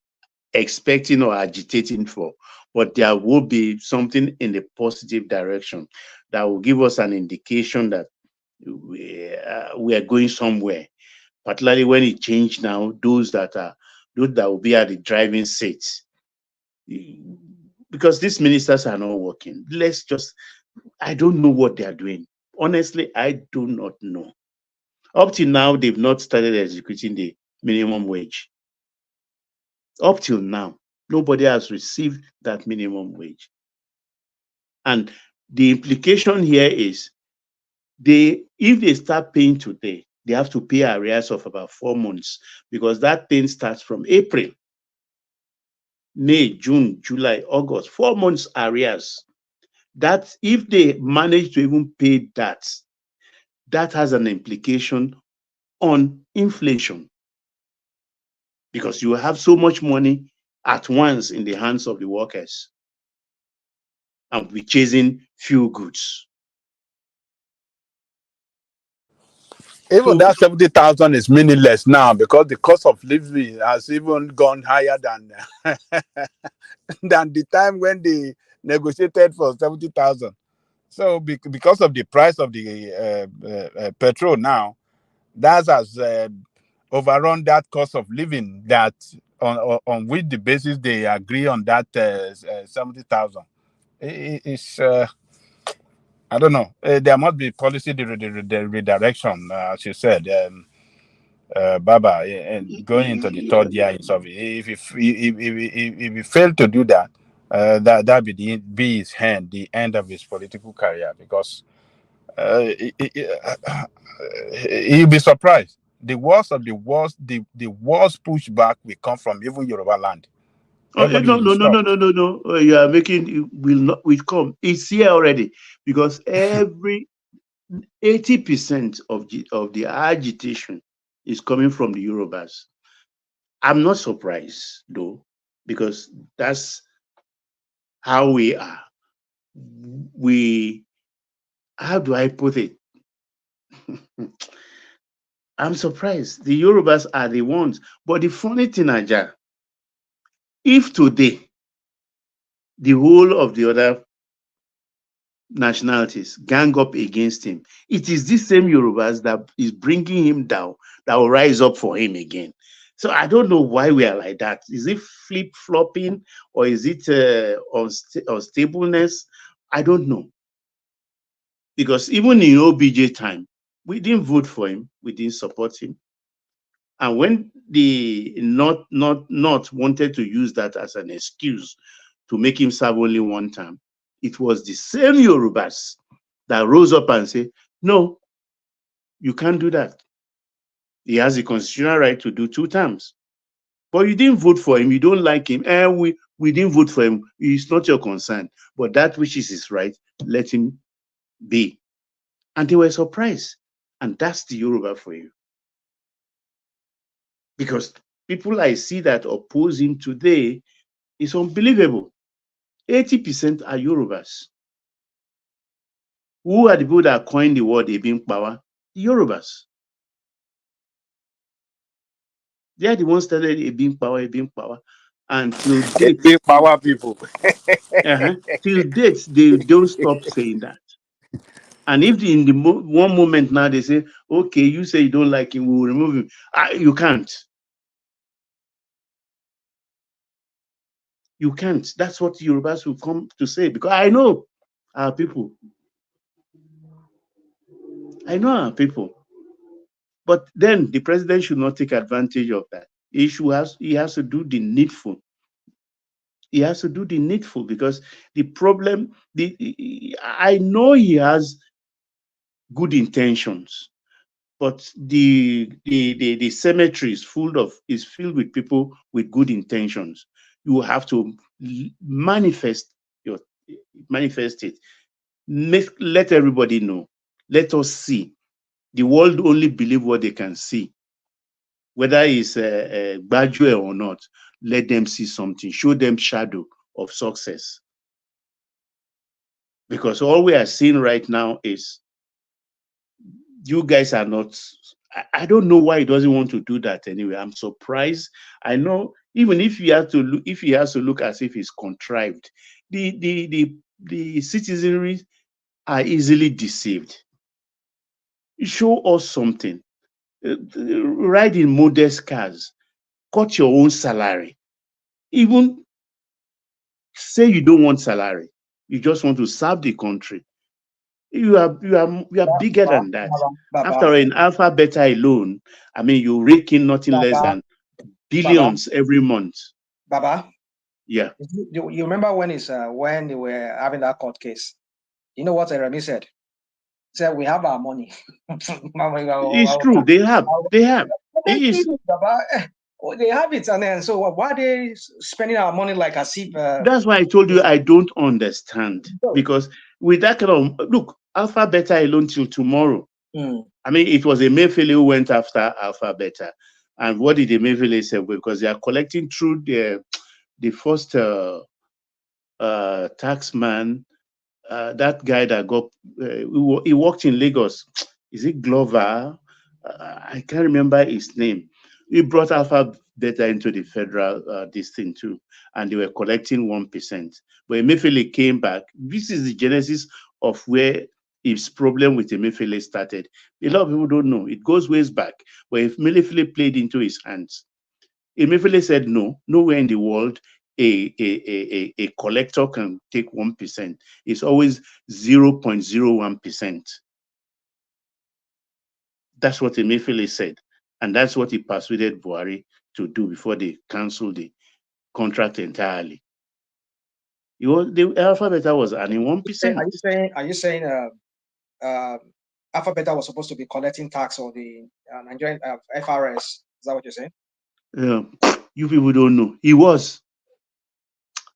expecting or agitating for, but there will be something in the positive direction that will give us an indication that we are going somewhere. Particularly when it changed now, those that will be at the driving seats, because these ministers are not working. I don't know what they are doing. Honestly, I do not know. Up till now, they've not started executing the minimum wage. Up till now, nobody has received that minimum wage. And the implication here is if they start paying today, they have to pay arrears of about 4 months, because that thing starts from April, May, June, July, August, 4 months arrears. That if they manage to even pay that, that has an implication on inflation, because you have so much money at once in the hands of the workers and be chasing few goods. Even that 70,000 is meaningless now because the cost of living has even gone higher than than the time when they negotiated for 70,000. So because of the price of the petrol now, that has overrun that cost of living that on which the basis they agree on that 70,000. It's I don't know. There must be policy redirection, as you said. Baba, and going into the third year in service. If he failed to do that, that be his end, the end of his political career, because he'll be surprised. The worst of the worst, the worst pushback will come from even Yoruba land. Everybody will be shocked. No. You are making it will come. It's here already, because every 80% of the agitation is coming from the Yorubas. I'm not surprised though, because that's how we are. How do I put it? I'm surprised. The Yorubas are the ones. But the funny thing, Aja, if today the whole of the other nationalities gang up against him, it is this same Yorubas that is bringing him down that will rise up for him again. So I don't know why we are like that. Is it flip-flopping, or is it unstableness? I don't know. Because even in OBJ time, we didn't vote for him. We didn't support him. And when the not wanted to use that as an excuse to make him serve only one term, it was the same Yorubas that rose up and said, no, you can't do that. He has the constitutional right to do 2 terms. But you didn't vote for him. You don't like him. We didn't vote for him. It's not your concern. But that which is his right, let him be. And they were surprised. And that's the Yoruba for you. Because people I see that oppose him today is unbelievable. 80% are Yorubas. Who are the people that coined the word Ebin Power? The Yorubas. They are the ones that started Ebin Power. And till date, Big power people. till date, they don't stop saying that. And if in the one moment now they say, okay, you say you don't like him, we will remove him. You can't. You can't. That's what Yorubas will come to say, because I know our people. I know our people. But then the president should not take advantage of that. He has to do the needful. He has to do the needful, because the problem, I know he has good intentions, but the cemetery is filled with people with good intentions. You have to manifest it. Let everybody know. Let us see. The world only believe what they can see. Whether it's a graduate or not, let them see something. Show them shadow of success. Because all we are seeing right now is you guys are not. I don't know why he doesn't want to do that anyway. I'm surprised. I know even if he has to look, if he has to look as if he's contrived, the citizenry are easily deceived. Show us something. Ride in modest cars, cut your own salary. Even say you don't want salary, you just want to serve the country. You are bigger than that. After in Alpha Beta alone, I mean, you rake in nothing less than billions every month. Baba. Yeah. You remember when when they were having that court case? You know what Remy said? He said, we have our money. It's true. They have. They have. They have it, and then so why are they spending our money like as if? That's why I told you I don't understand, because with that kind of look, Alpha Beta alone till tomorrow. I mean, it was Emefiele who went after Alpha Beta, and what did Emefiele say? Because they are collecting through the first tax man, that guy that got he worked in Lagos. Is it Glover? I can't remember his name. He brought Alpha Beta into the federal this thing too, and they were collecting 1%. But Emefiele came back. This is the genesis of where his problem with Emefiele started. A lot of people don't know. It goes ways back, but if Emefiele played into his hands, Emefiele said no, nowhere in the world a collector can take 1%. It's always 0.01%. That's what Emefiele said. And that's what he persuaded Buhari to do before they canceled the contract entirely. The Alpha Beta was earning 1%. Are you saying Alpha Beta was supposed to be collecting tax or the Nigerian FRS? Is that what you're saying? You people don't know. He was.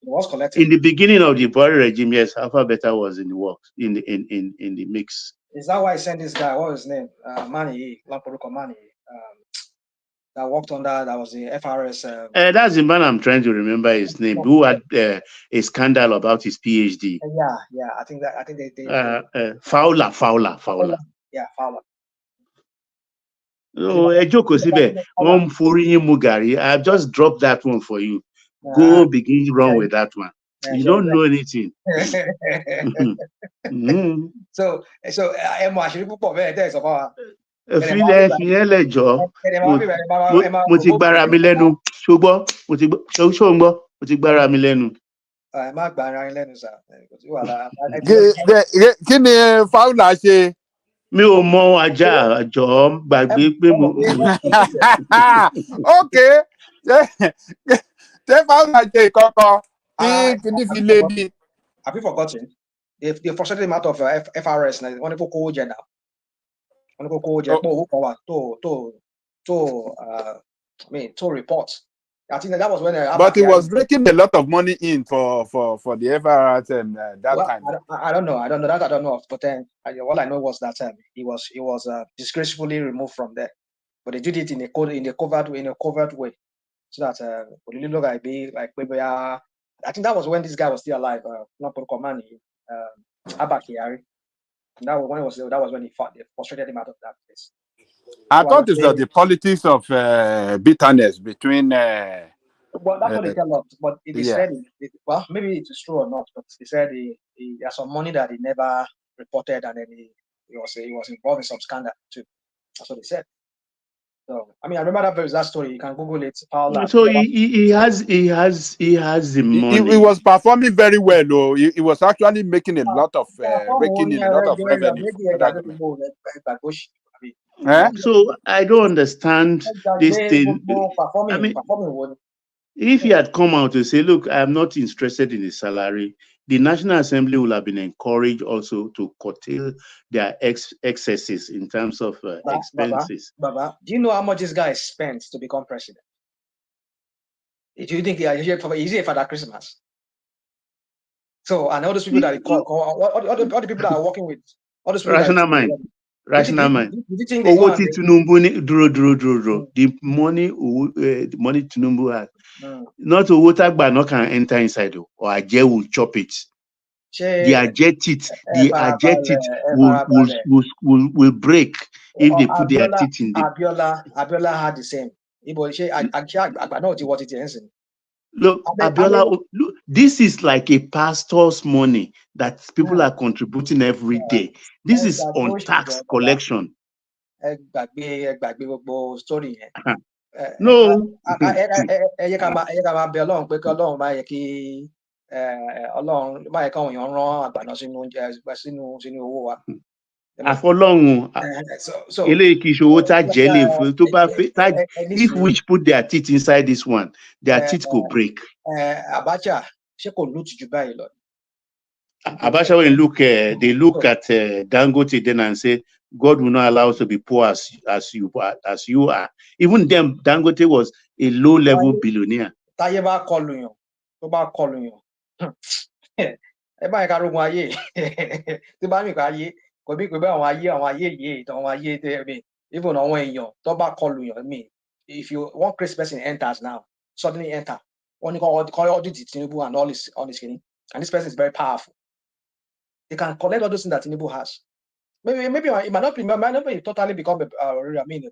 He was collecting. In the beginning of the Buhari regime, yes, Alpha Beta was in the works, in the mix. Is that why I sent this guy? What was his name? Mani, Lamporuko Mani. That worked on that was the FRS. That's the man I'm trying to remember his name, who had a scandal about his PhD. Yeah. I think they Fowler. Yeah, Fowler. Oh, I've just dropped that one for you. Go begin wrong with that one. You don't know anything. So mo ti gbára mi lẹ́nu ṣùgbọ́n mo ti gbára mi lẹ́nu. Kí ni Fowler ṣe? Mi ò mọ ajá àjọ gbàgbé pé mo. Okay. Ṣé Fowler ṣe ìkọ̀kọ̀ tí kìíní fi lé ní? Have you forgotten? They frustrated him out of FRS. Now, want to go co now. Want to go to report. I think that was when. But he was raking a lot of money in for the FRS that time. I don't know. I don't know. But then all I know was that he was disgracefully removed from there. But they did it in a covert way, so that look maybe I think that was when this guy was still alive. Not Komani, Abakiari. That was when they frustrated him out of that place. I thought it was the politics of bitterness between. Well, that's what they tell us. But they said, well, maybe it is true or not. But they said there's some money that he never reported, and then he was involved in some scandal too. That's what they said. So I mean, I remember that story. You can Google it. So he has the money. He was performing very well, though. He was actually making a lot of raking in a lot of revenue. So I don't understand this thing. I mean, if he had come out to say, "Look, I am not interested in the salary," the National Assembly will have been encouraged also to curtail their excesses in terms of expenses. Baba, do you know how much this guy spent to become president? Do you think he is here for that Christmas? So, and all those people that he call all the people that are working with, all those people. Rational mind. The money Tinubu has, not a water but not can enter inside, or a jail will chop it. their jet teeth, their jet teeth will break if they put their teeth in the. Abiola had the same. Look, Abiola, look, this is like a pastor's money that people are contributing every day. This is on tax collection. Story. No. Ẹ yẹ ká máa bẹ Ọlọ́run pé kí Ọlọ́run má yẹ kí Ọlọ́run má yẹ káwọn èèyàn rán àgbàná sínú oúnjẹ sínú owó wa. Àfọlọ́run eléyìí kì í ṣe owó tá jẹ́ lè fún tó bá fẹ́ if which put their teeth inside this one their teeth go break. Abacha ṣé kò lù tìjú báyìí lọ. Abacha when they look at Dangote then and say God will not allow us to be poor as you are. Even them, Dangote was a low-level billionaire. Táyé bá kọlù yàn, tó bá kọlù yàn, ẹ bá yẹ ká rogun ayé, tí bá mi kọ ayé, kò bí pé àwọn ayé yìí, àwọn ayé tẹ mi, even àwọn èèyàn tó bá kọlù yàn mi. If you one crazy person enters now, suddenly enter, only call audit Tinubu and all this thing, and this person is very powerful. They can collect all those things that Tinubu has. Maybe it might not be totally become a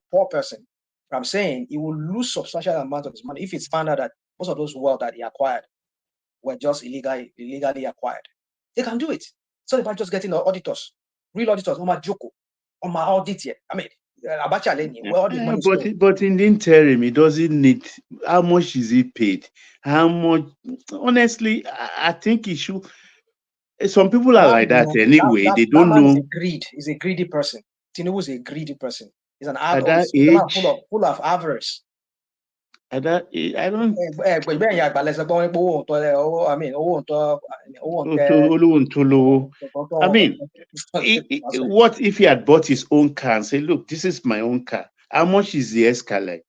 poor person. But I'm saying he will lose substantial amount of his money if it's found out that most of those wealth that he acquired were just illegally acquired. They can do it. So if I'm just getting auditors, real auditors, on my Joko, on my audit here. I mean, Abacha Leni, where all the money is going. But in the interim, he doesn't need. How much is he paid? How much? Honestly, I think he should. Some people are like that anyway. They don't know. He's a greedy person. Tinubu is a greedy person. He's an at that age, full of avarice. At that age, I don't. I mean, what if he had bought his own car and say, "Look, this is my own car. How much is the Escalade?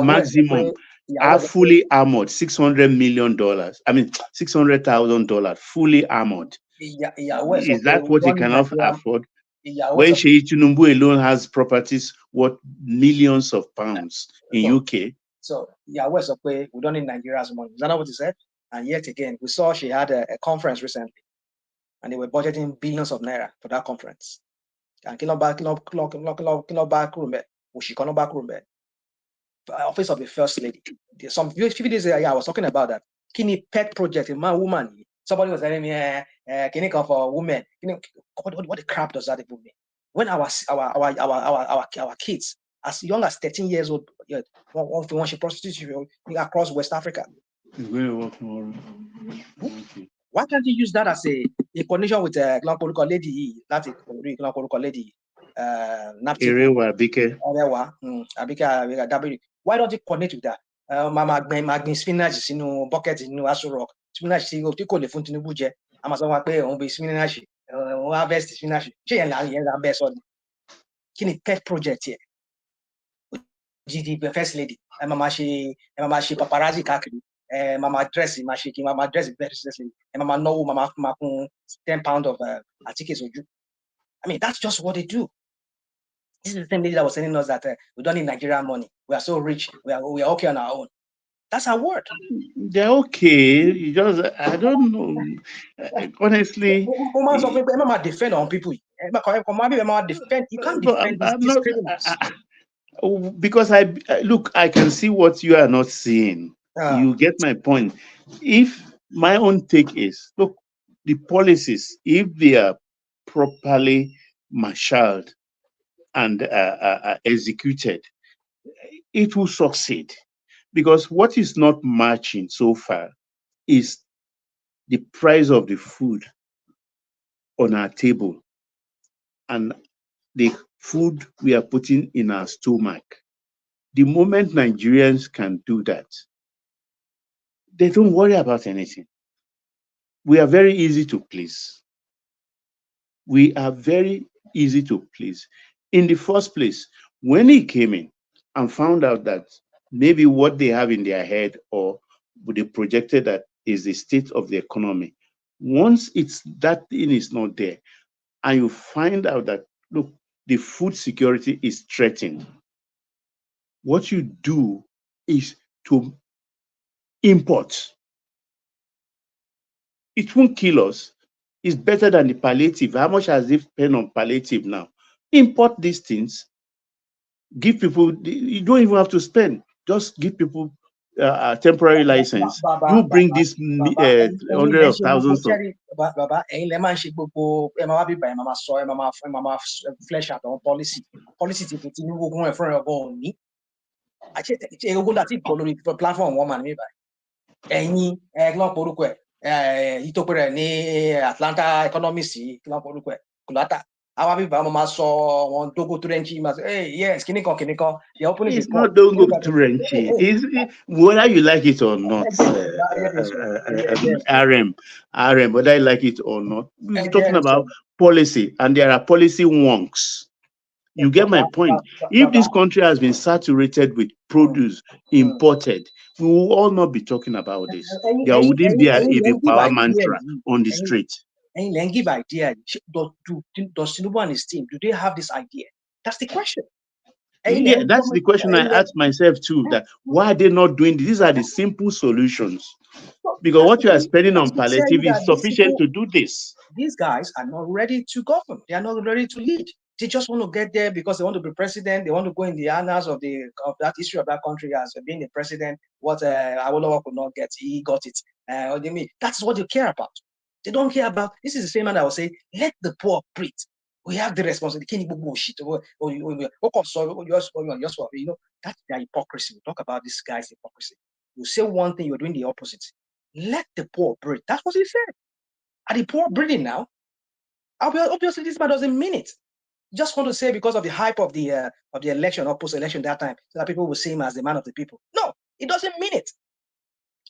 Maximum." Are fully armored, $600 million. I mean, $600,000 fully armored. Is that what he cannot afford? When Sheyi Tinubu alone has properties worth millions of pounds in UK. So Yahweh said, "We don't need Nigeria's money." Is that not what he said? And yet again, we saw she had a conference recently, and they were budgeting billions of naira for that conference. And Office of the First Lady. Some few days ago, I was talking about that. Kini pet project, a man, woman. Somebody was telling me, "Kini come for women." What the crap does that even mean? When our kids, as young as 13 years old, want to prostitute across West Africa. Why can't you use that as a connection with a lady? That's a lady. Why don't you connect with that? Mama gbin spinach sínú bucket nínú Aso Rock. Spinach tí kò lè fún Tinubu jẹ. A máa sọ wọn pé òun bí spinach, òun harvest spinach. Ṣé yẹn là bẹ́ẹ̀ sọ ni? Kí ni pet project yẹ? GD first lady. Ẹ máa ṣe paparazzi káàkiri. Mama dress business. Mama náwó, mama kún 10 pounds of àtíkè sójú. I mean, that's just what they do. This is the same lady that was telling us that we don't need Nigerian money. We are so rich. We are okay on our own. That's our word. They're okay. You just, I don't know. Honestly. Defend on people. You can't defend these criminals. Because look, I can see what you are not seeing. You get my point. If my own take is, look, the policies, if they are properly marshaled and executed, it will succeed. Because what is not matching so far is the price of the food on our table and the food we are putting in our stomach. The moment Nigerians can do that, they don't worry about anything. We are very easy to please. We are very easy to please. In the first place, when he came in and found out that maybe what they have in their head or they projected that is the state of the economy, once that thing is not there, and you find out that, look, the food security is threatened, what you do is to import. It won't kill us. is better than the palliative. How much has they spent on palliative now? Import these things, give people, you don't even have to spend, just give people a temporary license. You bring this hundred of thousands of. Baba, ẹ̀yin lẹ máa ń ṣe gbogbo ẹ máa wá bíbá ẹ máa sọ ẹ máa flesh out àwọn policy ti Tinubu ogun ẹ fúnra ọgbọ́n òní àti ogun dàtí ìpọ̀ lórí platform wọn mà ní bíbá ẹ̀yin ẹ̀gbọ́n porúkọ ẹ̀ ìtòpẹ́ rẹ̀ ní Atlanta economist ẹ̀gbọ́n porúkọ ẹ̀ kùlátà àwa bíbá wọn máa sọ wọn dógó tó rẹ́ńkì máa sọ yes kìnnìkan they open it's not dogo to renchi. It's whether you like it or not. RM, whether you like it or not. We're talking about policy, and there are policy wonks. You get my point. If this country has been saturated with produce imported, we will all not be talking about this. There wouldn't be a power mantra on the street. And then give idea. Does Tinubu and his team, do they have this idea? That's the question. Yeah, that's the question I ask myself too. That why are they not doing this? These are the simple solutions. Because what you are spending on palliative is sufficient to do this. These guys are not ready to govern. They are not ready to lead. They just want to get there because they want to be president. They want to go in the annals of that history of that country as being the president. What Awolowo could not get, he got it. What do you mean? That's what they care about. They don't care about. This is the same man that will say, "Let the poor breathe. We have the responsibility." You know, that's their hypocrisy. We talk about this guy's hypocrisy. You say one thing, you're doing the opposite. Let the poor breathe. That's what he said. Are the poor breathing now? Obviously, this man doesn't mean it. Just want to say because of the hype of the election or post-election that time, so that people will see him as the man of the people. No, he doesn't mean it.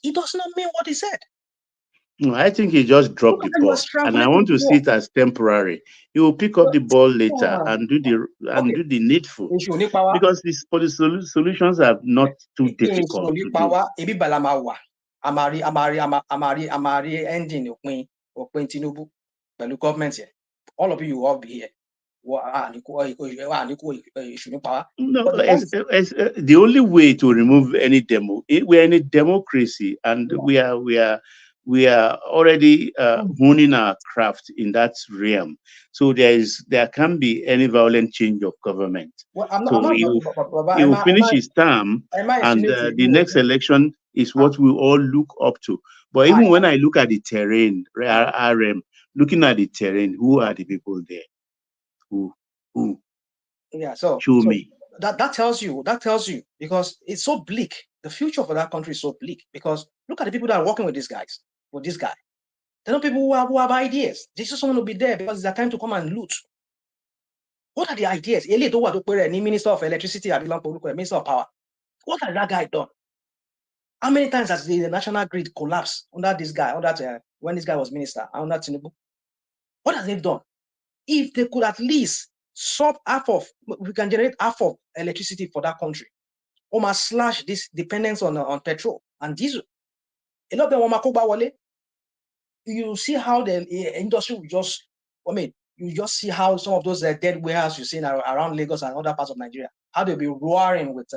He does not mean what he said. No, I think he just dropped the ball, and I want to see it as temporary. He will pick up the ball later and do the needful, because these solutions are not too difficult to do. Ending òpin Tinubu pẹ̀lú government here. All of you will all be here. No, the only way to remove any we're in a democracy, and we are already honing our craft in that realm. So there can't be any violent change of government. So he will finish his term, and the next election is what we all look up to. But even when I look at the terrain, RM, looking at the terrain, who are the people there? Who? Yeah, so show me. That tells you because it's so bleak. The future for that country is so bleak because look at the people that are working with these guys, with this guy. They're not people who have ideas. They just want to be there because it's their time to come and loot. What are the ideas? Minister of Electricity, Minister of Power. What has that guy done? How many times has the national grid collapsed under this guy, when this guy was minister, under Tinubu? What has they done? If they could at least we can generate half of electricity for that country, or must slash this dependence on petrol and diesel. A lot of them you see how the industry will just, you just see how some of those dead warehouses you see around Lagos and other parts of Nigeria, how they'll be roaring with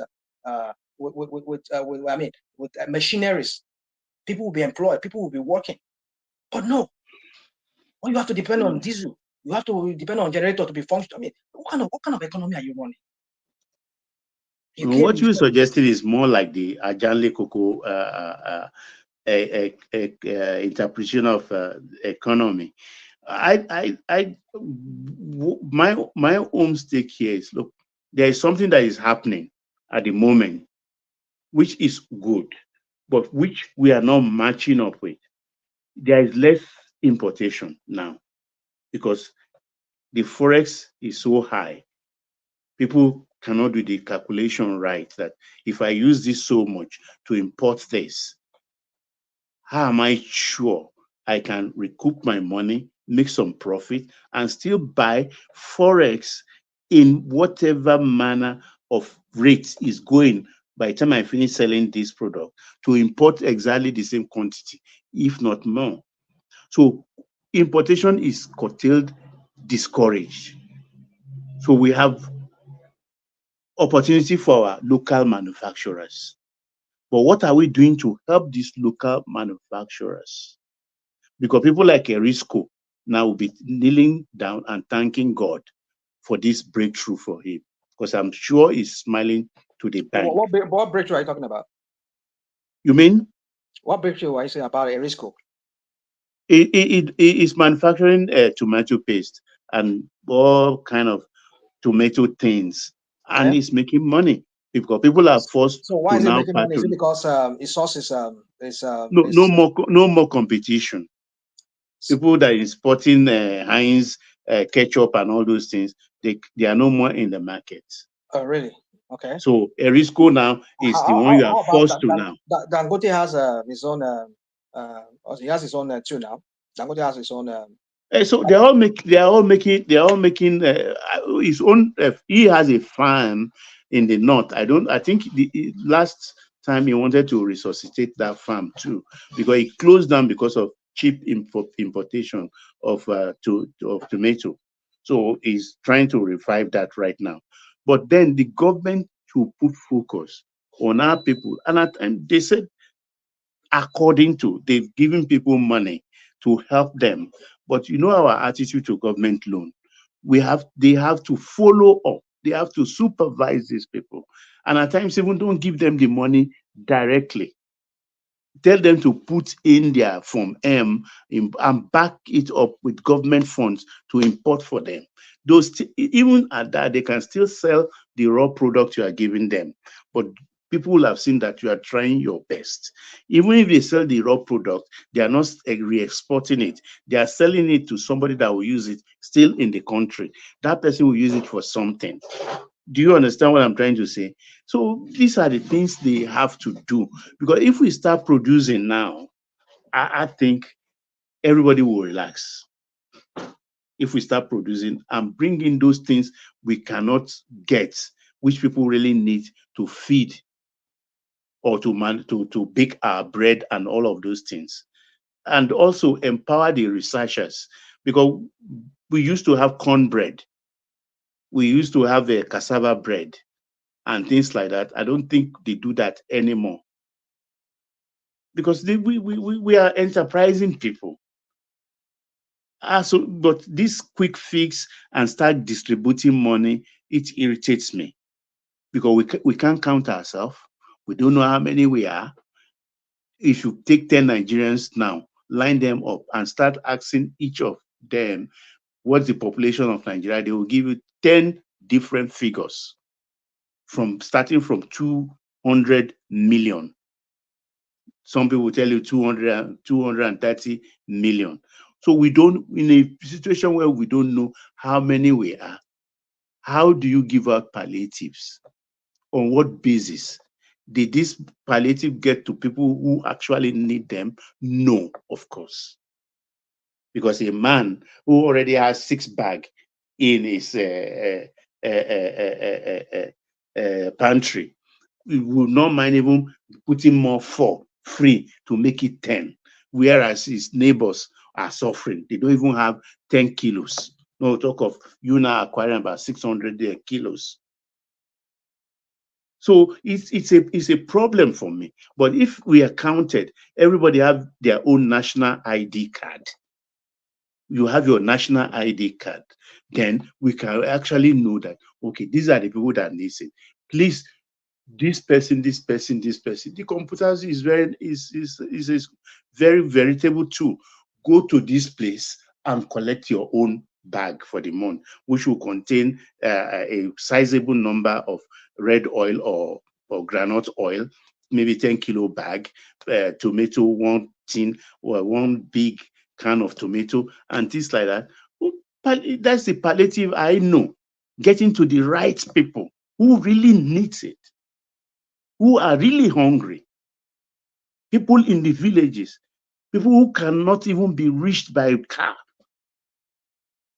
machineries. People will be employed, people will be working. But no, when you have to depend on diesel, you have to depend on generator to be functional. What kind of economy are you running? What you suggested is more like the Ajanle Koko interpretation of economy. My own stake here is, look, there is something that is happening at the moment, which is good, but which we are not matching up with. There is less importation now because the forex is so high. People cannot do the calculation right that if I use this so much to import this, how am I sure I can recoup my money, make some profit, and still buy forex in whatever manner of rate is going by the time I finish selling this product to import exactly the same quantity, if not more. So importation is curtailed, discouraged. So we have opportunity for our local manufacturers. But what are we doing to help these local manufacturers? Because people like Erisco, now will be kneeling down and thanking God for this breakthrough for him, because I'm sure he's smiling to the bank. What breakthrough are you talking about? You mean? What breakthrough are you saying about Erisco? It is manufacturing tomato paste and all kind of tomato things, and it's making money because people are forced So why to is it now making money? Is it patronize. because its source is No more competition. People that is sporting Heinz ketchup and all those things, they are no more in the market. Oh, really? Okay. So Erisco now is the one you are forced to now. Dangote has his own. He has his own too now. Dangote has his own. So they are all making his own. He has a farm in the north. I think the last time he wanted to resuscitate that farm too, because he closed down because of cheap importation of tomato. So he's trying to revive that right now. But then the government should put focus on our people, and they said according to they've given people money to help them. But you know our attitude to government loan. They have to follow up. They have to supervise these people. And at times even don't give them the money directly. Tell them to put in their Form M and back it up with government funds to import for them. Even at that, they can still sell the raw product you are giving them. But people will have seen that you are trying your best. Even if they sell the raw product, they are not re-exporting it. They are selling it to somebody that will use it still in the country. That person will use it for something. Do you understand what I'm trying to say? So these are the things they have to do. Because if we start producing now, I think everybody will relax. If we start producing and bringing those things we cannot get, which people really need to feed or to bake our bread and all of those things. And also empower the researchers, because we used to have cornbread. We used to have a cassava bread and things like that. I don't think they do that anymore, because we are enterprising people. But this quick fix and start distributing money, it irritates me, because we can't count ourselves. We don't know how many we are. If you take 10 Nigerians now, line them up and start asking each of them what's the population of Nigeria, they will give you 10 different figures, starting from 200 million. Some people will tell you 230 million. So we don't, in a situation where we don't know how many we are, how do you give out palliatives? On what basis? Did this palliative get to people who actually need them? No, of course. Because a man who already has 6 bags in his pantry will not mind even putting more 4 free to make it 10, whereas his neighbors are suffering. They don't even have 10 kilos. No talk of you now acquiring about 600 kilos. So it's a problem for me. But if we are counted, everybody have their own national ID card. You have your national ID card, then we can actually know that, okay, these are the people that need it. Please, this person. The computers is a very veritable tool. Go to this place and collect your own bag for the month, which will contain a sizable number of red oil or granite oil, maybe 10 kilo bag, tomato, one tin or one big can of tomato and things like that. That's the palliative I know. Getting to the right people who really needs it, who are really hungry. People in the villages, people who cannot even be reached by a car.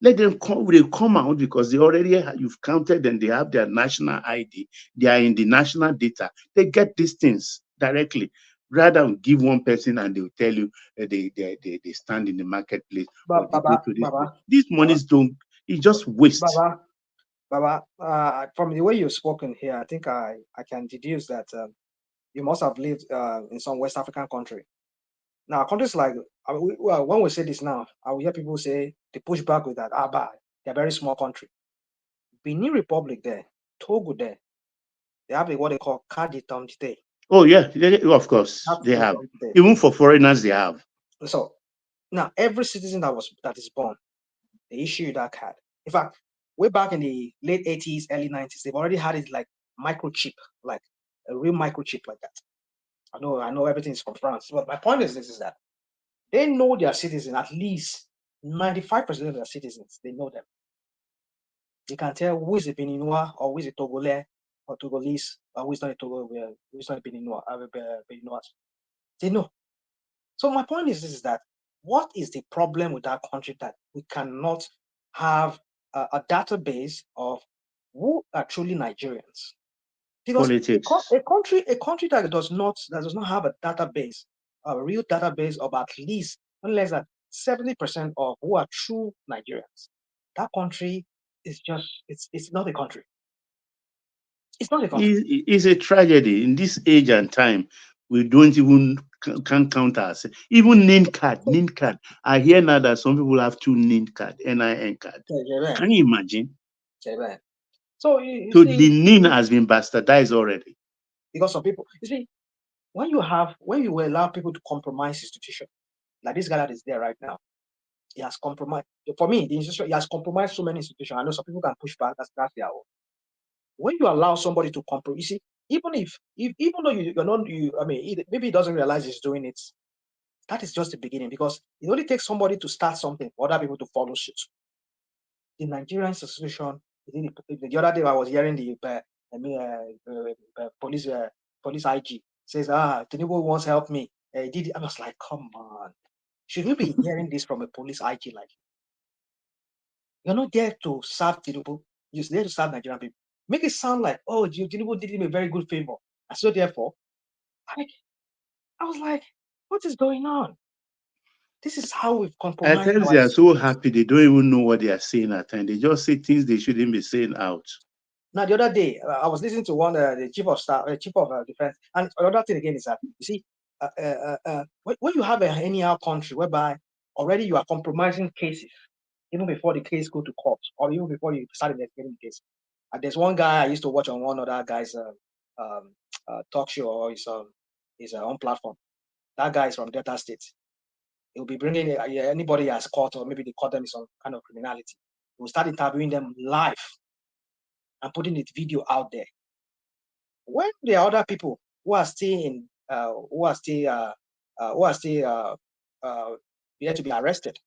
Let them come, they come out because you've counted them, they have their national ID, they are in the national data. They get these things directly, rather than give one person and they'll tell you they stand in the marketplace or they go to this place. These monies it's just waste. Baba, from the way you've spoken here, I think I can deduce that you must have lived in some West African country. Now, countries like, well, when we say this now, I will hear people say, they push back with that, they're a very small country. Benin Republic there, Togo there, they have what they call carte d'identité. Oh, yeah, of course, they have. Even for foreigners, they have. So, now, every citizen that is born, they issue that card. In fact, way back in the late 80s, early 90s, they've already had it like microchip, like a real microchip like that. I know everything is from France, but my point is this, is that they know their citizens, at least 95% of their citizens, they know them. You can tell who is a Beninois or who is a Togolese or Togolese or who is not a Togolese, who is not a Beninois, Beninois. They know. So my point is this, is that what is the problem with that country that we cannot have a database of who are truly Nigerians? Because politics. a country that does not have a database, a real database of at least no less than 70% of who are true Nigerians, that country is just it's not a country. It's not a country. It's a tragedy in this age and time. We don't even can't count us. Even name card. I hear now that some people have 2 name card, NIN card. Can you imagine? So So the NIN has been bastardized already. Because some people, you see, when you allow people to compromise institution, like this guy that is there right now, he has compromised. For me, the institution, he has compromised so many institutions. I know some people can push back. That's their own. When you allow somebody to compromise, you see, even though you're not, maybe he doesn't realize he's doing it. That is just the beginning, because it only takes somebody to start something for other people to follow suit. The Nigerian institution, the other day I was hearing the police IG says, Tinubu wants help me. I was like, come on. Should we be hearing this from a police IG like? You're not there to serve Tinubu. You're there to serve Nigerian people. Make it sound like, oh, Tinubu did him a very good favor. And so therefore, I was like, what is going on? This is how we've compromised. At times they are so happy they don't even know what they are saying at times. They just say things they shouldn't be saying out. Now, the other day, I was listening to the chief of staff, chief of defense, and another thing again is that, you see, when you have a anyhow country whereby already you are compromising cases, even before the case go to court, or even before you start investigating the case. There's one guy I used to watch on one other guy's talk show or his own platform. That guy is from Delta State. He'll be bringing anybody has caught, or maybe they caught them in some kind of criminality. We'll start interviewing them live and putting the video out there. When there are other people who are still yet to be arrested,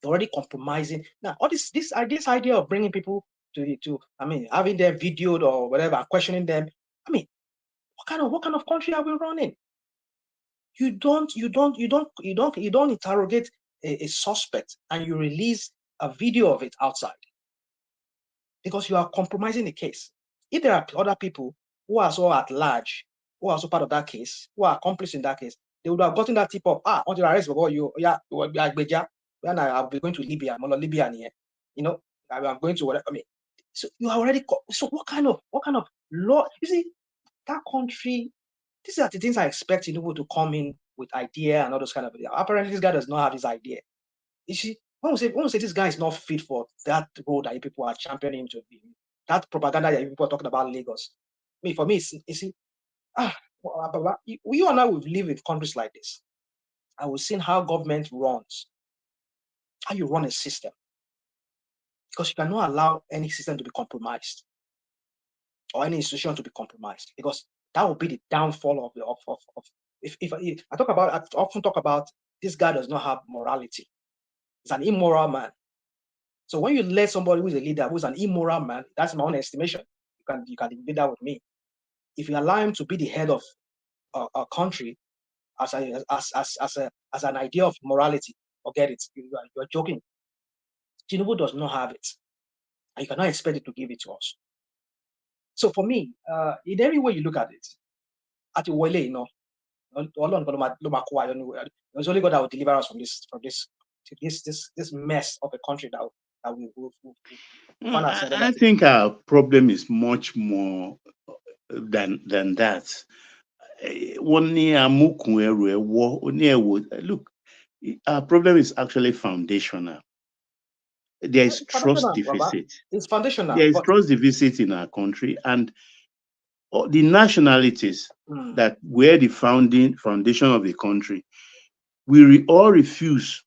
they're already compromising. Now, all this idea of bringing people to having them videoed or whatever, questioning them. What kind of country are we running? You don't interrogate a suspect and you release a video of it outside, because you are compromising the case. If there are other people who are so at large, who are also part of that case, who are accomplices in that case, they would have gotten that tip of, want to arrest you, when I'll be going to Libya, I'm on Libya here. I'm going to whatever. So you are already, so what kind of law? You see, that country, these are the things I expect people to come in with idea and all those kind of things. Apparently, this guy does not have this idea. You see, when we say this guy is not fit for that role that people are championing him to be, that propaganda that people are talking about Lagos. For me, you see, you and I will live in countries like this, and we've seen how government runs, how you run a system, because you cannot allow any system to be compromised or any institution to be compromised, because that will be the downfall of if I often talk about this guy does not have morality. He's an immoral man. So when you let somebody who is a leader, who is an immoral man, that's my own estimation. You can debate that with me. If you allow him to be the head of a country as an idea of morality, forget it. You're joking. Tinubu does not have it, and you cannot expect it to give it to us. So for me, in every way you look at it, at the way, there's only God that will deliver us from this mess of a country that we find ourselves. I think our problem is much more than that. Look, our problem is actually foundational. There is trust deficit. It's foundational. There is trust deficit in our country, and the nationalities that were the foundation of the country, we all refuse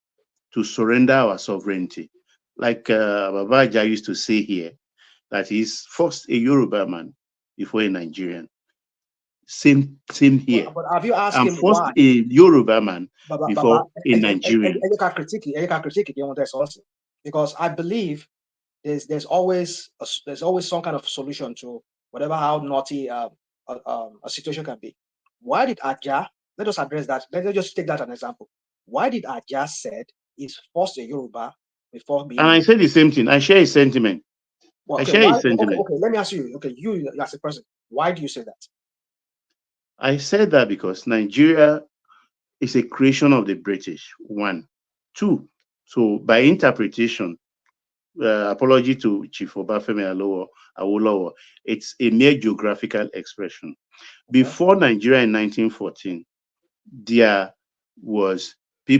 to surrender our sovereignty. Like Babaja used to say here, that he's first a Yoruba man before a Nigerian. Same here. But have you asked I'm him first why? a Yoruba man before a Nigerian. Because I believe there's always some kind of solution to whatever how naughty a situation can be. Why did Aja? Let us address that. Let's just take that as an example. Why did Aja said he's first a Yoruba before being? And I say the same thing. I share his sentiment. Well, okay, I share his sentiment. Okay, let me ask you. Okay, you as a person, why do you say that? I said that because Nigeria is a creation of the British. 1, 2. So by interpretation, apology to Chief Obafemi Awolowo, it's a mere geographical expression. Okay. Before Nigeria in 1914, there was a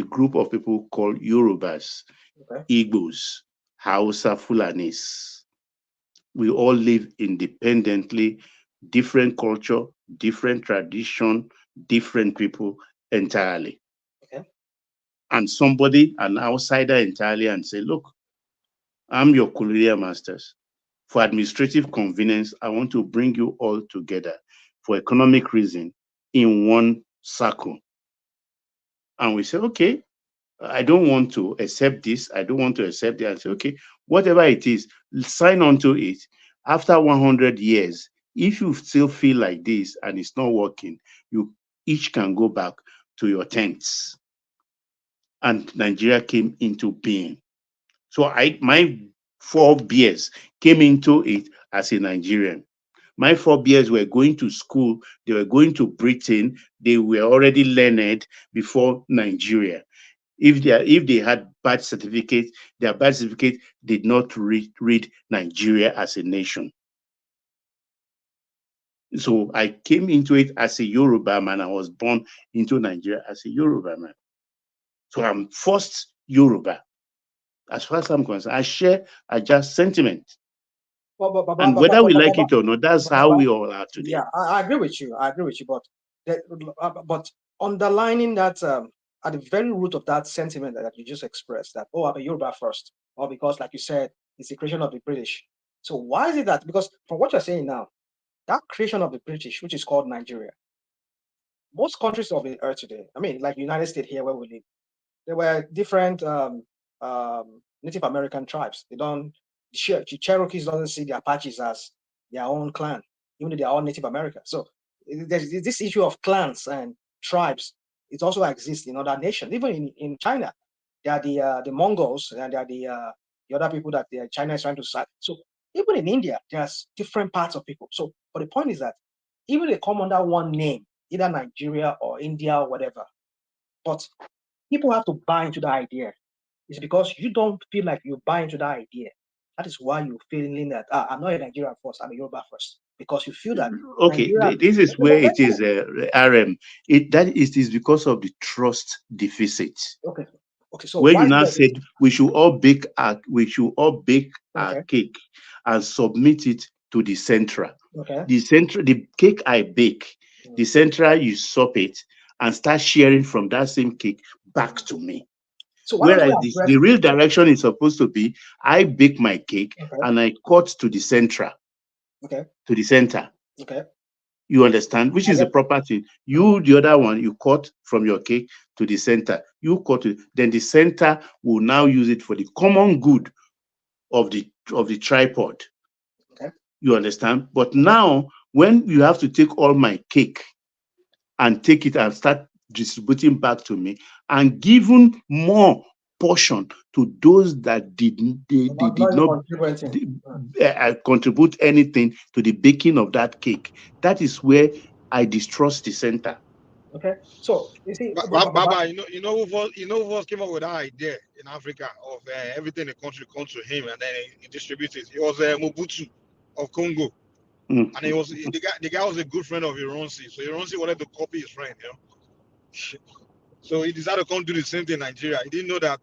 group of people called Yorubas, Igbos, Hausa, Fulanis. We all live independently, different culture, different tradition, different people entirely. Okay. And somebody, an outsider entirely, and say, look, I'm your colonial masters. For administrative convenience, I want to bring you all together for economic reason in one circle. And we say, okay, I don't want to accept this. I don't want to accept that. I say, okay, whatever it is, sign on to it. After 100 years, if you still feel like this and it's not working, you each can go back to your tents. And Nigeria came into being. So my forebears came into it as a Nigerian. My forebears were going to school, they were going to Britain, they were already learned before Nigeria. If they had birth certificates, their birth certificate did not read Nigeria as a nation. So I came into it as a Yoruba man. I was born into Nigeria as a Yoruba man. So I'm first Yoruba. As far as I'm concerned, I share Aja's sentiment. And whether we like it or not, that's how we all are today. Yeah, I agree with you. But underlining that at the very root of that sentiment that you just expressed, that, oh, I'm a Yoruba first, or because, like you said, it's the creation of the British. So why is it that? Because from what you're saying now, that creation of the British, which is called Nigeria, most countries of the earth today, I mean, like the United States here where we live, there were different Native American tribes. The Cherokees don't see the Apaches as their own clan, even though they are all Native American. So there's this issue of clans and tribes. It also exists in other nations. Even in China, there are the Mongols and there are the other people that China is trying to start. So even in India, there's different parts of people. So, but the point is that even they come under one name, either Nigeria or India or whatever, but people have to buy into the idea. It's because you don't feel like you buy into that idea. That is why you're feeling that I'm not a Nigerian first, I'm a Yoruba first. Because you feel that okay, this is where it is RM. It is because of the trust deficit. Okay. So where you now said we should all bake our cake and submit it to the central. Okay. The cake I bake, the central usurp it and start sharing from that same cake back to me. So whereas the real direction is supposed to be, I bake my cake and I cut to the central. Okay. To the center. Okay. You understand? Which is the proper thing. You, the other one, you cut from your cake to the center. You cut it, then the center will now use it for the common good of the tripod. Okay. You understand? But now, when you have to take all my cake and take it and start distributing back to me and giving more portion to those that did not contribute anything to the baking of that cake. That is where I distrust the center. Okay, so you see, Baba, you know who first came up with that idea in Africa of everything the country comes to him and then he distributes it. It was Mobutu of Congo. And he was the guy was a good friend of Ironsi. So Ironsi wanted to copy his friend, you know. So he decided to come do the same thing in Nigeria. He didn't know that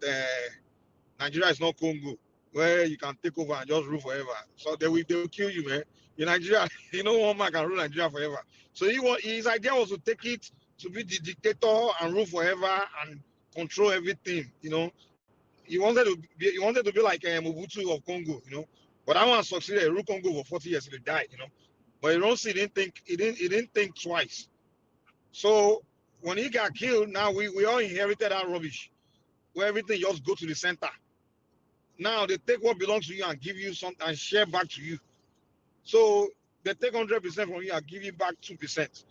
Nigeria is not Congo, where you can take over and just rule forever. So they will kill you, man. In Nigeria, you know, one man can rule Nigeria forever. So his idea was to take it to be the dictator and rule forever and control everything. You know, he wanted to be like Mobutu of Congo. You know, but that one succeeded. He ruled Congo for 40 years and he died. You know, but Ironsi didn't think twice. So when he got killed, now we all inherited that rubbish where everything just go to the center. Now they take what belongs to you and give you something and share back to you. So they take 100% from you and give you back 2%.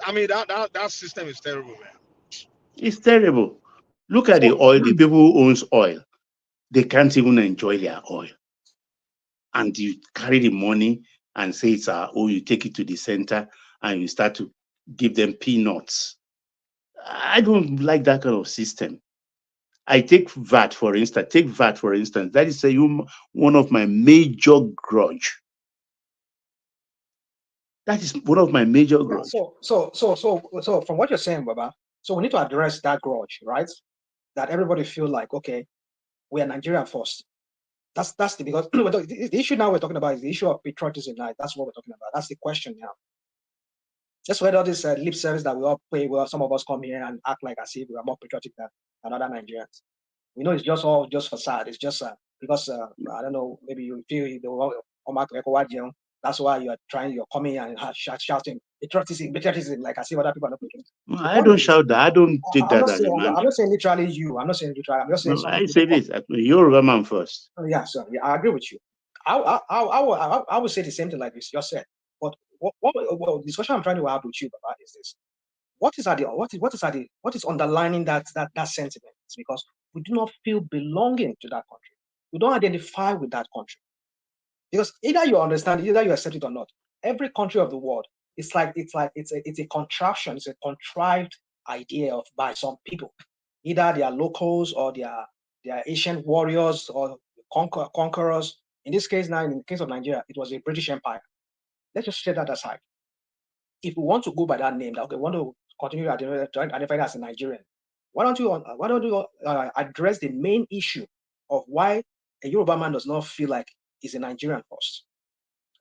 I mean that system is terrible, man. It's terrible. Look at the oil. The people who owns oil, they can't even enjoy their oil. And you carry the money and say it's our oil. You take it to the center and you start to give them peanuts. I don't like that kind of system. I take VAT for instance. That is one of my major grudge. That is one of my major grudge. So from what you're saying, Baba, so we need to address that grudge, right? That everybody feel like, okay, we are Nigeria first. That's because the issue now we're talking about is the issue of patriotism. Now that's what we're talking about. That's the question now. Just whether this lip service that we all pay, well, some of us come here and act like as if we are more patriotic than other Nigerians. We know it's just all just facade. It's just because I don't know, maybe you feel that's why you're coming and shouting patriotism, like I see other people are not patriotic. I don't shout that. I don't take that as a I'm mantra. not saying literally you. I'm not saying literally. I'm just saying. No, I say this. You're a man first. Yeah, so yeah, I agree with you. I would say the same thing like you just said. But what discussion I'm trying to have with you about is this: what is underlining that sentiment? It's because we do not feel belonging to that country. We don't identify with that country. Because either you understand, either you accept it or not. Every country of the world, it's a contraption, it's a contrived idea by some people. Either they are locals or they are ancient warriors or conquerors. In this case now, in the case of Nigeria, it was a British Empire. Let's just set that aside. If we want to go by that name, that okay, we want to continue to identify as a Nigerian, why don't you address the main issue of why a Yoruba man does not feel like he's a Nigerian first,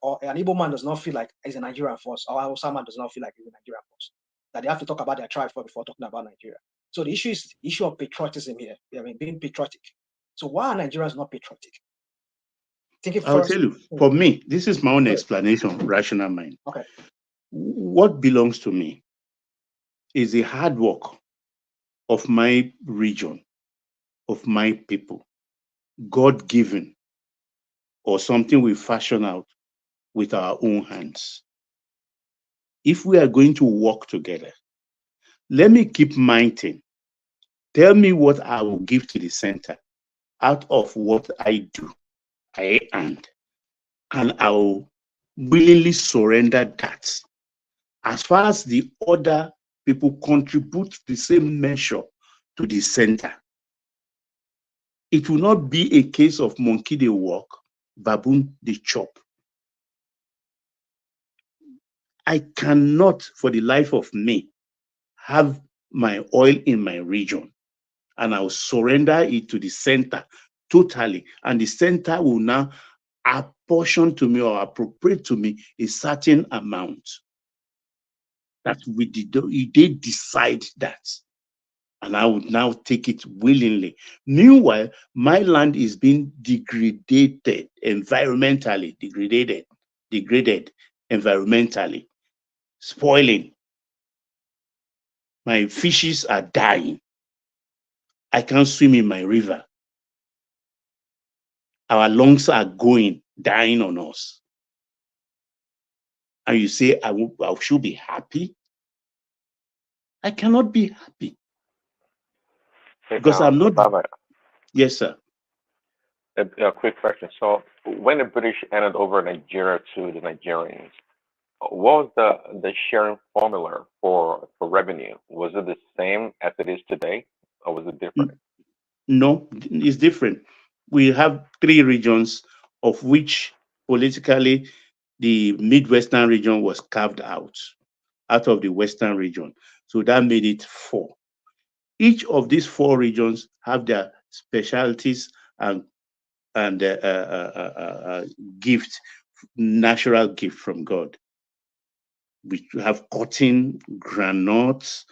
or an Igbo man does not feel like he's a Nigerian first, or a Hausa man does not feel like he's a Nigerian first. That they have to talk about their tribe before talking about Nigeria. So the issue is the issue of patriotism here. I mean, being patriotic. So why are Nigerians not patriotic? I'll tell you. For me, this is my own explanation, rational mind. Okay. What belongs to me is the hard work of my region, of my people, God-given, or something we fashion out with our own hands. If we are going to work together, let me keep my thing. Tell me what I will give to the center out of what I do, I earn, and I will willingly surrender that. As far as the other people contribute the same measure to the center, it will not be a case of monkey they walk, baboon they chop. I cannot, for the life of me, have my oil in my region and I'll surrender it to the center totally. And the center will now apportion to me or appropriate to me a certain amount. That they decide that. And I would now take it willingly. Meanwhile, my land is being degraded environmentally, degraded environmentally, spoiling. My fishes are dying. I can't swim in my river. Our lungs are dying on us. And you say, I should be happy? I cannot be happy. Because I'm not. Baba, Yes, sir. a quick question. So, when the British handed over Nigeria to the Nigerians, what was the sharing formula for revenue? Was it the same as it is today, or was it different? No, it's different. We have 3 regions, of which politically the Midwestern region was carved out of the Western region. So that made it 4. Each of these 4 regions have their specialties and gift, natural gift from God. We have cotton, granules.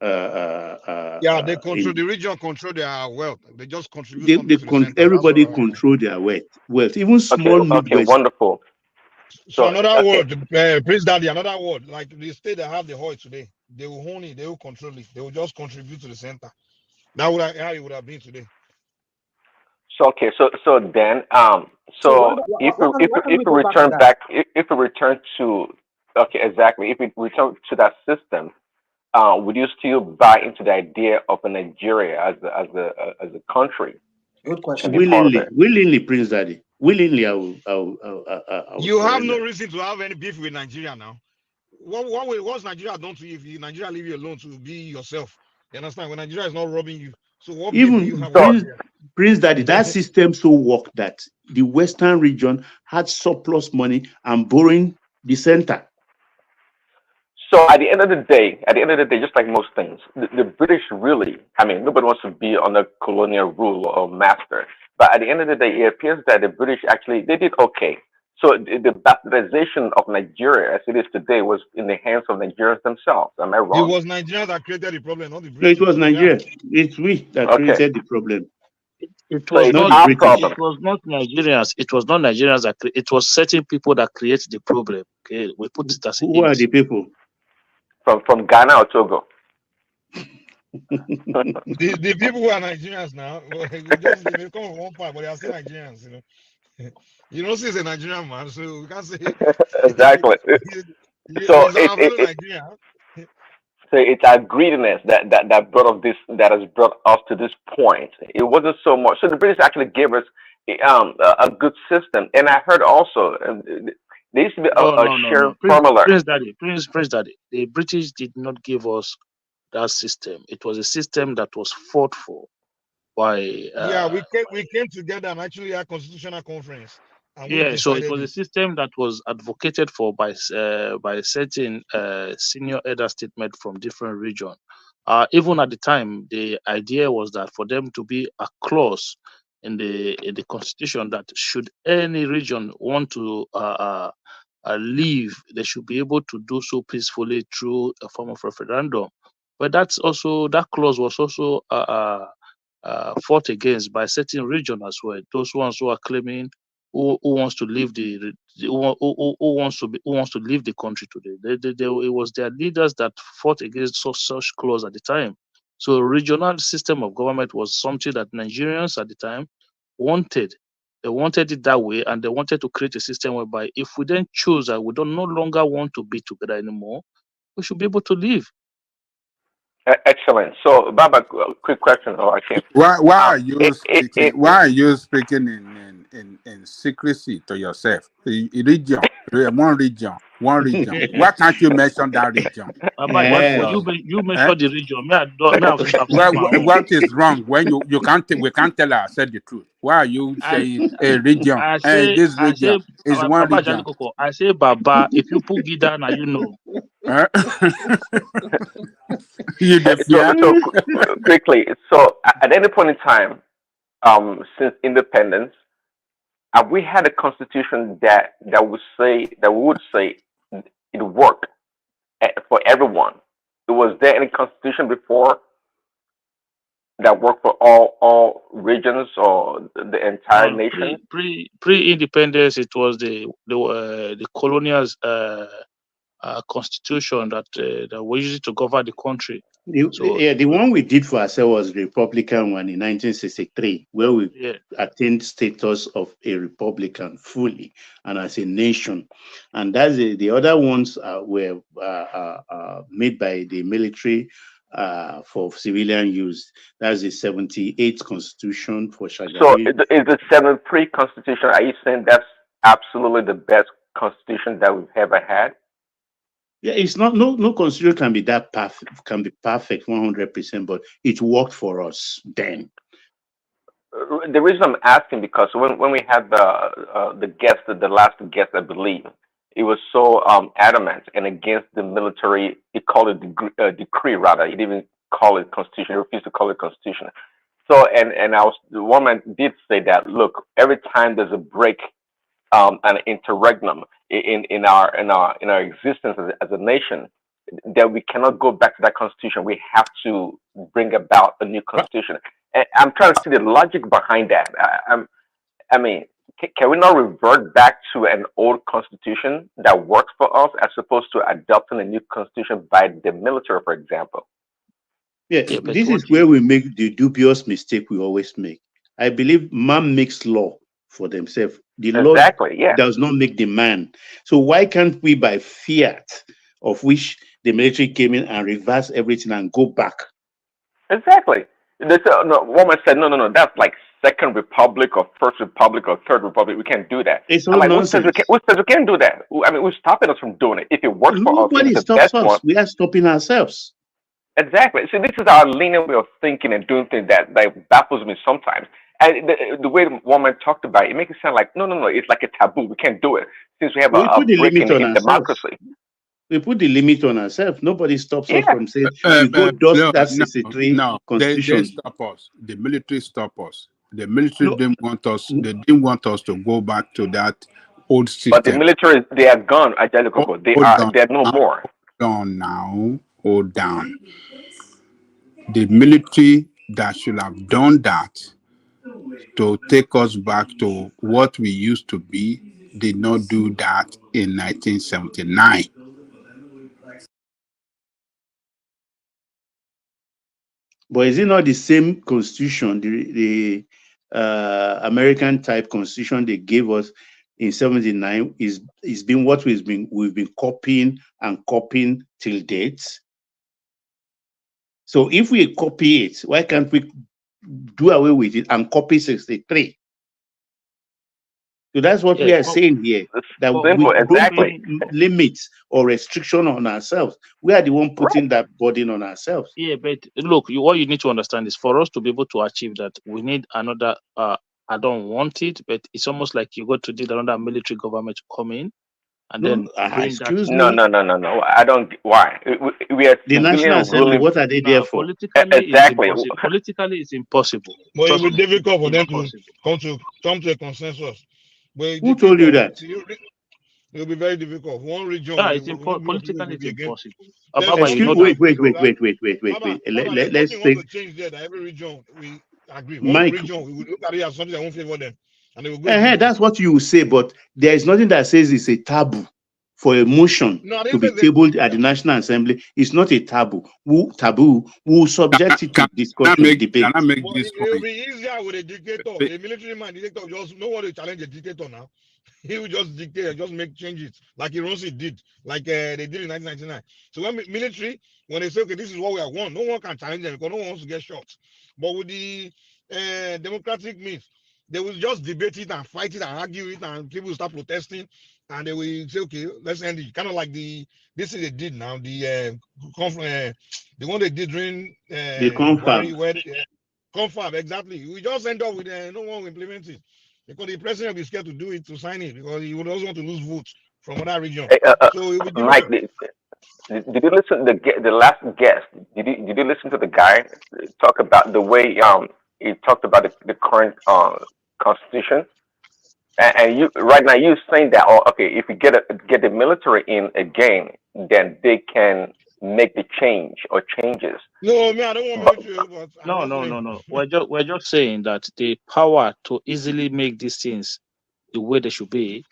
Yeah, they control the region, control their wealth. They just contribute they something to the center. everybody control their wealth. Even small Midwest. Wonderful. So another word, Prince Daddy, another word, like the state that have the oil today, they will own it, they will control it, they will just contribute to the center. That would how it would have been today. So then if we return back, if we return to exactly, if we return to that system, would you still buy into the idea of a Nigeria as a country? Good question. Willingly, Prince Daddy. Willingly, I will You have surrender. no reason to have any beef with Nigeria now. What's Nigeria done to you? If Nigeria leave you alone to be yourself, you understand? When Nigeria is not robbing you, so what beef do you have with Nigeria? Prince Daddy, that system so worked that the Western region had surplus money and borrowing the center. So at the end of the day, just like most things, the British really, I mean, nobody wants to be under colonial rule or master. But at the end of the day, it appears that the British actually, they did okay. So the bastardization of Nigeria as it is today was in the hands of Nigerians themselves. Am I wrong? It was Nigeria that created the problem, not the No, British. it was Nigeria. It's we that created the problem. It was not our problem. It was not Nigerians. It was not Nigerians that it was certain people that create the problem. Okay, we put it as who are the people from Ghana or Togo? the people who are Nigerians now, they come from one part, but they are still Nigerians. You know, you don't see it's a Nigerian man, so we can't say Exactly. So Nigerian. So it's our greediness that brought us this, that has brought us to this point. It wasn't so much. So the British actually gave us a good system, and I heard also there used to be a shared formula. Prince Daddy, the British did not give us that system. It was a system that was fought for by. We came together and actually had constitutional conference. So it was a system that was advocated for by certain senior elder statesmen from different regions. Even at the time, the idea was that for them to be a clause in the constitution that should any region want to leave, they should be able to do so peacefully through a form of referendum. But that clause was also fought against by certain region as well. Those ones who are claiming who wants to leave who wants to leave the country today. It was their leaders that fought against such clause at the time. So regional system of government was something that Nigerians at the time wanted. They wanted it that way, and they wanted to create a system whereby if we then choose that we don't no longer want to be together anymore, we should be able to leave. Excellent. So, Baba, quick question. Why are you speaking? Why are you speaking in secrecy to yourself? Region, one region. Why can't you mention that region? You mention the region. What is wrong when you can't? We can't tell her. I said the truth. Why are you saying a region? This region is one region. I say Baba. If you put Gida, now you know. You so quickly. So at any point in time, since independence, have we had a constitution that would say it worked for everyone? Was there any constitution before that worked for all regions or the entire nation? Pre-independence, it was the colonial constitution that was used to govern the country. The one we did for ourselves was the Republican one in 1963, where we attained status of a Republican fully and as a nation. And that's the other ones were made by the military for civilian use. That's the 78th Constitution for Shagari. So is the 73 Constitution, are you saying that's absolutely the best constitution that we've ever had? Yeah, it's not no constitution can be that perfect, 100%, but it worked for us then. The reason I'm asking because when we had the guest, the last guest, I believe, he was so adamant and against the military. He called it decree rather. He didn't even call it constitution. He refused to call it constitution. So and the woman did say that look, every time there's a break, an interregnum in our existence as a nation, that we cannot go back to that constitution. We have to bring about a new constitution. And I'm trying to see the logic behind that. I mean, can we not revert back to an old constitution that works for us as opposed to adopting a new constitution by the military, for example? Yeah, this is where we make the dubious mistake we always make. I believe man makes law for themselves. The law does not make the man. So why can't we, by fiat, of which the military came in and reverse everything and go back? Exactly. Woman said, no, that's like Second Republic or First Republic or Third Republic. We can't do that. It's all nonsense. Who says we can't do that? I mean, who's stopping us from doing it? If it works for us, nobody it's the stops best us. one. We are stopping ourselves. Exactly. See, this is our lenient way of thinking and doing things that baffles me sometimes. And the way the woman talked about it, makes it sound like, no, it's like a taboo. We can't do it since we have a break in democracy. We put the limit on ourselves. Nobody stops us from saying, you go dust that 63 constitution. They stop us. The military stop us. The military didn't want us. They didn't want us to go back to that old system. But the military, they are gone, Ajali. They're no more. Hold on now. Hold down. The military that should have done that to take us back to what we used to be did not do that in 1979. But is it not the same constitution, the American type constitution they gave us in 79 is been what we've been copying and copying till date? So if we copy it, why can't we do away with it and copy 63? So that's what we are saying here, that we don't put limits or restriction on ourselves. We are the one putting that burden on ourselves. Yeah, but look, what you need to understand is for us to be able to achieve that, we need another, I don't want it, but it's almost like you got to need another military government to come in and then bring that. No. I don't. Why? We are the National Assembly. What are they there for? Politically, it's impossible. But it will be difficult for them to come to a consensus. But who told you that? It will be very difficult. One region. Politically, it's impossible. Wait. Let's take. Change there. That every region we agree. One Mike, region we will look at it as something that won't favor them, and they will go. That's what you will say, but there is nothing that says it's a taboo for a motion to be tabled at the National Assembly. It's not a taboo. We will subject it to discussion, debate. Can I make this point? It will point? be easier with a dictator. A military man, dictator, just no one to challenge a dictator now. He will just dictate and just make changes like Ironsi did, like they did in 1999. So when military, when they say, okay, this is what we want, no one can challenge them because no one wants to get shot. But with the democratic means, they will just debate it and fight it and argue it, and people will start protesting, and they will say, okay, let's end it. Kind of like this thing they did now, the one they did during the confab. Confab, exactly. We just end up with no one will implement it. Because the president will be scared to do it, to sign it, because he would also want to lose votes from other regions. So it will be Mike, did you listen to the last guest? Did you listen to the guy talk about the way he talked about the current constitution? And you right now you're saying that if we get the military in again, then they can make the change or changes. No, I don't want military. No. We're just saying that the power to easily make these things the way they should be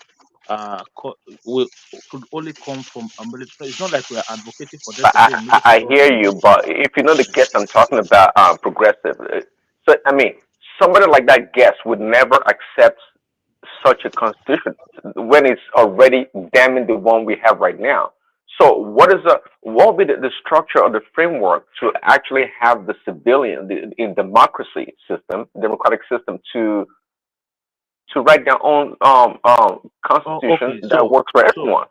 could only come from a military. It's not like we're advocating for them. I hear you, but if you know the guest I'm talking about, progressive. So I mean, somebody like that guest would never accept such a constitution when it's already damning the one we have right now. So what will be the structure or the framework to actually have the civilian in democracy system, democratic system to write their own constitution that works for everyone?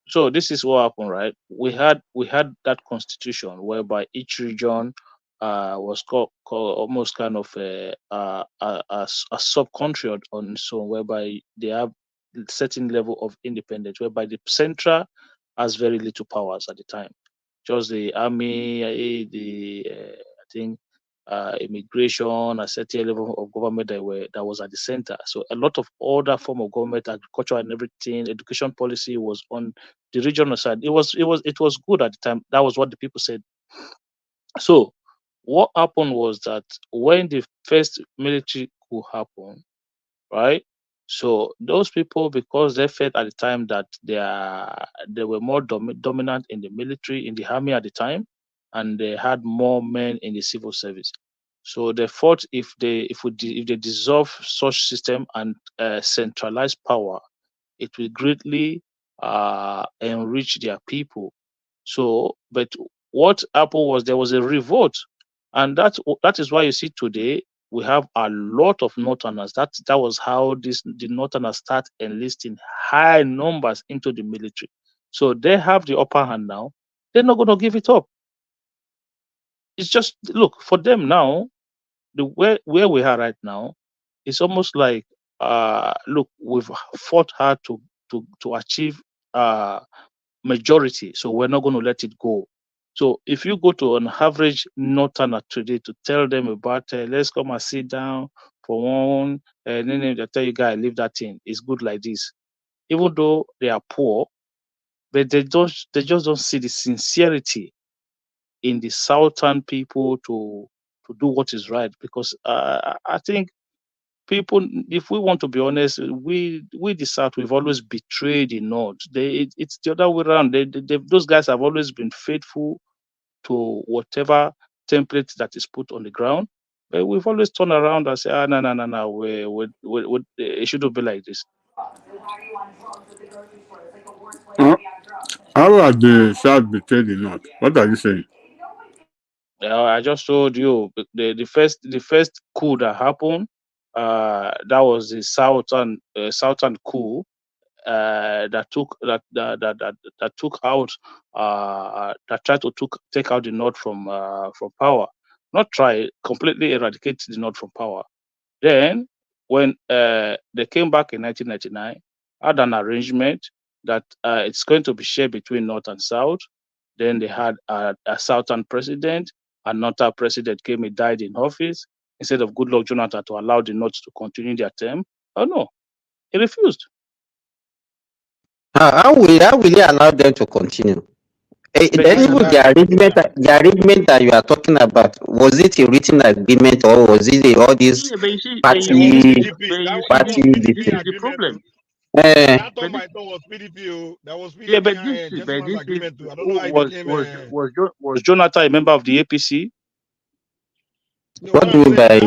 So this is what happened, right? We had that constitution whereby each region was called almost kind of a sub-country on its own, whereby they have certain level of independence, whereby the central has very little powers at the time. Just the army, I think immigration, a certain level of government that was at the center. So a lot of other form of government, agriculture and everything, education policy was on the regional side. It was good at the time. That was what the people said. So what happened was that when the first military coup happened, right? So those people, because they felt at the time that they were more dominant in the military, in the army at the time, and they had more men in the civil service. So they thought if they dissolve such system and centralize power, it will greatly enrich their people. So, but what happened was there was a revolt, and that is why you see today we have a lot of Northerners. That was how the Northerners start enlisting high numbers into the military. So they have the upper hand now. They're not going to give it up. It's just, look, for them now, where we are right now, it's almost like look, we've fought hard to achieve majority, so we're not going to let it go. So if you go to an average Northerner today to tell them about let's come and sit down for one, and then they tell you, guys, leave that thing. It's good like this. Even though they are poor, but they just don't see the sincerity in the Southern people to do what is right. Because I think people, if we want to be honest, we the South, we've always betrayed the North. It's the other way around. Those guys have always been faithful to whatever template that is put on the ground, but we've always turned around and say, no, it shouldn't be like this. How are the South betrayed the North? What are you saying? I just told you the first coup that happened. That was the southern coup that took out that tried to take out the North from power. Not try, completely eradicate the North from power. Then when they came back in 1999, had an arrangement that it's going to be shared between North and South. Then they had a Southern president. Another president came, he died in office. Instead of Goodluck Jonathan to allow the North to continue their term, oh no, he refused. How will you allow them to continue? Then even the arrangement that you are talking about, was it a written agreement or was it all these party This is the problem. That time I thought was PDP. That was PDP. Yeah, but this agreement too. I don't know how it became. Was Jonathan a member of the APC? No, what do you mean by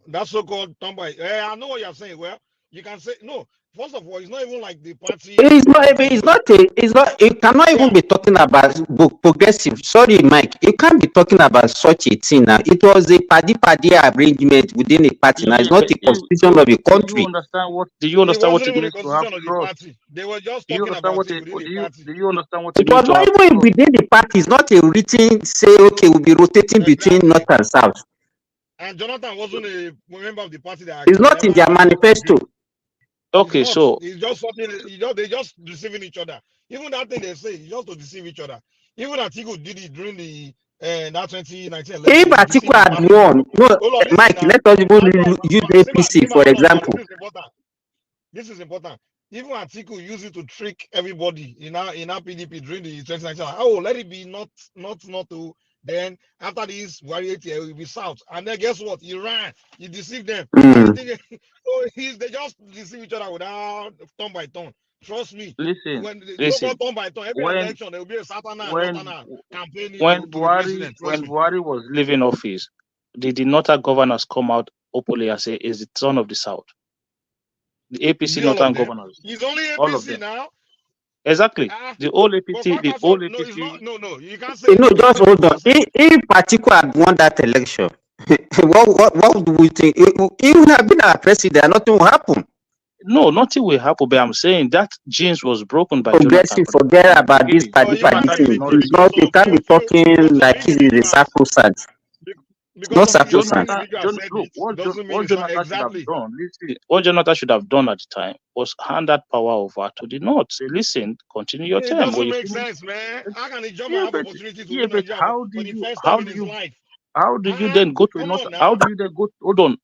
that so-called Tombai? I know what you're saying. Well, you can say no. First of all, it's not even like the party. It's not. You cannot even be talking about progressive. Sorry, Mike. You can't be talking about such a thing now. It was a party arrangement within a party. Now it's not the constitution of the country. Do you understand what it means to have trust? They were just talking about it within the party. Do you understand what it was means? not even within the party. It's not a written say. Okay, we'll be rotating between North and South. And Jonathan wasn't a member of the party. It's not in their manifesto. Okay, so it's just something. They just deceiving each other. Even that thing they say is just to deceive each other. Even Atiku did it during the that 2019 election. If Atiku had won, Mike, let us even use APC for example. This is important. Even Atiku used it to trick everybody in our PDP during the 2019. Oh, let it be not to. Then after this, it will be South. And then guess what? He ran. He deceived them. So they just deceive each other without turn by turn. Trust me. Listen. Turn by turn, every election there will be a Southerner campaigning. When Buhari was leaving office, did the Northern governors come out openly and say is the son of the South? The APC Northern governors. He's only APC all of them. now. Exactly. The old APC, No, you can't say. No, just hold on. If Atiku had won that election, what do we think? He would have been our president. Nothing will happen. No, nothing will happen. But I'm saying that genes was broken by Jonathan. Forget about this party thing. You can't be talking like he's a sacrosanct. No Jonathan, circumstance. look, what doesn't mean what it's not Jonathan should have exactly. done, listen, what Jonathan should have done at the time was hand that power over to the North. Say, listen, continue your It term. When doesn't you make finish, sense, man. How can a German yeah, have but opportunity to yeah, rule but Nigeria how for do the you first how time in do his you life? how do you then go to a Come north? on How now. do you then go? Hold on.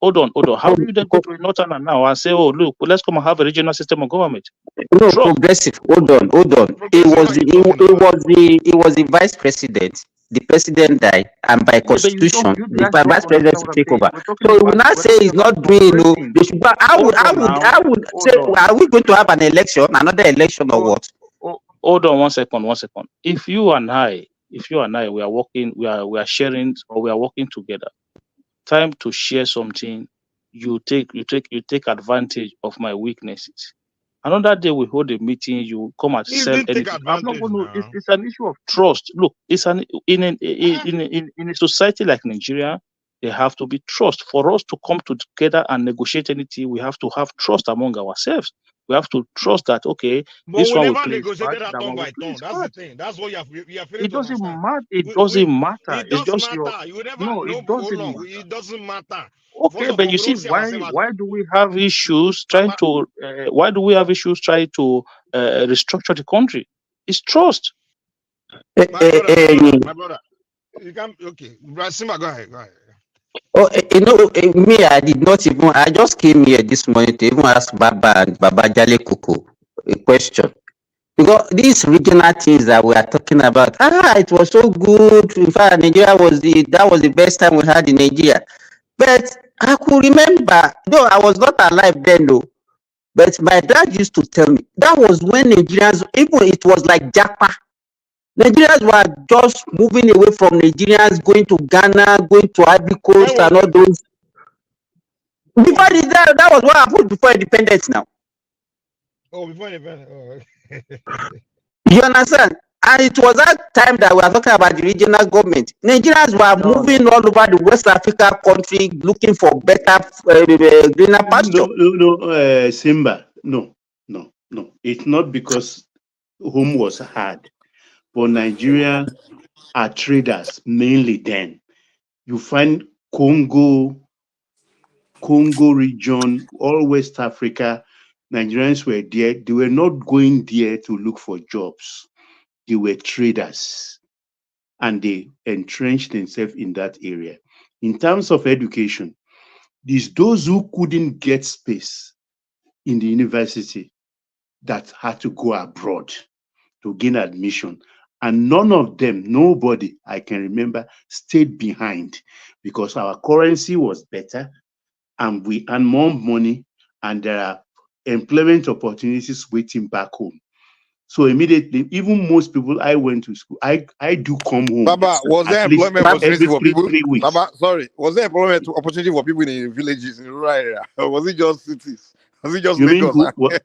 How do you then go to a northern now and say, oh look, let's come and have a regional system of government? No, Trust. progressive. Hold on. Progressive, what are you talking about? He was the vice president. The president died, and by Yeah, but constitution, you the guys don't vice president understand should what I'm take saying. over. So we will not We're say talking he's about not doing. No, progressing. they should. But Hold on now. I would say, Hold on. are we going to have an election, another election, or what? Hold on 1 second. If you and I, we are working, we are sharing, or we are working together. Time to share something. You take advantage of my weaknesses. Another day we hold a meeting. You come and He sell didn't take anything. I'm not advantage going to. now. It's an issue of trust. Look, it's in a society like Nigeria. There have to be trust. For us to come together and negotiate anything, we have to have trust among ourselves. We have to trust that, okay, But this we one will never play his part, negotiated that that turn one will by play turn. his That's the part. thing. That's what you are failing It to doesn't understand. matter. It doesn't matter. It It's does just your matter. You never no. no It hold doesn't on. matter. It doesn't matter. Okay, First of but all, you we see, don't see ourselves as why do we have issues trying to restructure the country? It's trust. my brother. You can okay. Simba, go ahead. Oh, me, I did not even. I just came here this morning to even ask Baba and Baba Jale Kuku a question. Because these regional things that we are talking about, it was so good. In fact, Nigeria that was the best time we had in Nigeria. But I could remember, though I was not alive then, though. But my dad used to tell me that was when Nigerians, even it was like Japa. Nigerians were just moving away from Nigerians, going to Ghana, going to Ivory Coast, and all those. Before that was what happened before independence now. Oh, before independence. Oh. You understand? And it was that time that we are talking about the regional government. Nigerians were moving all over the West Africa country looking for better, greener pasture. No, Simba. No. It's not because home was hard, but Nigeria are traders mainly then. You find Congo region, all West Africa, Nigerians were there. They were not going there to look for jobs. They were traders and they entrenched themselves in that area. In terms of education, there's those who couldn't get space in the university that had to go abroad to gain admission. And none of them, nobody I can remember, stayed behind because our currency was better and we earn more money and there are employment opportunities waiting back home. So immediately, even most people I went to school, I do come home. Baba, was there at least employment opportunity every for people? 3 weeks. Baba, sorry, was there employment opportunity for people in the villages in the rural area, or was it just cities? Was it just You mean Lagos?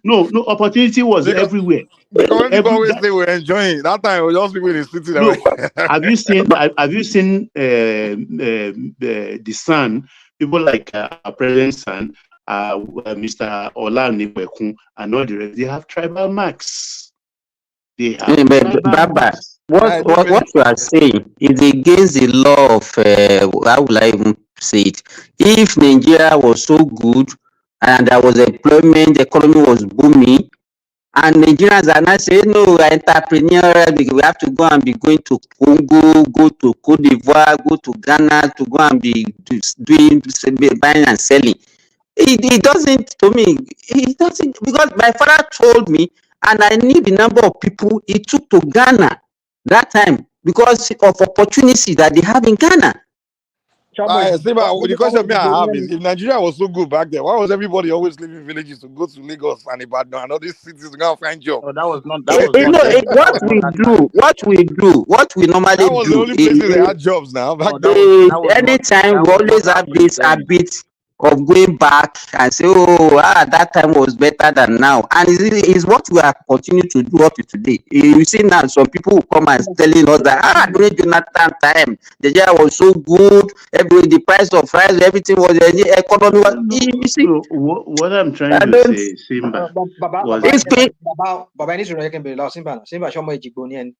No, opportunity was because everywhere. because when people always say we're enjoying that time, it was just people in the city. Look, have you seen the son? People like our president's son, Mr. Olanipekun, and all the rest. They have tribal marks. They have tribal Baba, marks. what you are saying is against the law of, how will I even say it? If Nigeria was so good and there was employment, the economy was booming, and Nigerians are not saying, no, entrepreneurial, we have to go and be going to Congo, go to Cote d'Ivoire, go to Ghana to go and be doing buying and selling. It doesn't, to me, it doesn't, because my father told me, and I knew the number of people he took to Ghana that time because of opportunity that they have in Ghana. The question I have is, if Nigeria was so good back then, why was everybody always leaving villages to go to Lagos and Ibadan and all these cities to go and find jobs? No, that was not. What we normally that was do the only places they had jobs now. Back anytime we always have this habit of going back and say, that time was better than now, and it's what we are continuing to do up to today. You see now some people will come and telling us that during Jonathan time the year was so good, the price of rice, everything was, the economy was, you see. What I'm trying to say, Simba, Baba, I need to know you can be lost. Simba, show me Jibonian.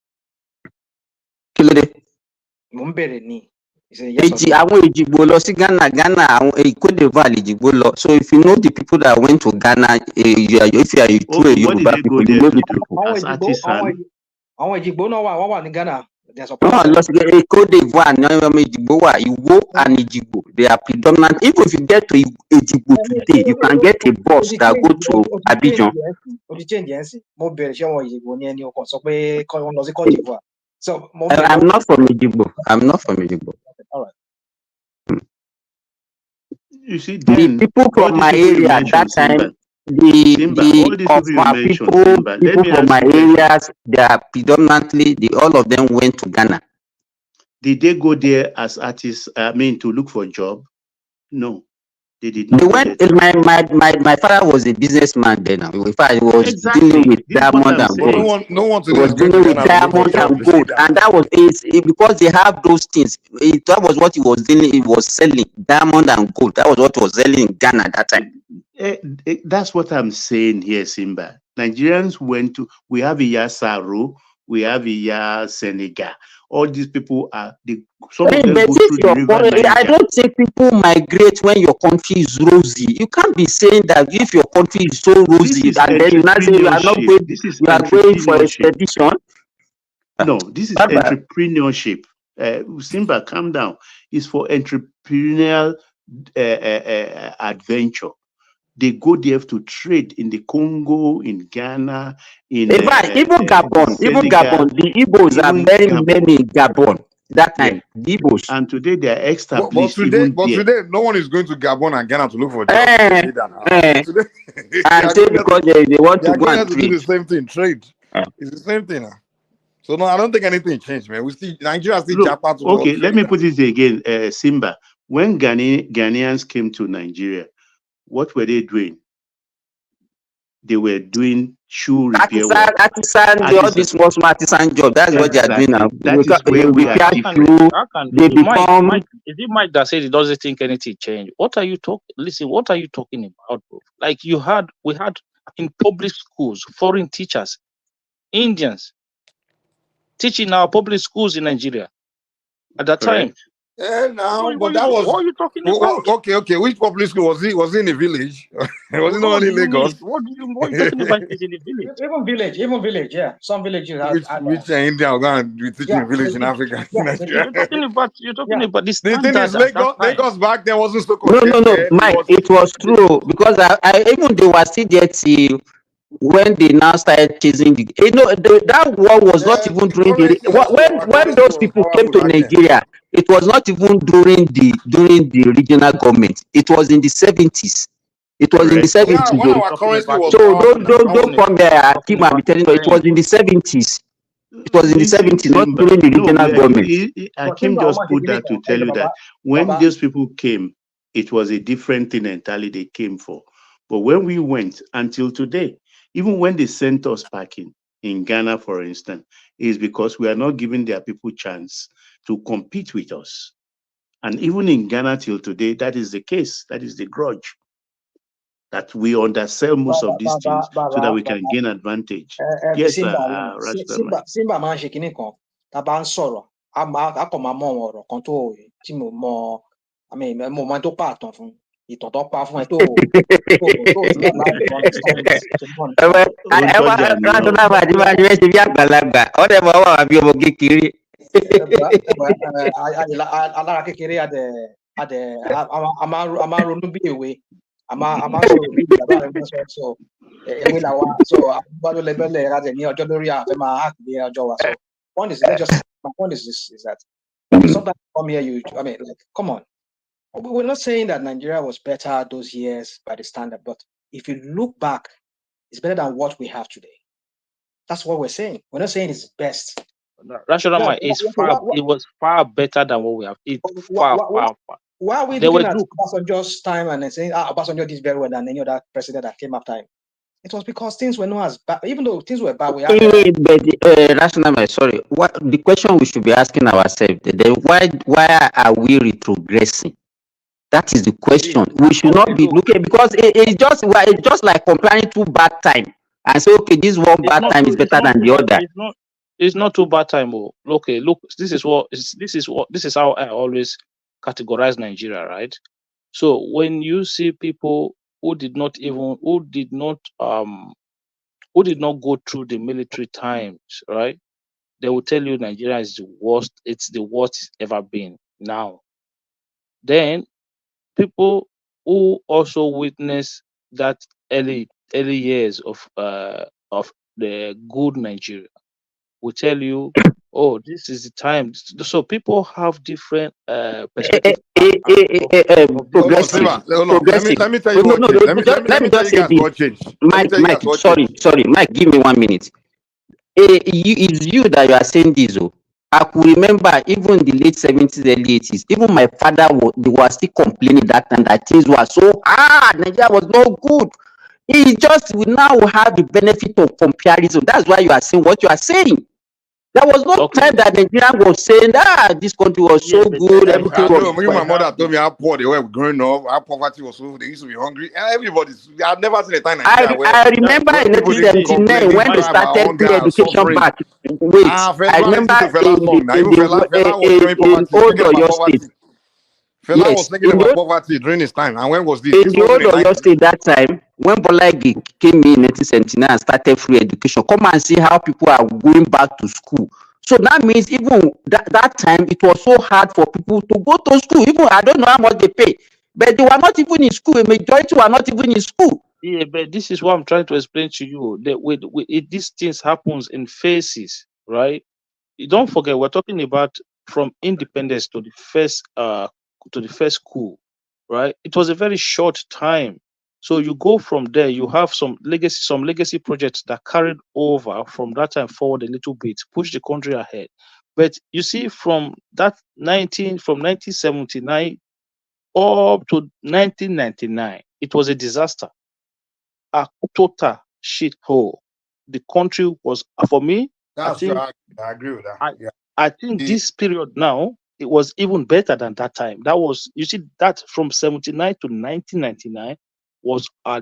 Mumbere ni. Is it yes or no? Àwọn Ejigbo lọ sí Ghana, àwọn Cote d'Ivoire Ejigbo lọ. So if you know the people that went to Ghana, if you are true Okay, what did Yoruba they people, go you there know to the do? people. As artisan? Àwọn Ejigbo náà wà ní Ghana. They're No, supposed to. Cote d'Ivoire, Ejigbo, Igbo and Ejigbo, they are predominant. Even if you get to Ejigbo today, you can get a bus that go to Abidjan. Mo bẹ̀rẹ̀ ṣé wọn Ejigbo ní ẹni ọkọ̀ sọ pé wọ́n lọ sí Cote d'Ivoire. So I'm not from Ejigbo. I'm not from Ejigbo. All right. You see, The then people all from these my people you area at that mentioned, time, Simba, all these people you mentioned, Simba, let people me from ask my you a question. areas, they are predominantly, all of them went to Ghana. Did they go there as artists, to look for a job? No, they did not They go went. there. My father was a businessman then. In fact, he was Exactly. dealing with This is what diamond I'm and saying. gold. No one He today was is going to dealing with Ghana to look for diamond job. and You see gold, that? and that was because they have those things. That was what he was dealing. He was selling diamond and gold. That was what he was selling in Ghana at that time. That's what I'm saying here, Simba. Nigerians we have Iya Saru, we have Iya Senegal. All these people some of them go through the river Niger. I don't think people migrate when your country is rosy. You can't be saying that if your country is so rosy and then you now say you are not going, you are going for expedition. No, this is entrepreneurship. Simba, calm down. It's for entrepreneurial adventure. They go there to trade in the Congo, in Ghana, even Gabon, the Igbos are very many in Gabon that time. The Igbos. And today they are established. But today, no one is going to Gabon and Ghana to look for a job. Today, and say because they want to go and to trade. do the same thing, trade. It's the same thing. So no, I don't think anything changed, man. We see Nigeria still Japan to okay, let me put it again, Simba. When Ghanaians came to Nigeria, what were they doing? They were doing shoe repair work. All this small artisan job. That's what they are doing now. That is where we are different. Is it Mike that said he doesn't think anything changed? What are you talking? Listen, what are you talking about, bro? Like we had in public schools, foreign teachers, Indians teaching our public schools in Nigeria at that time. Yeah, but that was what are you talking about? Okay. Which public school was he? Was he in a village? Was he not in Lagos? What are you talking about? Is in the village? Even village, yeah. Some villages. Which India are going to be teaching village in Africa? You're talking about this. The thing is, Lagos back then wasn't so No, Mike, it was true because I even they were still there till when they now started chasing that war was not even during when those people came to Nigeria. It was not even during the regional government. It was in the 70s. It was in the 70s. So don't come there, Kim, and be telling you it was in the 70s. It was in the 70s, not during the regional government. Akim just put that to tell you that when those people came, it was a different thing entirely they came for. But when we went until today, even when they sent us packing in Ghana, for instance, is because we are not giving their people chance to compete with us. And even in Ghana till today, that is the case. That is the grudge. That we undersell most of these things so that we can gain advantage. Yes, Simba máa ń ṣe kinní kan tá a bá ń sọ̀rọ̀ a kò máa mọ ọ̀rọ̀ kan tí mo mọ mo máa tó pààtàn fún ìtàn tó pa fún ẹ tó alára kékeré a máa ronú bí èwe a máa sọ̀rọ̀ bí bàbá rẹ̀ máa sọ èwe là wá so àbúgbàdo lẹ́gbẹ̀lẹ̀ adẹ ní ọjọ́ lórí àfẹ́ máa hàk ní ọjọ́ wa so my point is that sometimes come here like come on. We're not saying that Nigeria was better those years by the standard, but if you look back, it's better than what we have today. That's what we're saying. We're not saying it's best. Rational mind is it was far better than what we have. It's far. Why are we looking at Obasanjo's time and saying, Obasanjo did very well than any other president that came after him? It was because things were not as bad. Even though things were bad, we had. Rational mind, sorry. The question we should be asking ourselves: then why are we retrogressing? That is the question. We should not be looking because it's just like comparing two bad time and say, okay, this one bad time is better than the other. It's not too bad time. Oh, okay, look, this is how I always categorize Nigeria, right? So when you see people who did not go through the military times, right? They will tell you Nigeria is the worst. It's the worst it's ever been now. Then people who also witness that early years of the good Nigeria will tell you, oh, this is the time. So people have different perspective of this Progressive. country. Hold on. Let me tell you No, what no, changed. no, let me Let me tell just you say guys this. what changed. Let me tell you guys what Sorry, changed. Mike, give me 1 minute. It's you that you are saying this. Oh. I could remember even in the late 70s, early 80s, even my father was still complaining that time that things were so hard. Nigeria was no good. We now have the benefit of comparison. That's why you are saying what you are saying. There was no time that Nigeria was saying this country was so good, everything I was know. When my fine. mother told me how poor they were growing up, how poverty was so, they used to be hungry. Everybody's. I've never seen a time in Nigeria I remember where in people didn't complain, 1979 didn't when they cry about started hunger free and education suffering. back. Wait, I Fela, remember listen to Fela song. Now, in even Fela was showing in poverty, old thinking about Oyo State. poverty. Fela was Yes, thinking about poverty during his time. And when was this? in This the wasn't old in the Oyo 90s. State that time, when Bola Ige came in 1979 and started free education, come and see how people are going back to school. So that means even that time, it was so hard for people to go to school. Even I don't know how much they pay, but they were not even in school. A majority were not even in school. Yeah, but this is what I'm trying to explain to you. That these things happens in phases, right? You don't forget, we're talking about from independence to the first coup, right? It was a very short time. So you go from there, you have some legacy projects that carried over from that time forward a little bit, push the country ahead. But you see, from 1979 up to 1999, it was a disaster, a total shithole. The country was, for me, That's true. I agree with that. Yeah. I think this period now, it was even better than that time. That was, you see, that from 79 to 1999 was I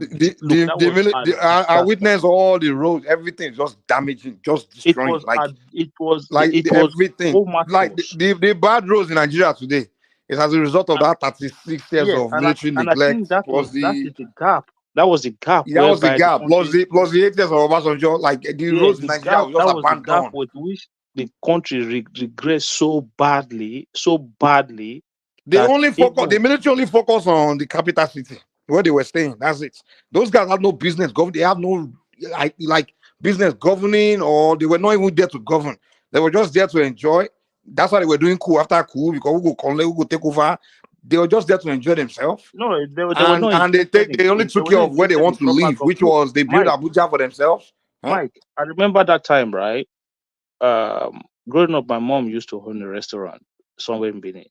witnessed all the roads, everything just damaging, just destroying. Everything. so like the bad roads in Nigeria today is as a result of that 36 years of military neglect. I think that is the gap. That was the gap. That was the gap. Plus the 8 years of Obasanjo, like the roads in Nigeria was just abandoned. The gap with which the country regressed so badly. The military only focus on the capital city where they were staying. That's it. Those guys had no business government. They have no like business governing, or they were not even there to govern. They were just there to enjoy. That's why they were doing coup after coup, because we go take over. They were just there to enjoy themselves. No, they were they only took care of where they want to live, which was they built Abuja for themselves. Mike, I remember that time, right? Growing up, my mom used to own a restaurant somewhere in Benin.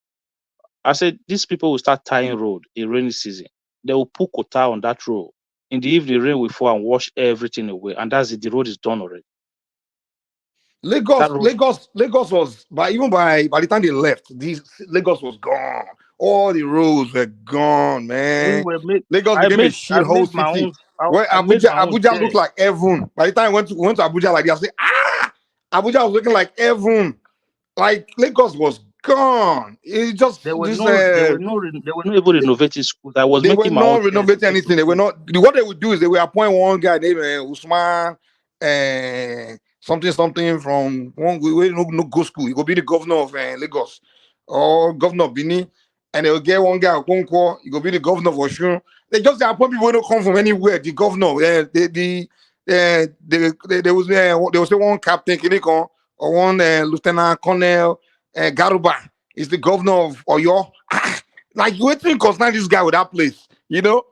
I said, these people will start tying road in rainy season. They will put quota on that road. In the evening, rain will fall and wash everything away. And that's it. The road is done already. Lagos was, even by the time they left, Lagos was gone. All the roads were gone, man. Lagos became a shithole city. Where Abuja looked like heaven. By the time I went to Abuja like this, I said, Abuja was looking like heaven. Like Lagos was gone. It just they were not able to renovate schools. I was they making were not renovating anything. They were not. What they would do is they would appoint one guy named Usman something from one no go school. He will be the governor of Lagos or governor of Benin, and they will get one guy Okonkwo. He will be the governor of Osun. They just appoint people who don't come from anywhere. The governor, there was one captain Kiniko or one lieutenant colonel Garuba is the governor of Oyo. Like, you think concern this guy with that place, you know?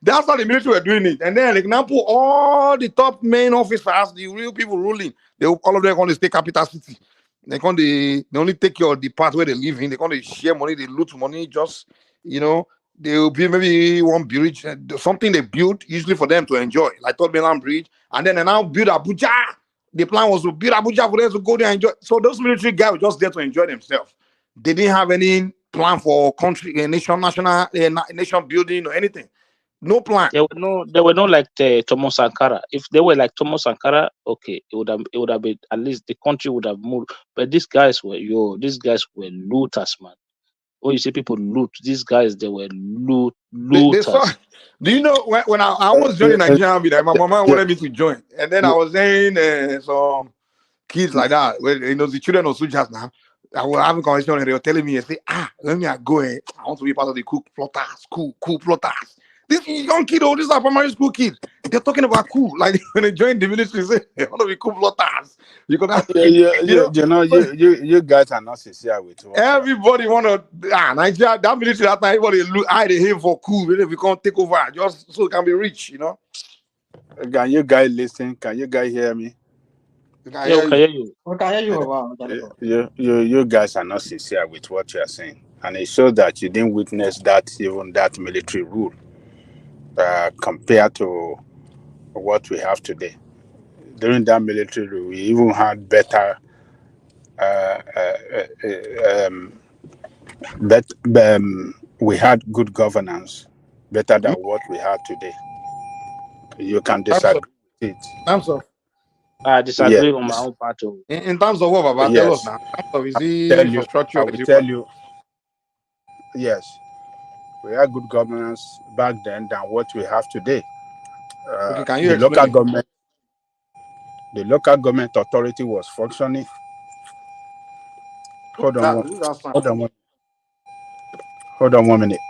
That's how the military were doing it. And then, example, all the top main officers, the real people ruling, all of them going to stay capital city. They only take care of the part where they live in. They're going to share money, they loot money, just, you know, they will be maybe one bridge, something they build, usually for them to enjoy, like Third Mainland Bridge. And then they now build Abuja. The plan was to build Abuja for them to go there and enjoy. So those military guys were just there to enjoy themselves. They didn't have any plan for country, nation building or anything. No plan. They were not like Thomas Sankara. If they were like Thomas Sankara, okay, it would have been, at least the country would have moved. But these guys were looters, man. When you say people loot, these guys, they were They saw. looters. Do you know when I almost joined the Nigerian army, like my mama wanted me to join, and then I was saying some kids like that, well, the children of soldiers now. I was having conversation and they were telling me, say, let me go. I want to be part of the cool plotters, cool plotters. This young kid, these are primary school kids. They're talking about cool. Like when they join the military, say they want to be cool plotters. You You guys are not sincere with what everybody want to Nigeria, that military that time, everybody look they aim for cool. If we can't take over, just so it can be rich, Can you guys listen? Can you guys hear me? We can hear you. We can hear you. Wow. You guys are not sincere with what you are saying, and it shows that you didn't witness even that military rule compared to what we have today. During that military rule, we even had better, we had good governance, better than what we have today. You can disagree with it. I disagree Yes. on my own part. In terms of what, Baba? Tell us now. In terms of is it infrastructure? I will tell you. Yes, we had good governance back then than what we have today. Okay, can you explain? The local government authority was functioning. Hold on one minute.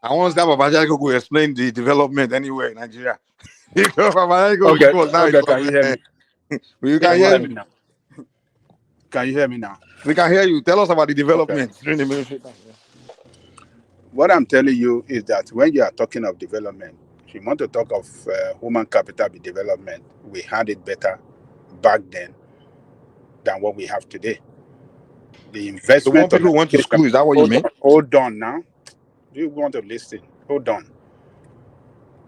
I want that Baba go explain the development anywhere in Nigeria. Baba Okay, can you hear me? You can hear me now. Can you hear me now? We can hear you. Tell us about the development during the military time. What I'm telling you is that when you are talking of development, if you want to talk of human capital development, we had it better back then than what we have today. The investment. So more people went to school. Is that what you mean? Hold on now. Do you want to listen? Hold on.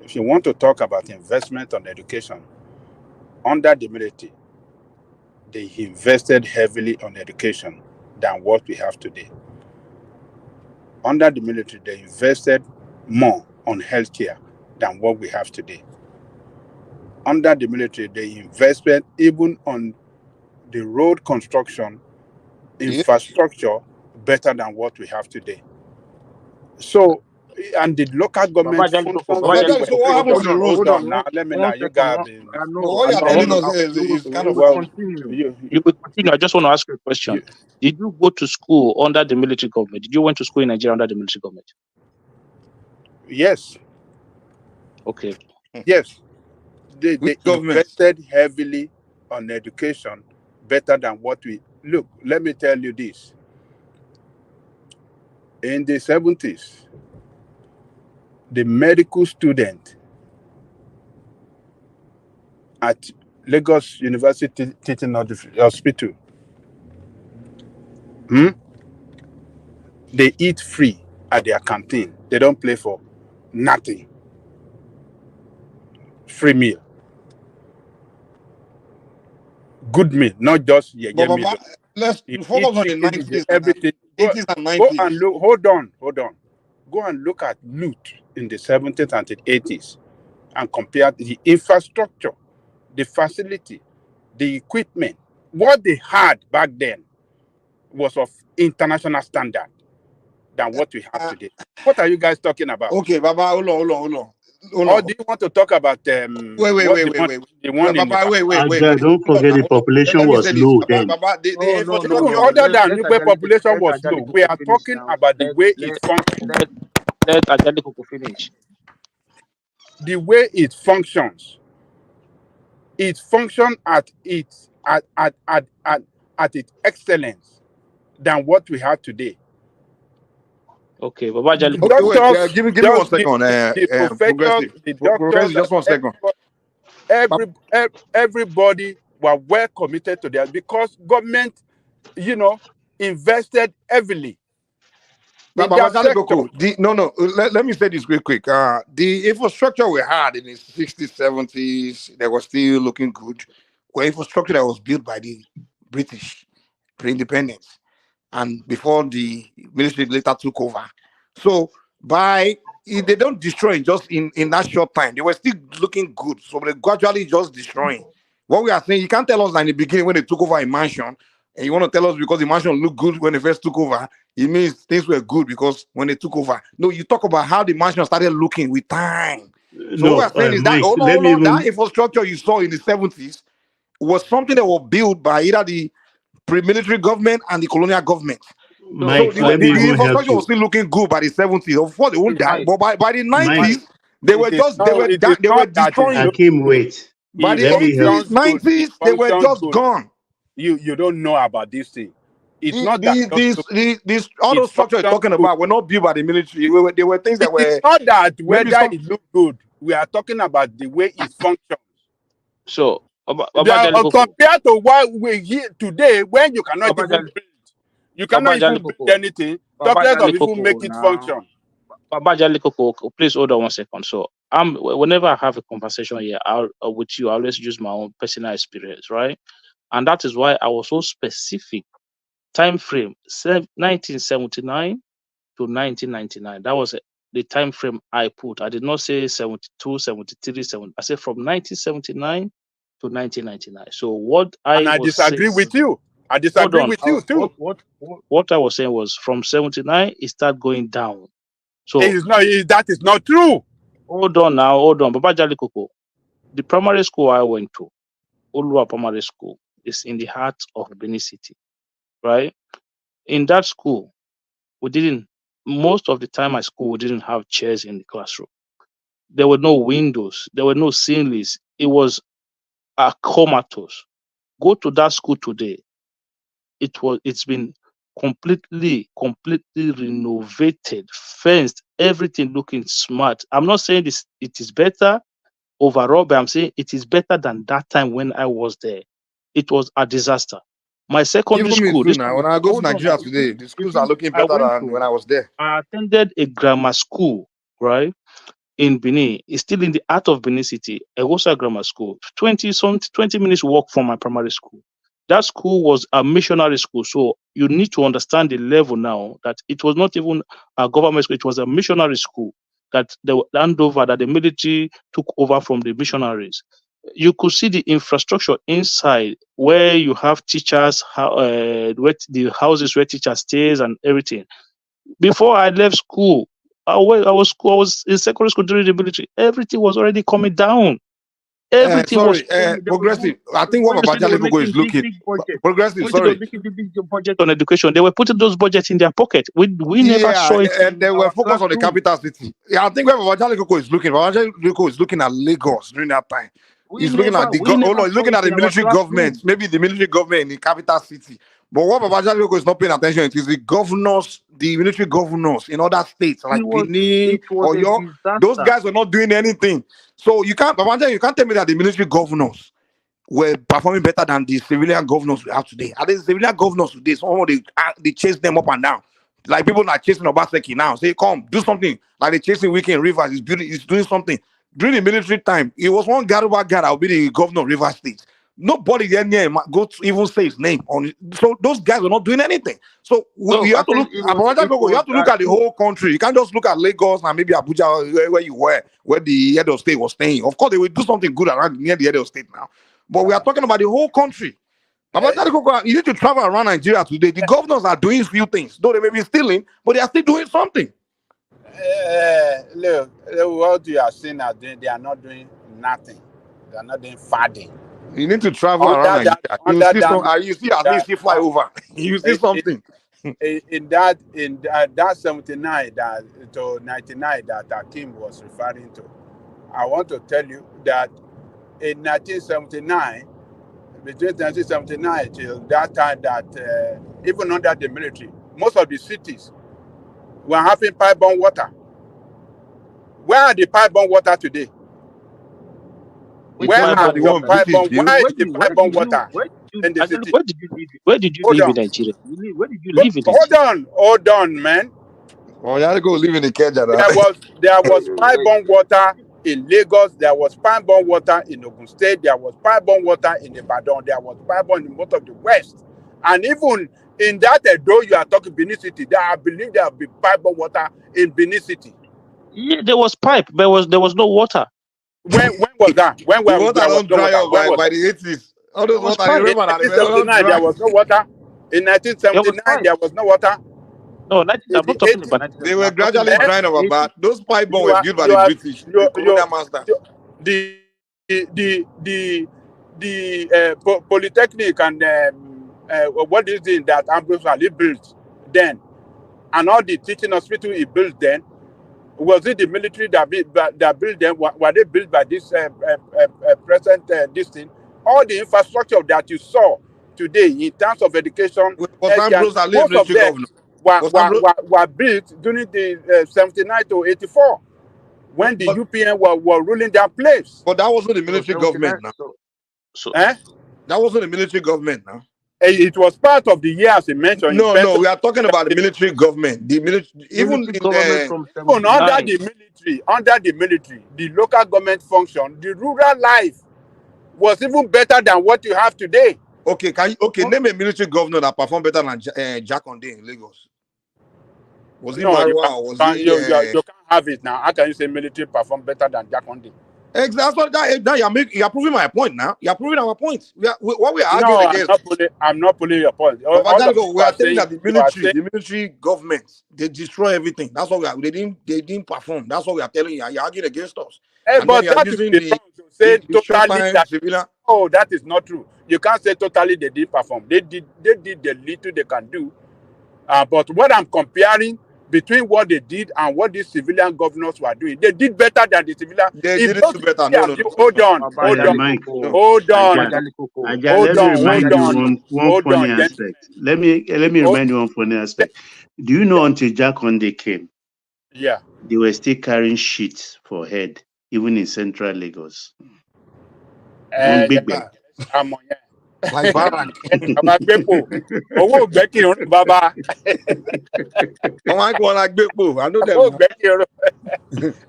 If you want to talk about investment on education, under the military, they invested heavily on education than what we have today. Under the military, they invested more on healthcare than what we have today. Under the military, they invested even on the road construction infrastructure better than what we have today. So, and the local government functions. So what happens to the roads now? Now, let me know. You got me. What you're telling us is kind of You will continue. I just want to ask you a question. Did you go to school under the military government? Did you went to school in Nigeria under the military government? Yes. Okay. Yes. They invested heavily on education better than what we look. Let me tell you this. In the 70s, the medical student at Lagos University Teaching Hospital, they eat free at their canteen. They don't pay for nothing. Free meal. Good meal, not just meal. Let's focus on the 90s. Everything. 80s and 90s. Go and look. Hold on. Go and look at loot in the 70s and the 80s and compare the infrastructure, the facility, the equipment. What they had back then was of international standard than what we have today. What are you guys talking about? Okay, Baba, hold on. Or do you want to talk about wait. The one Baba, wait. Don't forget the population was low then. Baba, other than the population was low, we are talking about the way it functions. Let Angelico finish. The way it functions. It functions at its excellence than what we have today. Okay, Baba give me 1 second. The doctors, just 1 second. Everybody were well committed to that because government, invested heavily. Let me say this quick. The infrastructure we had in the 60s, 70s, that was still looking good, were infrastructure that was built by the British pre-independence. And before the military later took over, So they don't destroy just in that short time. They were still looking good. So they gradually just destroying. What we are saying, you can't tell us that in the beginning when they took over a mansion, and you want to tell us because the mansion looked good when they first took over, it means things were good because when they took over. No, you talk about how the mansion started looking with time. So what we No, are saying is that Mike, let me that even infrastructure you saw in the 70s was something that was built by either the pre-military government and the colonial government. So Mike, let me the even help infrastructure was you. still looking good by the 70s. Of course, they won't die, Mike, but by the Mike, 90s, they were just it is they were not that it destroying. looks Hakim, good. wait. By It the Let me help. 80s, functions good. It 90s, they were functions just good. gone. You don't know about this thing. It's not that it just looks These all it those structures you're functions talking good. about were not built by the military. They were things that It's were not that maybe whether some. it looks good. We are talking about the way it functions. So, Obajali Koko, Compared to what we hear today, when you cannot even Obajali, build, you cannot even Obajali build Koko, anything. Talk less of Obajali even Koko make it now. function. Babajali Koko, please hold on 1 second. So, whenever I have a conversation here with you, I always use my own personal experience, right? And that is why I was so specific. Time frame 1979 to 1999. That was the time frame I put. I did not say 72, 73, 70. I said from 1979 to 1999. So what And I I was saying, disagree with you. I hold disagree on. with you too. What I was saying was from 79, it started going down. So That is not true. hold on. Baba Jali Koko, the primary school I went to, Olua Primary School, is in the heart of Benin City, right? In that school, most of the time at school, we didn't have chairs in the classroom. There were no windows. There were no ceilings. It was a comatose. Go to that school today. It's been completely renovated, fenced, everything looking smart. I'm not saying it is better overall, but I'm saying it is better than that time when I was there. It was a disaster. My secondary Even me school, too this now. one, When I go to hold on Nigeria now. today, the You schools are see, looking better than when I was there. I attended a grammar school, right? In Benin. It's still in the heart of Benin City, Ewosa Grammar School, 20 minutes walk from my primary school. That school was a missionary school. So you need to understand the level now that it was not even a government school, it was a missionary school that the handover that the military took over from the missionaries. You could see the infrastructure inside where you have teachers, where the houses where teachers stays and everything. Before I left school, I was in secondary school during the military. Everything was already coming down. Everything was coming. They were Progressive. I think what when you say they Babajali were Koko is making looking. big budget. Progressive, When they were sorry. making big budget on education, they were putting those budgets in their pocket. We never Yeah, saw it in they were our focused on the classroom. capital city. Yeah, I think where Babajali Koko is looking at Lagos during that time. We He's looking at never he's saw looking it at the in our military government, classroom. maybe the military government in the capital city. But what Babajali Koko is not paying attention to is the governors, the military governors in other states like Benin It was or a York. Those disaster. guys were not doing anything. So you can't tell me that the military governors were performing better than the civilian governors we have today. At least the civilian governors today, some of they chase them up and down. Like people like chasing Obaseki now. Say, come, do something. Like they chasing Weekend Rivers, he's doing something. During the military time, it was one Garuba guy that will be the governor of Rivers State. Nobody there near him go to even say his name on it. So those guys are not doing anything. So No, you I have to said look it you was have to look at the whole country. You can't just look at Lagos and maybe Abuja where you were, where the head of state was staying. Of course, they will do something good around near the head of state now. But we are talking about the whole country. You need to travel around Nigeria today. The governors are doing few things, though they may be stealing, but they are still doing something. Look, what you are saying are doing, they are not doing nothing. They are not doing fadding. You need to travel Under around Nigeria. that, You under see that, some. You see at least you fly over. You see something. in that 79 to 99 that Akim was referring to, I want to tell you that in 1979, between 1979 till that time, that even under the military, most of the cities were having pipe-borne water. Where are the pipe-borne water today? Where are The your one British pipe-borne? built. Where is the pipe-borne water in the city? Where did you live? Where did you Hold live on. in Nigeria? Where did you live in Hold on, man. Oh, you had to go live in the Keja. There was pipe-borne water in Lagos. There was pipe-borne water in Ogun State. There was pipe-borne water in Ibadan. There was pipe-borne in most of the West. And even in that Edo you are talking, Benin City, I believe there will be pipe-borne water in Benin City? Yeah, there was pipe, but there was no water. When was that? When The there water was don't no dry water? up When was by that? the 80s. All There those was water, you pipe. In remember that? They were all 1979, dry. there was no water. In There was 1979, pipe. there was no water. No, In I'm the not talking 80s, about They 1979. were I'm talking gradually about eh? drying the up, 80s. but those pipe bombs you were are built by you the are British, the colonial master. the polytechnic and what is it that Ambrose Ali built then, and all the teaching hospital he built then, was it the military that built them? Were they built by this present this thing? All the infrastructure that you saw today in terms of education, Was Ambrose Ali most of military them governor? were, Was were, Ambrose? were, were built during the 79 to 84 No, when the UPN were ruling their place. but that wasn't the So military 79. government now. So Eh? That wasn't the military government now. It was part of the years he mentioned. No, we are talking about the military government. The military, even military in government from even under 79. the military, the local government function, the rural life was even better than what you have today. okay, name a military governor that performed better than Jack Ondé in Lagos. Was he No, Marwa or was he? you can't have it now. How can you say military perform better than Jack Ondé? Exactly. That you're proving my point now. You're proving our point. What we are arguing No, against. I'm not pulling your point. All Baba of you Jalico, we are are telling saying that the military government, they destroy everything. That's what we are. They didn't perform. That's what we are telling you. You're arguing against us, and then but you're that is using the wrong to say the short totally time that. civilian. Oh, that is not true. You can't say totally they did perform. They did the little they can do. But what I'm comparing between what they did and what these civilian governors were doing, they did better than the civilian. They If didn't those do better. people No, have no, you no, hold no. on, Baba hold on, Jali Mike, hold Aja, on, Baba Jali Coco. Aja, hold let me on, remind hold you on, one hold funny on, gentlemen. aspect. Let me remind you one funny aspect. Do you know until Jack Ondé came, Yeah. they were still carrying sheets for head, even in central Lagos. On Big Ben. Àmọ̀ yẹn. Like Barak. Bàbá gbépo. Owó ògbẹ́ kí irun bàbá. Oh my God, like big boo. I know them. Owó ògbẹ́ kí irun.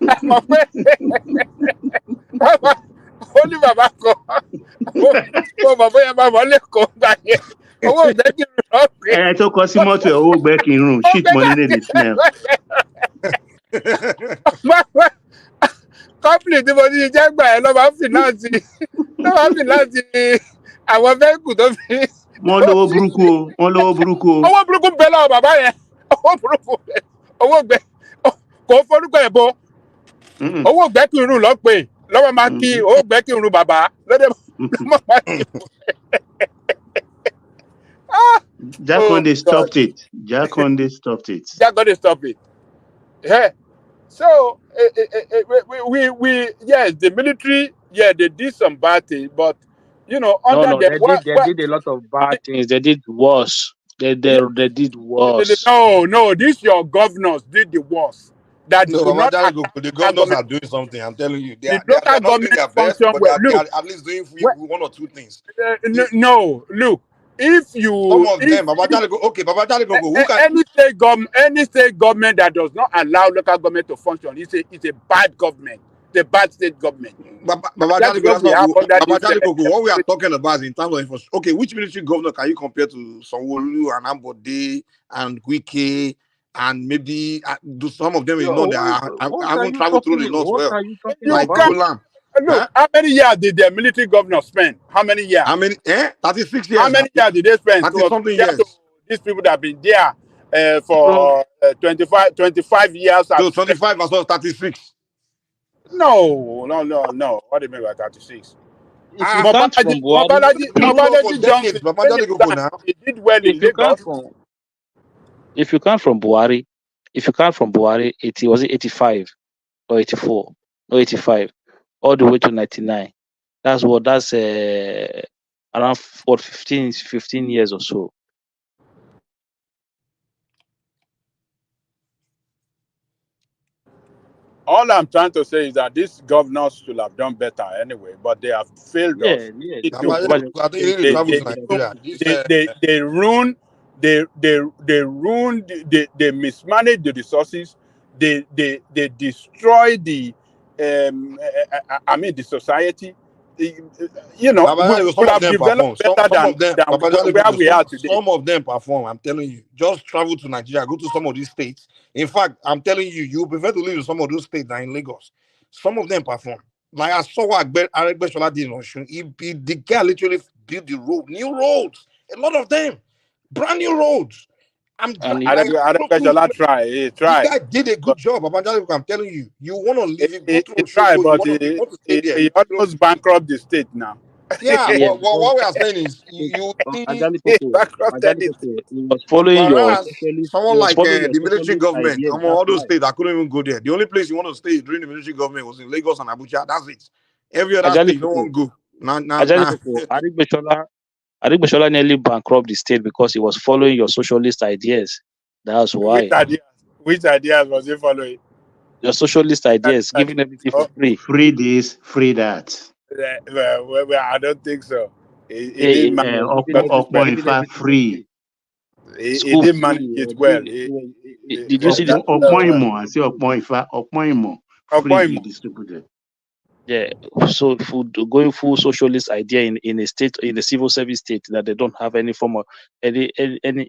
Àmọ̀ pé bàbá ó ní bàbá kan. Ó bàbá yẹn bàbá lẹ́kọ̀ọ́ gbà yẹn. Owó ògbẹ́ kí irun lọ pé. Ẹ tó kọ sí mọ́tò ẹ̀ owó gbẹ́ kí n rùn shit money no dey smell. Company tí mo ti jẹ́ gbà ẹ́ lọ́ máa ń fìnáǹsì àwọn bẹ́ẹ̀kù tó fi. Wọ́n lówó burúkú o, wọ́n lówó burúkú o. Owó burúkú bẹ́ẹ̀ lọ́wọ́ bàbá yẹn. Owó burúkú owó gbẹ kò forúkọ ẹ̀ bọ́. Owó gbẹ́ kí irun lọ pé lọ́wọ́ máa kí owó gbẹ́ kí irun bàbá lọ́dẹ̀ mọ́ máa kí. Jack Ondé stopped it. Jack Ondé stopped it. Jack Ondé stop it. Yeah. So we yes, the military, yeah, they did some bad things, but you know, under No, the they did a lot of bad things. They did worse. They did worse. No, these your governors did the worst. That No, do Baba not attack Jalico, the local governors are government. doing something. I'm telling you, The local not doing government their best, function but well. they are Look, at least doing one or two things. no, look. If Some of them, Baba Jalico, who can? Any state government that does not allow local government to function, it's a bad government. It's a bad state government. Baba That's Jalico, what we have under Baba this. Jalico, what we are talking about is in terms of infrastructure. Okay, which military governor can you compare to Sanwo-Olu and Ambode and Wike and maybe some of them? You know, I haven't traveled through the north well. Like Golam. Look, how many years did the military governor spend? How many years? 36 years. How many years did they spend? 30 something years. These people that have been there for 25 years. So 25 as well as 36. No. What do you mean by 36? If you count from Mobalaji Johnson, he did well in Lagos. If you count from Buhari, it was 85 or 84 or 85 all the way to 99. That's around 15 years or so. All I'm trying to say is that these governors should have done better anyway, but they have failed us. They ruined, they mismanaged the resources. They destroyed the society, you know, Babajale, we some could of have them perform. developed better Some of them, than Babajale, where we are today. some of them perform. I'm telling you, just travel to Nigeria, go to some of these states. In fact, I'm telling you, you prefer to live in some of those states than in Lagos. Some of them perform. Like I saw what Aregbesola did in Osun. The guy literally built the road, new roads, a lot of them, brand new roads. And Like Aregbesola try, he the tried. guy did a good job. Babajale, I'm telling you, you want to live, you go He through tried, Oshogbo, you but want to stay there. he almost bankrupt the state now. Yeah, yeah, but what we are saying is you see, Ajali He Coco, bankrupted it. he was following your whereas socialist, he someone was like following your the military socialist government, ideas. all That's those why. states, I couldn't even go there. The only place you want to stay during the military government was in Lagos and Abuja. That's it. Every other Ajali state, no Coco, one go. Ajali Coco, Aregbesola nearly bankrupt the state because he was following your socialist ideas. That's why. Which ideas was he following? Your socialist ideas, giving everything for free. Free this, free that. Well, I don't think so. He Yeah, didn't manage giving Okmoifa everything for free. free. he School didn't manage free. it well. Did you see the school? Okmoimo, I say Okmoimo, free he distributed. Yeah, so going full socialist idea in a state, in a civil service state, that they don't have any form of any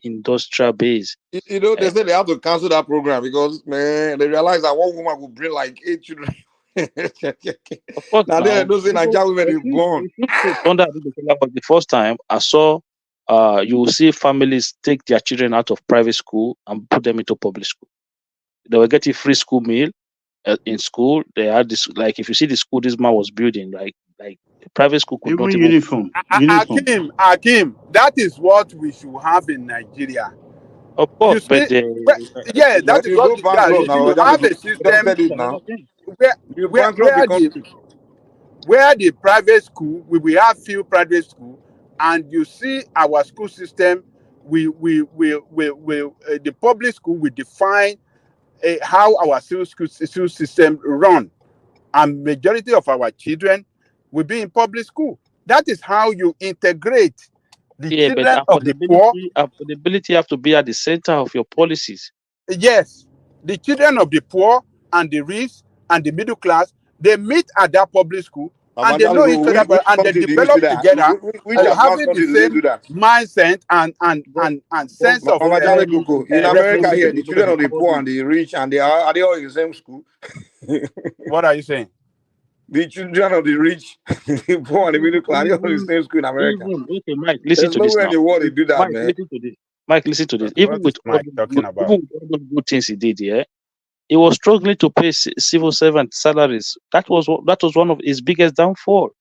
industrial base. You know, they say they have to cancel that program because man, they realize that one woman will bring like 8 children. Of course, now they don't say Nigerian women is born. Under Adebayola was the first time I saw. You will see families take their children out of private school and put them into public school. They were getting free school meal in school. They had this, like, if you see the school this man was building, like private school could not even uniform. Hakim, that is what we should have in Nigeria. Of course, You see, yeah, that is you what go bankrupt now. you have a system Said it now. where You bankrupt the country. where the private school, we have few private school, and you see our school system, the public school will define how our school system run, and majority of our children will be in public school. That is how you integrate the children of the poor. Affordability have to be at the center of your policies. Yes, the children of the poor and the rich and the middle class, they meet at that public school and they know each other and they develop together, having the same mindset and sense of. In America here, the children of the poor and the rich, and are they all in the same school? What are you saying? The children of the rich, the poor and the middle class, they all in the same school in America. Okay, Mike, listen to There's this nowhere now. in the world they do that, Mike, man. listen to this. Mike, listen to this. Even with all the good things he did, yeah, he was struggling to pay civil servant salaries. That was one of his biggest downfall.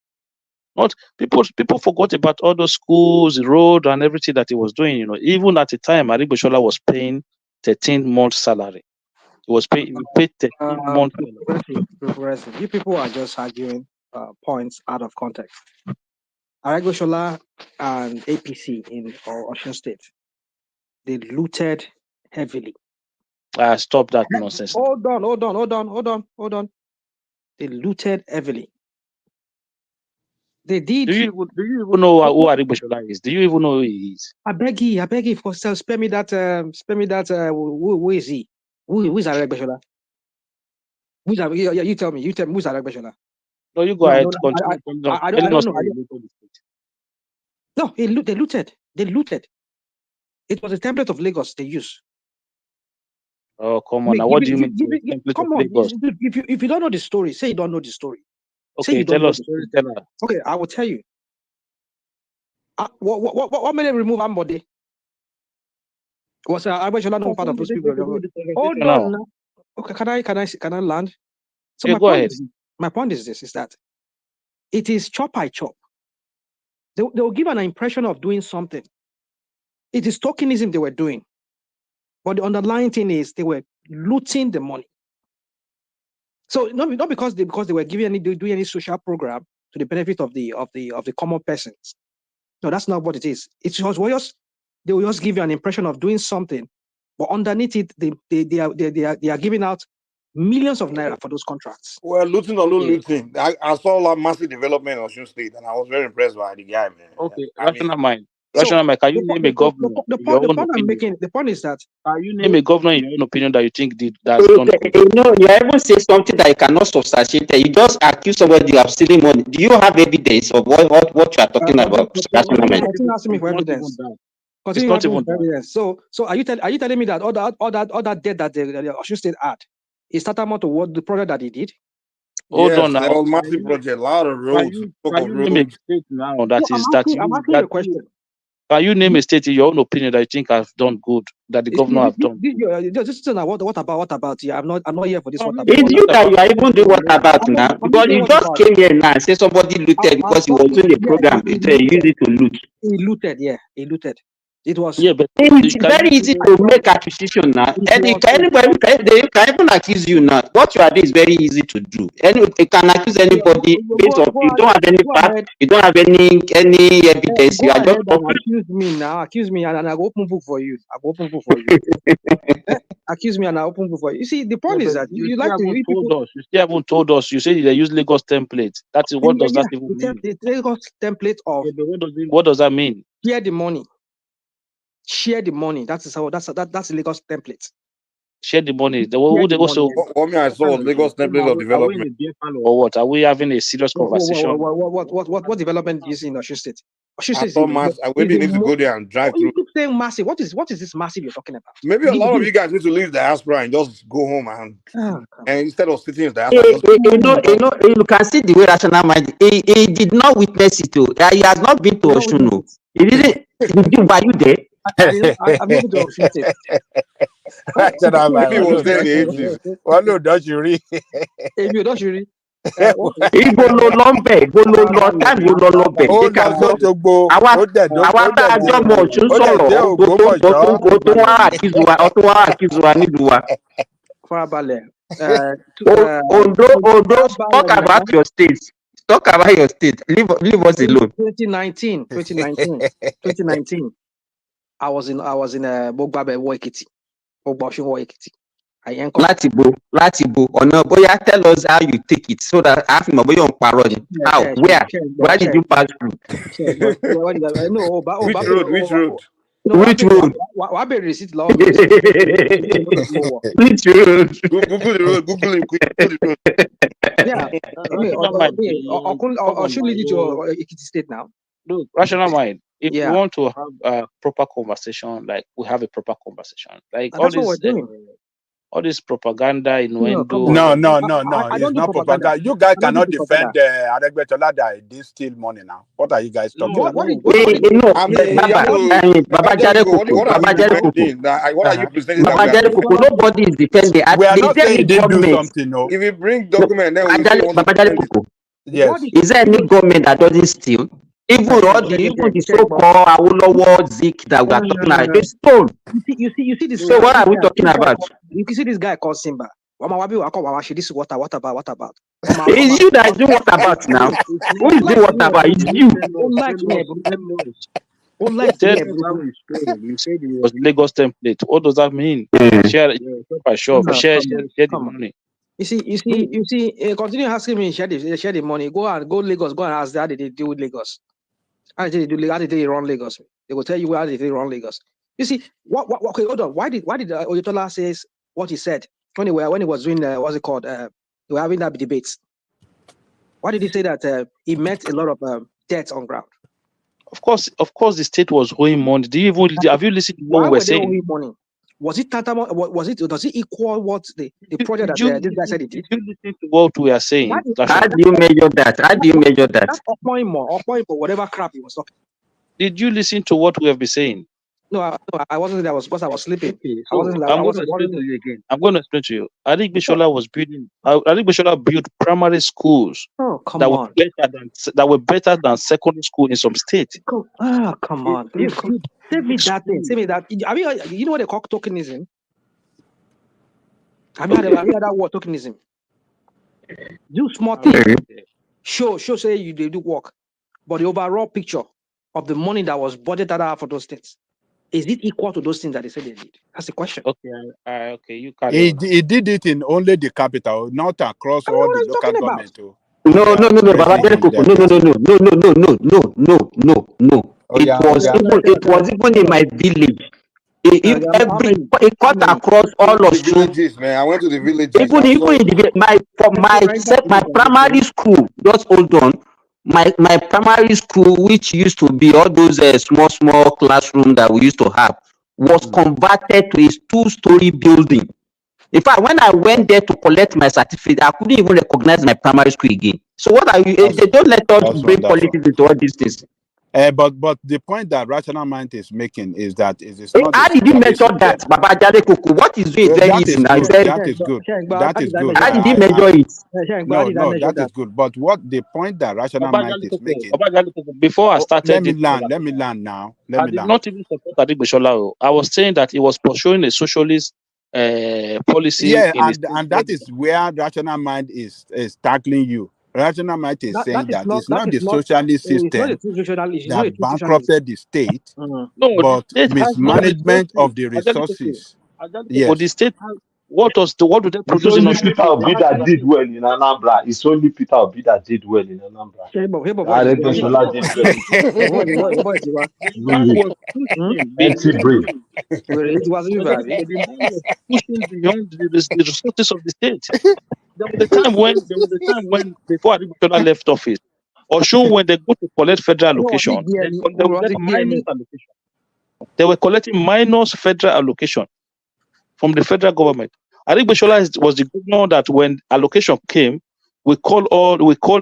Not people forgot about all those schools, road, and everything that he was doing. You know, even at the time, Aregbesola was paying 13 months salary. He was paid 13 months salary. Progressive. You people are just arguing points out of context. Aregbesola and APC in Osun State, they looted heavily. Stop that nonsense. Hold on. They looted heavily. They did. Do you even know who Aregbesola is? Do you even know who he is? I beg you, for spare me that. Who is he? Who is Aregbesola? You tell me. Who's Aregbesola? No, you go ahead. I don't know. No, they looted. It was a template of Lagos they used. Oh, come on. Now, what do you mean? Come on. If you don't know the story, say you don't know the story. Okay, tell us. Tell us. Okay, I will tell you. What made them remove Ambode? Was Aregbesola not part of those people? Hold on now. Okay, can I land? So go ahead. My point is this: is that it is chop by chop. They will give an impression of doing something. It is tokenism they were doing, but the underlying thing is they were looting the money. So not because they were doing any social program to the benefit of the common persons. No, that's not what it is. It's just they will just give you an impression of doing something, but underneath it, they are giving out millions of naira for those contracts. Well, looting or no looting, I saw a lot of massive development in Osun State, and I was very impressed by the guy, man. Okay, rational mind. Rational Mike, can you name a governor? The point I'm making, the point is that can you name a governor in your own opinion that you think that's done good? You know, you even say something that you cannot substantiate. You just accuse somebody of stealing money. Do you have evidence of what you are talking about? Rational Mike? Continue asking me for evidence. Continue asking me for evidence. So are you telling me that all that debt that the Osun State had is tantamount to what the project that he did? Hold on now. There was massive project, a lot of roads. Can you name a state now I'm asking you a question. Can you name a state in your own opinion that you think has done good, that the governor have done? What about you? I'm not here for this. What about? It's you that you are even doing what about now? Because you just came here now and say somebody looted because he was doing a program. He used it to loot. He looted, yeah. He looted. It was. Yeah, but it's very easy to make acquisition now. And anybody can even accuse you now. What you are doing is very easy to do. You can accuse anybody based on you don't have any fact, you don't have any evidence. You are just accuse me now. Accuse me, and I go open book for you. I go open book for you. Accuse me, and I open book for you. You see, the point is that you like to read people. You still haven't told us. You say they use Lagos template. That is what does that even mean? The Lagos template of what does that mean? Share the money. Share the money. That's the Lagos template. Share the money. What I saw was Lagos template of development. Or what? Are we having a serious conversation? What development do you see in Osun State? I maybe need to go there and drive through. You keep saying massive. What is this massive you're talking about? Maybe a lot of you guys need to leave the diaspora and just go home and instead of sitting in the diaspora. You can see the way Rational Mind. He did not witness it. He has not been to Osun. He didn't. Were you there? I'm moving to Osun State. Maybe it was there in the 80s. Well, no, don't you read? Don't you read? Ibo ló lọ ń bẹ̀, ibo ló lọ táìmù ló lọ bẹ̀. Ó lọ sójogbo. Àwa tá a jọ mọ̀ Ọ̀ṣun sọ̀rọ̀ ó tún wá àkíyèsí wa nílùú wa. Farabalẹ̀. Ondo, talk about your state. Talk about your state. Leave us alone. 2019. I was in Bogbabe Ekiti. Bogba Osun Ekiti. Láti bo ọ̀nà bóyá tell us how you take it so that a fi mọ̀ bóyá òun parọ́ ni. How? Where did you pass through? Which road? Which road? Wàá bèrè receipt lọ́wọ́. Which road? Google the road. Google the road. Yeah. Osun lead you to Ekiti State now. Look, Rational Mind. If you want to have a proper conversation, like we have a proper conversation, like all this propaganda in Wendo. No. It's not propaganda. You guys cannot defend Adegbetola that he did steal money now. What are you guys talking about? What are you presenting? Nobody is defending. We are not saying he didn't do something, no. If you bring document, then we yes. Is there any government that doesn't steal? Even the so-called Awolowo Zik that we are talking about, they stole. You see this. So what are we talking about? You can see this guy called Simba. This is what about? It's you that do what about now. Who is doing what about? It's you. You said it was Lagos template. What does that mean? Share the money. You see. Continue asking me share the money. Go Lagos. Go and ask how did they deal with Lagos. How did they run Lagos? They will tell you how did they run Lagos. You see okay, hold on. Why did Oyetola says what he said when he was doing what's it called? They were having that debates. Why did he say that he met a lot of debts on ground? Of course, the state was owing money. Have you listened to what we were saying? Owing money? Was it tantamount? Does it equal what the project that this guy said he did? Did you listen to what we are saying? How do you measure that? That's a point more, whatever crap he was talking. Did you listen to what we have been saying? No, I wasn't there. Because I was sleeping. Okay, so I'm going to explain to you again. I'm going to explain to you. Adegbeshola built primary schools that were better than secondary school in some states. Come on. Save me that thing. Save me that. I mean, you know what they call tokenism? Have you heard that word, tokenism? Do small things. Show say you do work. But the overall picture of the money that was budgeted out for those things, is it equal to those things that they said they did? That's the question. Okay, you can't. He did it in only the capital, not across all the local government. No, Baba Jericho. No. Oh It yeah, oh was yeah. even in my village. How It cut many? across all The of you. villages, man. I went to the villages. Even I even saw in it. the my for my primary school, just hold on. My primary school, which used to be all those small classroom that we used to have, was converted to a 2-story building. In fact, when I went there to collect my certificate, I couldn't even recognize my primary school again. So what are you? That's They don't let us that's bring wonderful. politics into all these things. But the point that rational mind is making is that it is not the How did you socialist measure system. that, Baba Jade Koko? What is doing very That easy is now? He good. said, That is good. How That is did I good. measure how that? did he measure it? How No, did I no, measure that that? is good. But what the point that rational mind is making? Before I Oh, let started me this land. Let me conversation, land now. Let I me did land. not even support Adegbeshola. I was saying that he was pursuing a socialist policy Yeah, in his state and that government. is where rational mind is tackling you. Rational mind is That saying is that not. it's That not is the not. socialist It's not a system true socialist. It's not that a true socialist. bankrupted the state, No, the but state has no mismanagement resources. of the Ajalikoko, resources. Ajalikoko, the Yes. state has what do they It's produce in only Osun Peter State? They Obi have that sugar did cane. well in Anambra. It's only Peter Obi that did well in Anambra. Aregbesola did well. The man Really, was pushing empty brain. beyond. Ajalikoko, the man was pushing beyond the resources of the state. There was a time when before Adegbeshola left office, Osun, when they go to collect federal allocation, they will get minus allocation. They were collecting minus federal allocation from the federal government. Adegbeshola was the governor that when allocation came, we call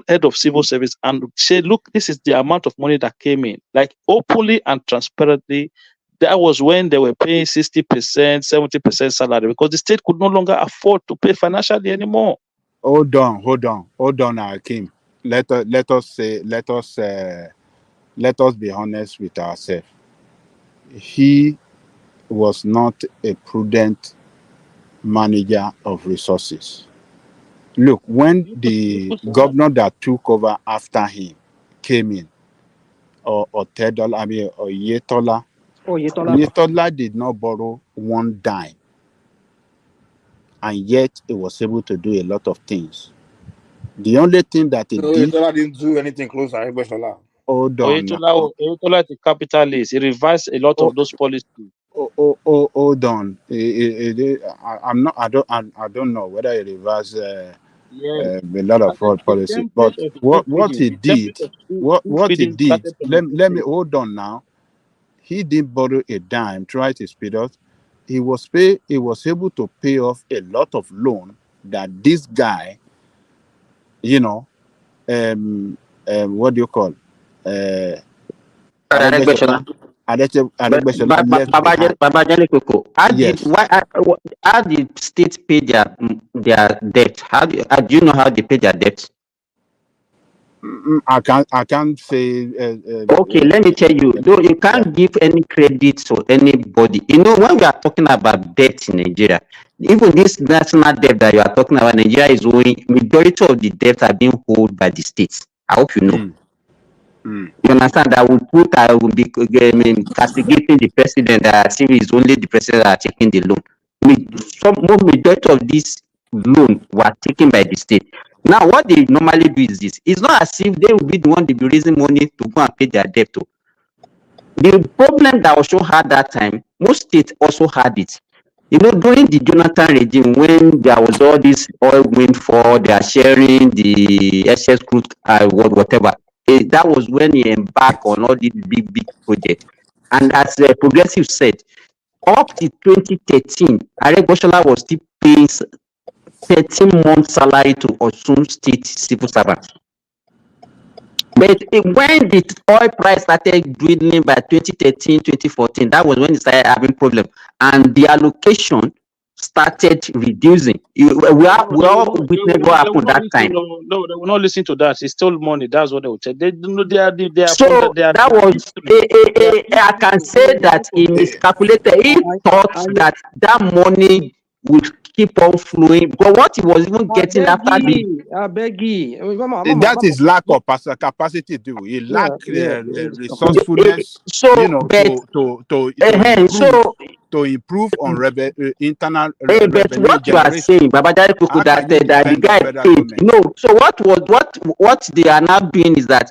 head of civil service and say, look, this is the amount of money that came in, like openly and transparently. That was when they were paying 60%, 70% salary because the state could no longer afford to pay financially anymore. Hold on, Hakim. Let us be honest with ourselves. He was not a prudent manager of resources. Look, when the governor that took over after him came in, or Tedola, or Yetola, Yetola did not borrow one dime, and yet he was able to do a lot of things. The only thing that he No, did, Etola didn't do anything close to Aregbesola. hold on now. Oyetola is a capitalist. He revised a lot of those policies. Hold on. I'm not. I don't know whether he reversed Yes. a lot of fraud The policy. template But of school what feeding, he the did, template of school what he feeding did. started from Let the me hold on now. He didn't borrow a dime. Try to speed up. He was able to pay off a lot of loan that this guy, you know, what do you call, Adegbeshola. Adegbeshola left behind. Baba Jale Koko, Yes. how did states pay their debt? Do you know how they pay their debt? I can't say. Okay, let me tell you, though you can't give any credit to anybody. You know, when we are talking about debt in Nigeria, even this national debt that you are talking about, Nigeria is owing, majority of the debt are being held by the states. I hope you know. You understand that I will be castigating the president that as if it's only the president that are taking the loan. Most majority of this loan were taken by the state. Now, what they normally do is this. It's not as if they will be the one to be raising money to go and pay their debt to. The problem that also had that time, most states also had it. You know, during the Jonathan regime, when there was all this oil windfall, they are sharing the excess crude, whatever. That was when he embarked on all these big projects. And as the progressive said, up to 2013, Aregbesola was still paying 13 months salary to Osun State civil servants. But when the oil price started dwindling by 2013, 2014, that was when it started having problem, and the allocation started reducing. We all witnessed what happened that time. No, they will not listen to that. He stole money. That's what they will say. They are So that was I can say that he miscalculated. He thought that money would keep on flowing, but what he was even getting after the I beg you. That is lack of capacity. Do he lack resourcefulness? So, to improve on internal but revenue what you are generation. saying, Babajare Koko, How that can you that the depend on guy federal paid. government? No. So what they are now doing is that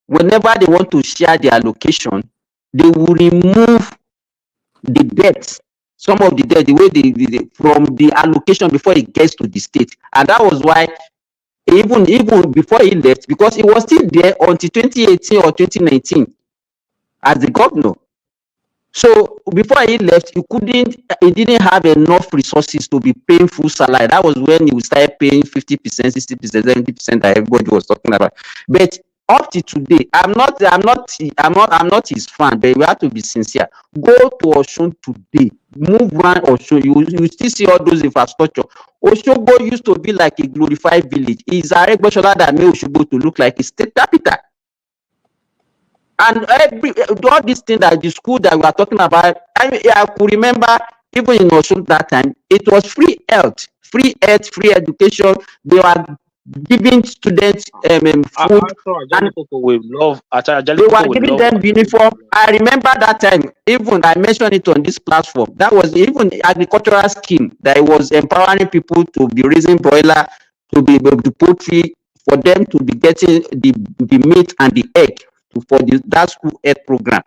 whenever they want to share the allocation, they will remove the debt, some of the debt, the way from the allocation before it gets to the state. And that was why even before he left, because he was still there until 2018 or 2019 as the governor. So before he left, he didn't have enough resources to be paying full salary. That was when he started paying 50%, 60%, 70% that everybody was talking about. But up to today, I'm not his fan, but we have to be sincere. Go to Osun today, move around Osun, you still see all those infrastructure. Osogbo used to be like a glorified village. It's Aregbesola that made Osogbo to look like a state capital. And all these things that the school that we are talking about, I could remember even in Osun that time, it was free health, free education. They were giving students food, and they were giving them uniform. I remember that time, even I mentioned it on this platform. That was even agricultural scheme that was empowering people to be raising broiler, to be the poultry, for them to be getting the meat and the egg for that school health program.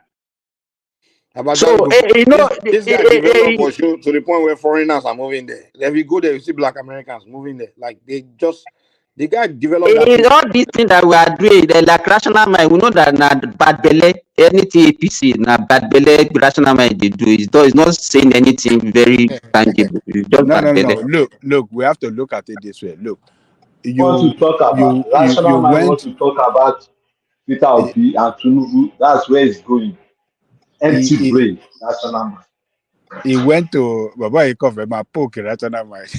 So this guy developed Osho to the point where foreigners are moving there. If you go there, you see Black Americans moving there. Like the guy developed that. All these things that we are doing, like rational mind, we know that na bad belle, anything APC, na bad belle, rational mind they do. It's not saying anything very tangible. It's just bad belle. Look, we have to look at it this way. Look, want to talk about rational mind. Want to talk about Peter Obi and Tinubu. That's where it's going. Empty brain, rational mind. He went to Baba my poke rational mind.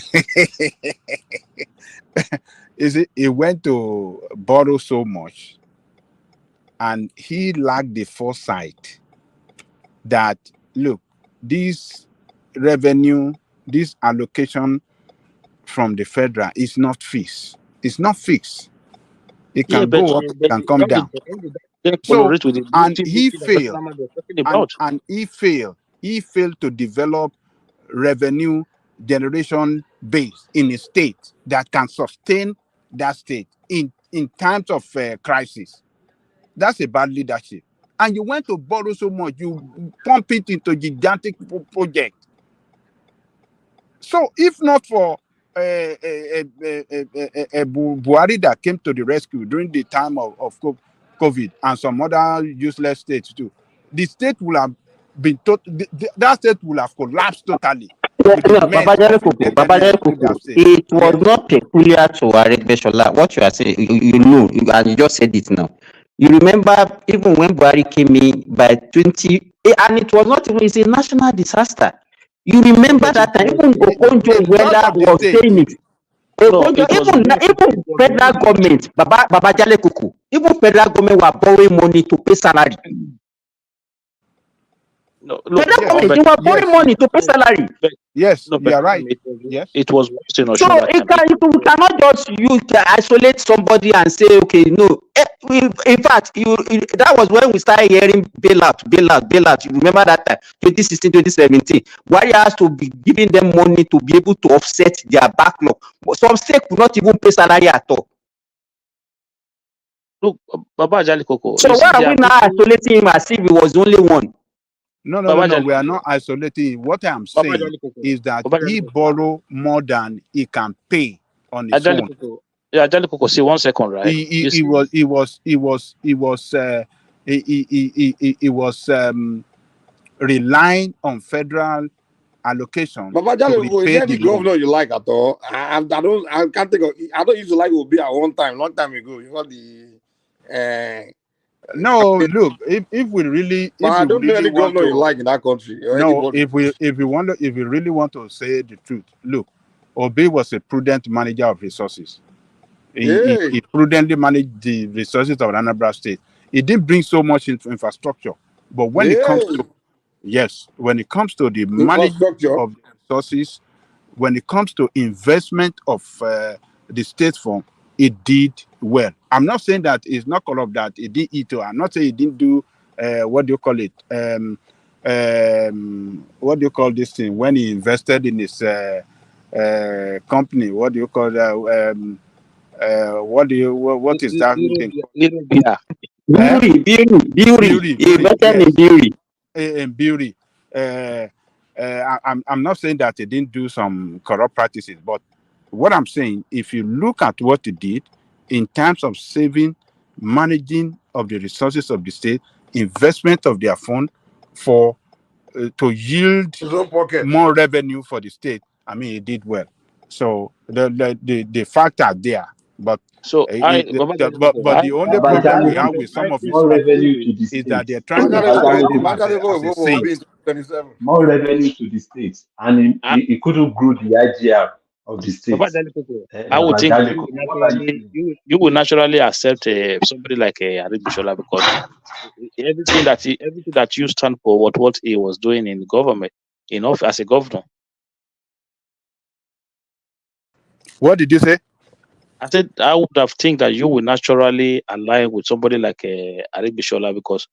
He went to borrow so much, and he lacked the foresight that look, this revenue, this allocation from the federal is not fixed. It's not fixed. It can go up, it can come down. So, and he failed. And he failed to develop revenue generation base in a state that can sustain that state in times of crisis. That's a bad leadership. And you went to borrow so much, you pump it into gigantic project. So if not for Buhari that came to the rescue during the time of COVID and some other useless states too, the state will have been that state will have collapsed totally. Babajare Koko, it was not peculiar to Aregbesola. What you are saying, you know, and you just said it now. You remember even when Buhari came in by 20, and it was not even, it's a national disaster. You remember that time, even Obasanjo was saying it. Even federal government, Babajare Koko, even federal government were borrowing money to pay salary. Federal government, they were borrowing money to pay salary. Yes, you are right. Yes, it was worse in so we cannot just isolate somebody and say, okay, no. In fact, that was when we started hearing bailout. You remember that time, 2016, 2017. Why has to be giving them money to be able to offset their backlog? Some states could not even pay salary at all. Look, Baba Jali Koko. So why are we now isolating him as if he was the only one? No, we are not isolating. What I'm saying is that he borrowed more than he can pay on his own. Yeah, Jali Koko, see 1 second, right? He was relying on federal allocation. Baba Jali, is that the governor you like at all? I can't think of. I don't used to like Obi at one time, long time ago. You know the. No, look. If we really, I don't know any governor you like in that country. No, if we really want to say the truth, look, Obi was a prudent manager of resources. He prudently managed the resources of Anambra State. He didn't bring so much infrastructure, but when it comes to when it comes to the management of resources, when it comes to investment of the state fund, it did well. I'm not saying that it's not corrupt, that it did it. I'm not saying it didn't do what do you call it? What do you call this thing? When he invested in his company, what do you call that? What is that thing? Beauty. I'm not saying that they didn't do some corrupt practices, but what I'm saying, if you look at what they did in terms of saving, managing of the resources of the state, investment of their fund for to yield more revenue for the state, I mean, it did well. So the fact are there, but so the only problem we have with some of these more people revenue to the is that they're states. trying to portray them as a saint. More revenue to the states, and he couldn't grow the IGR of the states. I would think What are you saying? you will naturally accept somebody like Aribishola because everything that you stand for, what he was doing in government, as a governor. What did you say? I said I would have think that you will naturally align with somebody like Aribishola because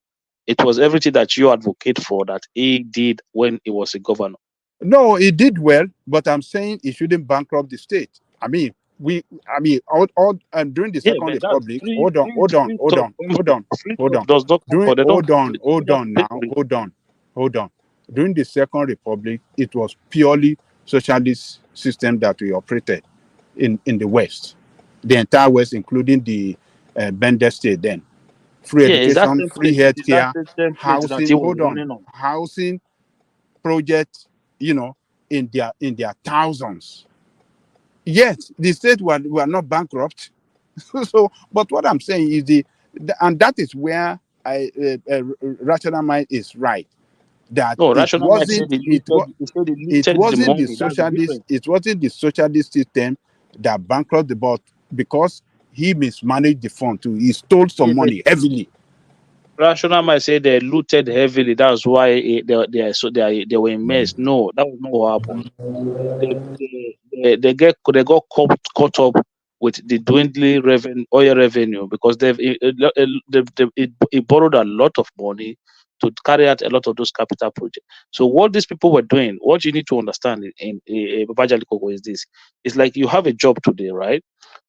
it was everything that you advocate for that he did when he was a governor. No, he did well, but I'm saying he shouldn't bankrupt the state. I mean, all during the Second Republic. Hold on. During the Second Republic, it was purely socialist system that we operated in the West, the entire West, including the Bender state. Then free education, free healthcare, housing. Housing projects, in their thousands. Yes, the state were not bankrupt. So, but what I'm saying is and that is where rational mind is right. That it wasn't the socialist system that bankrupted, but because he mismanaged the fund too, he stole some money heavily. Rational might say they looted heavily. That's why they were in mess. No, that was not what happened. They got caught up with the dwindling oil revenue because they borrowed a lot of money to carry out a lot of those capital projects. So what these people were doing, what you need to understand in Babajalikoko is this: it's like you have a job today, right?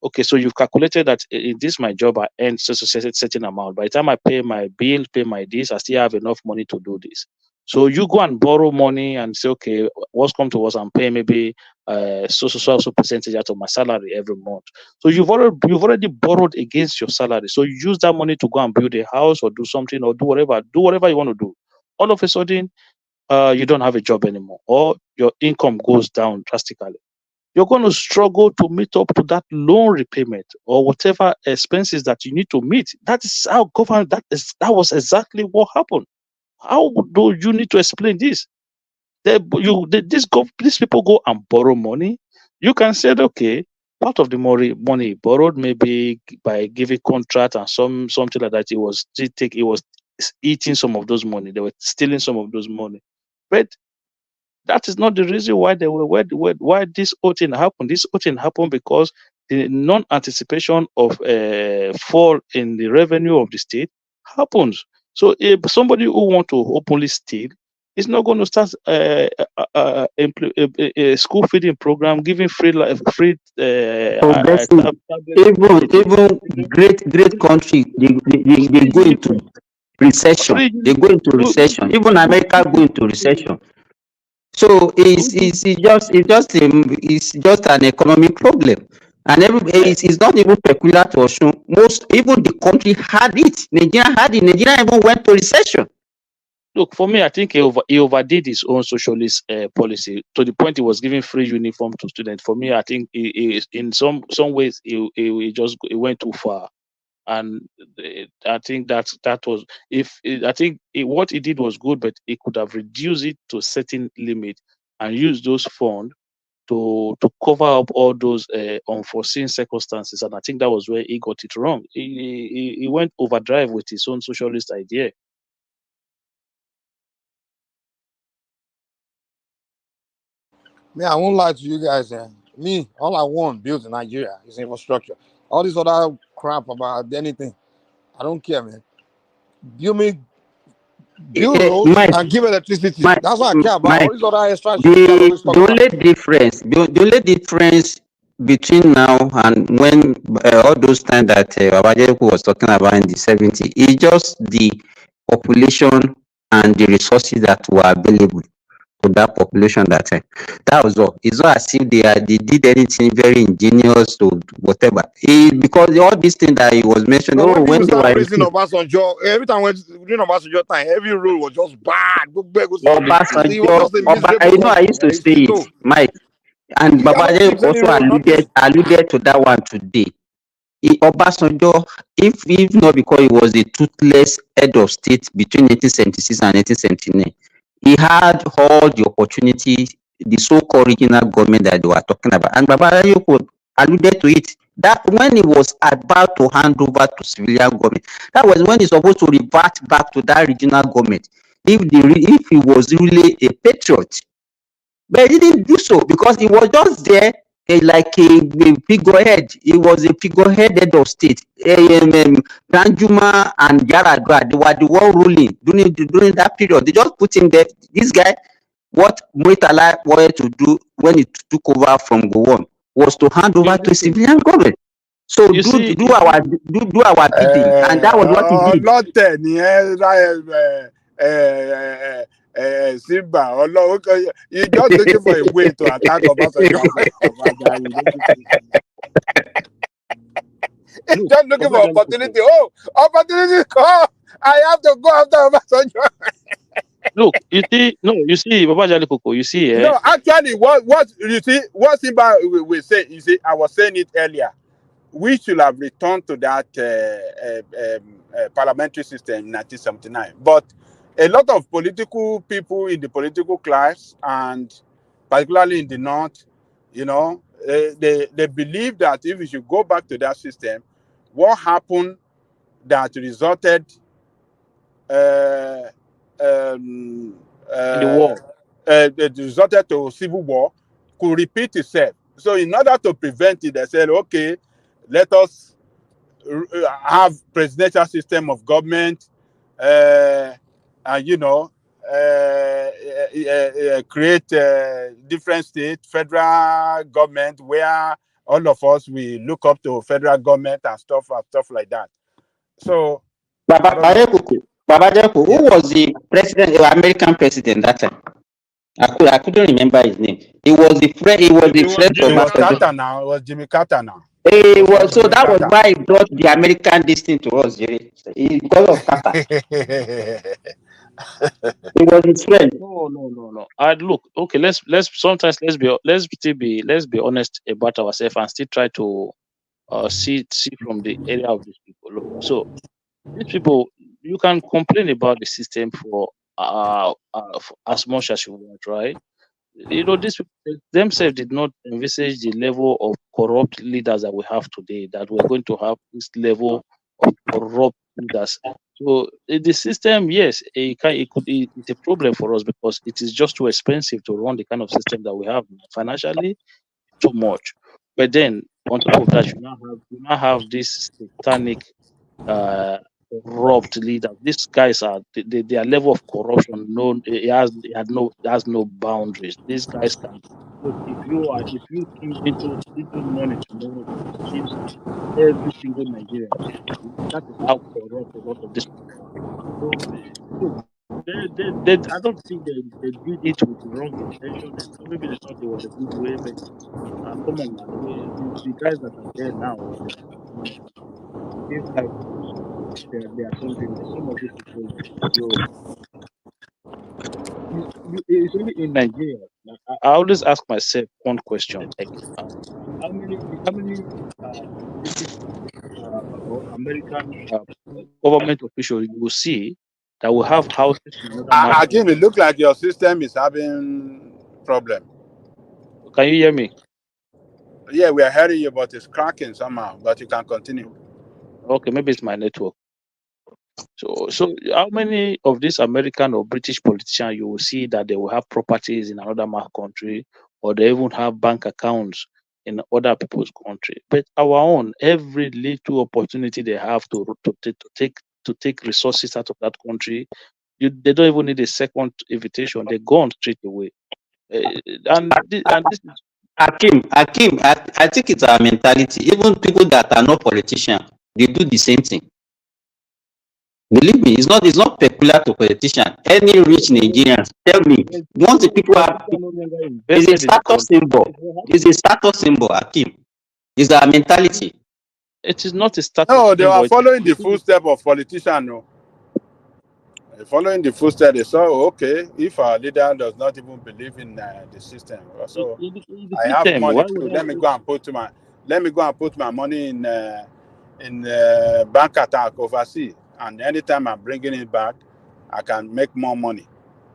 Okay, so you've calculated that in this my job I earn certain amount. By the time I pay my bill, pay my this, I still have enough money to do this. So you go and borrow money and say, okay, what's come to us and pay maybe so percentage out of my salary every month. So you've already borrowed against your salary. So you use that money to go and build a house or do something or do whatever you want to do. All of a sudden, you don't have a job anymore, or your income goes down drastically. You're going to struggle to meet up to that loan repayment or whatever expenses that you need to meet. That is how government. That was exactly what happened. How do you need to explain this? These people go and borrow money. You can say, okay, part of the money borrowed maybe by giving contract and something like that. It was eating some of those money. They were stealing some of those money, but that is not the reason why why this whole thing happened. This whole thing happened because the non-anticipation of fall in the revenue of the state happens. So if somebody who want to openly steal is not going to start a school feeding program, giving free even great country they go into recession. They go into recession. Even America go into recession. So it's just an economic problem, and it's not even peculiar to Osun. Even the country had it. Nigeria had it. Nigeria even went to recession. Look, for me, I think he overdid his own socialist policy to the point he was giving free uniform to students. For me, I think he in some ways he went too far. And I think that was what he did was good, but he could have reduced it to a certain limit and use those funds to cover up all those unforeseen circumstances. And I think that was where he got it wrong. He went overdrive with his own socialist idea. Me, I won't lie to you guys. Me, all I want built in Nigeria is infrastructure. All this other crap about anything, I don't care, man. Build roads and give electricity. That's what I care about. All this other extra shit. The only difference between now and when all those times that Babajeku was talking about in the 70s, it's just the population and the resources that were available to that population that time. That was all. It's not as if they did anything very ingenious or whatever. Because all these things that he was mentioning, So when when people they start were praising Obasanjo, every time when during Obasanjo time, every rule was just bad. He was just a miserable I governor. used to You say see, it, no, Mike, and he hasn't Babajeku fixed any also road, nothing. alluded to that one today. Obasanjo, if not because he was a toothless head of state between 1876 and 1879, he had all the opportunities, the so-called regional government that they were talking about. And Babajeku alluded to it, that when he was about to hand over to civilian government, that was when he's supposed to revert back to that regional government. If he was really a patriot, but he didn't do so because he was just there like a figurehead. He was a figurehead head of state. Danjuma and Yaradua, they were the one ruling during that period. They just put him there. This guy, what Muritala wanted to do when he took over from Gowon was to hand over to a civilian government. So do our bidding, and that was what he did. Ọlọ́tẹ̀ ni Simba Ọlọ́run you just looking for a way to attack Obasanjo He's just looking for opportunity. Oh, opportunity come! I have to go after Obasanjo. Look, you see, Baba Jali Koko, you see, No, actually, what you see, what Simba will say, you see, I was saying it earlier. We should have returned to that parliamentary system in 1979. But a lot of political people in the political class, and particularly in the north, they believe that if we should go back to that system, what happened that resulted uh, um, in the war. it resulted to civil war could repeat itself. So in order to prevent it, they said, okay, let us have presidential system of government, and create different state, federal government where all of us we look up to federal government and stuff like that. So Babajeku, who was the president, American president that time? I couldn't remember his name. He was the friend. He was the friend of it was Obasanjo. Carter now. It was Jimmy Carter now. So that was why he brought the American destiny to us, Jerry. Because of Carter. He was his friend. No. Look, okay. Let's be honest about ourselves and still try to see from the area of these people. Look, so these people, you can complain about the system for as much as you want, right? These people themselves did not envisage the level of corrupt leaders that we have today, that we're going to have this level of corrupt leaders. So the system, yes, it's a problem for us because it is just too expensive to run the kind of system that we have financially, too much. But then on top of that, you now have this satanic corrupt leaders. These guys are their level of corruption. No, it has no boundaries. These guys can look if you key into money tomorrow, you see every single Nigerian. That is how corrupt a lot of these people are. So look, I don't think they did it with the wrong intention. Maybe they thought it was a good way, but come on now, the guys that are there now, give life to their countrymen. Some of these people, you, it's only in Nigeria. Like, I always ask myself one question: like, how many British or American government officials you will see that will have houses in another man's Again, it country? looks like your system is having problem. Can you hear me? Yeah, we are hearing you, but it's cracking somehow. But you can continue. Okay, maybe it's my network. So how many of these American or British politicians you will see that they will have properties in another country, or they even have bank accounts in other people's country? But our own, every little opportunity they have to take resources out of that country, they don't even need a second invitation. They go on straight away. And this Akim, I think it's our mentality. Even people that are not politicians, they do the same thing. Believe me, it's not peculiar to politicians. Any rich Nigerians, tell me, once the people are, it's a status symbol. It's a status symbol, Akim. It's our mentality. It is not a status No, they symbol. are following the footsteps of politicians. No, following the footsteps. They saw, okay, if our leader does not even believe in the system, so I have money too. Let me go and put my money in bank account overseas, and anytime I'm bringing it back, I can make more money.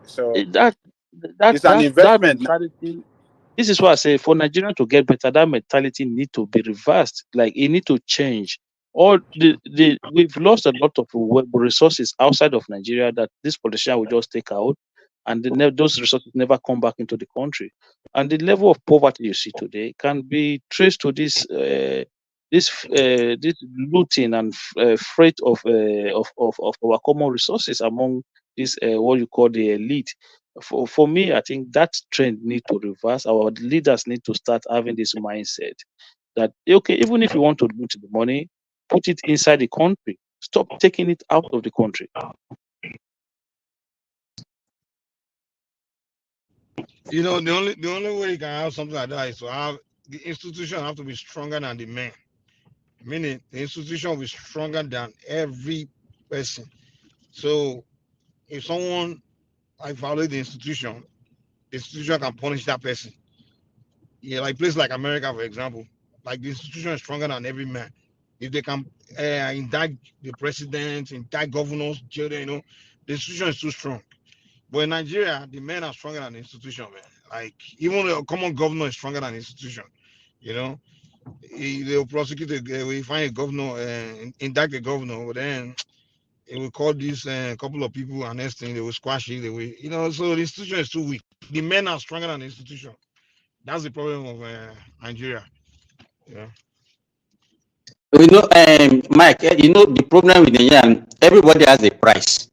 So it's an investment. Mentality. This is why I say for Nigeria to get better, that mentality need to be reversed. Like it need to change. We've lost a lot of resources outside of Nigeria that this politician will just take out, and those resources never come back into the country. And the level of poverty you see today can be traced to this looting and freight of our common resources among this what you call the elite. For me, I think that trend need to reverse. Our leaders need to start having this mindset that okay, even if you want to loot the money, put it inside the country. Stop taking it out of the country. You know, the only way you can have something like that is to have the institution have to be stronger than the men. Meaning the institution will be stronger than every person. So if someone like violate the institution can punish that person. Yeah, like place like America, for example, like the institution is stronger than every man. If they can indict the president, indict governors, jail them, the institution is too strong. But in Nigeria, the men are stronger than the institution, man. Like even a common governor is stronger than the institution. You know, they'll prosecute, we find a governor, indict a governor, but then it will call these couple of people and next thing they will squash it. They will, so the institution is too weak. The men are stronger than the institution. That's the problem of Nigeria. Yeah. Mike, the problem with Nigeria, everybody has a price.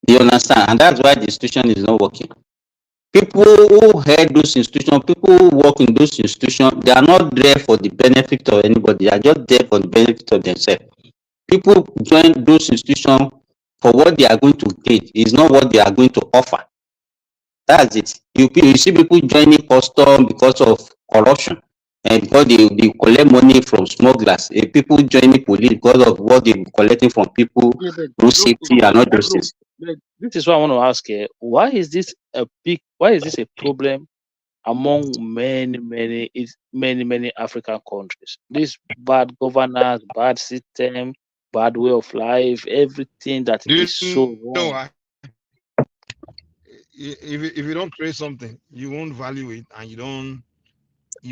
You understand? And that's why the institution is not working. People who head those institutions, people who work in those institutions, they are not there for the benefit of anybody. They are just there for the benefit of themselves. People join those institutions for what they are going to get. It's not what they are going to offer. That's it. You see people joining custom because of corruption and because they collect money from smugglers. People joining police because of what they're collecting from people through safety and all those things. This is what I want to ask you. Why is this a problem among many African countries? This bad governance, bad system, bad way of life, everything that is so wrong. If you don't create something, you won't value it, and you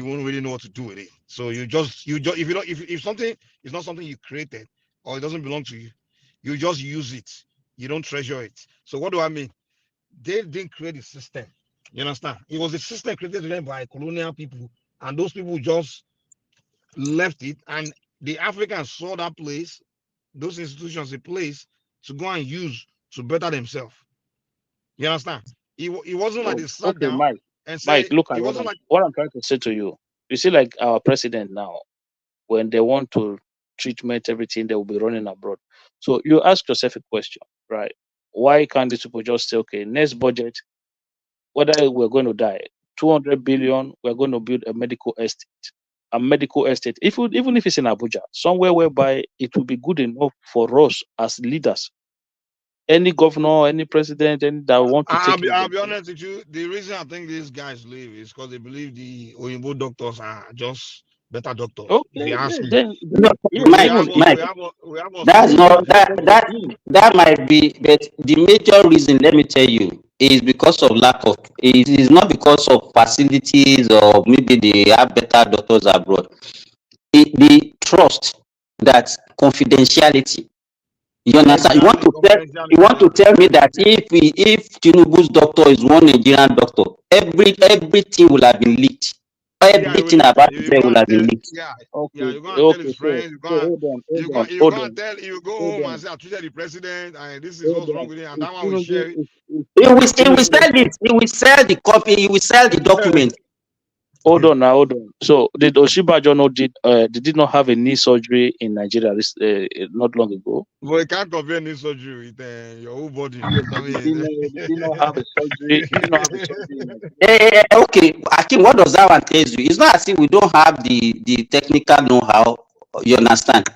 won't really know what to do with it. So if something is not something you created or it doesn't belong to you, you just use it. You don't treasure it. So what do I mean? They didn't create a system. You understand? It was a system created to them by colonial people, and those people just left it, and the Africans saw that place, those institutions, a place to go and use to better themselves. You understand? It wasn't like they sat down and said, Mike, look at what I'm trying to say to you. You see, like our president now, when they want to treatment everything, they will be running abroad. So you ask yourself a question, right? Why can't these people just say, okay, next budget, whether we're going to die, 200 billion, we're going to build a medical estate. Even if it's in Abuja, somewhere whereby it will be good enough for us as leaders. Any governor, any president, that want to take. I'll be honest with you. The reason I think these guys leave is because they believe the Oyinbo doctors are just better doctors. Okay, if you ask me. Mike, that might be, but the major reason, let me tell you, is because of lack of. It is not because of facilities or maybe they have better doctors abroad. The trust, that confidentiality. You understand? You want to tell me that if Tinubu's doctor is one Nigerian doctor, everything will have been leaked. Everything about it will have been leaked. You're going to tell his friends. You're going to tell. You go home and say, "I treated the president, and this is what's wrong with it," and that one will share it. He will sell it. He will sell the copy. He will sell the document. Hold on now, hold on. So did Oshibajo did not have a knee surgery in Nigeria not long ago? Well, you can't compare knee surgery with your whole body. Yeah, I but mean, did he not have a surgery? Did he not have a surgery in Nigeria? Okay, Akim, what does that one tell you? It's not as if we don't have the technical know-how. You understand?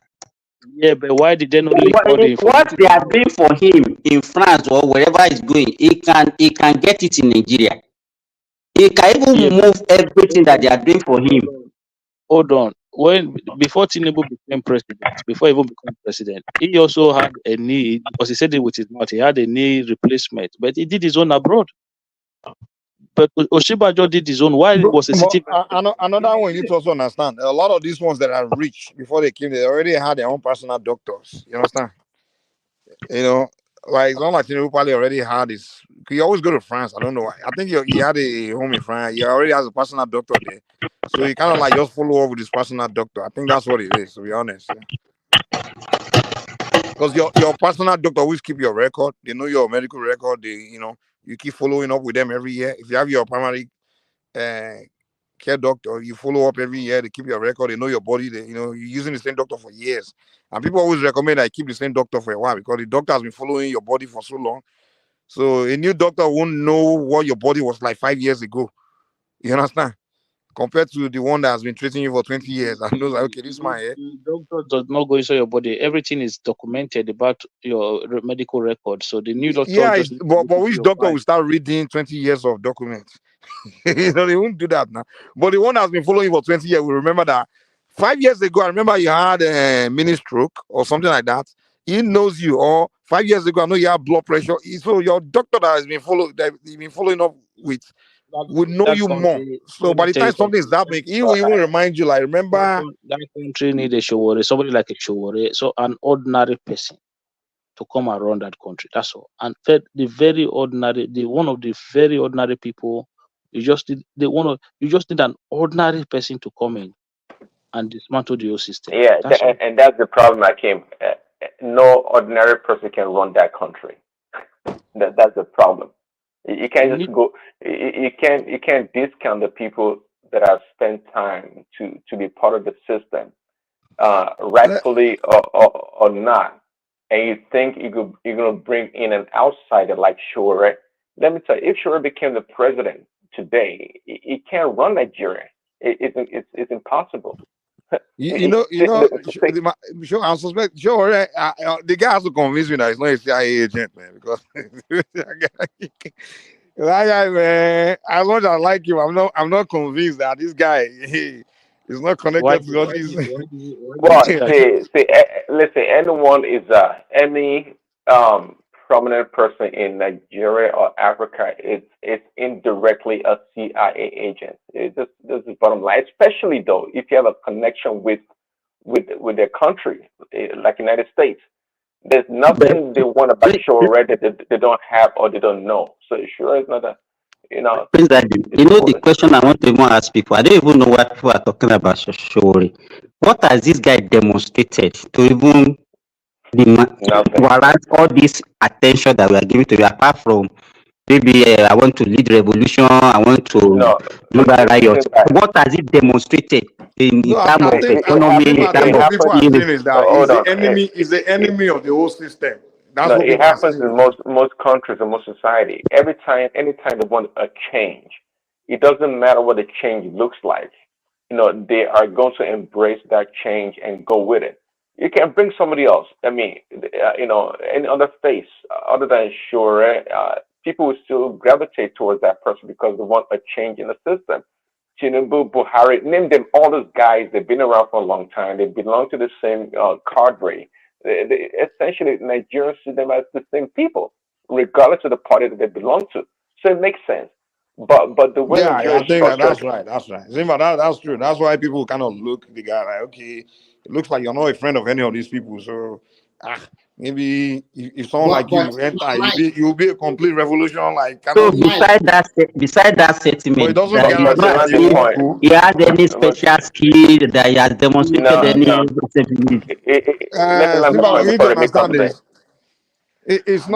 Yeah, but why did they not leak all the What they information are out? doing for him in France or wherever he's going, he can get it in Nigeria. He can even Yeah, move everything that they are doing for him. hold on. Before Tinubu became president, before he even became president, he also had a knee, because he said it with his mouth. He had a knee replacement, but he did his own abroad. But Oshibajo did his own while he was a city. Another one you need to also understand. A lot of these ones that are rich before they came, they already had their own personal doctors. You understand? You know, like it's not like Tinubu probably already had his. He always go to France. I don't know why. I think he had a home in France. He already has a personal doctor there, so he kind of like just follow up with his personal doctor. I think that's what it is, to be honest. Because your personal doctor always keep your record. They know your medical record. You keep following up with them every year. If you have your primary care doctor, you follow up every year. They keep your record. They know your body. You're using the same doctor for years. And people always recommend that you keep the same doctor for a while because the doctor has been following your body for so long. So a new doctor won't know what your body was like 5 years ago. You understand? Compared to the one that has been treating you for 20 years and knows like, okay, this man here. The doctor does not go inside your body. Everything is documented about your medical record. So the new doctor Yeah, just but looks which your doctor file. will start reading 20 years of documents? They won't do that now. But the one that's been following you for 20 years will remember that 5 years ago, I remember you had a mini stroke or something like that. He knows you. Or 5 years ago, I know you have blood pressure. So your doctor that you've been following up with would know That you more. country, So let me by the tell you time something is something. happening, he will even remind you, like, remember. That country need a Showore, somebody like a Showore, so an ordinary person to come around that country. That's all. And the very ordinary, one of the very ordinary people, you just need an ordinary person to come in and dismantle the whole system. Yeah, That's all. and that's the problem. No ordinary person can run that country. That's the problem. You can't just go. You can't discount the people that have spent time to be part of the system, rightfully or not. And you think you're gonna bring in an outsider like Shore. Let me tell you, if Shore became the president today, he can't run Nigeria. It's impossible. Sure, I suspect. Sure, the guy has to convince me that he's not a CIA agent, man. Because that guy, man, as much as I like him, I'm not convinced that this guy is not connected to all these. Well, listen. Anyone is any prominent person in Nigeria or Africa. It's indirectly a CIA agent. This is the bottom line. Especially though, if you have a connection with their country, like United States. There's nothing they want about Sure that they don't have or they don't know. So Sure is not a, Prince Daddy, the question I want to even ask people, I don't even know what people are talking about Shori. What has this guy demonstrated to even warrant all this attention that we are giving to you, apart from maybe I want to lead revolution, I want to do that riot. What has it demonstrated in terms of economy, in I think terms what of people are saying is that he's the enemy of the whole system. That's what it people are happens saying. in most countries and most society. Anytime they want a change, it doesn't matter what the change looks like. They are going to embrace that change and go with it. You can bring somebody else. I mean, any other face other than Sure, people will still gravitate towards that person because they want a change in the system. Tinubu, Buhari, name them, all those guys, they've been around for a long time. They belong to the same cadre. Essentially, Nigerians see them as the same people, regardless of the party that they belong to. So it makes sense. But the way Yeah, Nigeria I is think structured, that's right. That's right. Zimba, that's true. That's why people kind of look at the guy like, okay, it looks like you're not a friend of any of these people. So, maybe if someone like you enter, you'll be a complete revolution, like kind so of. beside that sentiment, But it doesn't that is guarantee not that as he won't go. if he has any special skill that he has demonstrated any let me land this Simba, point we need before to Remy understand comes in. this. It's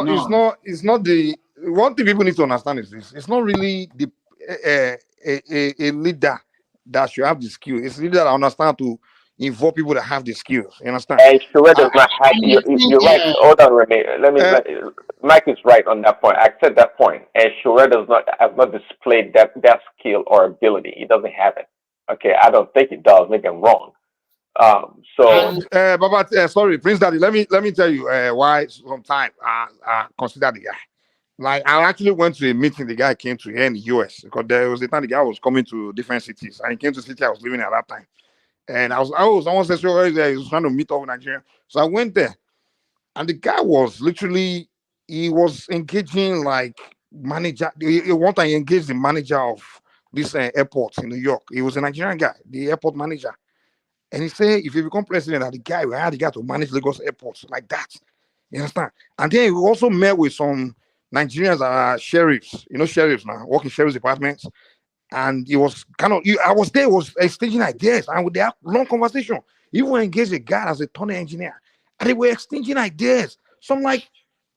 not the one thing people need to understand is this. It's not really the a leader that should have the skills. It's really that I understand to involve people that have the skills. You understand? And Shure does I, not have. You're right. Hold on, Renee. uh, Mike is right on that point. I accept that point. And Shure has not displayed that skill or ability. He doesn't have it. Okay, I don't think he does. Maybe I'm wrong. So and Baba, sorry, Prince Daddy. Let me tell you why sometimes I consider the guy. Like I actually went to a meeting. The guy came to here in the US because there was a time the guy was coming to different cities, and he came to the city I was living at that time. And someone said, "Sure, there." He was trying to meet up with Nigeria, so I went there, and the guy was literally he was engaging like manager. One time he engaged the manager of this airport in New York. He was a Nigerian guy, the airport manager. And he said, if you become president, that the guy will hire the guy to manage Lagos airports like that. You understand? And then we also met with some Nigerians that are sheriffs, sheriffs now, working sheriff's departments. And it was kind of, I was there, was exchanging ideas, and they had long conversation. Even engaged a guy as a tunnel engineer, and they were exchanging ideas. So I'm like,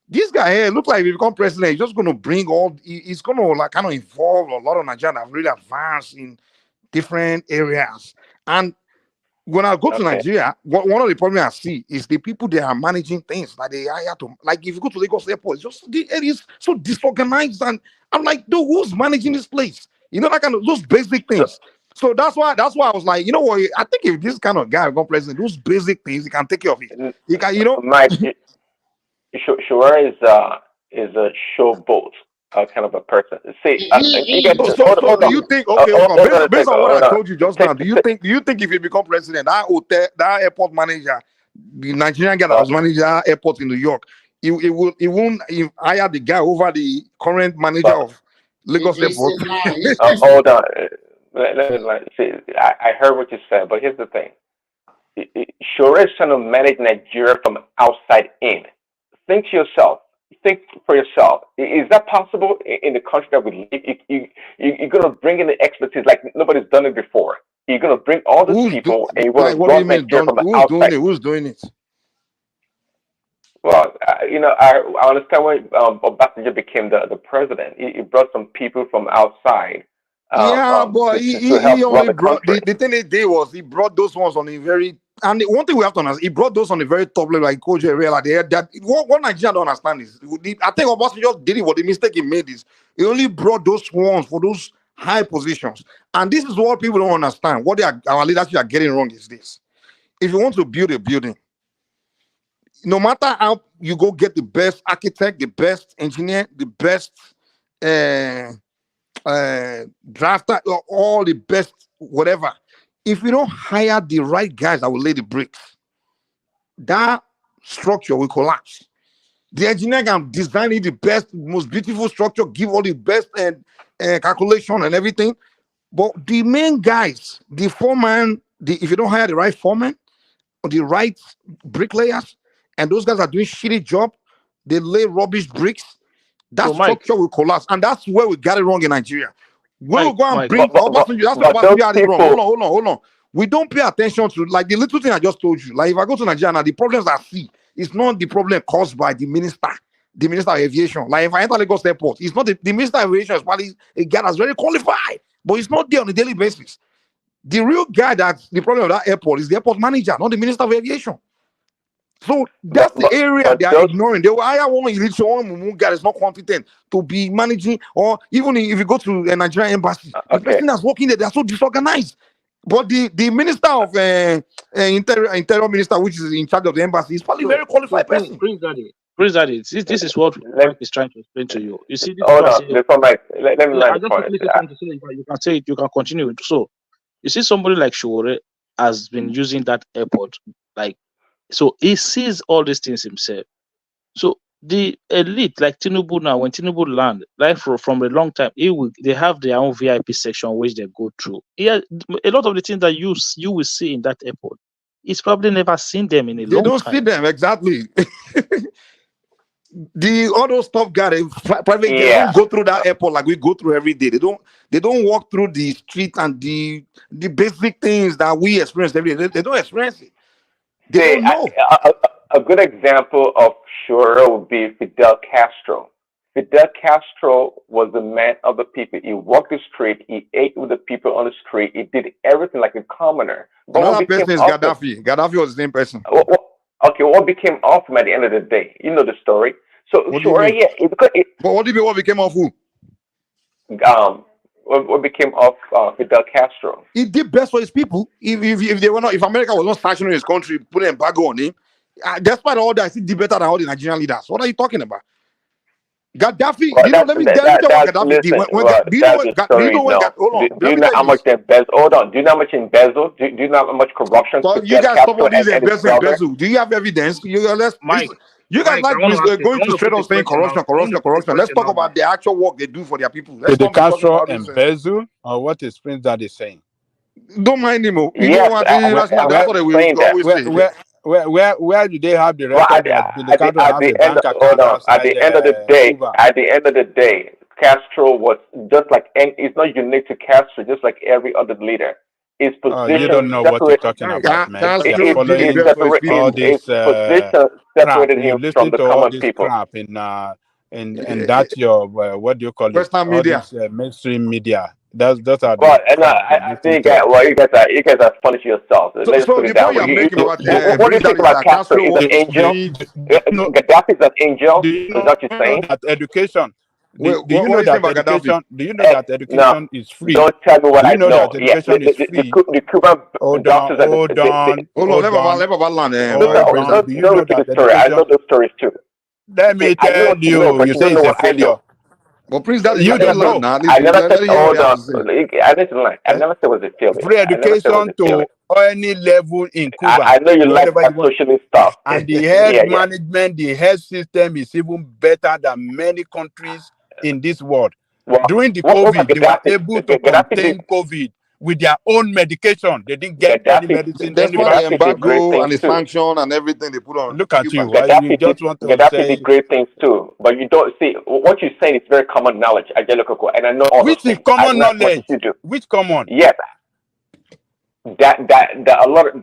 this guy here look like if he become president, he's just going to bring he's going to like kind of involve a lot of Nigerians that have really advanced in different areas. And when I go to okay. Nigeria, one of the problems I see is the people they are managing things. Like they hire to, like if you go to Lagos Airport, it's just the area is so disorganized, and I'm like, dude, who's managing this place? That kind of those basic things. So that's why I was like, you know what? I think if this kind of guy become president, those basic things, he can take care of it. He can, Mike, Shure is a showboat kind of a person. See, you guys, So hold do on, you think? Okay, hold on a based second, on what hold I on. told you just now, do you think if he become president, that hotel, that airport manager, the Nigerian guy that was managing that airport in New York, he won't hire the guy over the current manager of Lagos Airport? Hold on. See. I heard what you said, but here's the thing. Shure is trying to manage Nigeria from outside in. Think to yourself. Think for yourself. Is that possible in the country that we live? You're going to bring in the expertise like nobody's done it before. You're going to bring all these people and you're going Like, to what do you run mean? Nigeria from the Who's doing outside. it? Who's doing it? Well, I understand when Obasanjo became the president. He brought some people from outside Yeah, but to he help run only the brought country. the thing he did was he brought those ones on a very, and the one thing we have to understand, he brought those on a very top level, like Coach Area, like that. What Nigeria don't understand is, I think Obasanjo just did it. What the mistake he made is he only brought those ones for those high positions, and this is what people don't understand. What our leadership are getting wrong is this: if you want to build a building, no matter how you go get the best architect, the best engineer, the best. Drafter, all the best, whatever. If you don't hire the right guys that will lay the bricks, that structure will collapse. The engineer can design it the best, most beautiful structure, give all the best and calculation and everything. But the main guys, the foreman, if you don't hire the right foreman or the right bricklayers, and those guys are doing shitty job, they lay rubbish bricks, that So, Mike, structure will collapse. And that's where we got it wrong in Nigeria. We will go and Mike, bring Obasanjo. That's where but those Obasanjo had it wrong. people, Hold on. We don't pay attention to like the little thing I just told you. Like if I go to Nigeria now, the problems I see, it's not the problem caused by the minister of aviation. Like if I enter Lagos Airport, it's not the minister of aviation is probably a guy that's very qualified, but it's not there on a daily basis. The real guy that's the problem of that airport is the airport manager, not the minister of aviation. So that's the area they are those ignoring. They will hire one elite, one guy that's not competent to be managing, or even if you go to a Nigerian embassy, the okay. person that's working there, they're so disorganized. But the minister of interior minister, which is in charge of the embassy, is probably a very qualified person. Prince Daddy, this is what Mike is trying to explain to you. You see, this Hold is on, before Mike, let me I land the just point. quickly say something to say you can say it, you can continue. So you see somebody like Shure has been using that airport, like, so he sees all these things himself. So the elite, like Tinubu now, when Tinubu land, like from a long time, they have their own VIP section which they go through. Yeah, a lot of the things that you will see in that airport, he's probably never seen them in a They long don't time. see them exactly. All those top guys, private guys, don't go through that airport like we go through every day. They don't walk through the street and the basic things that we experience every day. They don't experience it. They don't know. A good example of Shure would be Fidel Castro. Fidel Castro was the man of the people. He walked the street. He ate with the people on the street. He did everything like a commoner. But what Another became person is of him? Gaddafi. Gaddafi was the same person. Okay, what became of him at the end of the day? You know the story. So What do you sure, mean? yeah. But what do you mean? What became of who? What became of Fidel Castro? He did best for his people. If they were not, if America was not sanctioning his country, put an embargo on him, despite all that, he did better than all the Nigerian leaders. What are you talking about? Gaddafi, Well, do you know? Let me tell you what Gaddafi did. listen. When Well, do you know that's what? the Do you know story. when? No, Hold on, do let you me know tell how you much this. they embezzle? Hold on. Do you know how much embezzle? Do you know how much corruption So you Fidel guys stop Castro all these and his brother? embezzle. Do you have evidence? Mike, You guys Mike, I like want to ask you. I going want to to straight put a up saying question out. corruption, I want to corruption, put a corruption. Let's question talk out now. about the actual work they do for their people. Let's Did the not be talking Castro about this. embezzle, or what is Prince Daddy saying? Don't mind him. You know Yes, what? I'm That's not what they will saying that. always say. Where do they have the Well, record that the Castro at has the a end, bank hold account on. At outside the end of the Cuba? day, Castro was just like, and it's not unique to Castro, just like every other leader. His You position don't know what you're separated. talking about, man. You are Castro did following best for his all people. His this position crap. separated You him from listen the to all common this people. crap in that your what do you call it? Western All media. this mainstream media. Those are Well, the and crap you I listen think to. you guys are punishing yourselves. Let's So put the it that point way. you're making about What do Prince you think Daddy is about that Castro? Castro Is an was. angel? No, Gaddafi is an angel. do you Is know that what you're saying? that education? Wait, Do you what know are you saying that about Gaddafi? education? Do you know that No, education is free? don't tell me what Do you I know know. that Yeah, education is free? the Cuban Hold on, doctors and hold on, Hold on, hold on, let Baba land. hold on. Do you don't know repeat the that story. I education? know those stories too. Let See, me I know tell what you know, you. but You you say don't know it's a what I know. failure. But Prince Daddy, You let him don't land know. now. At I least never let said. him hear what he Hold has on. to say. I need to lie. I never said it was a failure. Free I never said it was education a failure. to any level in Cuba, I know you like wherever that you want. socialist stuff. And the health Yeah. management, the health system is even better than many countries in this world. Well, During the what COVID, they were Gaddafi? able to Gaddafi did. contain COVID with their own medication. They didn't get any medicine, any Despite the Gaddafi did great embargo things and the too. sanction and everything they put on Look at Cuba. you just want to Gaddafi say, did great things too, but you don't see what you're saying is very common knowledge. Ajelokoko, and I know all those which is things. I common know as much as knowledge. you do. Which common? Yes, that a lot of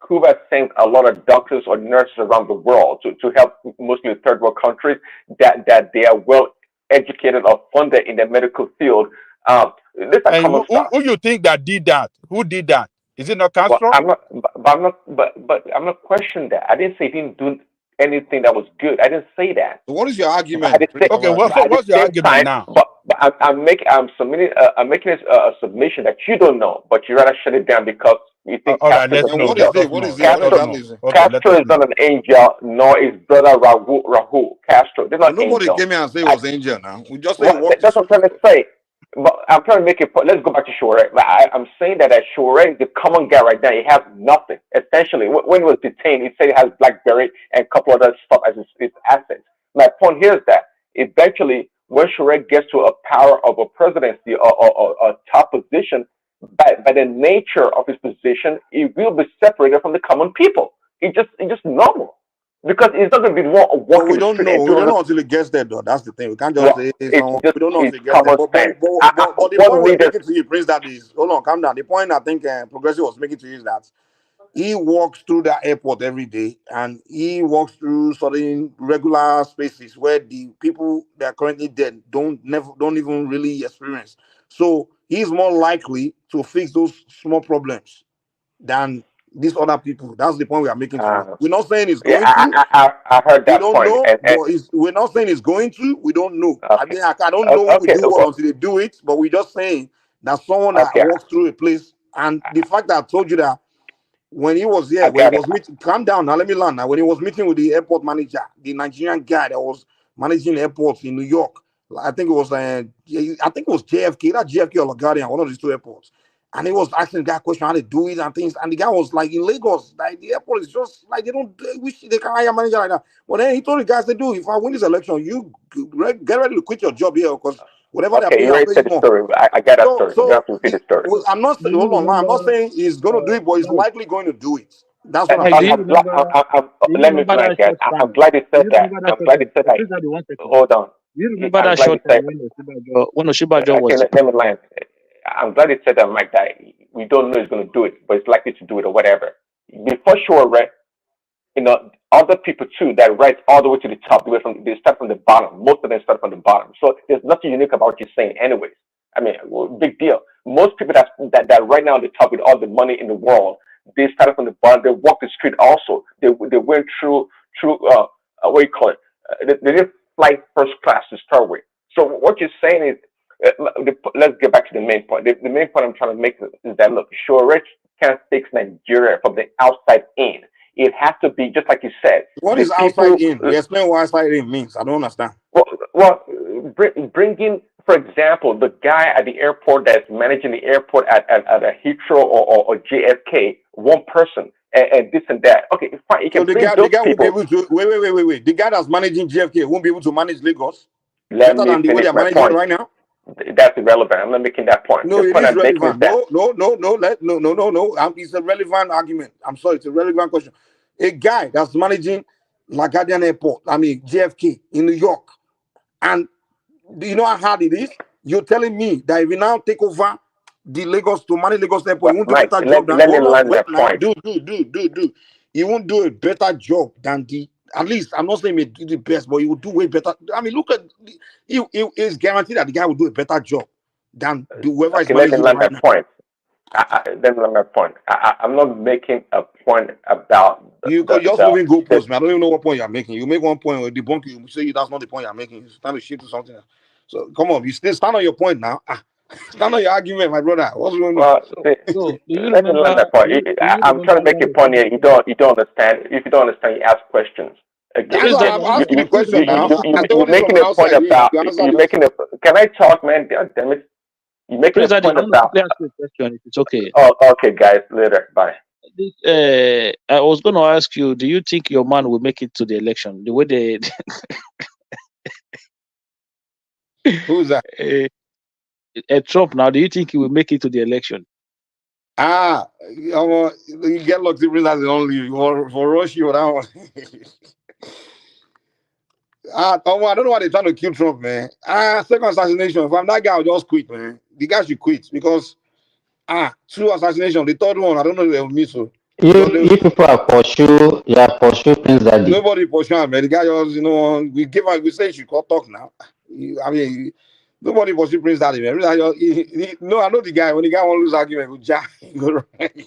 Cuba sends a lot of doctors or nurses around the world to help mostly third world countries that they are well educated or funded in the medical field. This is And common stuff. who you think that did that? Who did that? Is it not Well, Castro? I'm not, but I'm not questioning that. I didn't say he didn't do anything that was good. I didn't say that. So what is your But at argument? the same, Okay, but at the what's your same argument time, now? but I'm making a submission that you don't know, but you rather shut it down because you think All right, Castro is let's an And know. what angel. is Let it? us What know. is it? What Let us exactly know. is it? Okay, let Castro us is know. not an angel, nor is brother Rahul Castro. They're But not nobody angels. came here and say it was angel now. We just say Well, he walked the that's what street. I'm trying to say. But I'm trying to make it. Let's go back to Shore. I'm saying that Shore is the common guy right now. He has nothing. Essentially, when he was detained, he said he has BlackBerry and a couple other stuff as his assets. My point here is that eventually, when Shore gets to a power of a presidency or a top position, by the nature of his position, he will be separated from the common people. It's just normal because he's not going to be But walking we the don't street know. and We don't doing. know until it gets there, though. That's the thing. We can't just Well, say it's someone. just We don't know it's until it gets there. common But sense. the point One we're leader. making to you, Prince, that is, hold on, calm down. The point I think Progressive was making to you is that he walks through that airport every day, and he walks through certain regular spaces where the people that are currently dead don't even really experience. So he's more likely to fix those small problems than these other people. That's the point we are making to you. We're not saying he's Yeah, going to. I heard We that don't point, know, and but we're not saying it's going to. We don't know. I okay, mean, I don't know who will okay, do what well, until they do it, but we're just saying that someone that okay, walks through a place, and the fact that I told you that when he was here, I when he got it. was meeting, calm down now, let me learn now. When he was meeting with the airport manager, the Nigerian guy that was managing airports in New York, I think it was JFK, that JFK or LaGuardia, one of these two airports. And he was asking the guy question how to do it and things. And the guy was like, in Lagos, like the airport is just like they wish they can hire a manager like that. But then he told the guys to do, if I win this election, you get ready to quit your job here because whatever they're Okay, paying, you I'll already pay said you the more. story. I got that story. You don't have So to repeat the story. I'm not Do hold you on now. I'm remember, not saying he's going to do it, but he's Mike, likely going to do it. That's what I'm Mike, do saying. you remember, Let me land that that. short time? I'm glad he Do said you that. remember that I'm short glad he time? said that. Please, daddy, 1 second. Hold on. Do you remember I'm that glad he short said. time when Oshibajo was Let me land. I'm glad he said that, Mike. That we don't know he's going to do it, but he's likely to do it or whatever. Before sure, right? other people too that rise all the way to the top. They start from the bottom. Most of them start from the bottom. So there's nothing unique about what you're saying, anyways. I mean, well, big deal. Most people that right now on the top with all the money in the world, they started from the bottom. They walk the street also. They went through what do you call it? They didn't fly first class to start with. So what you're saying is, let's get back to the main point. The main point I'm trying to make is that look, sure, rich can't fix Nigeria from the outside in. It has to be just like you said. What is outside in? You explain what outside in means. I don't understand. Well, bringing, for example, the guy at the airport that's managing the airport at a Heathrow or JFK, one person, and this and that. Okay, fine. You can so the bring guy, those won't be people. able to wait. The guy that's managing JFK won't be able to manage Lagos Let better me than the way finish they're my managing it point. right now. That's irrelevant. I'm not making that point. No, The it point is I'm making is relevant. that It's a relevant argument. I'm sorry, it's a relevant question. A guy that's managing LaGuardia Airport, I mean JFK in New York, and do you know how hard it is? You're telling me that if you now take over the Lagos to manage Lagos Airport, you won't do a Mike, better job than let me hold on, land wait that now, point. do. You won't do a better job than the at least I'm not saying he do the best, but he will do way better. I mean, look at it's guaranteed that the guy will do a better job than whoever is Okay, let me managing land right that now. point. Let me land that point. I'm not making a point about You're just moving goalposts, man. I don't even know what point you're making. You make one point or debunk you, say that's not the point you're making. It's time to shift to something else. So come on, you still stand on your point now. Stand on your argument, my brother. What's going on? So, do you Let me land remember? that point. Do you I'm trying to make a remember point here. You don't understand. If you don't understand, you ask questions. Okay, That's why I'm asking the question now. I said, you're what is making from a point outside in? about. You answer You're the making a. Can I talk, man? God damn it! You're making a Praise Daddy, point I want to about. quickly ask you a question if it's okay. Oh, okay, guys. Later. Bye. I was going to ask you, do you think your man will make it to the election? The way they Who's that? Trump now, do you think he will make it to the election? You get locked in prison as the only for Russia or that one. I don't know why they're trying to kill Trump, man. Second assassination. If I'm that guy, I'll just quit, man. The guy should quit because two assassination. The third one, I don't know if they'll miss. So You people are pursue Prince Daddy. nobody pursue him, man. The guy just, we say he should talk now. Nobody pursue Prince Daddy, man. I know the guy. When the guy won't lose argument with Jack, he go right.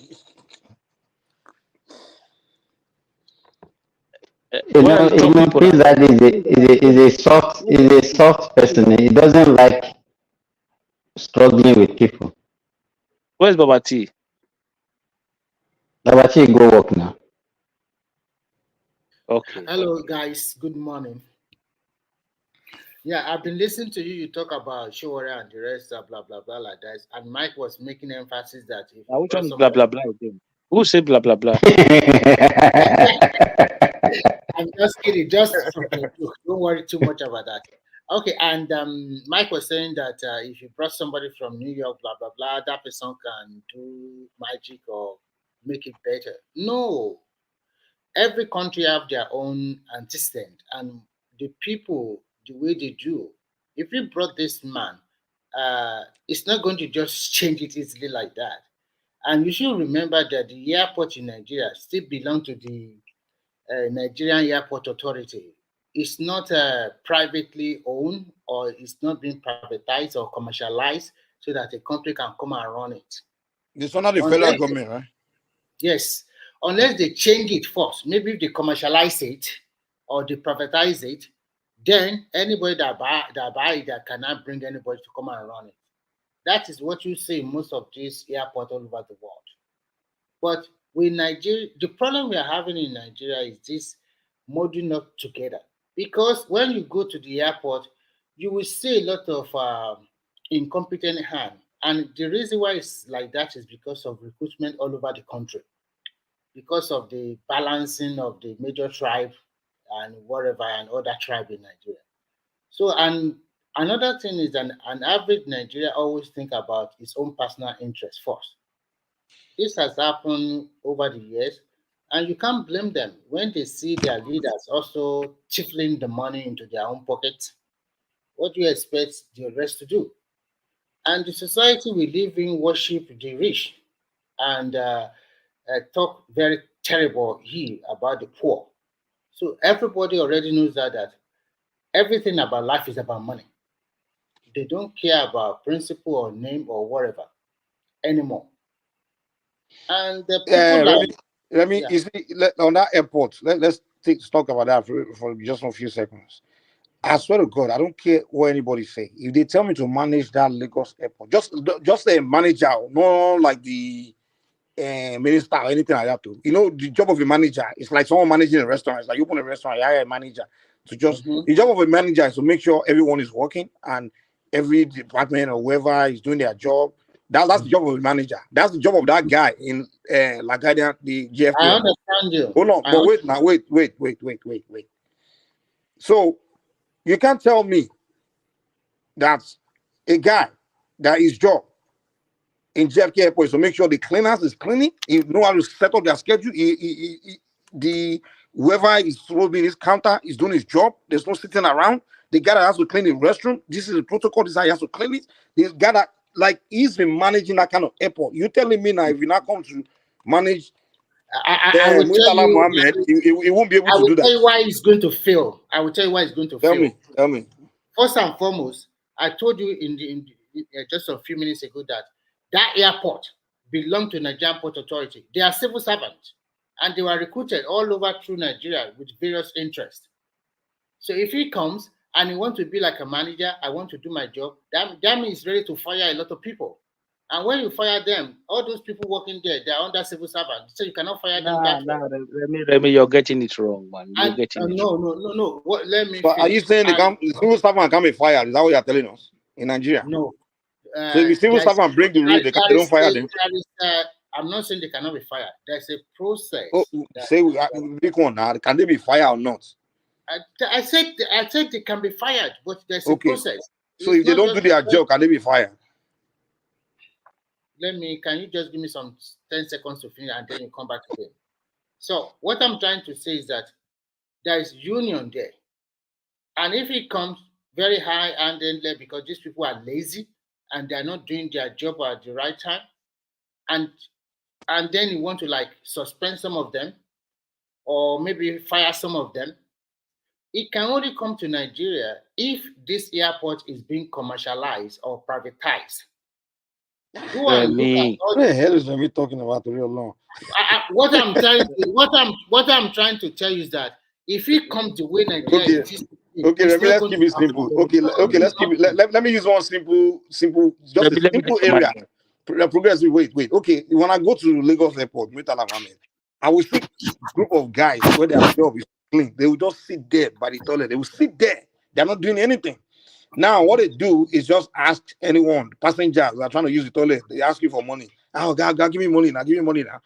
Prince Daddy is a soft person. He doesn't like struggling with people. Where's Baba T? Baba T go work now. Okay. Hello, guys. Good morning. Yeah, I've been listening to you. You talk about Showara and the rest, blah blah blah, like that. And Mike was making emphasis that if Now, which one is blah blah blah again? Who said blah blah blah? I'm just kidding. Just don't worry too much about that. Okay, and Mike was saying that if you brought somebody from New York, blah blah blah, that person can do magic or make it better. No, every country have their own antecedent, and the people the way they do. If you brought this man, it's not going to just change it easily like that. And you should remember that the airport in Nigeria still belong to the Nigerian Airport Authority. It's not privately owned, or it's not being privatized or commercialized so that a company can come and run it. It's under the federal government, right? Yes, unless they change it first. Maybe if they commercialize it or they privatize it, then anybody that buy it, that cannot bring anybody to come and run it. That is what you see in most of these airports all over the world. But with Nigeria, the problem we are having in Nigeria is this molding up together. Because when you go to the airport, you will see a lot of incompetent hand. And the reason why it's like that is because of recruitment all over the country, because of the balancing of the major tribe and whatever and other tribe in Nigeria. So, and another thing is an average Nigerian always think about his own personal interest first. This has happened over the years, and you can't blame them when they see their leaders also tiffling the money into their own pockets. What do you expect the rest to do? And the society we live in worship the rich and talk very terrible here about the poor. So everybody already knows that everything about life is about money. They don't care about principle or name or whatever anymore. And the people let me you see, on that airport, let's talk about that for just a few seconds. I swear to God, I don't care what anybody say. If they tell me to manage that Lagos airport, just a manager, no like the minister or anything like that. Too. You know, the job of a manager is like someone managing a restaurant. It's like you open a restaurant, you hire a manager to just. The job of a manager is to make sure everyone is working and every department or whoever is doing their job. That's the job of a manager. That's the job of that guy in LaGuardia, the GFK. I understand you. Hold on, but wait now, wait. So you can't tell me that a guy that his job in JFK Airport is to make sure the cleaners is cleaning, he know how to set up their schedule, the whoever is supposed to be in his counter is doing his job. There's no sitting around. The guy that has to clean the restroom, this is the protocol, this is how he has to clean it. The guy that, like, he's been managing that kind of airport. You telling me now, if you now come to manage I will tell you, Mohammed, he won't be able to do that. I will tell you why he's going to fail. I will tell you why he's going to fail. Tell me. First and foremost, I told you in just a few minutes ago that airport belonged to Nigerian Port Authority. They are civil servants, and they were recruited all over through Nigeria with various interests. So if he comes and he wants to be like a manager, I want to do my job, that means he's ready to fire a lot of people. And when you fire them, all those people working there, they're under civil servant. So you cannot fire them that way. Remy, you're getting it wrong, man. You're getting it no, wrong. no. What, let me So finish. are you saying the civil servant can be fired? Is that what you're telling us in Nigeria? No. So if the civil servant break the rule, they don't fire them. I'm not saying they cannot be fired. There's a process. Oh, say can they be fired or not? I said they can be fired, but there's a process. So if they don't do their job, can they be fired? Can you just give me some 10 seconds to finish and then you come back again? So what I'm trying to say is that there is union there. And if it comes very high and then because these people are lazy and they're not doing their job at the right time, and then you want to like suspend some of them or maybe fire some of them, it can only come to Nigeria if this airport is being commercialized or privatized. What the hell is Remy talking about real long? What I'm trying to tell you is that if it comes the way Nigeria is, let's keep it simple. Let's keep it. Let me use one simple, just a simple area. Progressive. Wait. Okay, when I go to Lagos Airport, I will see a group of guys where their job is clean. They will just sit there by the toilet. They will sit there. They're not doing anything. Now, what they do is just ask anyone, passengers who are trying to use the toilet, they ask you for money. Oh, God, give me money now, give me money now.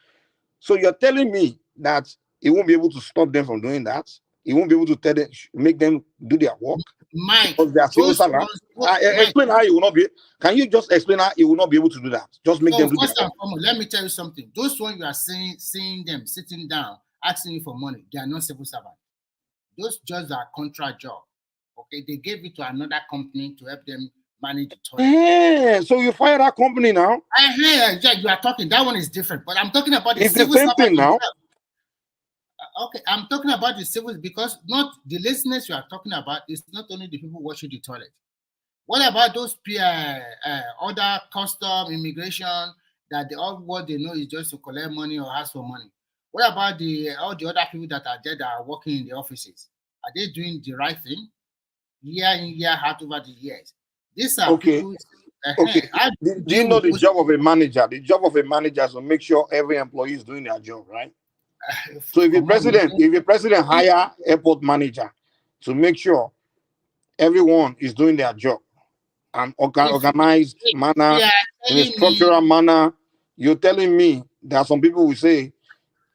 So you're telling me that he won't be able to stop them from doing that? He won't be able to tell them, make them do their work? Mike, explain how he will not be. Can you just explain how he will not be able to do that? Just make them do first their and foremost, let me tell you something. Those ones you are seeing them sitting down, asking you for money, they are not civil servants. Those jobs are contract job. Okay, they gave it to another company to help them manage the toilet. So you fire that company now? You are talking. That one is different. But I'm talking about the it's civil the same thing now. Okay, I'm talking about the civil because not the listeners you are talking about is not only the people washing the toilet. What about those other custom immigration that all what they know is just to collect money or ask for money? What about all the other people that are there that are working in the offices? Are they doing the right thing? Year in, year out over the years. These are people. Okay. Do you know the job of a manager? The job of a manager is to make sure every employee is doing their job, right? So if a president hire airport manager to make sure everyone is doing their job and organized manner, in a structural manner, you're telling me that some people will say,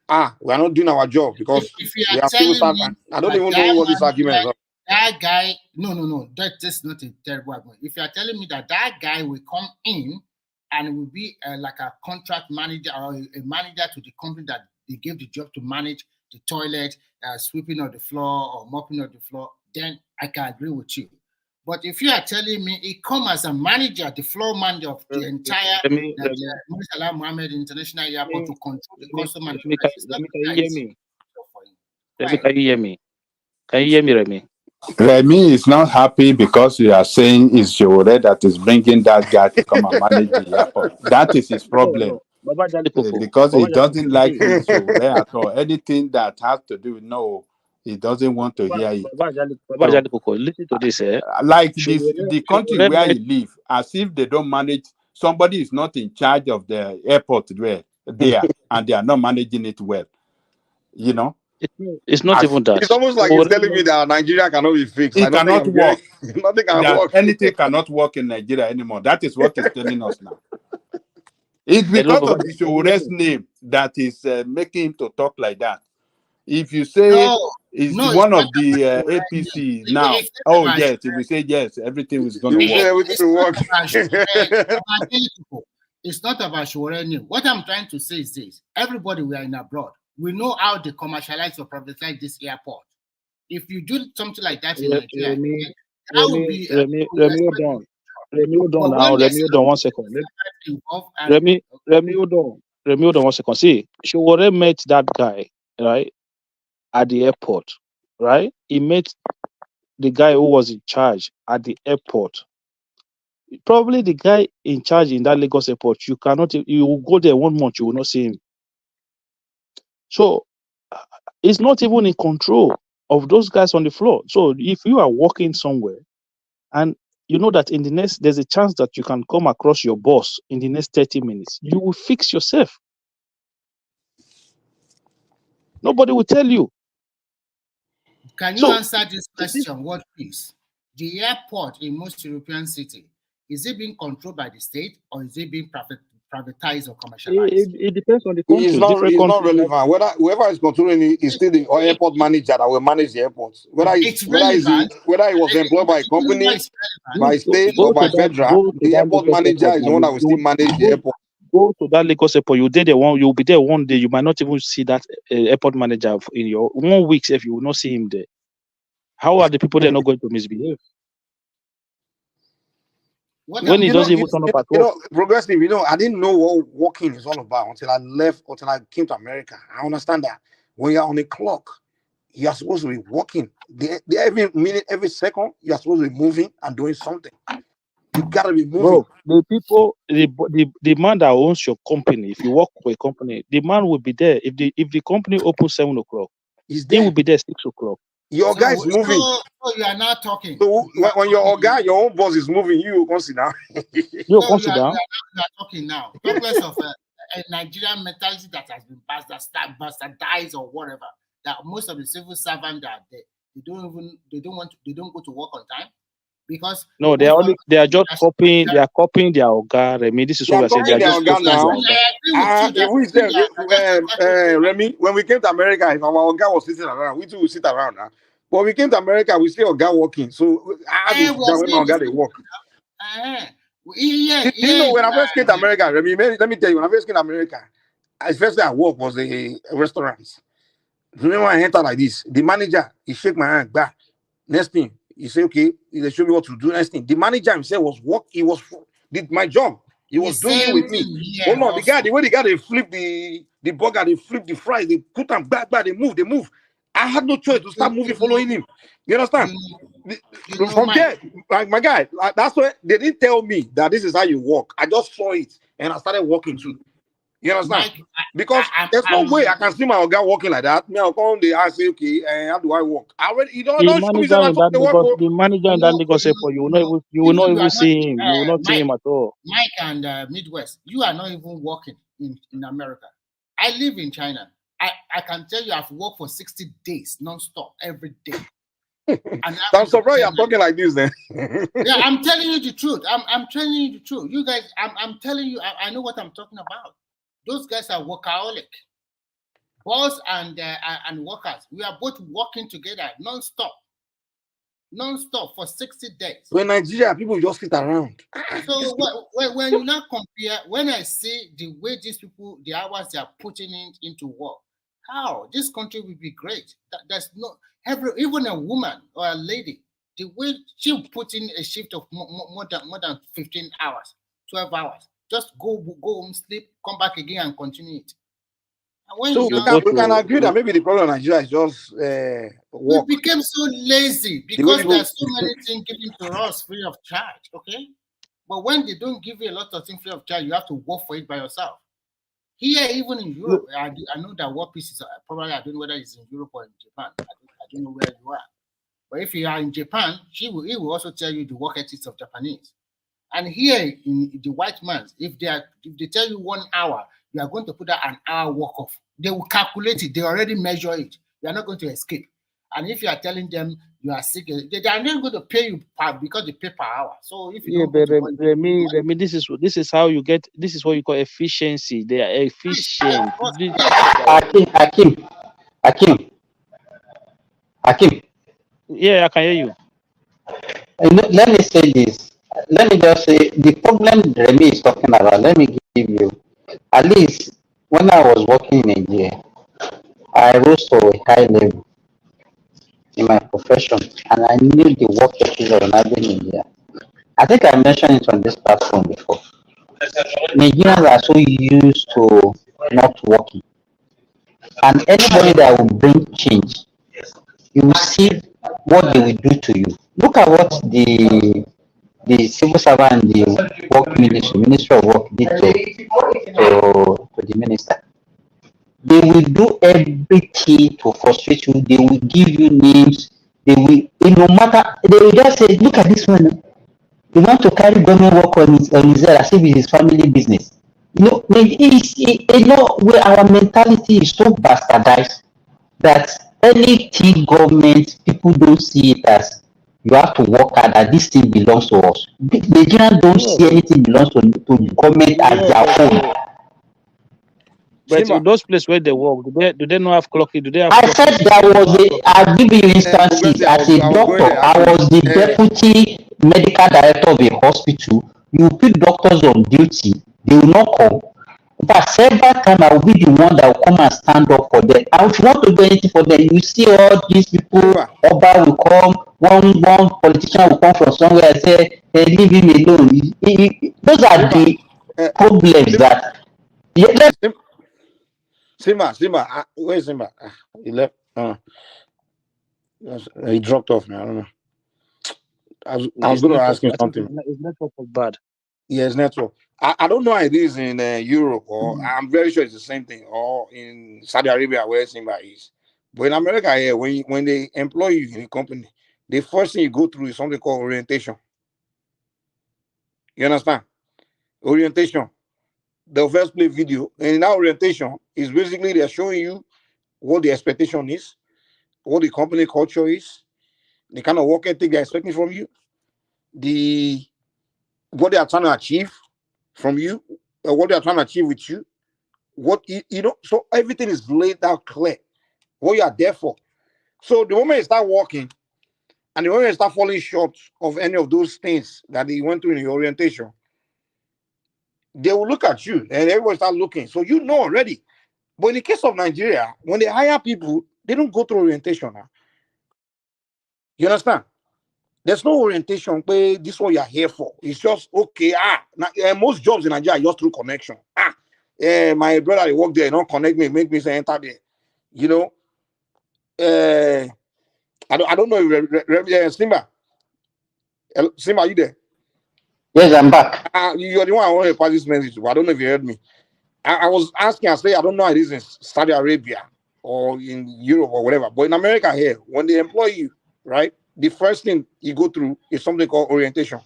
we are not doing our job because we are civil servants. I don't even know what this argument is. That guy, no, that's not a terrible argument. If you are telling me that guy will come in and will be like a contract manager or a manager to the company that they gave the job to manage the toilet, sweeping of the floor or mopping of the floor, then I can agree with you. But if you are telling me he come as a manager, the floor manager of the entire Murtala Mohammed International Airport to control the customer, can you hear me? Can you hear me, Remy? Remy is not happy because you are saying it's Showore that is bringing that guy to come and manage the airport. That is his problem. No. Baba Jali Koko. Because he Baba Jali doesn't Koko. like his Showore at all. Anything that has to do with he doesn't want to hear it. Baba Jali Koko, listen to this. Like this, the country Showore where met- he live, as if they don't manage, somebody is not in charge of the airport there, and they are not managing it well. You know? It's not even that. It's almost like he's telling me that Nigeria cannot be fixed. It cannot work. Nothing can That work. anything cannot work in Nigeria anymore. That is what he's telling us now. It's because of the Showore's name that is making him to talk like that. If you say it's one of the APC now, oh yes, if we say yes, everything is going to work. It's not about Showore name. What I'm trying to say is this: everybody, we are in abroad. We know how they commercialize or privatize this airport. If you do something like that in Nigeria, that would be Remy, hold on. Remy, hold on now. Remy, hold on 1 second. Remy, hold on. Remy, hold on 1 second. See, Showore met that guy, right, at the airport, right? He met the guy who was in charge at the airport. Probably the guy in charge in that Lagos airport, you will go there 1 month, you will not see him. So, he's not even in control of those guys on the floor. So, if you are working somewhere and you know that there's a chance that you can come across your boss in the next 30 minutes, you will fix yourself. Nobody will tell you. Can you answer this question? What is the airport in most European cities? Is it being controlled by the state or is it being privatized or commercialized? It depends on the country. It's not relevant. Whether whoever is controlling it is still the airport manager that will manage the airport. Whether it was employed by a company, by state or by federal, the airport manager is the one that will still manage the airport. Go to that Lagos airport. You'll be there one day. You might not even see that airport manager in your 1 week. If you will not see him there, how are the people there not going to misbehave? When he doesn't even turn up at work. Progressive, I didn't know what working is all about until I came to America. I understand that when you're on a clock, you're supposed to be working. Every minute, every second, you're supposed to be moving and doing something. You gotta be moving. Bro, the man that owns your company, if you work for a company, the man will be there. If the company opens 7 o'clock, he will be there 6 o'clock. Your guy is moving. So you are not talking. So when your guy, your own boss is moving, you can sit down. You are talking now. Talk of a Nigerian mentality that has been bastardized or whatever. That most of the civil servants that they don't go to work on time because they are just copying. They are copying their Oga. Remy, this is what I said. They are just copying Remy, when we came to America, if our Oga was sitting around, we too will sit around now. But we came to America, we see Oga working. So I when Oga they work. When I first came to America, Remy, let me tell you, when I first came to America, the first day I worked was a restaurant. Remember when I entered like this, the manager, he shake my hand back. Next thing, he said, okay, he show me what to do. Next thing, the manager himself did my job. He was doing it with me. Hold on, the way the guy, they flip the burger, they flip the fries, they put them back, they move. I had no choice to start moving, following him. You understand? From there, like my guy, that's why they didn't tell me that this is how you walk. I just saw it and I started walking too. You understand? Because there's no way I can see my guy walking like that. Me, I'll come there, I say, okay, how do I walk? I already, the manager in that Lagos airport, you will not even see him. You will not see him at all. Mike and Midwest, you are not even working in America. I live in China. I can tell you I've worked for 60 days non-stop every day. And I'm surprised you're talking like this then. Yeah, I'm telling you the truth. I'm telling you the truth. You guys, I'm telling you, I know what I'm talking about. Those guys are workaholic. Boss and workers, we are both working together non-stop for 60 days. When Nigeria, people just sit around. So when you now compare, when I see the way these people, the hours they are putting into work, how this country will be great. There's no even a woman or a lady, the way she put in a shift of more than 15 hours, 12 hours. Just go home, sleep, come back again and continue it. So we can agree that maybe the problem in Nigeria is just we work. became so lazy The way because people, there's so many things given to us free of charge. Okay, but when they don't give you a lot of things free of charge, you have to work for it by yourself. Here, even in Europe, I know that work pieces are probably, I don't know whether it's in Europe or in Japan. I don't know where you are. But if you are in Japan, he will also tell you the work ethics of Japanese. And here in the white man's, if they tell you 1 hour, you are going to put that an hour work off. They will calculate it. They already measure it. You are not going to escape. And if you are telling them you are sick, they are not going to pay you because they pay per hour. So if you don't go to work, Remy, this is how you get. This is what you call efficiency. They are efficient. Hakim. Yeah, I can hear you. Let me say this. Let me just say the problem Remy is talking about. Let me give you. At least when I was working in Nigeria, I rose to a high level in my profession, and I knew the work ethics of another Nigeria. I think I mentioned it on this platform before. Nigerians are so used to not working, and anybody that will bring change, you will see what they will do to you. Look at what the civil servant and the work ministry of work did to the minister. They will do everything to frustrate you. They will give you names. They will, no matter, they will just say, look at this one. He want to carry government work on his head as if it's his family business. Where our mentality is so bastardized that anything government, people don't see it as you have to work hard, that this thing belongs to us. The Nigerians don't see anything belongs to the government as their own. But in those places where they work, do they not have clocking? Do they have? I said there was I'll give you instances. As a doctor, I was the deputy medical director of a hospital. You put doctors on duty, they will not come. But several times I will be the one that will come and stand up for them. I would want to do anything for them. You see all these people, Oba will come, one politician will come from somewhere and say, hey, leave him alone. Those are the problems that. Simba, where's Simba? He left. He dropped off now. I don't know. I was going to ask him something. His network was bad. Yes, network. I don't know how it is in Europe, or I'm very sure it's the same thing, or in Saudi Arabia where Simba is. But in America here, when they employ you in a company, the first thing you go through is something called orientation. You understand? Orientation. They'll first play video, and in that orientation is basically they're showing you what the expectation is, what the company culture is, the kind of work ethic they're expecting from you, what they are trying to achieve from you, what they are trying to achieve with you, so everything is laid out clear, what you are there for. So the moment you start working, and the moment you start falling short of any of those things that they went through in your orientation, they will look at you, and everybody start looking. So you know already. But in the case of Nigeria, when they hire people, they don't go through orientation now. You understand? There's no orientation. This is what you're here for. It's just okay. Most jobs in Nigeria are just through connection. My brother, they work there, don't connect me, make me say enter there. You know. I don't know if Simba. Simba, are you there? Yes, I'm back. You're the one I want to pass this message to. I don't know if you heard me. I was asking, I say, I don't know how it is in Saudi Arabia or in Europe or whatever, but in America here, when they employ you, right, the first thing you go through is something called orientation.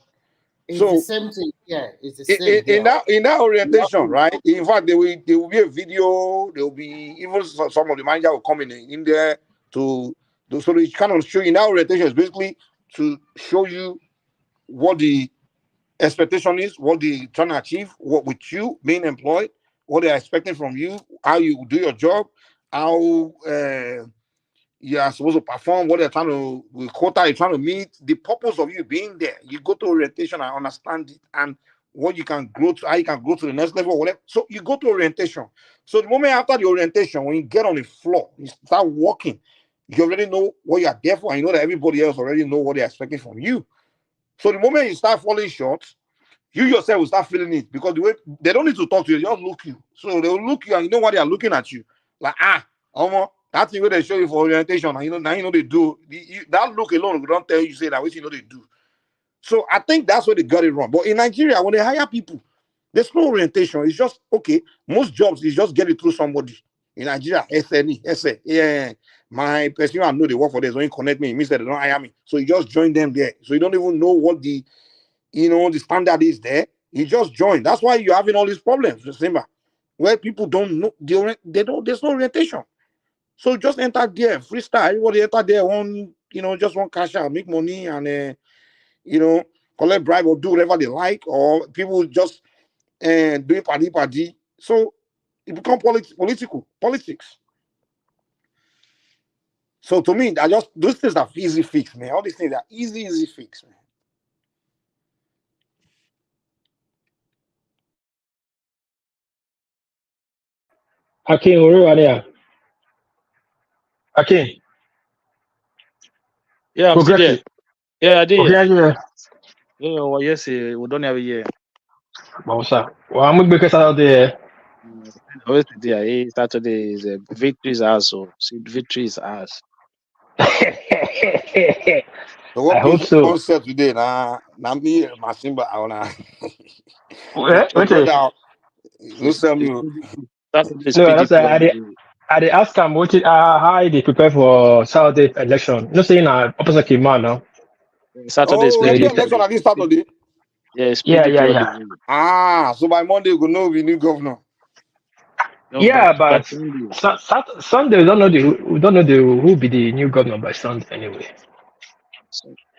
It's the same thing here. It's the same in that orientation, right? In fact, there will be a video. There will be even some of the manager will come in there so they kind of show you. In that orientation is basically to show you what the expectation is, what they're trying to achieve, what with you being employed, what they're expecting from you, how you do your job, how you are supposed to perform, what they're trying to, the quota you're trying to meet, the purpose of you being there. You go to orientation and understand it, and what you can grow to, how you can grow to the next level, whatever. So you go to orientation. So the moment after the orientation, when you get on the floor, you start walking, you already know what you are there for, and you know that everybody else already know what they're expecting from you. So the moment you start falling short, you yourself will start feeling it, because the way they don't need to talk to you, they just look you. So they will look you, and you know why they are looking at you. Like that thing where they show you for orientation, and now they do that look alone don't tell you say that which they do. So I think that's where they got it wrong. But in Nigeria, when they hire people, there's no orientation. It's just okay. Most jobs is just get it through somebody. In Nigeria, SNE, yeah. My person I know they work for this, when you connect me, it means that they don't hire me. So you just join them there. So you don't even know what the standard is there. You just join. That's why you're having all these problems, remember, where people don't know there's no orientation. So just enter there, freestyle. Everybody enter there one, just one cash out, make money and collect bribe or do whatever they like, or people just do it party. So it become politics. So to me, those things are easy fix, man. All these things are easy fix, man. Akin, where are there? Akin, Yeah, I'm still there. progressive. Yeah, I did. Okay, yeah. Yeah, well, yes, we don't have a year. Bon, ça. Ouais, I'm going to out there. Always there. Saturday is victory is ours. So victory is ours. So what I hope piece so. concept today? Nah, me, my Simba, Okay. No tell me. No, that's I they ask him what how they prepare for Saturday election. You know, saying opposite man now. Saturday is the election at this Saturday. Yes, yeah. So by Monday we know we new governor. No, yeah, but Sunday we don't know who be the new governor by Sunday anyway.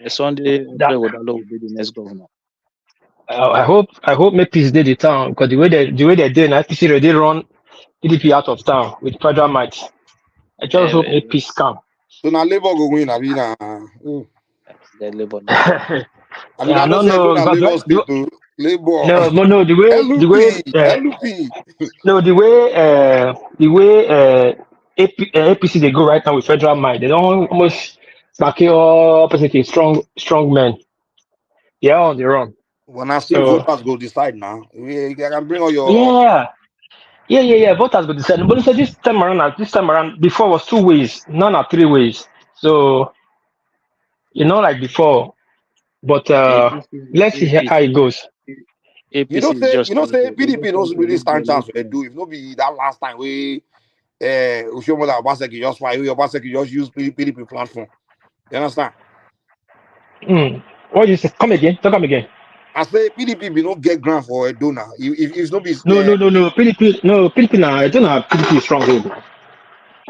Sunday will be the next governor. I hope make peace day the town because the way they're doing IPC already run PDP out of town with federal might. I just hope make peace come. So now Labour go win, abi na. The Labour. I mean, I don't know. Labour state to Labour. No. The way LP. No, the way APC they go right now with federal might. They don't almost back it up as a strong men. Yeah, on the run. When I say voters go decide now, you can bring all your Yeah. Voters go decide. But this time around, before was 2 ways, none are 3 ways. So like before. But let's see how it goes. You don't say PDP don't really stand chance to do. If not be that last time we Oshomola Obaseki just fight, Obaseki just use PDP platform. You understand? What you say? Come again. I say PDP be not get grant for a donor. If it's not be No. PDP now. I don't have PDP stronghold.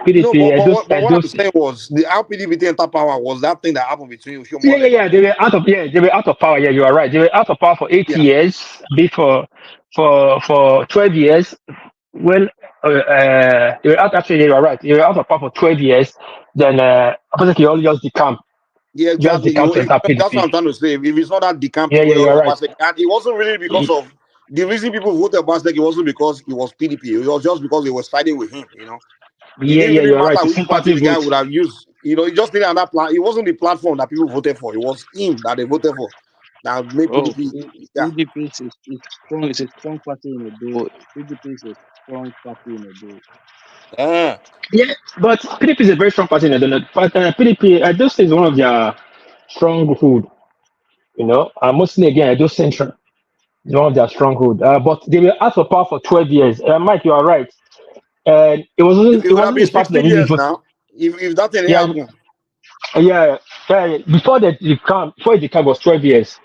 PDP. No, but what I'm saying was the how PDP enter power was that thing that happened between Oshomola. Yeah. They were out of power. Yeah, you are right. They were out of power for 8 years. Before for 12 years. When they were out, actually, you are right. They were out of power for 12 years. Then oppositely, all just decamp. Yeah, exactly. That's what I'm trying to say. If it's not that decamp, you're right. And it wasn't really because of the reason people voted Obaseki. It wasn't because he was PDP. It was just because they were siding with him. It didn't really matter which party the guy would have used. He just didn't have that plan. It wasn't the platform that people voted for. It was him that they voted for. That made PDP. PDP is strong. It's a strong party in Edo. PDP is a strong party in Edo. Yeah, but PDP is a very strong party in Edo. But PDP, I just think is one of their stronghold. Mostly again, Edo Central is one of their stronghold. But they were out of power for 12 years. Mike, you are right. And it wasn't. It wasn't been 16 years now. If that didn't happen. Yeah. Before the camp was 12 years.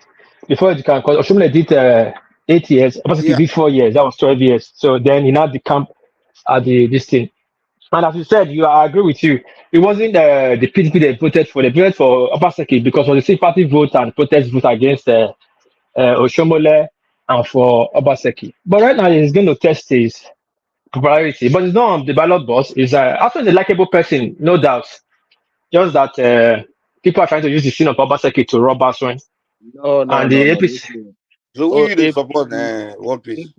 Before the camp, because Oshomole did 8 years. Obviously, did 4 years. That was 12 years. So then he now the camp at this thing. And as you said, I agree with you. It wasn't the PDP they voted for. They voted for Obaseki because of the sympathy vote and protest vote against Oshomole and for Obaseki. But right now, he's going to test his popularity. But it's not on the ballot box. It's after the likable person, no doubt. Just that people are trying to use the scene of Obaseki to rob us when. No. The APC. So who you support? What piece?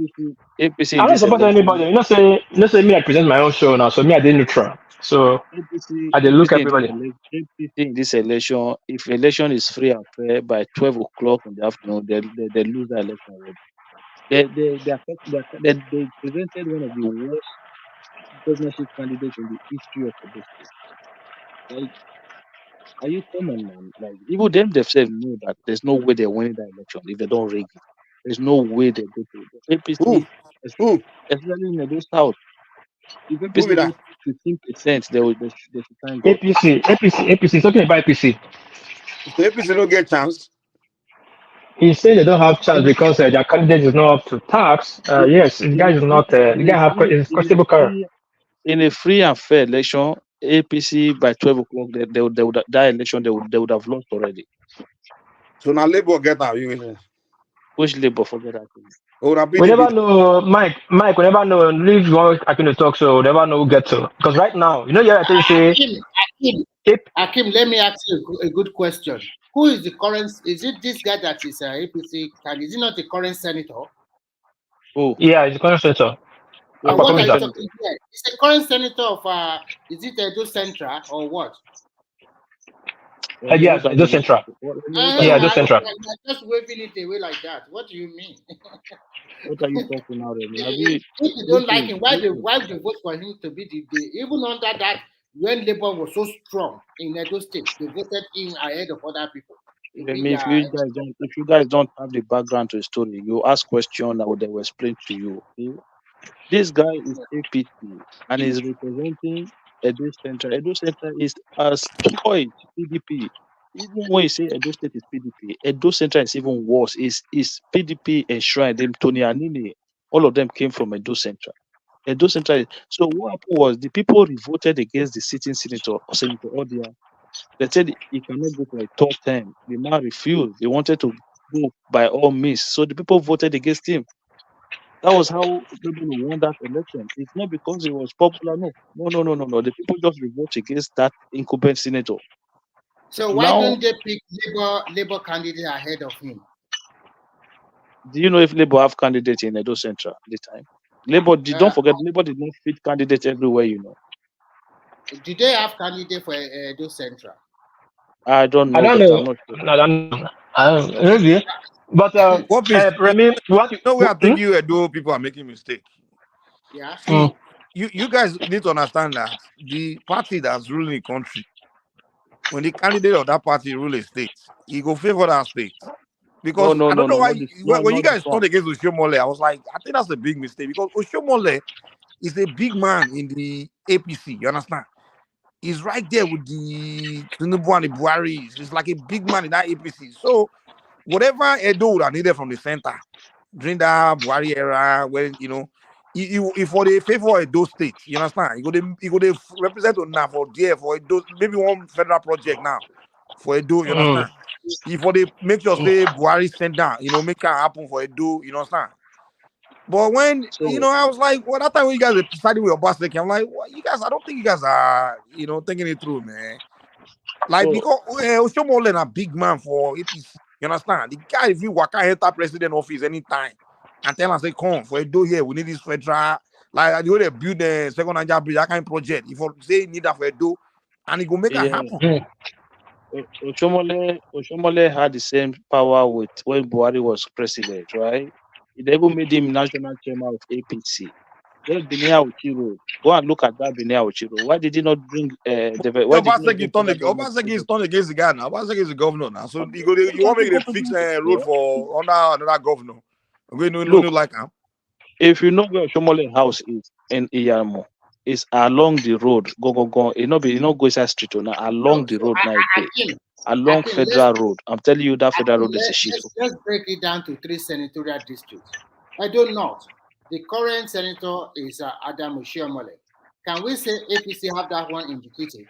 APC. I don't support anybody. You know, say me. I present my own show now, so me I did neutral. So I did look everybody. APC in this election, if election is free and fair by 12 o'clock in the afternoon, they lose the election already. They presented one of the worst governorship candidate in the history of the state. Like, are you common, man? Like, even them themselves know that there's no way they're winning that election if they don't rig it. There's no way they go to Who? APC, Who? especially in the South. If Who be APC that? get 15%, they should thank God. APC, talking about APC. So APC don't get chance. He's saying they don't have chance because their candidate is not up to tax. Yes, the guy is not. The guy have is questionable character. In a free and fair election, APC by 12 o'clock, they would that election they would have lost already. So now Labour get out. You know. Which Labour forget that thing? Oh, We never know, Mike. We never know. Leave you want I can talk, so we never know who get to. Because right now, you know, I tell you say. Akim, let me ask you a good question. Who is the current? Is it this guy that is APC? Is he not the current senator? Oh, yeah, he's the current senator. What are you talking? Yeah, it's the current senator of. Is it Edo Central or what? Yeah, Edo Central. Yeah, Edo Central. I'm just waving it away like that. What do you mean? What are you talking about? If you don't like him, why do you vote for him to be the even under that when Labour was so strong in Edo State, they voted him ahead of other people. If you guys don't have the background to the story, you ask questions that they will explain to you. Okay? This guy is APC and is representing Edo Central. Edo Central is as pure PDP. Even when you say Edo State is PDP, Edo Central is even worse. Is PDP enshrined them? Tony Anini, all of them came from Edo Central. Edo Central. So what happened was the people voted against the sitting senator, Senator Odia. They said he cannot go for a third term. The man refused. He wanted to go by all means. So the people voted against him. That was how people won that election. It's not because he was popular. No. The people just revolt against that incumbent senator. So why don't they pick Labour candidate ahead of him? Do you know if Labour have candidates in Edo Central at the time? Labour, don't forget, Labour did not fit candidates everywhere, you know. Do they have candidates for Edo Central? I don't know. I'm not sure. Really? But Remy, what you know where I think you Edo people are making mistake. Yeah. See, you guys need to understand that the party that's ruling the country, when the candidate of that party rule a state, he go favor that state. Because I don't know why when you guys turned against Oshiomhole, I was like, I think that's a big mistake because Oshiomhole is a big man in the APC. You understand? He's right there with the Tinubu and the Buharis. He's like a big man in that APC. So whatever Edo would have needed from the center during that Buhari era, when you know, if for the favor Edo State, you understand? You go to represent now for there for Edo, maybe one federal project now for Edo. You understand? If for they make sure say Buhari send down, you know, make it happen for Edo. You understand? But when you know, I was like, well, that time when you guys decided with your boss, I'm like, well, you guys, I don't think you guys are, you know, thinking it through, man. Like because Oshiomhole a big man for APC. You understand? The guy, if you walk out enter president office anytime and tell us say, come for Edo here, we need this federal, like the way they build the second Niger bridge, that kind of project. If you say need that for Edo, and it go make it happen. Oshiomhole had the same power with when Buhari was president, right? They even made him national chairman of APC. There's Binia Ochiro. Go and look at that Binia Ochiro. Why did he not bring Obasanjo is turned against the guy now. Obasanjo is the governor now. So you want me to fix a road for under another governor? We no like him. If you know where Oshiomhole house is in Iyamo, it's along the road. Go. It not go inside street now. Along the road now. Along Federal Road. I'm telling you that Federal Road is a shit. Let's break it down to 3 senatorial districts. Edo North. The current senator is Adam Oshiomhole. Can we say APC have that one indicated?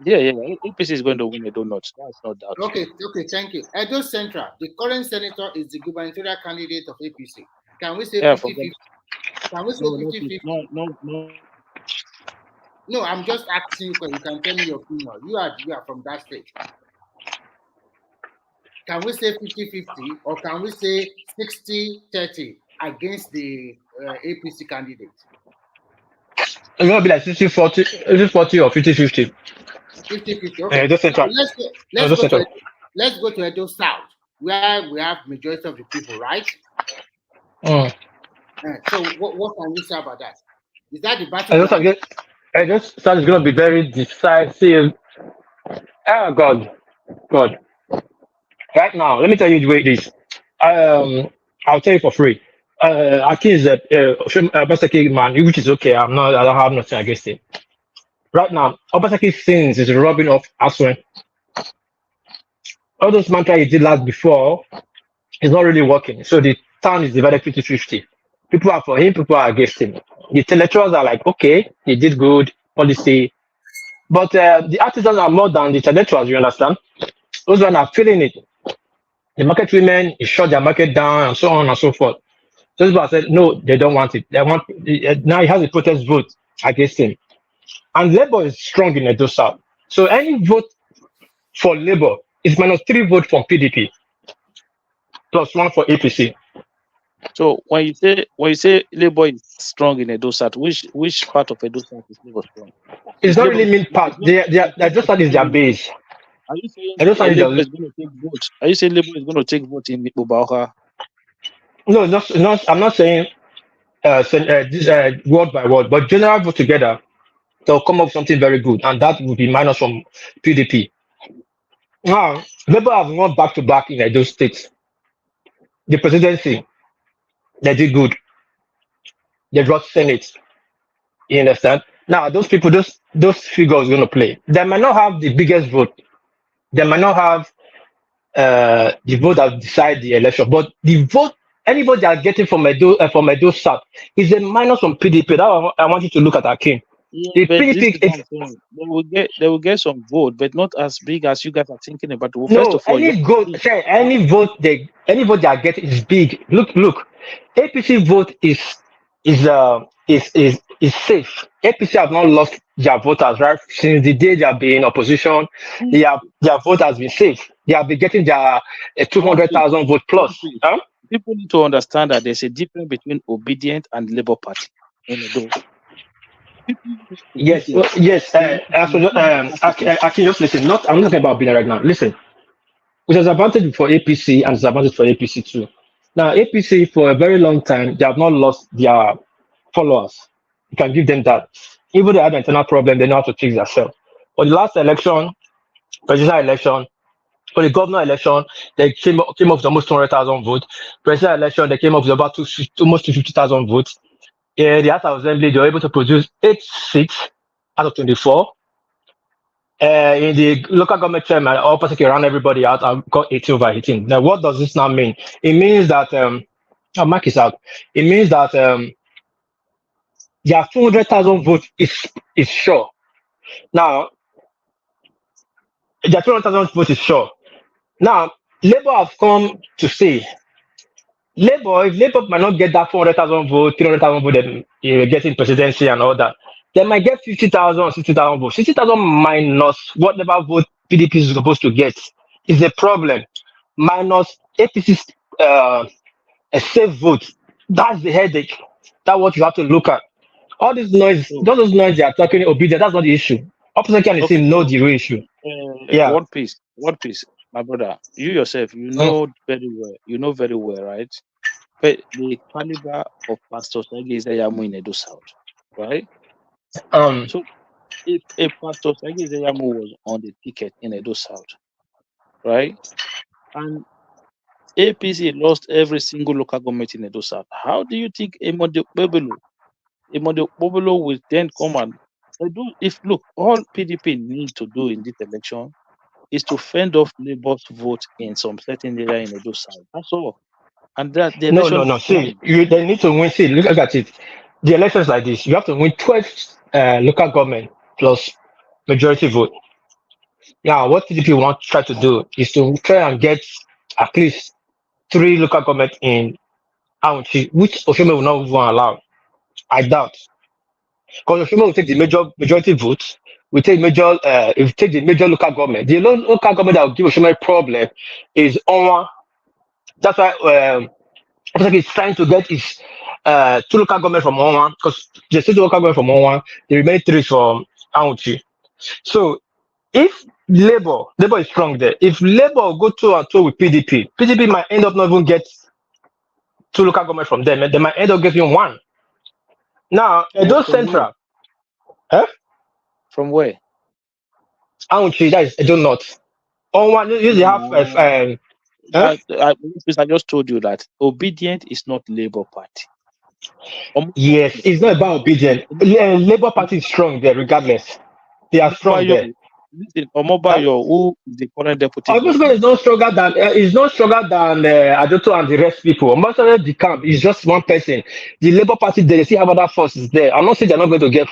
Yeah. APC is going to win Edo North. That's not that. Okay, thank you. Edo Central. The current senator is the gubernatorial candidate of APC. Can we say 50-50? Can we say 50-50? No. No, I'm just asking you because you can tell me your opinion. You are from that state. Can we say 50-50 or can we say 60-30 against the APC candidate? It's going to be like 60-40 or 50-50. 50-50, okay. Edo Central. Let's go to Edo South, where we have majority of the people, right? So what can you say about that? Is that the I battleground? just thought it's going to be very decisive. Oh, God. Right now, let me tell you the way it is. I'll tell you for free. Aki is a Obaseki man, which is okay. I don't have nothing against it. Right now, Obaseki sins is rubbing off Aswen. All those mantra he did last before is not really working. So the town is divided 50-50. People are for him, people are against him. The intellectuals are like, okay, he did good policy. But the artisans are more than the intellectuals, you understand? Those ones are feeling it. The market women, he shut their market down and so on and so forth. Those people said, no, they don't want it. They want now he has a protest vote against him. And Labour is strong in Edo South. So any vote for Labour is -3 vote from PDP, +1 for APC. So when you say Labour is strong in Edo South, which part of Edo South is Labour strong? It's not really mean part. Edo South is their base. Are you saying Edo South is Labour their, is going to take vote? Are you saying Labour is going to take vote in Ubauha? no, not. I'm not saying word by word, but general vote together, they'll come up with something very good, and that will be minus from PDP. Now, Labour have won back to back in Edo State. The presidency, they did good. They brought Senate. You understand? Now, those people, those figures going to play. They might not have the biggest vote. They might not have the vote that decide the election, but the vote, any vote they are getting from Edo South is a minus from PDP. That I want you to look at Akin. Yeah, The but this PDP, is what I'm saying. They will get some vote, but not as big as you guys are thinking about. Well, first no, of all, any vote they are getting is big. Look, APC vote is safe. APC have not lost their voters right since the day they have been in opposition. Their vote has been safe. They have been getting their 200,000 vote plus. Huh? People need to understand that there's a difference between obedient and Labour Party in Edo. Yes, yes. I can just listen. I'm not talking about Bina right now. Listen, there's advantage for APC and disadvantage for APC too. Now, APC for a very long time they have not lost their followers. You can give them that. Even they had an internal problem, they know how to fix themselves. For the last election, presidential election, for the governor election, they came up with almost 200,000 votes. Presidential election, they came up with about almost 250,000 votes. The House of Assembly, they were able to produce 8 seats out of 24. In the local government chairman, Opposite ran everybody out and got 18/18. Now, what does this now mean? It means that, Mark is out. It means that their 200,000 votes is sure. Now, their 200,000 votes is sure. Now, Labour have come to say, if Labour might not get that 400,000 vote, 300,000 vote, then getting presidency and all that, they might get 50,000 or 60,000 votes. 60,000 minus whatever vote PDP is supposed to get is a problem. Minus APC's a safe vote. That's the headache. That's what you have to look at. All this noise, all those noise they are talking obedient, that's not the issue. Opposite can say no the real issue. Yeah. One piece, my brother. You yourself, you know very well. You know very well, right? But the caliber of Pastor Sagi Zayamu in Edo South, right? So if Pastor Sagi Zayamu was on the ticket in Edo South, right, and APC lost every single local government in Edo South, how do you think Emode Bobolo will then come and do? If look, all PDP need to do in this election is to fend off Labour's vote in some certain area in Edo South. That's all. And that the election. No. See, they need to win. See, look at it. The elections like this, you have to win 12 local government plus majority vote. Now, what PDP want to try to do is to try and get at least 3 local government in Aunchi, which Oshome will not even allow. I doubt. Because Oshome will take the majority votes, we take the major local government. The local government that will give Oshome a problem is Onwa. That's why he's trying to get his 2 local government from Onwa, because the 2 local government from Onwa, the remaining 3 from Aunchi. So if Labour is strong there. If Labour go 2-2 with PDP might end up not even get 2 local government from them, and they might end up getting 1. Now, Edo Central. Huh? From where? Auntry, that is Edo North. On one, you have I just told you that Obedient is not Labour Party. Yes, it's not about obedience. Labour Party is strong there, regardless. They are strong there. Listen, Omobayo, who is the current deputy Obasanjo governor? is not stronger than Adoto and the rest people. Obasanjo the camp is just one person. The Labour Party they still have other forces there. I'm not saying they're not going to get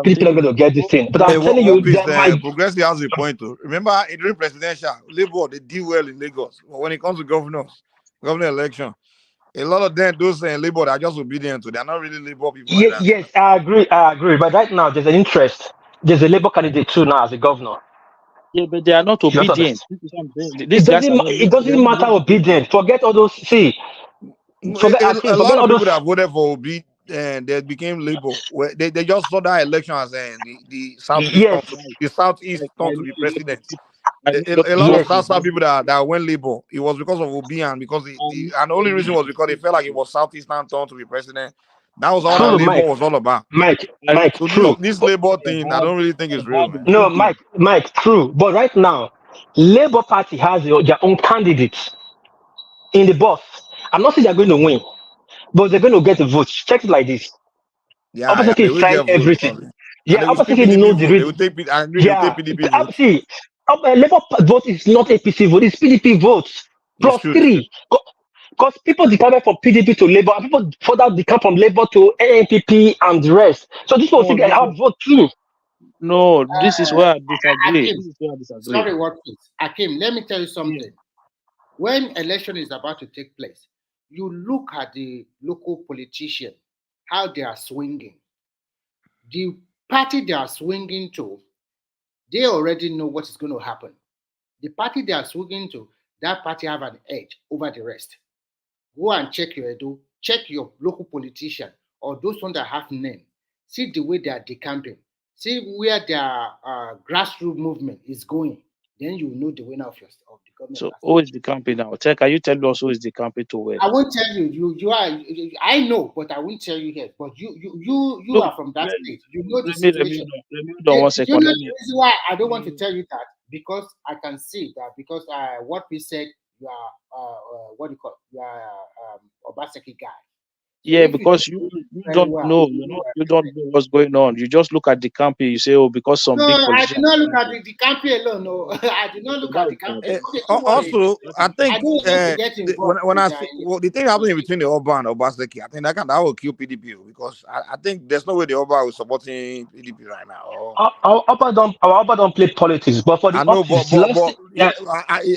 people are going to get this thing, but I'm telling you, they might. Progressive has a point too. Remember, during presidential, Labour they do well in Lagos, but when it comes to governor election, a lot of them those Labour are just obedient to. They're not really Labour people like that. Yes, I agree. But right now, there's an interest. There's a Labour candidate too now as a governor. Yeah, but they are not obedient. It doesn't matter obedient. Forget all those. See, a lot of people that voted for Obi and they became Labour. They just saw that election as the Southeast turned to be president. A lot of South people that went Labour. It was because of Obi and because and the only reason was because they felt like it was Southeastern turned to be president. That was all that Labour was all about. Mike, so true. This Labour thing, I don't really think is real, man. No, Mike, true. But right now, Labour Party has their own candidates in the boss. I'm not saying they're going to win, but they're going to get the votes. Check it like this. Obasanjo is trying everything. Yeah, Obasanjo knows the reason. See, Labour vote is not APC vote; it's PDP votes plus 3. Because people decamp from PDP to Labour, and people further decamp from Labour to NPP and the rest. So this was a hard vote too. No, this is where I disagree. Sorry, what is Akim? Let me tell you something. When election is about to take place, you look at the local politician, how they are swinging. The party they are swinging to, they already know what is going to happen. The party they are swinging to, that party have an edge over the rest. Go and check your Edo, check your local politician or those ones that have name. See the way they are decamping. See where their grassroots movement is going. Then you know the winner of the government. So who is decamping now? Can you tell us who is decamping to where? I won't tell you. You are. I know, but I won't tell you here. But you are from that state. You know the situation. Let me hold on 1 second. You know the reason why I don't want to tell you that because I can see that because what we said. You are what do you call it? You are Obaseki guy. So yeah, because you don't know, you don't know what's going on. You just look at the campaign, you say, oh, because some big I did not look at the campaign alone. No, I did not look at the campaign. Also, I think when I see the thing happening between the Oba and Obaseki, I think that will kill PDP because I think there's no way the Oba is supporting PDP right now. Our Oba don't play politics, but for the I know,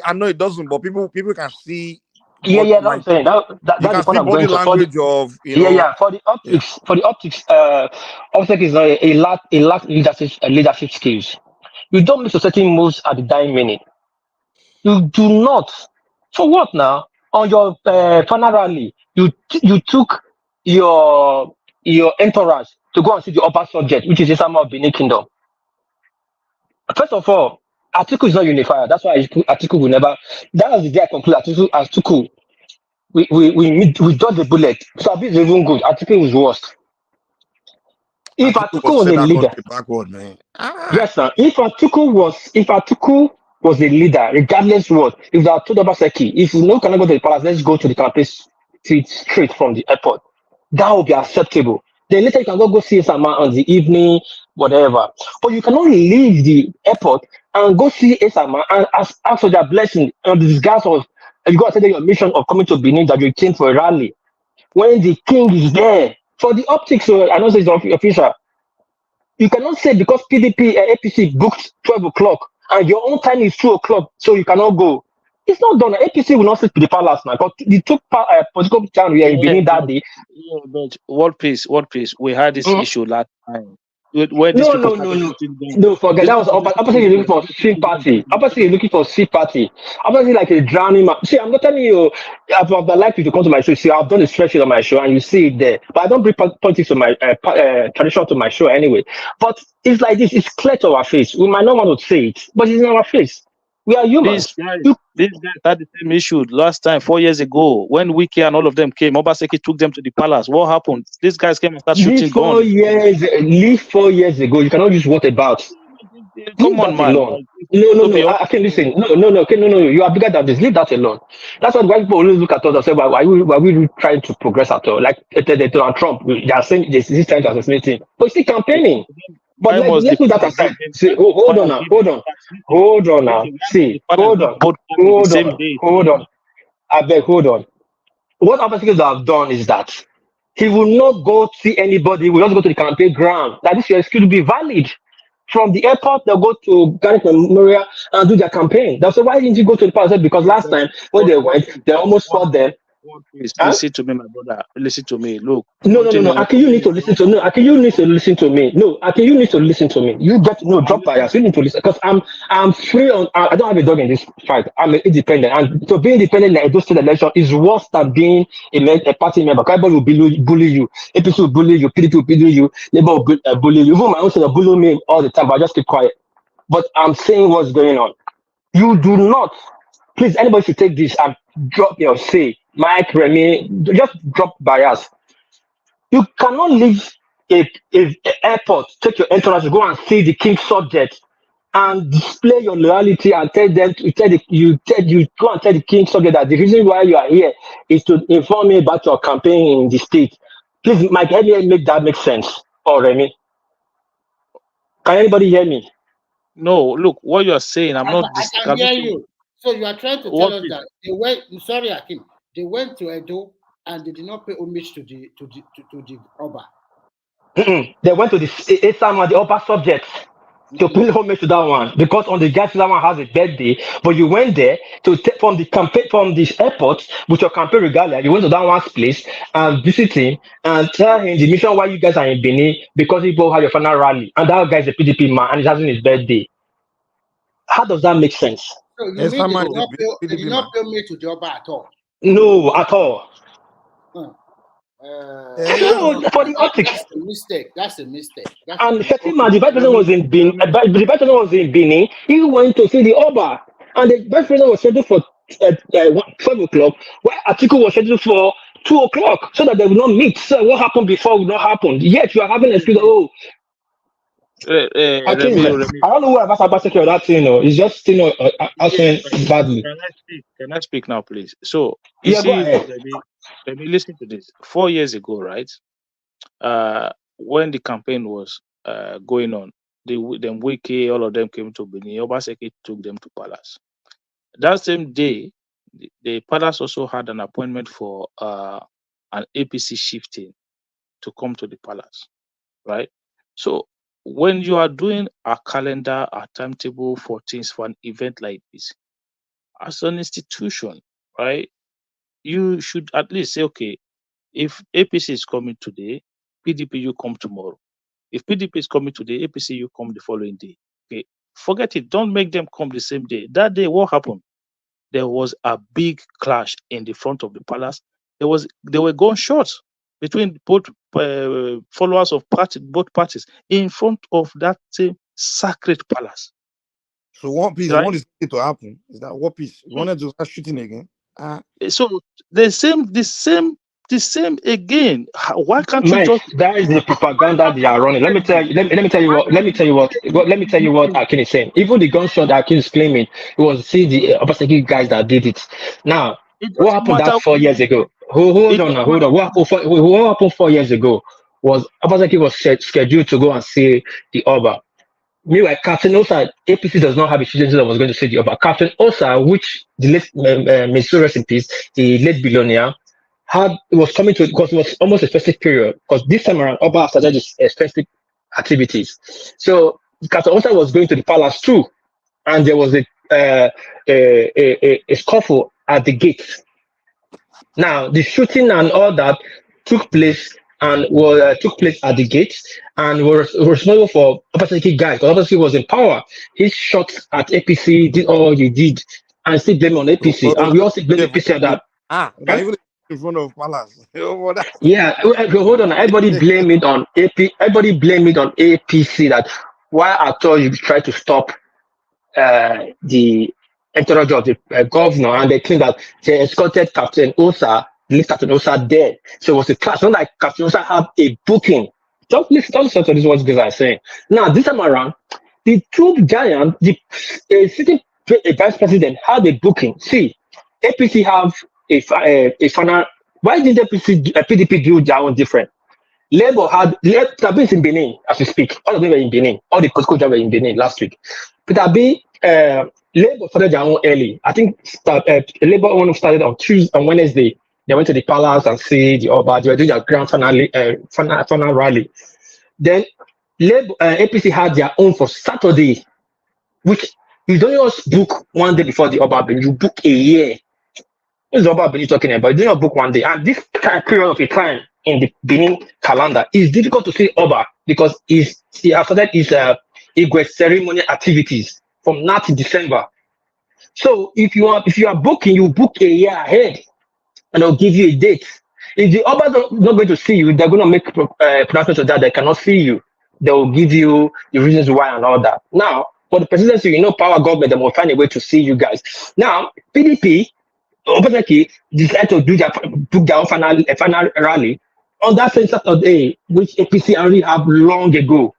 I know it doesn't, but people can see. Yeah, that's what I'm saying. That's the point I'm going to. Language of for the optics, Obaseki is a lack leadership skills. You don't make certain moves at the dying minute. You do not. For what now? On your final rally, you took your entourage to go and see the upper subject, which is the summer of Benin Kingdom. First of all, Atiku is not unifier. That's why Atiku will never. That was the day I conclude Atiku. We dodged the bullet. Sabi is even good. Atiku was worst. If Atiku was a leader, backward, man. Yes, sir. If Atiku was a leader, regardless what, if they are told Obaseki, if you cannot go to the palace, let's go to the campaign straight from the airport. That would be acceptable. Then later you can go see Esama on the evening, whatever. But you cannot leave the airport and go see Esama and ask for their blessing on the disguise of you got to tell your mission of coming to Benin that you came for a rally. When the king is there. For the optics, I know it's official. You cannot say because PDP and APC booked 12 o'clock and your own time is 2 o'clock, so you cannot go. It's not done. APC will not sit to the palace now because they took political time we are in Benin that day. Yeah, but what please? We had this issue last time. No, forget that was opposite looking for street party. Opposite looking for street party. Opposite like a drowning man. See, I'm not telling you I'd like you to come to my show. See, I've done the spreadsheet on my show and you see it there. But I don't bring politics to my tradition to my show anyway. But it's like this, it's clear to our face. We might not want to say it, but it's in our face. We are humans. These guys had the same issue last time, 4 years ago, when Wiki and all of them came. Obaseki took them to the palace. What happened? These guys came and started shooting guns. Leave 4 years ago. You cannot use what about. Come on, man. Alone. No. I can listen. No. You are bigger than this. Leave that alone. That's why people always look at us and say, why are we trying to progress at all? Like Donald Trump, they are saying this trying to assassinate him, but he's still campaigning. But let's put that aside. See, hold on now. See, hold on. I beg, hold on. What Obasanjo have done is that he will not go see anybody. He will just go to the campaign ground. That is your excuse to be valid. From the airport, they'll go to Gareth Memorial and do their campaign. They'll say, why didn't you go to the palace? Because last time when they went, they almost fought them. Please listen to me, my brother. Listen to me. Look. No. Aki, you need to listen to me. No, Aki, you need to listen to me. You drop bias. You need to listen because I'm free on. I don't have a dog in this fight. I'm independent, and so being independent in a state election is worse than being a party member. Everybody will bully you. APC will bully you. PDP will bully you. Labour will bully you. Even my own side will bully me all the time, but I just keep quiet. But I'm saying what's going on. You do not. Please, anybody should take this and drop your say. Mike, Remy, just drop bias. You cannot leave a airport, take your entourage, go and see the king's subject, and display your loyalty and tell them you go and tell the king's subject that the reason why you are here is to inform me about your campaign in the state. Please, Mike, help me make that make sense. Or Remy, can anybody hear me? No, look, what you are saying, I can hear you. So you are trying to tell us that they went. Sorry, Akim. They went to Edo and they did not pay homage to the Oba. They went to the Esama, the Oba subjects, to pay homage to that one because on the guys that one has a birthday. But you went there to from the campaign from this airport with your campaign regalia. You went to that one's place and visit him and tell him the mission why you guys are in Benin because he go have your final rally and that guy is a PDP man and he's having his birthday. How does that make sense? So you mean they did not pay me to the Oba at all? No, at all. For the optics. That's a mistake. And Fatima, the vice president was in Benin. The vice president was in Benin. He went to see the Oba, and the vice president was scheduled for 12 o'clock, while Atiku was scheduled for 2 o'clock, so that they will not meet. So what happened before will not happen. Yet you are having a excuse. I don't know what about that thing. It's just answering badly. Can I speak now, please? So you see, let me listen to this. 4 years ago, right? When the campaign was going on, them Wiki, all of them came to Benin. Obaseki took them to Palace. That same day, the Palace also had an appointment for an APC shifting to come to the Palace, right? So when you are doing a calendar, a timetable for things for an event like this, as an institution, right, you should at least say, okay, if APC is coming today, PDP, you come tomorrow. If PDP is coming today, APC, you come the following day. Okay, forget it. Don't make them come the same day. That day, what happened? There was a big clash in the front of the palace. They were gunshots between both followers of both parties in front of that same sacred palace. So one piece, right? I want this to happen. Is that what piece? You wanted to start shooting again? So the same again. Why can't you just? That is the propaganda they are running. Let me tell you what Akin is saying. Even the gunshot that Akin is claiming, it was the Obaseki guys that did it. Now, what happened that 4 years ago? Hold on. What happened 4 years ago was Obaseki was scheduled to go and see the Oba. Meanwhile, Captain Osa, APC does not have a student that was going to see the Oba. Captain Osa, which the late Mr. Rest in Peace, the late billionaire, was coming to because it was almost a festive period. Because this time around, Oba started his festive activities. So Captain Osa was going to the palace too, and there was a scuffle at the gate. Now the shooting and all that took place and took place at the gate and was responsible for Obaseki guys. Because Obaseki was in power. He shot at APC, did all he did, and still blame on APC. And we also blame APC at that. Even in front of Palace. Yeah, hold on. Everybody blame it on AP. Everybody blame it on APC. That why at all you try to stop the entourage of the governor, and they claim that they escorted Captain Osa, leave Captain Osa there. So it was a clash. Not like Captain Osa have a booking. Don't listen to this what these guys are saying. Now, this time around, the two giant, the sitting vice president had a booking. See, APC have a final. Why did PDP do their own different? Labour had Peter B is in Benin as we speak. All of them were in Benin. All the political jobs were in Benin last week. Peter B, Labour started their own early. I think Labour one started on Wednesday. They went to the palace and see the Oba. They were doing their grand finale, final rally. Then Labour APC had their own for Saturday, which you don't just book one day before the Oba, but you book a year. This is Oba Benin talking about. You do not book one day, and this period of a time in the Benin calendar is difficult to see Oba because he has started his Igwe ceremony activities from now to December. So if you are booking, you book a year ahead, and they'll give you a date. If the Oba not going to see you, they're going to make pronouncements of that they cannot see you. They will give you the reasons why and all that. Now, for the presidency, power government, they will find a way to see you guys. Now, PDP. Obasanjo decided to book their own final rally on that same Saturday, which APC already have long ago.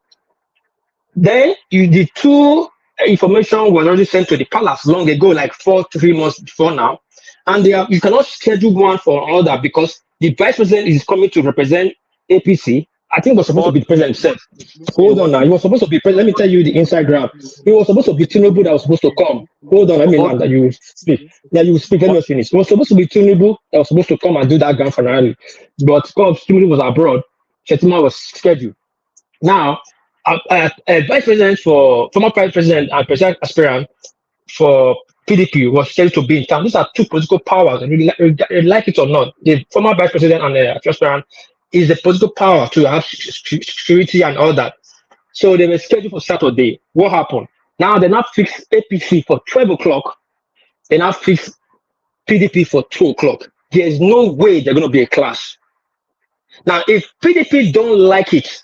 Then the two information was already sent to the palace long ago, like 3 months before now, and you cannot schedule one for another because the vice president is coming to represent APC. I think he was supposed to be the president himself. Hold on now. He was supposed to be president. Let me tell you the inside graph. He was supposed to be Tinubu that was supposed to come. Hold on. Let me land that you speak. That you speak. Let me finish. It was supposed to be Tinubu that was supposed to come and do that grand finale. But because Tinubu was abroad, Shetima was scheduled. Now, vice president former vice president and president aspirant for PDP was scheduled to be in town. These are two political powers, and you like it or not. The former vice president and the aspirant is the political power to have security and all that. So they were scheduled for Saturday. What happened? Now they now fixed APC for 12 o'clock. They now fixed PDP for 2 o'clock. There is no way they're going to be a clash. Now, if PDP don't like it,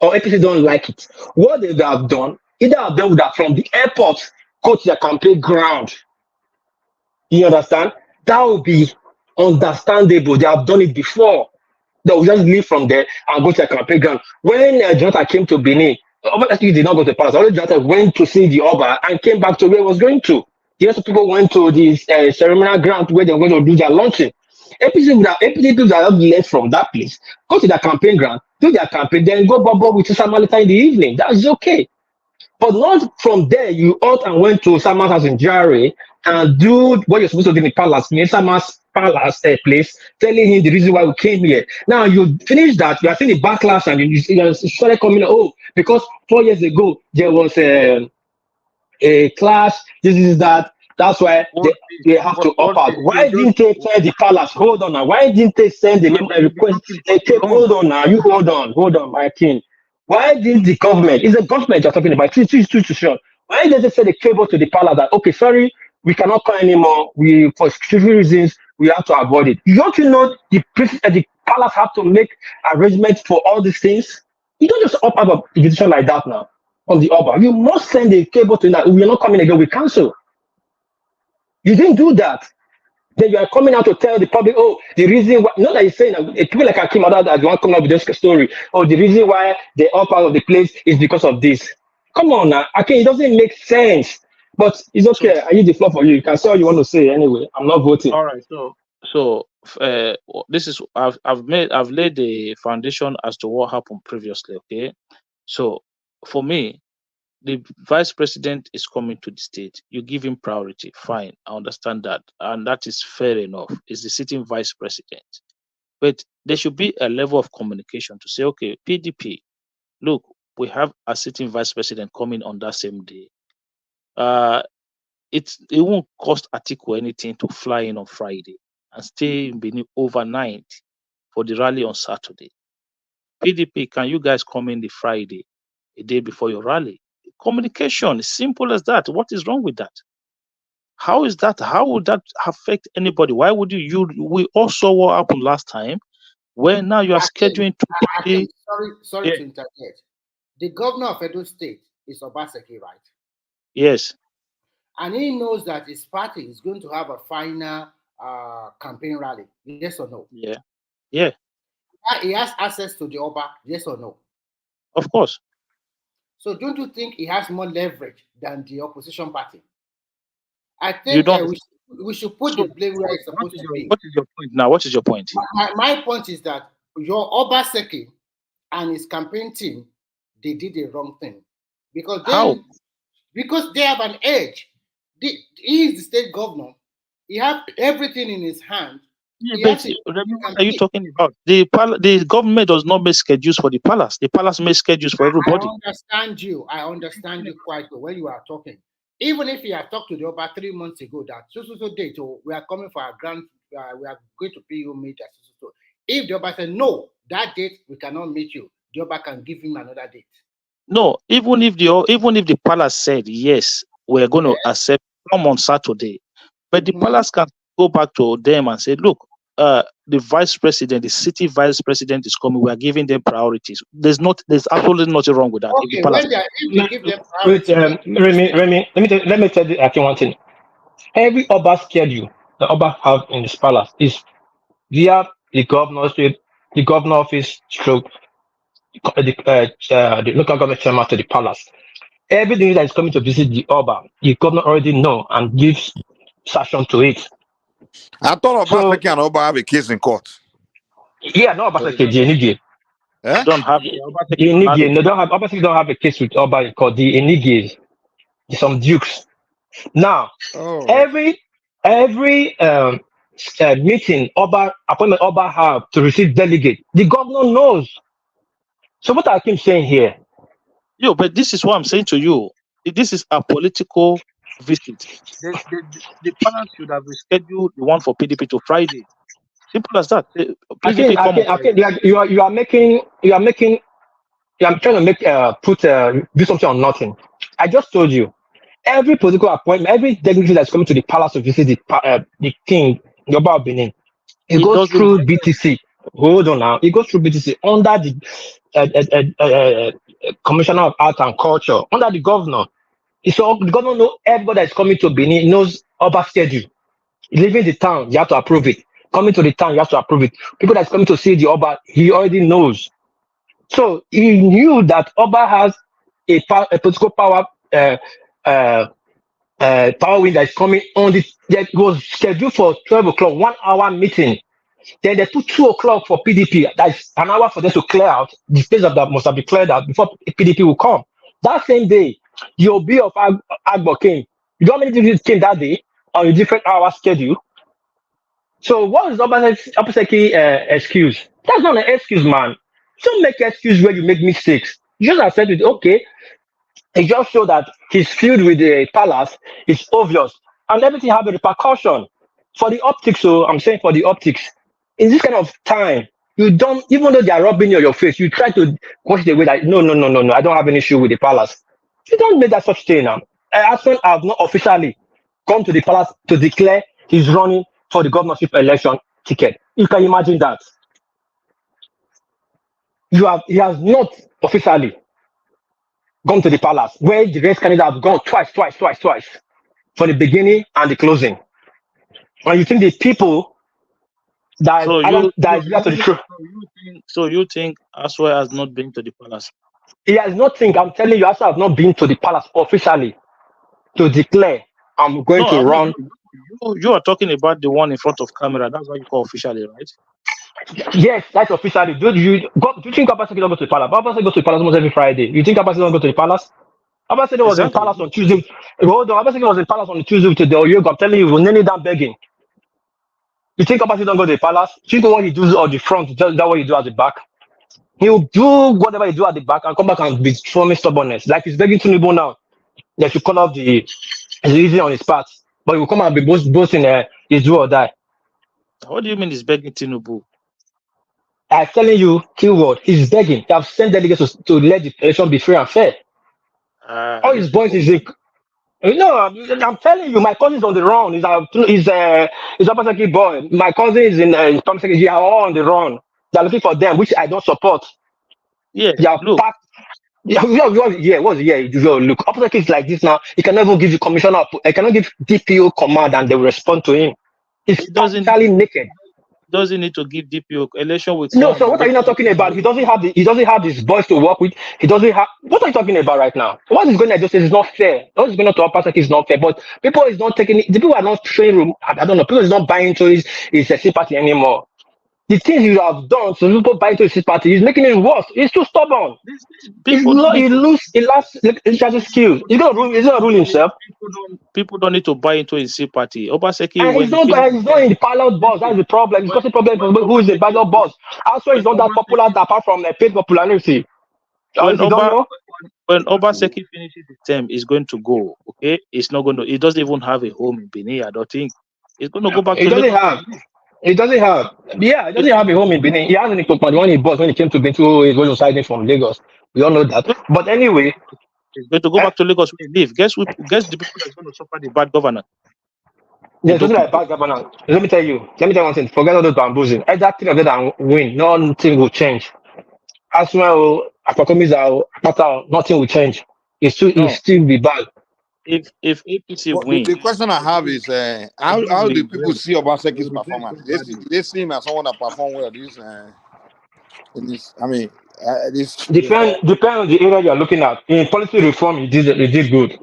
or APC don't like it, what they would have done, either of them would have from the airport go to their campaign ground. You understand? That would be understandable. They have done it before. They will just leave from there and go to a campaign ground. When Jonathan came to Benin, obviously he did not go to the palace. Only Jonathan went to see the Oba and came back to where he was going to. The rest of people went to the ceremonial ground where they were going to do their launching. APC would have left from that place, go to their campaign ground, do their campaign, then go bubble with Samalita in the evening. That's okay. But not from there, you out and went to Sama's house in Jare and do what you're supposed to do in the palace, in Sama's palace place, telling him the reason why we came here. Now you finish that, you are seeing the backlash, and you started coming, because 4 years ago there was a clash, this is that. That's why they have to opt out. Why didn't they tell the palace? Hold on now. Why didn't they send the request? Hold on now. You hold on, my king. Why didn't the government? It's the government you're talking about. Too short. Why did they send a cable to the palace that okay, sorry, we cannot come anymore. We for security reasons we have to avoid it. Don't you know the palace have to make arrangements for all these things? You don't just opt out of a decision like that now on the Oba. You must send a cable to that. We are not coming again. We cancel. You didn't do that. Then you are coming out to tell the public, the reason why, not that you're saying, people like Akim Adad that want to come up with this story, the reason why they're all part of the place is because of this. Come on now, Akim, it doesn't make sense. But it's okay. I use the floor for you. You can say what you want to say anyway. I'm not voting. All right. So this is I've laid the foundation as to what happened previously. Okay. So for me, the vice president is coming to the state. You give him priority. Fine. I understand that. And that is fair enough. It's the sitting vice president. But there should be a level of communication to say, okay, PDP, look, we have a sitting vice president coming on that same day. It won't cost Atiku anything to fly in on Friday and stay in Benin overnight for the rally on Saturday. PDP, can you guys come in the Friday, a day before your rally? Communication, simple as that. What is wrong with that? How is that? How would that affect anybody? Why would we all saw what happened last time, where now you are scheduling to Sorry to interject. The governor of Edo State is Obaseki, right? Yes. and he knows that his party is going to have a final campaign rally. Yes or no? Yeah. Yeah. He has access to the Oba. Yes or no? Of course. So don't you think he has more leverage than the opposition party? I You think don't. we should put the blame where it's supposed to be. What is your point now? What is your point? My point is that your Obaseki and his campaign team, they did the wrong thing. Because they have an edge. He is the state governor. He has everything in his hand. Yeah, but what are you talking about? The government does not make schedules for the palace. The palace makes schedules for everybody. I understand you quite well when you are talking. Even if you have talked to the Oba 3 months ago that so date, we are coming for our grant, we are going to pay you meet at so. If the Oba said no, that date we cannot meet you, the Oba can give him another date. No, even if the palace said yes, we're going to accept come on Saturday, but the palace can go back to them and say, look, the vice president, the city vice president is coming. We are giving them priorities. There's absolutely nothing wrong with that. Okay, if they give them Remy, let me tell you one thing. Every Oba schedule the Oba have in his palace is via the governor office stroke the local government chairman to the palace. Everything that is coming to visit the Oba, the governor already know and gives sanction to it. I thought Obaseki and Oba have a case in court. Yeah, no, Obaseki, the Enige. Don't have Obaseki don't have a case with Oba called the Eniges, some dukes. Now, every meeting appointment Oba have to receive delegate, the governor knows. So what I keep saying here? But this is what I'm saying to you. This is a political visit. The palace should have rescheduled the one for PDP to Friday. Simple as that. I'm trying to do something on nothing. I just told you, every political appointment, every dignitary that's coming to the palace to visit the king, Yoba of Benin, it goes through BTC. Hold on now. It goes through BTC under the Commissioner of Art and Culture, under the governor. So the governor knows everybody that's coming to Benin knows Oba schedule. Leaving the town, you have to approve it. Coming to the town, you have to approve it. People that's coming to see the Oba, he already knows. So he knew that Oba has a political power power wind that is coming on that was scheduled for 12 o'clock, 1 hour meeting. Then they put 2 o'clock for PDP. That's an hour for them to clear out. The space of that must have been cleared out before PDP will come. That same day, the OB of Agbo came. You know how many people came that day on a different hour schedule? So what is Obaseki excuse? That's not an excuse, man. Don't make excuse where you make mistakes. You just accept it. Okay, it just show that his feud with the palace is obvious, and everything have a repercussion for the optics. So I'm saying for the optics, in this kind of time, you don't, even though they are rubbing you on your face, you try to wash it away. Like no, I don't have an issue with the palace. You don't make that such thing now. Aston have not officially come to the palace to declare he's running for the governorship election ticket. You can imagine that. He has not officially gone to the palace, where the rest candidates have gone twice for the beginning and the closing. And you think the people that to the truth. So you think Aswa has not been to the palace? He has not think. I'm telling you, Aswa has not been to the palace officially to declare I'm going to run. You are talking about the one in front of camera. That's what you call officially, right? Yes, that's officially. Do you think Obaseki don't go to the palace? Obaseki goes to the palace almost every Friday. You think Obaseki don't go to the palace? Obaseki was in palace on Tuesday. Hold on, Obaseki was in palace on Tuesday with the Oyogo. I'm telling you, we're nearly down begging. You think Obaseki don't go to the palace? Think of what he does on the front, just that what he do at the back. He'll do whatever he do at the back and come back and be showing stubbornness. Like he's begging Tinubu now. That should call off the easy on his part. But he will come and be boasting his do or die. What do you mean he's begging Tinubu? I'm telling you, keyword, he's begging. They have sent delegates to let the election be free and fair. All his points is I'm telling you, my cousin is on the run. He's Obaseki boy. My cousin is in Obaseki. They are all on the run. They're looking for them, which I don't support. Yeah, they are look. packed. What's the year? Look, Obaseki is like this now. He cannot even give you commissioner. He cannot give DPO command and they will respond to him. He's He doesn't totally naked. need to give DPO. Election will No, come. so what are you not talking about? He doesn't have his boys to work with. He doesn't have what are you talking about right now? What is going on just is not fair. What is going on to Obaseki is not fair. But people is not taking it, the people are not showing room. I don't know, people is not buying into his sympathy anymore. The things you have done to people buy into his party is making it worse. He's too stubborn. People don't need to. He lacks leadership skills. He's gonna rule himself. People don't need to buy into his sympathy. Obaseki, And when he finished, he's not in the pilot boss. That's the problem. He's got a problem for who is the pilot boss. Also, he's not that popular apart from the paid popularity. when If you don't know, Obaseki finishes the term, he's going to go. Okay, it's not going to. He doesn't even have a home in Benin. I don't think he's going to go back he to doesn't Lagos. have. He doesn't have. Yeah, he doesn't have a home in Benin. He has an equipment when he bought when he came to Benin. He was residing from Lagos. We all know that. But anyway, He's going to go back to Lagos where he live. Guess the people that's going to suffer the bad governance. there's something like bad governance. Let me tell you one thing. Forget all those bamboozling. Either thing of that and win. Nothing will change. As well, nothing will change. It'll still be bad. If APC Well, win, the question I have is, how do people see Obaseki's performance? They see him as someone that perform well. I mean, this. Depend on the area you're looking at. In policy reform, he did good.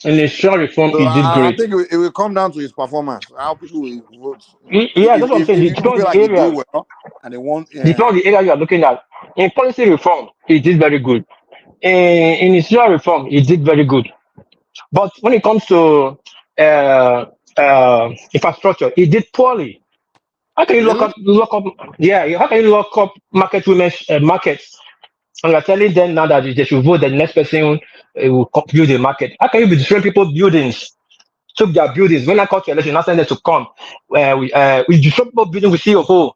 In institutional reform, So he did I great. think it will come down to his performance. How people will vote. Yeah, that's what I'm saying. If It people depends feel on like the he did area. well and they want, Depends on the area you're looking at. In policy reform, he did very good. In institutional reform, he did very good. But when it comes to infrastructure, he did poorly. How can you really? lock up? Yeah, how can you lock up women's markets? And you're telling them now that they should vote the next person will build the market. How can you be destroying people's buildings? Took their buildings. When I call to election, I send them to come. We destroy people's buildings with COO.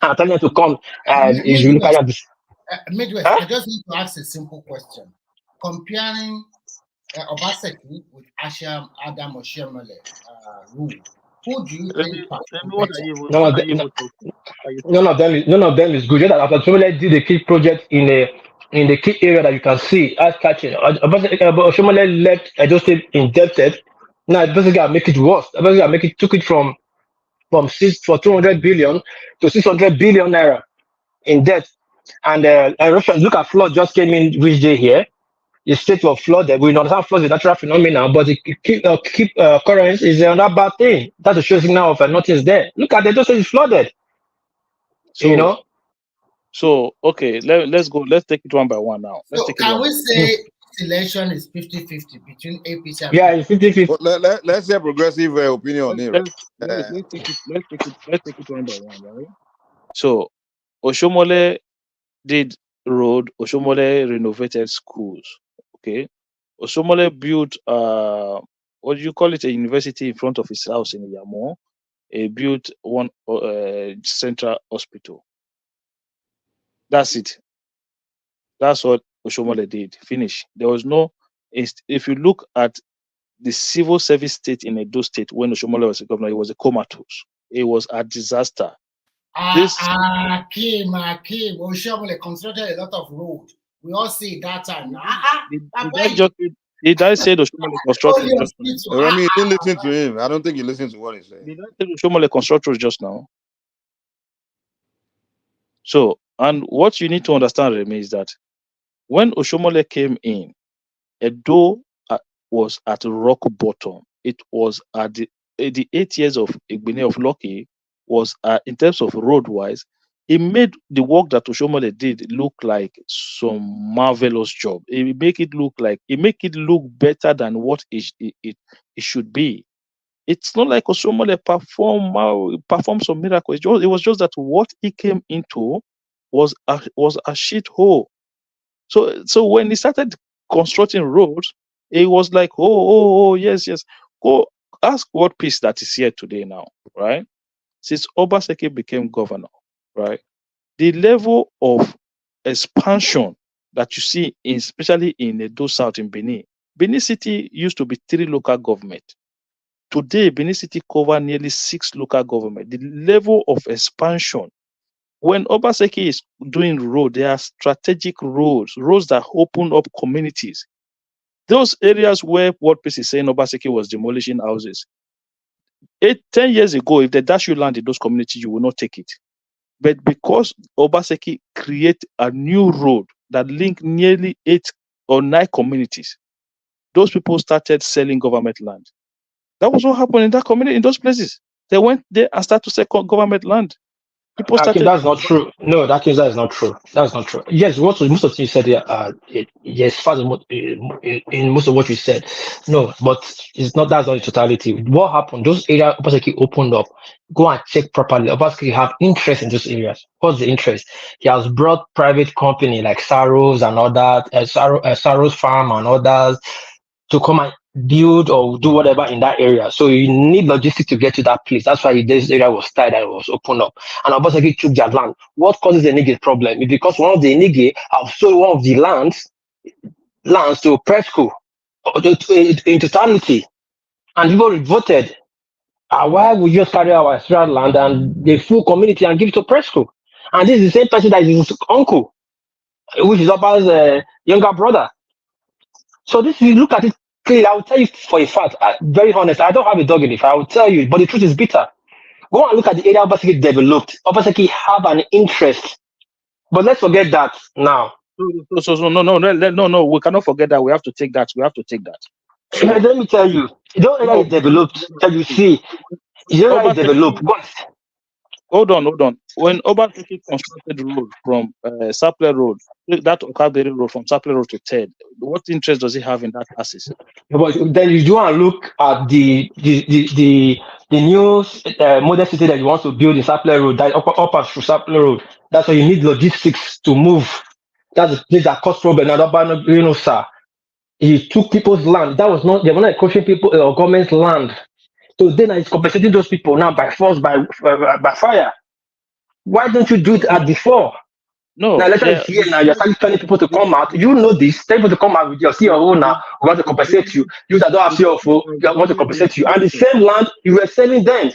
And I tell them to come. If you look at this. Midwest, I just need to ask a simple question. Comparing Obaseki with Adam Oshiomhole rule, who do you think performed better? None of them is good. Just that Oshomole did a key project in the key area that you can see as catching. Oshomole left Edo State indebted. Now basically make it worse. Basically took it from 200 billion to 600 billion naira in debt. And look at flood just came in which day here. The state was flooded. We understand flood is a natural phenomenon, but the keep occurrence is another bad thing. That's a show signal of nothing's there. Look at the Edo State is flooded. So, So okay, let's go. Let's take it one by one now. So can we say election is 50-50 between APC and it's 50-50. Well, let's say progressive opinion on it. Let's take it one by one, right? So Oshiomhole did road. Oshiomhole renovated schools. Okay, Oshiomhole built what do you call it, a university in front of his house in Yamo. He built one central hospital. That's it. That's what Oshiomhole did. Finish. There was no. If you look at the civil service state in Edo State when Oshiomhole was a governor, it was a comatose. It was a disaster. Akim, Oshiomhole constructed a lot of road. We all see it that time. Did I say Oshiomhole constructed just now? Remy, you didn't listen to him. I don't think you listened to what he said. Did I say Oshiomhole constructed just now? So, and what you need to understand, Remy, is that when Oshiomhole came in, Edo was at rock bottom. It was at the 8 years of Igbine of Lucky was in terms of road wise, it made the work that Oshiomhole did look like some marvelous job. It make it look better than what it should be. It's not like Oshiomhole performed some miracle. It was just that what he came into was a shit hole. So when he started constructing roads, it was like, oh, yes. Go ask what peace that is here today now, right? Since Obaseki became governor, right? The level of expansion that you see, especially in Edo South in Benin. Benin City used to be 3 local government. Today, Benin City cover nearly 6 local government. The level of expansion when Obaseki is doing road, there are strategic roads that open up communities. Those areas where WordPress is saying Obaseki was demolishing houses. 10 years ago, if they dash you land in those communities, you will not take it. But because Obaseki create a new road that link nearly 8 or 9 communities, those people started selling government land. That was what happened in that community, in those places. They went there and started to sell government land. People started. That's not true. No, that is not true. That's not true. Yes, most of the things you said here, yes, far as in most of what you said, no, but it's not. That's not the totality. What happened? Those areas Obaseki opened up. Go and check properly. Obaseki have interest in those areas. What's the interest? He has brought private company like Saros and others, Saros Farm and others to come and build or do whatever in that area. So you need logistics to get to that place. That's why this area was tied and it was opened up. And Obaseki took their land. What causes the Nige problem? It's because one of the Nige have sold one of the lands to Presco in totality. And people voted. Why would you just carry our extra land and the full community and give it to Presco? And this is the same person that is his uncle, which is Oba's younger brother. So this, you look at it clearly, I will tell you for a fact, very honest, I don't have a dog in the fight, I will tell you, but the truth is bitter. Go and look at the area Obaseki developed. Obaseki have an interest. But let's forget that now. No, we cannot forget that. We have to take that. So, let me tell you, the area is developed, that you see, the area is developed. Hold on. When Obaseki constructed the road from Sapler Road, that Okaberi Road from Sapler Road to Ted, what interest does he have in that access? But then you do and look at the new modern city that you want to build in Sapler Road, that up through Sapler Road. That's why you need logistics to move. That's the place that caused problem. And sir, he took people's land. That was not, they were not encroaching people or government's land. So then it's compensating those people now by force, by fire. Why don't you do that before? No. Now let's say here now you're telling people to come out. You know this. Tell people to come out with your CFO now. We want to compensate you. You that don't have CFO, we want to compensate you. And the same land you were selling then.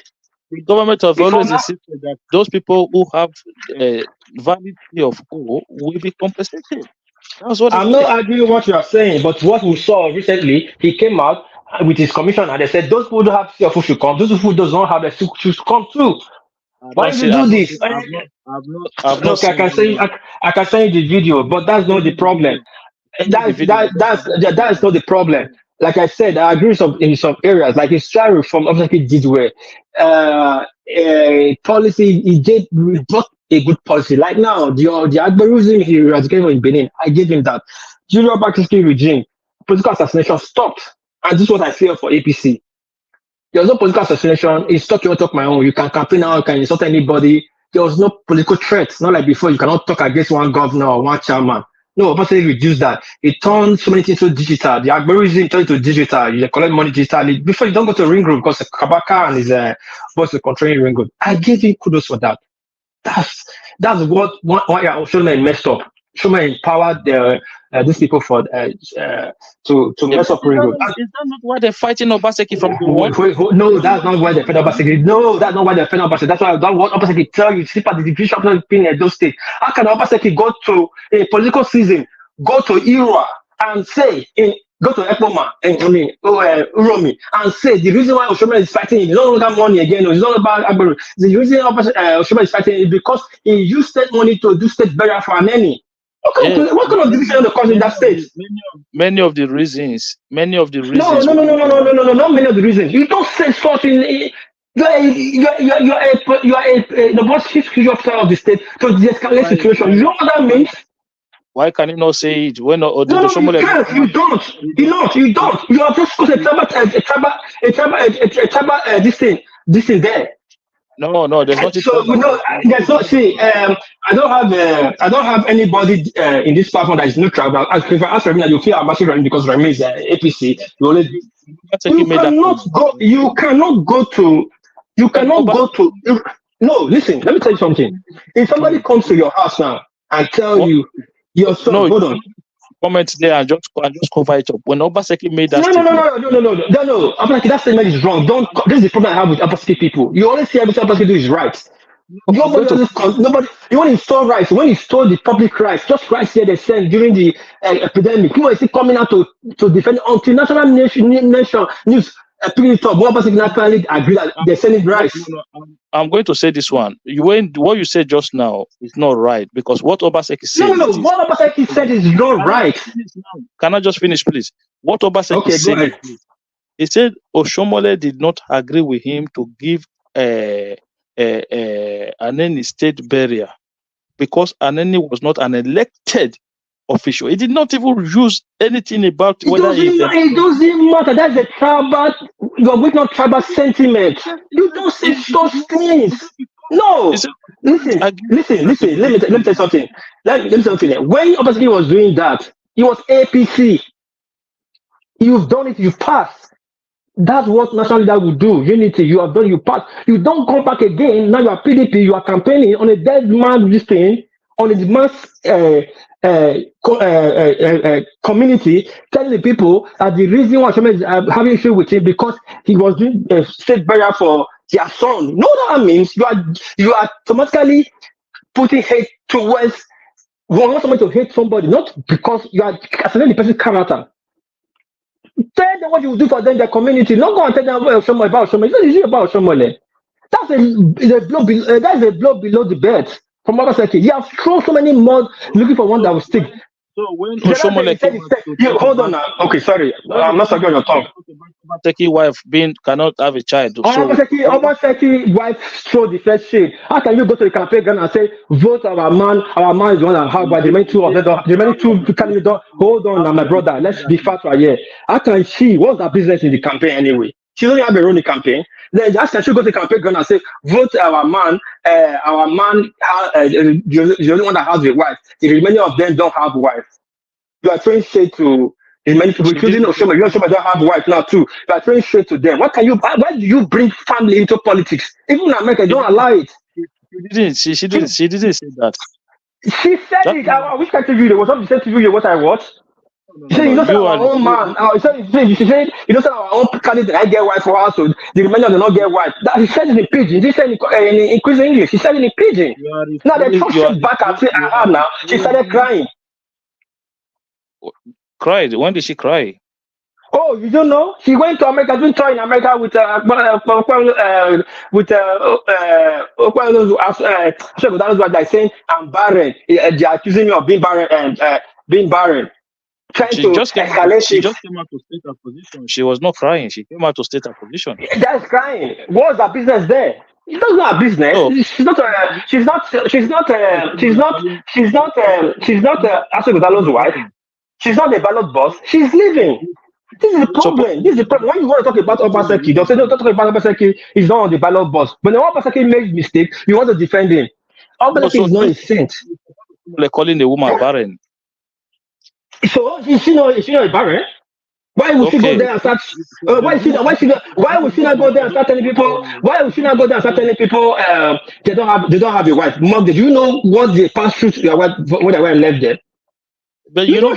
The government have always insisted that those people who have valid CFO will be compensated. That's what I'm not arguing with what you are saying, but what we saw recently, he came out with his commission and they said those people who don't have CFO should come. Those who do not have a should come too. Why do you do this? Okay, I can send you the video, but that's not the problem. That's not the problem. Like I said, I agree in some areas, like his trial reform obviously did well. Policy, he brought a good policy. Like now, the Agberism he eradicated in Benin, I gave him that. Junior Bakisky regime, political assassination stopped. And this is what I feel for APC. There was no political assassination. It's talk your talk my own. You can campaign now, you can insult anybody. There was no political threat. Not like before, you cannot talk against one governor or one chairman. No, Obaseki reduced that. It turned so many things to digital. The Agberism turned to digital. You collect money digitally. Before you don't go to ring road because Kabaka and his boss are controlling ring road. I give him kudos for that. That's what Showman messed up. Showman empowered these people for to mess up ring road. Is that not why they're fighting Obaseki from the war? No, that's not why they're fighting Obaseki. No, that's not why they're fighting Obaseki. That's why I don't want Obaseki tell you. See, the division of in those states. How can Obaseki go to a political season, go to Irua and say go to Ekpoma and Uromi and say the reason why Oshoma is fighting him is not about money again, it's not about Agberu. The reason Oshoma is fighting is because he used state money to do state burial for Aneni. What kind of division of the country in that state? Many of the reasons. No, not many of the reasons. You don't say such in. You are the most history officer of the state to de-escalate situation. You know what that means? Why can you not say it? When you can't. You don't. You are just because this thing there. No, there's nothing. So there's not. See, I don't have anybody in this platform that is neutral. But if I ask Remy, you feel I'm actually running because Remy is APC. You cannot go to. No, listen. Let me tell you something. If somebody comes to your house now and tell you your son, hold on. Comment there and just cover it up. When Obaseki made that No. Obaseki, that statement is wrong. This is the problem I have with Obaseki people. You always see everything Obaseki do is right. Nobody. When he stole rice, when he stole the public rice, just rice here they sent during the epidemic, people are still coming out to defend until national nation news. People talk. One person actually agree that they're selling rice. I'm going to say this one. What you said just now is not right because what Obaseki said. No. What Obaseki said is not right. Can I just finish, please? What Obaseki said. He said Oshomole did not agree with him to give Aneni state burial because Aneni was not an elected official. He did not even use anything about whether it doesn't matter. That's a tribal. You're with no tribal sentiment. You don't say those things. No. Listen. Let me tell you something. Let me tell you something. When Obaseki was doing that, it was APC. You've done it. You've passed. That's what national leader will do. Unity. You have done. You pass. You don't come back again. Now you are PDP. You are campaigning on a dead man. This thing on a mass community, telling the people that the reason why Shema is having issue with him because he was doing a state burial for their son. You know what that means? You are automatically putting hate towards. You want somebody to hate somebody, not because you are assassinating the person's character. Tell them what you do for them, their community. Not go and tell them about Shoma. It's not easy about Shoma. That's a blow below the bed. From Obaseki, you have thrown so many mud looking for one that will stick. So when Oshomole hold on now. Okay, sorry. I'm not talking on your tongue. Obaseki wife cannot have a child. Obaseki wife showed the first shade. How can you go to the campaign ground and say vote our man? Our man is the one that have, but the remaining two of them, the remaining two candidates don't. Hold on now, my brother. Let's be fast right here. How can she? What's her business in the campaign anyway? She doesn't have a role in the campaign. Then just can she go to the campaign ground and say vote our man? Our man, the only one that has a wife. The remaining of them don't have wives. You are throwing shade to many people, including Oshoma. You Oshoma don't have wife now too. You are throwing shade to them. Why do you bring family into politics? Even in America, don't allow it. She didn't say that. She said it. Which kind of video? Was something said to you what I watched? She said, you don't say our own man. She said, you don't say our own candidate I get white for us, so the remainder do not get white. She said it in pidgin. She said it in increased English. She said it in pidgin. Now they throw shit back at her now. She started crying. Cried? When did she cry? Oh, you don't know? She went to America, doing tour in America with saying I'm barren. They are accusing me of being barren. She just came out to state her position. She was not crying. She came out to state her position. That's crying. What's her business there? It's not her business. No. She's not Asogotalo's wife. She's not the ballot boss. She's leaving. This is the problem. This is the problem. When you want to talk about Obaseki, they'll say, don't talk about Obaseki. He's not on the ballot boss. But when Obaseki makes mistake, you want to defend him. Obaseki is not a saint. Like calling the woman barren. So is she not a barren? Why would she go there and start? Why would she not go there and start telling people? Why would she not go there and start telling people they don't have a wife? Mom, did you know what they passed through to their wife when they were left there? But you know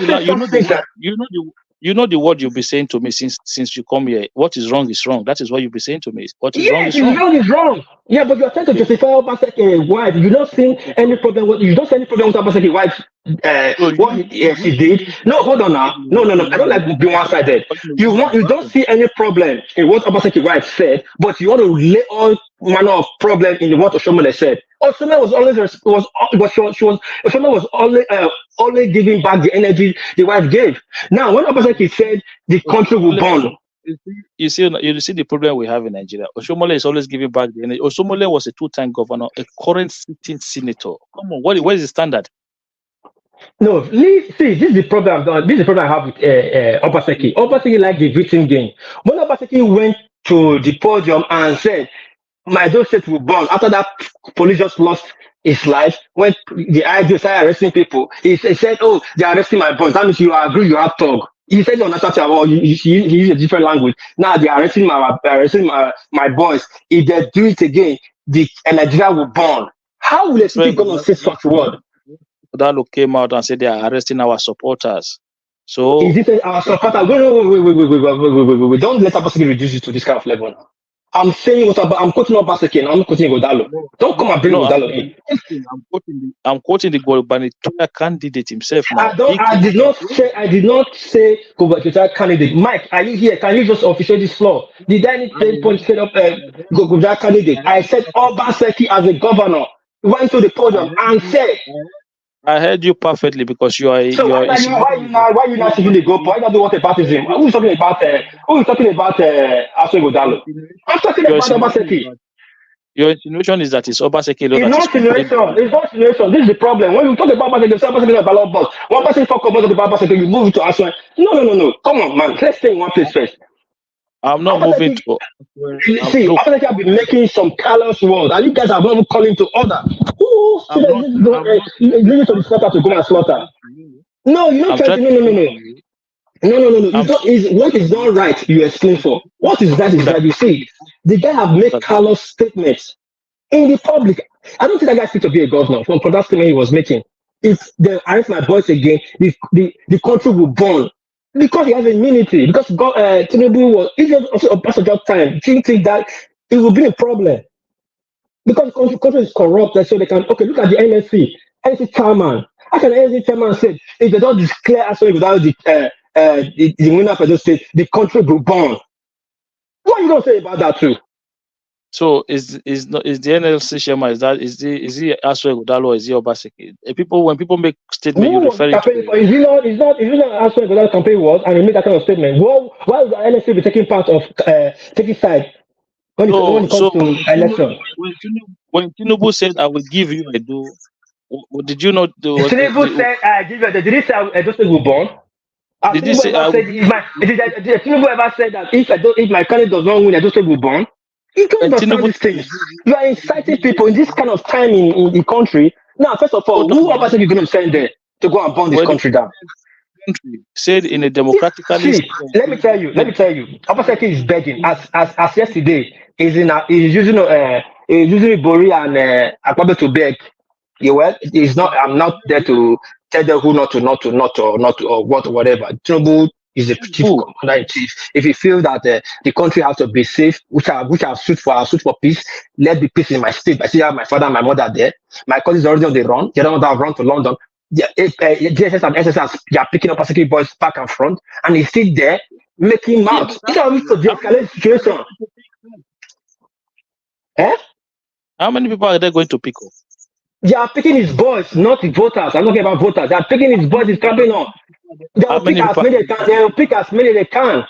the word you'll be saying to me since you come here. What is wrong is wrong. That is what you'll be saying to me. What is wrong is wrong. Wrong is wrong. Yeah, but you're trying to justify Obaseki's wife. You don't see any problem. You don't see any problem with Obaseki's wife. She did. No, hold on now. No. I don't like being one-sided. You don't see any problem in what Obaseki's wife said, but you want to lay all manner of problem in what Oshomole said. Oshomole was always giving back the energy the wife gave. Now, when Obaseki said the country will burn. You see the problem we have in Nigeria. Oshomole is always giving back the energy. Oshomole was a two-time governor, a current sitting senator. Come on, what is the standard? No, this is the problem. This is the problem I have with Obaseki. Obaseki liked the victim game. When Obaseki went to the podium and said, my state will burn, after that police just lost his life, when the IGP started arresting people, he said, oh, they're arresting my boys. That means you agree, you have talk. He said on that he used a different language. Now they're arresting my boys. If they do it again, Nigeria will burn. How will a city gonna say such word? That came out and said they are arresting our supporters. So is it our supporters? Wait. Don't let Obaseki reduce it to this kind of level now. I'm saying what about, I'm quoting Obaseki and I'm quoting Godalo. Don't come and bring No, Godalo in. I'm quoting the gubernatorial candidate himself now. I did not say gubernatorial candidate. Mike, are you here? Can you just officiate this floor? Did I need 10 points straight up gubernatorial candidate? I said Obaseki as a governor went to the podium and said. I heard you perfectly because you are. So why you not taking the goal? Why not do what baptism? Who is talking about Aswe Godalo? I'm talking about Obaseki. Your insinuation is that it's Obaseki It's not insinuation. It's not insinuation. This is the problem. When you talk about Obaseki, Obaseki is a ballot box. One person talk about the Obaseki, you move it to Aswe. No. Come on, man. Let's stay in one place first. I'm not moving to. See, Obaseki have been making some callous words, and you guys are not calling to order. Who leave it to the slaughter to go and slaughter? No, you're not trying to. No. What is not right, you explain for. What is right is that you see, the guy have made callous statements in the public. I don't think that guy fit to be a governor from that statement he was making. If they arrest my voice again, the country will burn. Because he has immunity. Because Tinubu was, if it was also a passage of time, think that it will be a problem. Because the country is corrupt, so they can, okay, look at the NSC chairman. How can the NSC chairman say, if they don't declare actually without the winner for the state, the country will burn? What are you going to say about that too? So is the NLC chairman, is he Aswe Godalo or is he Obaseki? When people make statement, you refer to. Is he not Aswe Godalo campaign was and he made that kind of statement? Why would the NLC be taking part of taking side when it comes to election? When Tinubu said, "I will give you Edo," what did you not do? Tinubu said, "I give you." Did he say Edo State will burn? Did Tinubu ever said that if my candidate does not win, Edo State will burn? You don't understand these things. You are inciting people in this kind of time in the country. Now, first of all, who ever said you're going to send there to go and burn this country down? Said in a democratically. See, let me tell you. Obaseki is begging. As yesterday, he's using Bori and Akwabe to beg. It's not. I'm not there to tell them who not to or whatever. Tinubu is the chief commander in chief. If you feel that the country has to be safe, which I shoot for peace, let be peace in my state. I see have my father and my mother there. My colleagues are already on the run. The other one that have run to London. DSS and SSS, they are picking up Aseki boys back and front, and he's still there making mouth. These are to de-escalate the situation. How many people are they going to pick up? They are picking his boys, not the voters. I'm not talking about voters. They are picking his boys. He's camping on. They'll pick as many they can,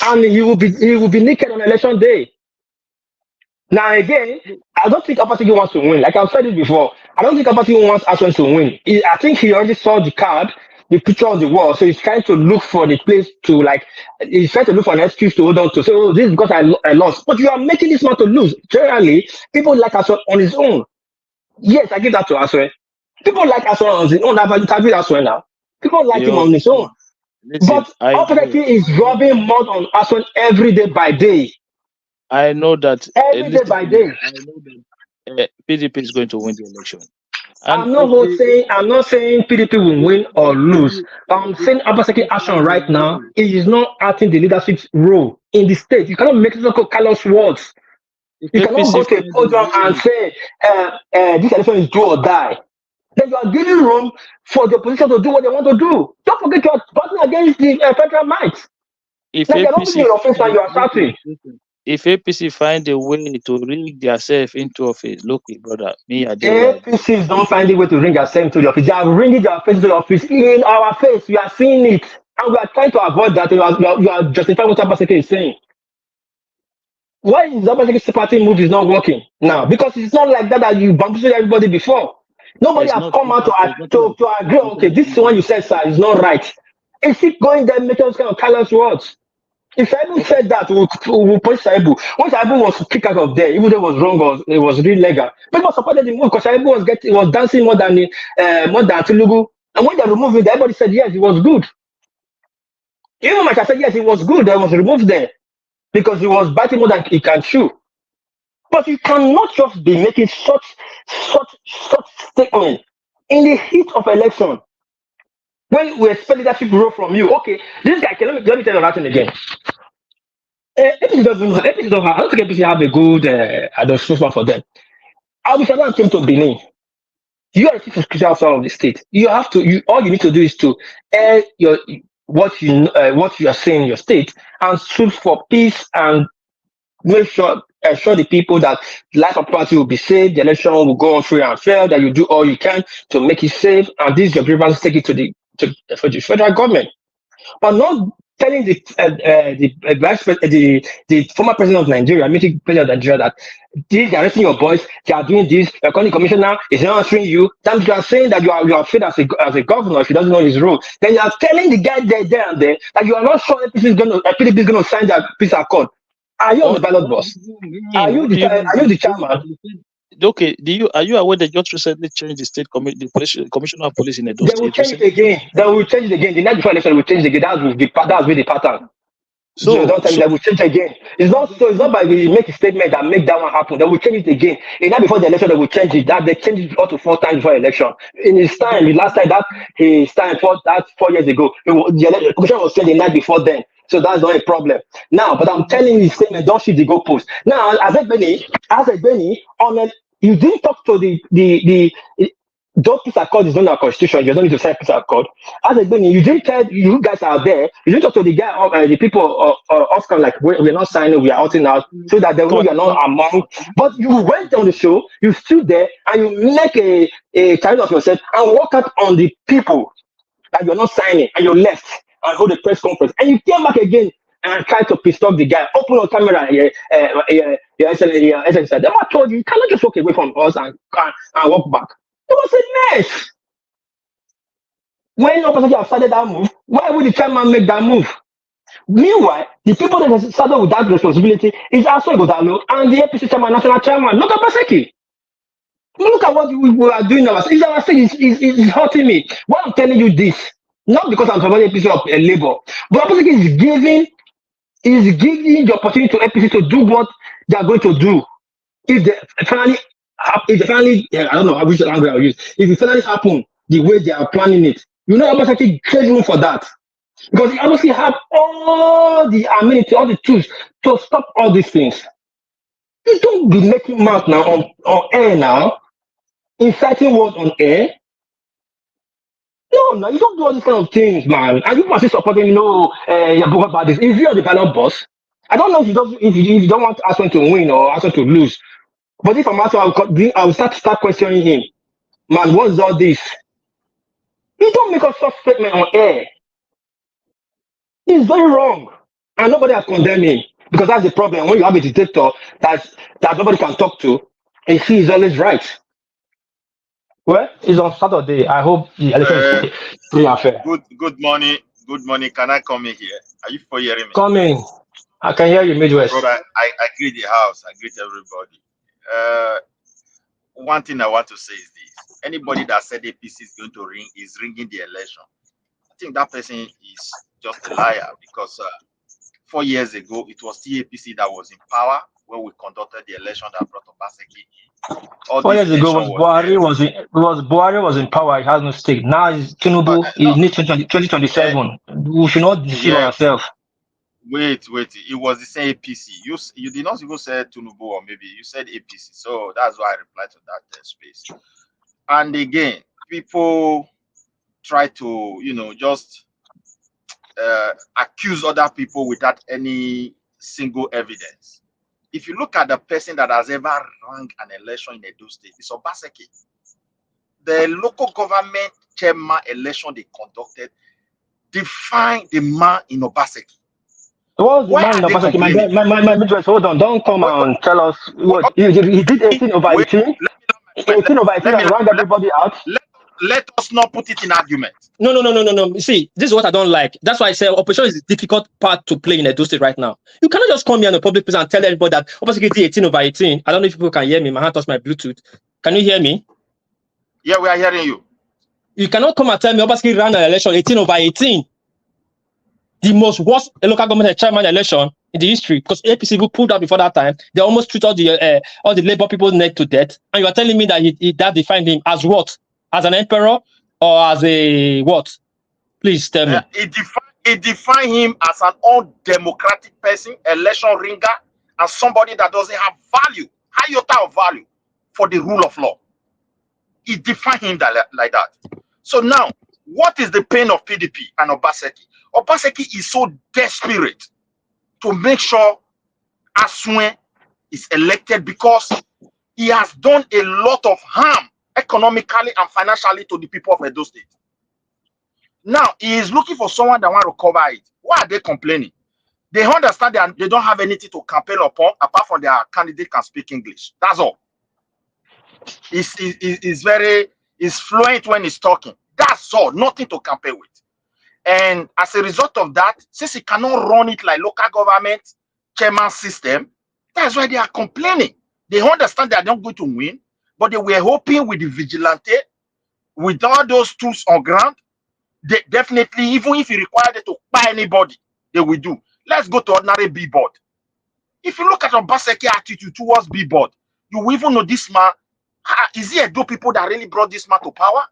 and he will be naked on election day. Now again, I don't think Obaseki wants to win. Like I've said it before, I don't think Obaseki wants Aswan to win. I think he already saw the card, the picture on the wall, so he's trying to look for the place to he's trying to look for an excuse to hold on to. So this is because I lost. But you are making this man to lose. Generally, people like Aswan on his own. Yes, I give that to Aswan. People like Aswan on his own. I've interviewed Aswan now. People like him on his own. But Obaseki is rubbing mud on Aswan every day by day. I know that every day by day. I know that PDP is going to win the election. I'm not saying PDP will win or lose. But I'm saying Obaseki action right now is not acting the leadership role in the state. You cannot make local callous words. You cannot go to a podium and say this election is do or die. Then you are giving room for the opposition to do what they want to do. Don't forget you are battling against the federal might. If you're not in your face and you are shouting. If APC find a way to rig themselves into office, look, brother, me, I do. APCs don't find a way to ring themselves into the office. They are ringing their face into the office in our face. We are seeing it, and we are trying to avoid that. You are justifying what Obaseki is saying. Why is Obaseki's party move is not working now? Because it's not like that you bamboozled everybody before. Nobody has come out to agree. Okay, this one you said, sir, is not right. Is he going there making those kind of callous words? If Saibu said that, we'll punish Saibu. When Saibu was kicked out of there, even though it was wrong or it was really legal, people supported the move because Saibu was dancing more than Tinubu. And when they removed him, everybody said yes, it was good. Even Mike said yes, it was good. That was removed there because he was biting more than he can chew. But you cannot just be making such statement in the heat of election. When we expect leadership role from you, okay, this guy, let me tell you that thing again. APC doesn't have, I don't think APC have a good administration for them. Obasanjo came to Benin. You are the chief security officer of the state. You have to. All you need to do is to air what you are saying in your state and sue for peace and make sure assure the people that life of property will be safe, the election will go on free and fair, that you do all you can to make it safe, and this is your grievance, take it to the federal government. But not telling the former president of Nigeria, military president of Nigeria, that they are arresting your boys, they are doing this, the county commissioner is not answering you. Then you are saying that you are afraid as a governor if he doesn't know his role. Then you are telling the guy there and there that you are not sure PDP is going to sign that peace accord. Are you on the ballot boss? Are you the chairman? Okay, are you aware they just recently changed the state the commissioner of police in Edo State? They will change it again. The night before election, they will change it again. That's with the pattern. So don't tell me they will change again. It's not by we make a statement that make that one happen. They will change it again. The night before the election, they will change it. That they changed it up to 4 times before election. In his time, the last time that he signed for that 4 years ago, the commission was changed the night before then. So that's not a problem. Now, but I'm telling you, statement, don't shift the goalpost. Now, as a Benny, you didn't talk to the don't peace accord is not a constitution. You don't need to sign peace accord. As a Benny, you didn't tell you guys are there. You didn't talk to the guy, the people of like we're not signing, we are outing out, so that they know you're not among. But you went on the show, you stood there, and you make a child of yourself and walk out on the people that you're not signing, and you left and hold a press conference, and you came back again and try to piss off the guy. Open on camera, said, I told you cannot just walk away from us and walk back. It was a mess. When Obasanjo started that move, why would the chairman make that move? Meanwhile, the people that started with that responsibility is also Godalo and the APC chairman, national chairman. Look at Baseki. Look at what we are doing now. It's our thing. It's hurting me. Why I'm telling you this, not because I'm from APC of Labour, but Baseki is giving the opportunity to APC to do what they are going to do. If they finally, I don't know which language I'll use. If it finally happen the way they are planning it, you know, Obaseki create room for that because he obviously have all the amenity, all the tools to stop all these things. You don't be making mouth now on air now, inciting words on air. No, you don't do all these kind of things, man. And you must be supporting, your book about this. Is he on the ballot boss? I don't know if you don't want Arsenal to win or Arsenal to lose. But if I'm Arsenal, I'll start questioning him. Man, what's all this? You don't make a such statement on air. It's very wrong. And nobody has condemned him. Because that's the problem. When you have a dictator that nobody can talk to, and he is always right. Well, it's on Saturday. I hope the election is free and fair. Good morning. Good morning. Can I come in here? Are you for hearing me? Come in. I can hear you, Midwest. Brother, I greet the house. I greet everybody. One thing I want to say is this. Anybody that said APC is going to is ringing the election, I think that person is just a liar because 4 years ago, it was the APC that was in power when we conducted the election that brought Obasanjo. 4 years ago, Buhari was in power. He has no stake. Now it's Tinubu. He needs 2027. We should not deceive ourselves. Wait. It was the same APC. You did not even say Tinubu, or maybe you said APC. So that's why I replied to that space. And again, people try to, just accuse other people without any single evidence. If you look at the person that has ever run an election in Edo State, it's Obaseki. The local government chairman election they conducted defined the man in Obaseki. What was the man in Obaseki? My Midwest, hold on. Don't come and tell us what he did 18 over 18. 18 over 18 and round everybody out. Let us not put it in argument. No. See, this is what I don't like. That's why I say opposition is a difficult part to play in Edo State right now. You cannot just come here in a public place and tell everybody that Obaseki did 18 over 18. I don't know if people can hear me. My hand touched my Bluetooth. Can you hear me? Yeah, we are hearing you. You cannot come and tell me Obaseki ran an election 18 over 18. The most worst local government chairman election in the history, because APC people pulled out before that time. They almost treat all the labor people neck to death. And you are telling me that that defined him as what? As an emperor or as a what? Please tell me. It defines him as an undemocratic person, election ringer, and somebody that doesn't have value, iota of value for the rule of law. It defines him like that. So now, what is the pain of PDP and Obaseki? Obaseki is so desperate to make sure Aswen is elected because he has done a lot of harm economically and financially to the people of Edo State. Now, he is looking for someone that want to cover it. Why are they complaining? They understand that they don't have anything to campaign upon apart from their candidate can speak English. That's all. He's very fluent when he's talking. That's all. Nothing to campaign with. And as a result of that, since he cannot run it like local government chairman system, that's why they are complaining. They understand they are not going to win, but they were hoping with the vigilante, with all those tools on ground, they definitely, even if you require them to buy anybody, they will do. Let's go to ordinary B-board. If you look at Obaseki attitude towards B-board, you will even know this man. Is he a dope people that really brought this man to power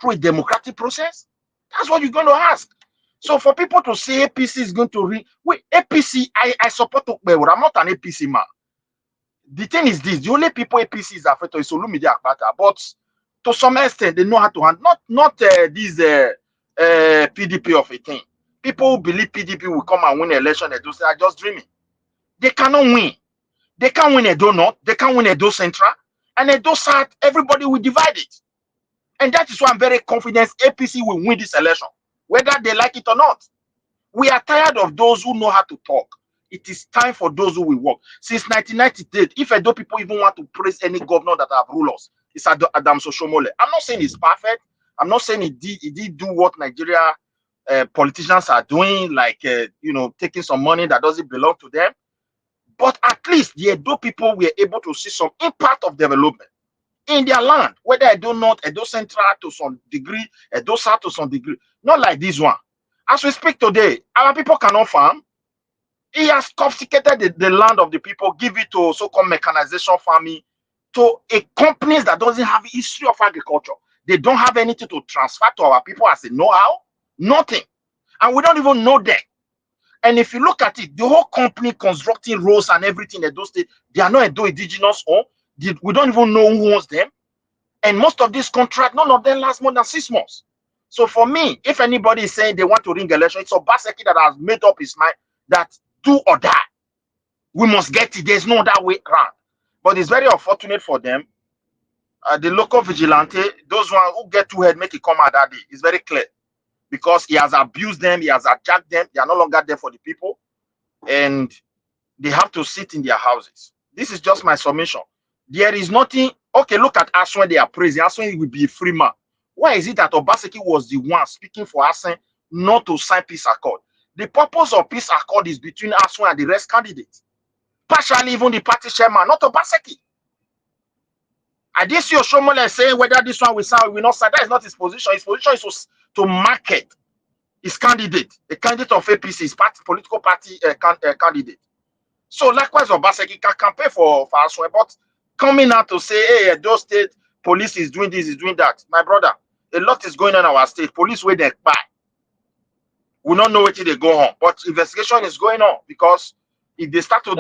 through a democratic process? That's what you're going to ask. So for people to say APC is going to wait, APC, I support Okpewo. I'm not an APC man. The thing is this: the only people APC is afraid of is Olumide Akpata, but to some extent they know how to handle. Not these PDP of a thing. People who believe PDP will come and win an election, they do say are just dreaming. They cannot win. They can't win Edo North. They can't win Edo Central, and Edo South. Everybody will divide it, and that is why I'm very confident APC will win this election, whether they like it or not. We are tired of those who know how to talk. It is time for those who will work. Since 1998, if Edo people even want to praise any governor that have ruled us, it's Adam Soshomole. I'm not saying he's perfect. I'm not saying he did do what Nigeria politicians are doing, like taking some money that doesn't belong to them. But at least the Edo people were able to see some impact of development in their land, whether Edo North, Edo Central to some degree, Edo South to some degree. Not like this one. As we speak today, our people cannot farm. He has confiscated the land of the people, give it to so-called mechanization farming, to a companies that doesn't have a history of agriculture. They don't have anything to transfer to our people as a know-how, nothing. And we don't even know them. And if you look at it, the whole company constructing roads and everything in Edo State, they are not Edo indigenous owned. We don't even know who owns them. And most of these contracts, none of them last more than 6 months. So for me, if anybody is saying they want to ring election, it's Obaseki that has made up his mind that do or die. We must get it. There's no other way around. But it's very unfortunate for them. The local vigilante, those ones who get too head, make it come out that day. It's very clear. Because he has abused them, he has attacked them. They are no longer there for the people. And they have to sit in their houses. This is just my submission. There is nothing. Okay, look at Aswen. They are praising Aswen will be a free man. Why is it that Obaseki was the one speaking for Aswen not to sign peace accord? The purpose of peace accord is between Aswen and the rest candidates. Partially even the party chairman, not Obaseki. I did see Oshomole saying whether this one will sign or will not sign. That is not his position. His position is to market his candidate, the candidate of APC, his party, political party candidate. So likewise, Obaseki can campaign for Aswen, but coming out to say, hey, Edo State police is doing this, is doing that. My brother, a lot is going on in our state. Police where they buy. We don't know where they go on, but investigation is going on because if they start to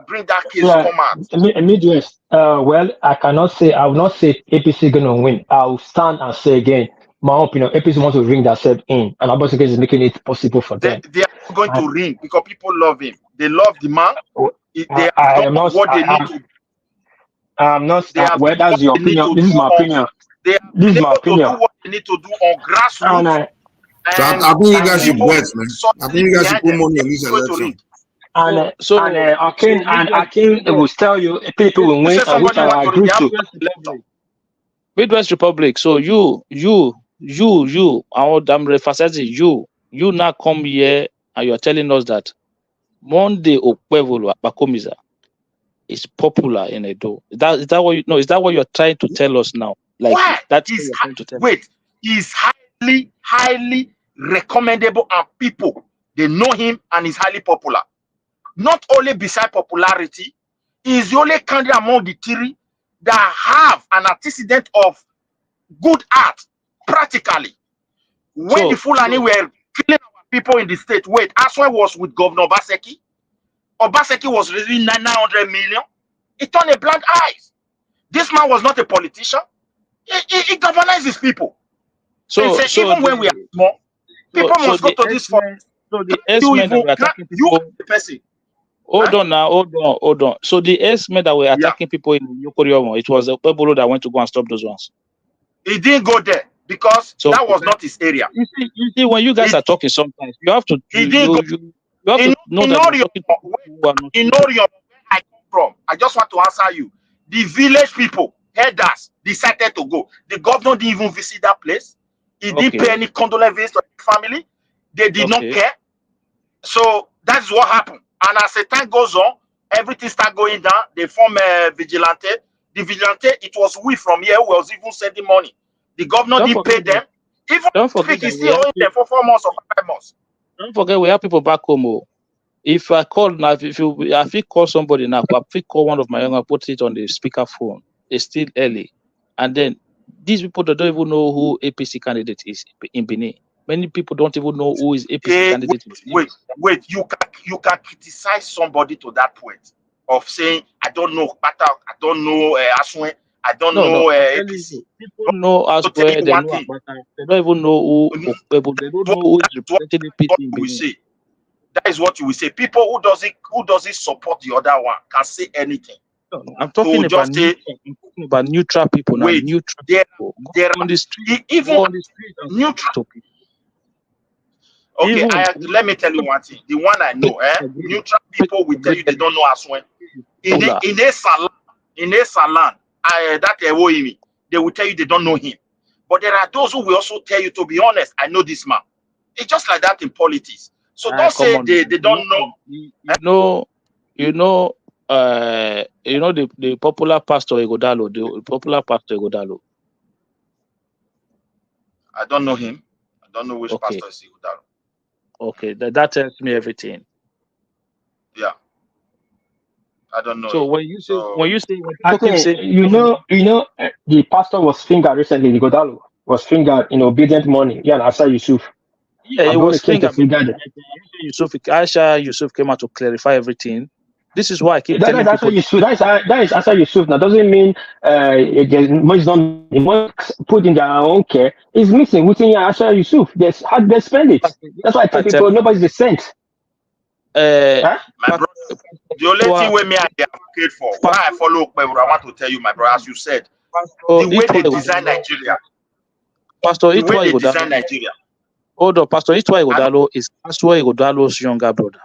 bring that case come out. Midwest. Well, I will not say APC going to win. I'll stand and say again, my opinion, APC wants to ring themselves in, and Obaseki is making it possible for them. They are going to ring because people love him. They love the man. They have done what they need to. I'm not. Well, that's your opinion. This is my opinion. They are able to do what they need to do on grassroots. So I think you guys should bet, man. I think you guys should put money on this election. Akin will tell you people will win, and which I agree to. Midwest Republic. So you, our damn facility, you now come here and you're telling us that Monday Okpewo Bakomiza is popular in Edo. Is that what you know? Is that what you're trying to tell us now? Like wait, he's highly recommendable, and people they know him and he's highly popular. Not only beside popularity, he's the only candidate among the three that have an antecedent of good art practically. When the Fulani were killing our people in the state. Wait, Aswe was with Governor Obaseki. Obaseki was receiving 900 million. He turned a blind eye. This man was not a politician. He governs his people. So, He said, even when we are small, people must go to this forest. So the S-men that were attacking people, the person. Hold on now, hold on. So the S-men that were attacking people in Yokoriomo, it was Pebolo that went to go and stop those ones. He didn't go there because that was not his area. You see, when you guys are talking, sometimes you have to. You have to know that you're talking to people who are not. In Orion, where I come from, I just want to answer you. The village people, headers, decided to go. The governor didn't even visit that place. He didn't pay any condolence to the family. They did not care. So that's what happened. And as the time goes on, everything started going down. They form a vigilante. The vigilante, it was we from here who was even sending money. The governor didn't pay them. Even speak, he's still owing them for 4 months or 5 months. Don't forget, we have people back home. If I call now, if you call somebody now, if I call one of my younger, put it on the speaker phone. It's still early, and then these people that don't even know who APC candidate is in Benin. Many people don't even know who is APC candidate. Wait. You can criticize somebody to that point of saying, I don't know Pata, I don't know Aswe, I don't know APC. People know Aswe, they know Pata. They don't even know who people. They don't know who is representing APC in Benin. That is what you will say. People who doesn't support the other one can say anything. No, I'm talking about neutral people now. Neutral people. There on the street, even on the street, neutral people. Okay, let me tell you one thing. The one I know, neutral people will tell you they don't know Aswen. In a salon, that Ewoimi, they will tell you they don't know him. But there are those who will also tell you, to be honest, I know this man. It's just like that in politics. So don't say they don't know. You know the popular pastor Egodalo, the popular pastor Egodalo. I don't know him. I don't know which pastor is Egodalo. Okay, that tells me everything. Yeah, I don't know. So when you say I think you know, the pastor was fingered recently. Godalo was fingered in obedient money. Yeah, Asa Yusuf. Yeah, it was fingered. Aisha Yusuf came out to clarify everything. This is why I keep telling people. That is Asa Yusuf. Now doesn't mean money not put in their own care. It's missing within Asa Yusuf. How they spend it. That's why I tell people nobody's the cent. My brother, the only thing with me I advocate for, why I follow, I want to tell you, my brother, as you said, the way they design Nigeria. Pastor, the way they design Nigeria. Hold on, Pastor Itwa Igodalo is Aswa Igodalo's younger brother,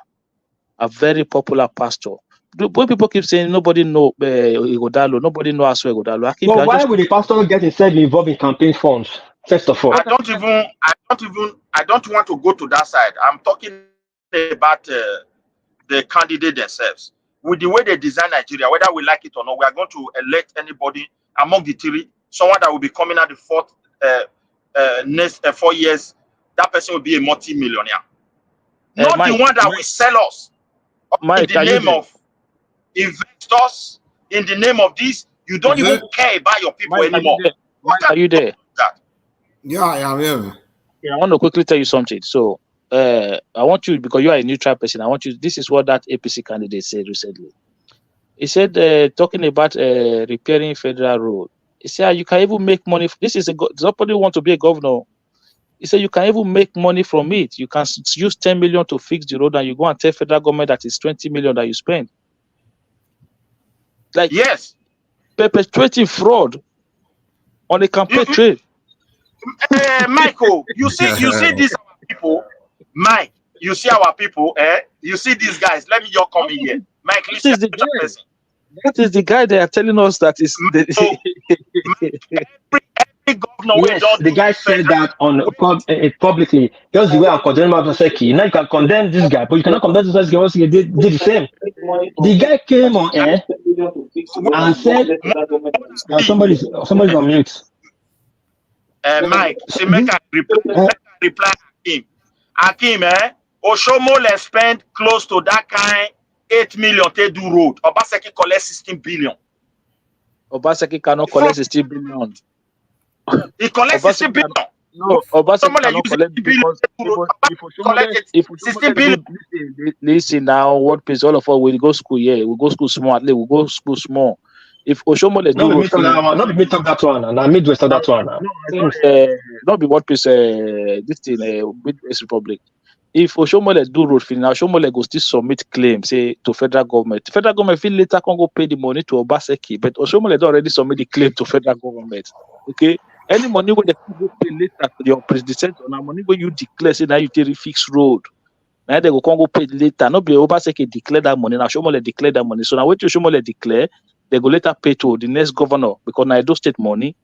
a very popular pastor. When people keep saying nobody know Igodalo, nobody know Aswa Igodalo. Well, why would the pastor get himself involved in campaign funds? First of all, I don't want to go to that side. I'm talking about the candidate themselves. With the way they design Nigeria, whether we like it or not, we are going to elect anybody among the three, someone that will be coming at the next 4 years. That person will be a multi-millionaire. Not the one that will sell us in the name of investors, in the name of this. You don't even care about your people anymore. Are you there? Yeah, I am here. Yeah, I want to quickly tell you something. So, I want you, because you are a neutral person, I want you, this is what that APC candidate said recently. He said, talking about repairing federal road, he said, you can even make money. This is somebody who wants to be a governor. He said, you can even make money from it. You can use 10 million to fix the road, and you go and tell federal government that it's 20 million that you spend. Like, yes, perpetuating fraud on a campaign trade. Michael, you see these people. Mike, you see our people, you see these guys. Let me just come in here. Mike, listen to the person. That is the guy they are telling us that is yes, the guy said that on publicly. Just the way I'm condemning Mabaseki. Now you can condemn this guy, but you cannot condemn this guy once he did the same. The guy came on air and said, somebody's on mute. Mike, see, make a reply Hakim, Oshomo let's spend close to that kind 8 million to do road. Obaseki collect 16 billion. Obaseki cannot collect 16 billion. He collects 16 billion. No, Obaseki Someone like cannot you collect because if Oshomole listen now, what pays all of us will go school, yeah, we go school small, we go school small. If Oshomole do Not be road me talk finish, that one. Not be me talk that one. And I Midwest talk that one. Same. not be what pays this thing, Midwest Republic. If Oshomole do road finish, now Oshomole go still submit claim, say to federal government. The federal government feel later can go pay the money to Obaseki, but Oshomole don already submit the claim to federal government. Okay. Any money where they go pay later to your predecessor, now money where you declare say now you take fix road. Now they go come go pay later. Not be Obaseki declare that money. Now Oshomole declare that money. So now what Oshomole declare, they go later pay to the next governor because now I do state money.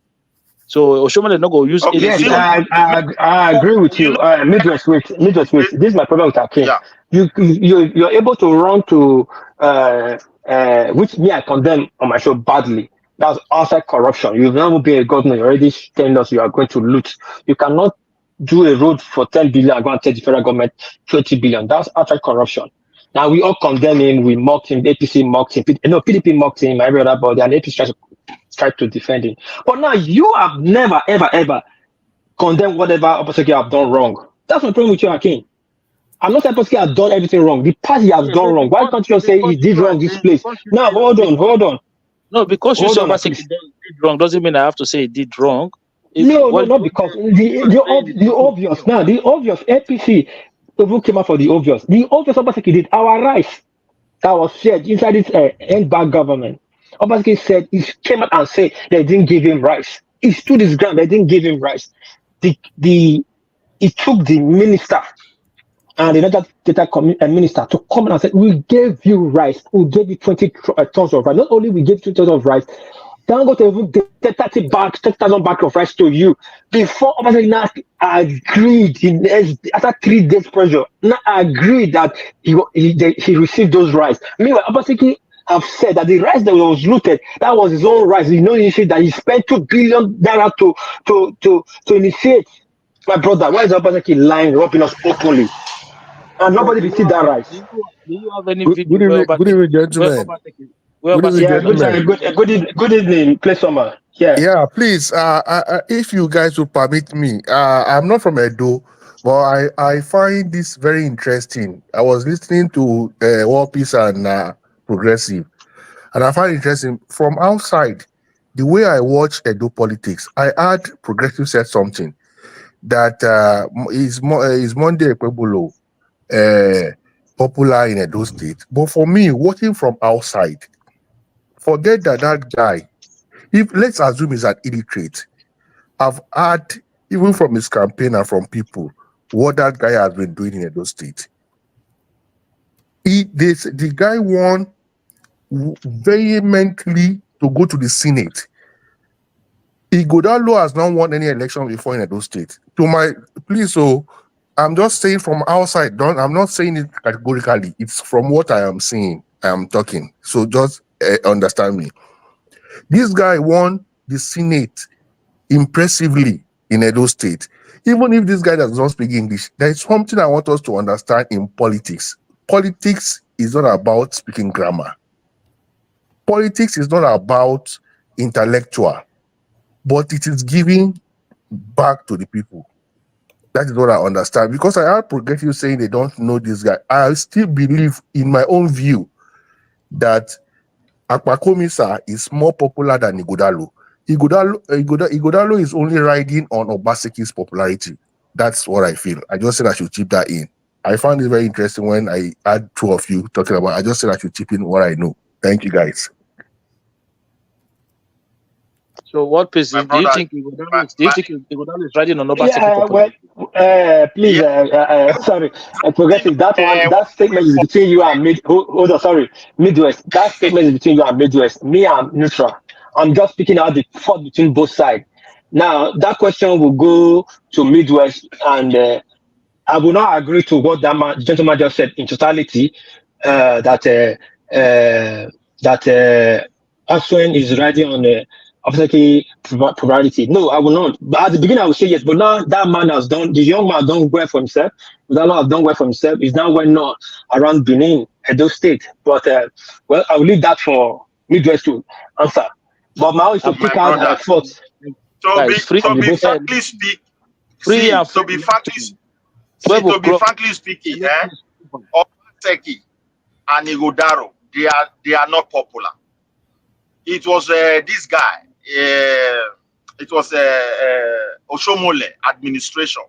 So Oshomole not go use Yes, money. I agree with you. Midwest, wait. This is my problem with Akin. You're able to run to which me I condemn on my show badly. That's outside corruption. You've never been a governor. You're already telling us you are going to loot. You cannot do a road for 10 billion and go and tell the federal government 20 billion. That's outside corruption. Now we all condemn him. We mocked him. APC mocked him. No, PDP mocked him. Every other body, and APC tried to defend him. But now you have never, ever condemn whatever Obasanjo have done wrong. That's my problem with you, Akin. I'm not saying Obasanjo has done everything wrong. The party has done wrong. Why can't you just say he did wrong this place? Now, hold on. No, because you Hold say on, Obaseki did wrong doesn't mean I have to say he did wrong. No, not because the obvious. Now, the obvious APC people came out for the obvious. The obvious Obasanjo did our rights that was shared inside this end back government. Obasanjo said he came out and said they didn't give him rights. He stood his ground. They didn't give him rights. He took the minister and another data minister to come and say, we gave you rights. We gave you 20 tons of rights. Not only we gave 20 tons of rights, Dangote even give 30,000 back of rights to you. Before Obasanjo agreed, after 3 days pressure, agreed that he received those rights. Meanwhile, Obasanjo have said that the rights that was looted, that was his own rights. You know, he said that he spent $2 billion to initiate. My brother, why is Obasanjo lying, robbing us openly? And nobody will see that right. Do you have any Good video evening, gentlemen. Good evening, play summer. Yeah, please. If you guys would permit me, I'm not from Edo, but I find this very interesting. I was listening to War Peace and Progressive, and I find it interesting from outside. The way I watch Edo politics, I heard Progressive said something that is Monday Ekwebulo popular in Edo State. But for me, watching from outside, forget that guy, if let's assume he's an illiterate, I've heard, even from his campaign and from people, what that guy has been doing in Edo State. The guy won vehemently to go to the Senate. Ighodalo has not won any election before in Edo State. I'm just saying from outside. I'm not saying it categorically. It's from what I am seeing. I am talking. So just understand me. This guy won the Senate impressively in Edo State. Even if this guy does not speak English, there is something I want us to understand in politics. Politics is not about speaking grammar. Politics is not about intellectual, but it is giving back to the people. That is what I understand. Because I heard Progressive saying they don't know this guy. I still believe, in my own view, that Akpakomisa is more popular than Ighodalo. Ighodalo is only riding on Obaseki's popularity. That's what I feel. I just said I should chip that in. I found it very interesting when I had two of you talking about. I just said I should chip in what I know. Thank you, guys. So what piece do you think Ighodalo is riding on Obaseki popularity? Please, sorry, Progressive. That statement is between you and Midwest. That statement is between you and Midwest. Me, I'm neutral. I'm just picking out the fault between both sides. Now, that question will go to Midwest, and I will not agree to what that gentleman just said in totality. That Aswen is riding on Obaseki plurality. No, I will not. But at the beginning, I will say yes. But now that man has done, the young man has done well for himself. That man has done well for himself. He's now well known around Benin, Edo State. But well, I will leave that for Midwest to answer. But now is to pick out our thoughts. To be frankly speak, Free See, and fair to be frankly, election. see, 12 to be o'clock. frankly speaking, Obaseki and Igodaro, they are not popular. It was this guy. It was Oshomole administration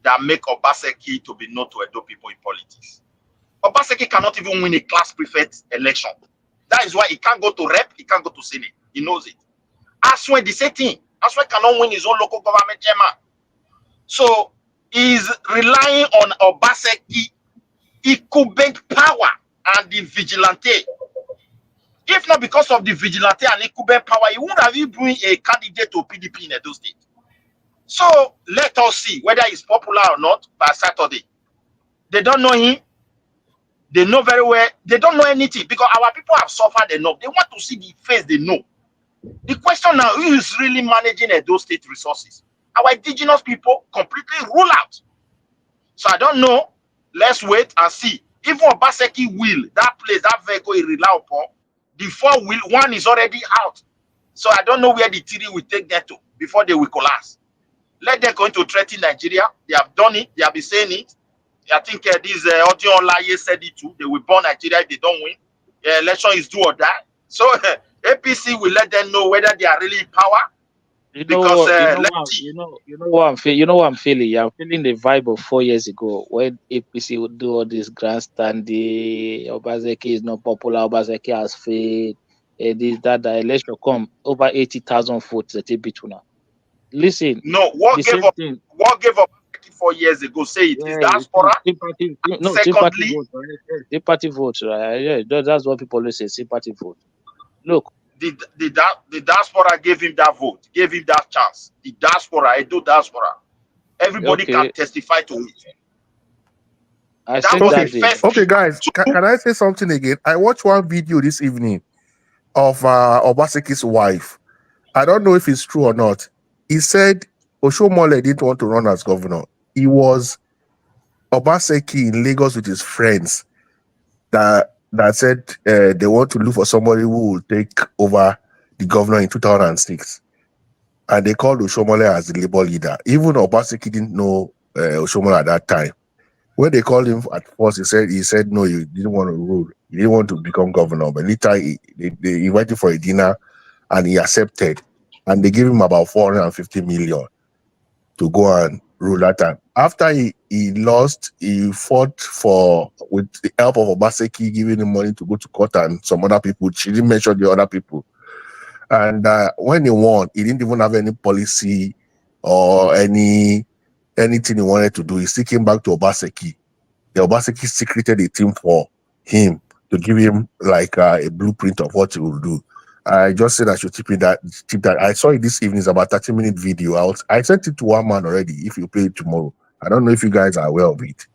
that make Obaseki to be known to Edo people in politics. Obaseki cannot even win a class prefect election. That is why he can't go to rep, he can't go to senate. He knows it. Aswe the same thing. Aswe cannot win his own local government chairman. So he's relying on Obaseki incumbent power and the vigilante. If not because of the vigilante and incumbent power, he wouldn't have even been a candidate to PDP in Edo State. So let us see whether he's popular or not by Saturday. They don't know him. They know very well. They don't know anything because our people have suffered enough. They want to see the face they know. The question now, who is really managing those state resources? Our indigenous people completely rule out. So I don't know. Let's wait and see. Even Obaseki will, that place, that vehicle he rely upon, the 4 wheel, one is already out. So I don't know where the 3 will take them to before they will collapse. Let them go into threaten Nigeria. They have done it. They have been saying it. I think this audio online said it too. They will burn Nigeria if they don't win. Election is do or die. So APC will let them know whether they are really in power. You know Because what? let's see. You know what I'm feeling. You know what I'm feeling. I'm feeling the vibe of 4 years ago when APC would do all this grandstanding. Obaseki is not popular. Obaseki has failed. This that the election come over 80,000 votes that they beat now. Listen, No, the same thing. what gave up 4 years ago? Say it is Yeah, diaspora. sympathy. No, sympathy Secondly, vote. Right? Yeah, sympathy vote. Right? Yeah, that's what people always say. Sympathy vote. Look, the diaspora gave him that vote, gave him that chance. The diaspora, Edo diaspora. Everybody can okay. testify to it. I That said was Okay, the that day. first okay, thing. guys, can I say something again? I watched one video this evening of Obaseki's wife. I don't know if it's true or not. He said Oshomole didn't want to run as governor. He was Obaseki in Lagos with his friends that said they want to look for somebody who will take over the governor in 2006. And they called Oshomole as the labor leader. Even Obaseki didn't know Oshomole at that time. When they called him at first, he said no, he didn't want to rule. He didn't want to become governor. But later they invited for a dinner and he accepted. And they gave him about 450 million to go and rule that time. After he lost, he fought with the help of Obaseki, giving him money to go to court and some other people. She didn't mention the other people. And when he won, he didn't even have any policy or anything he wanted to do. He still came back to Obaseki. The Obaseki secreted a team for him to give him like a blueprint of what he will do. I just said I should tip that. I saw it this evening. It's about 30-minute video. I sent it to one man already. If you play it tomorrow, I don't know if you guys are aware of it.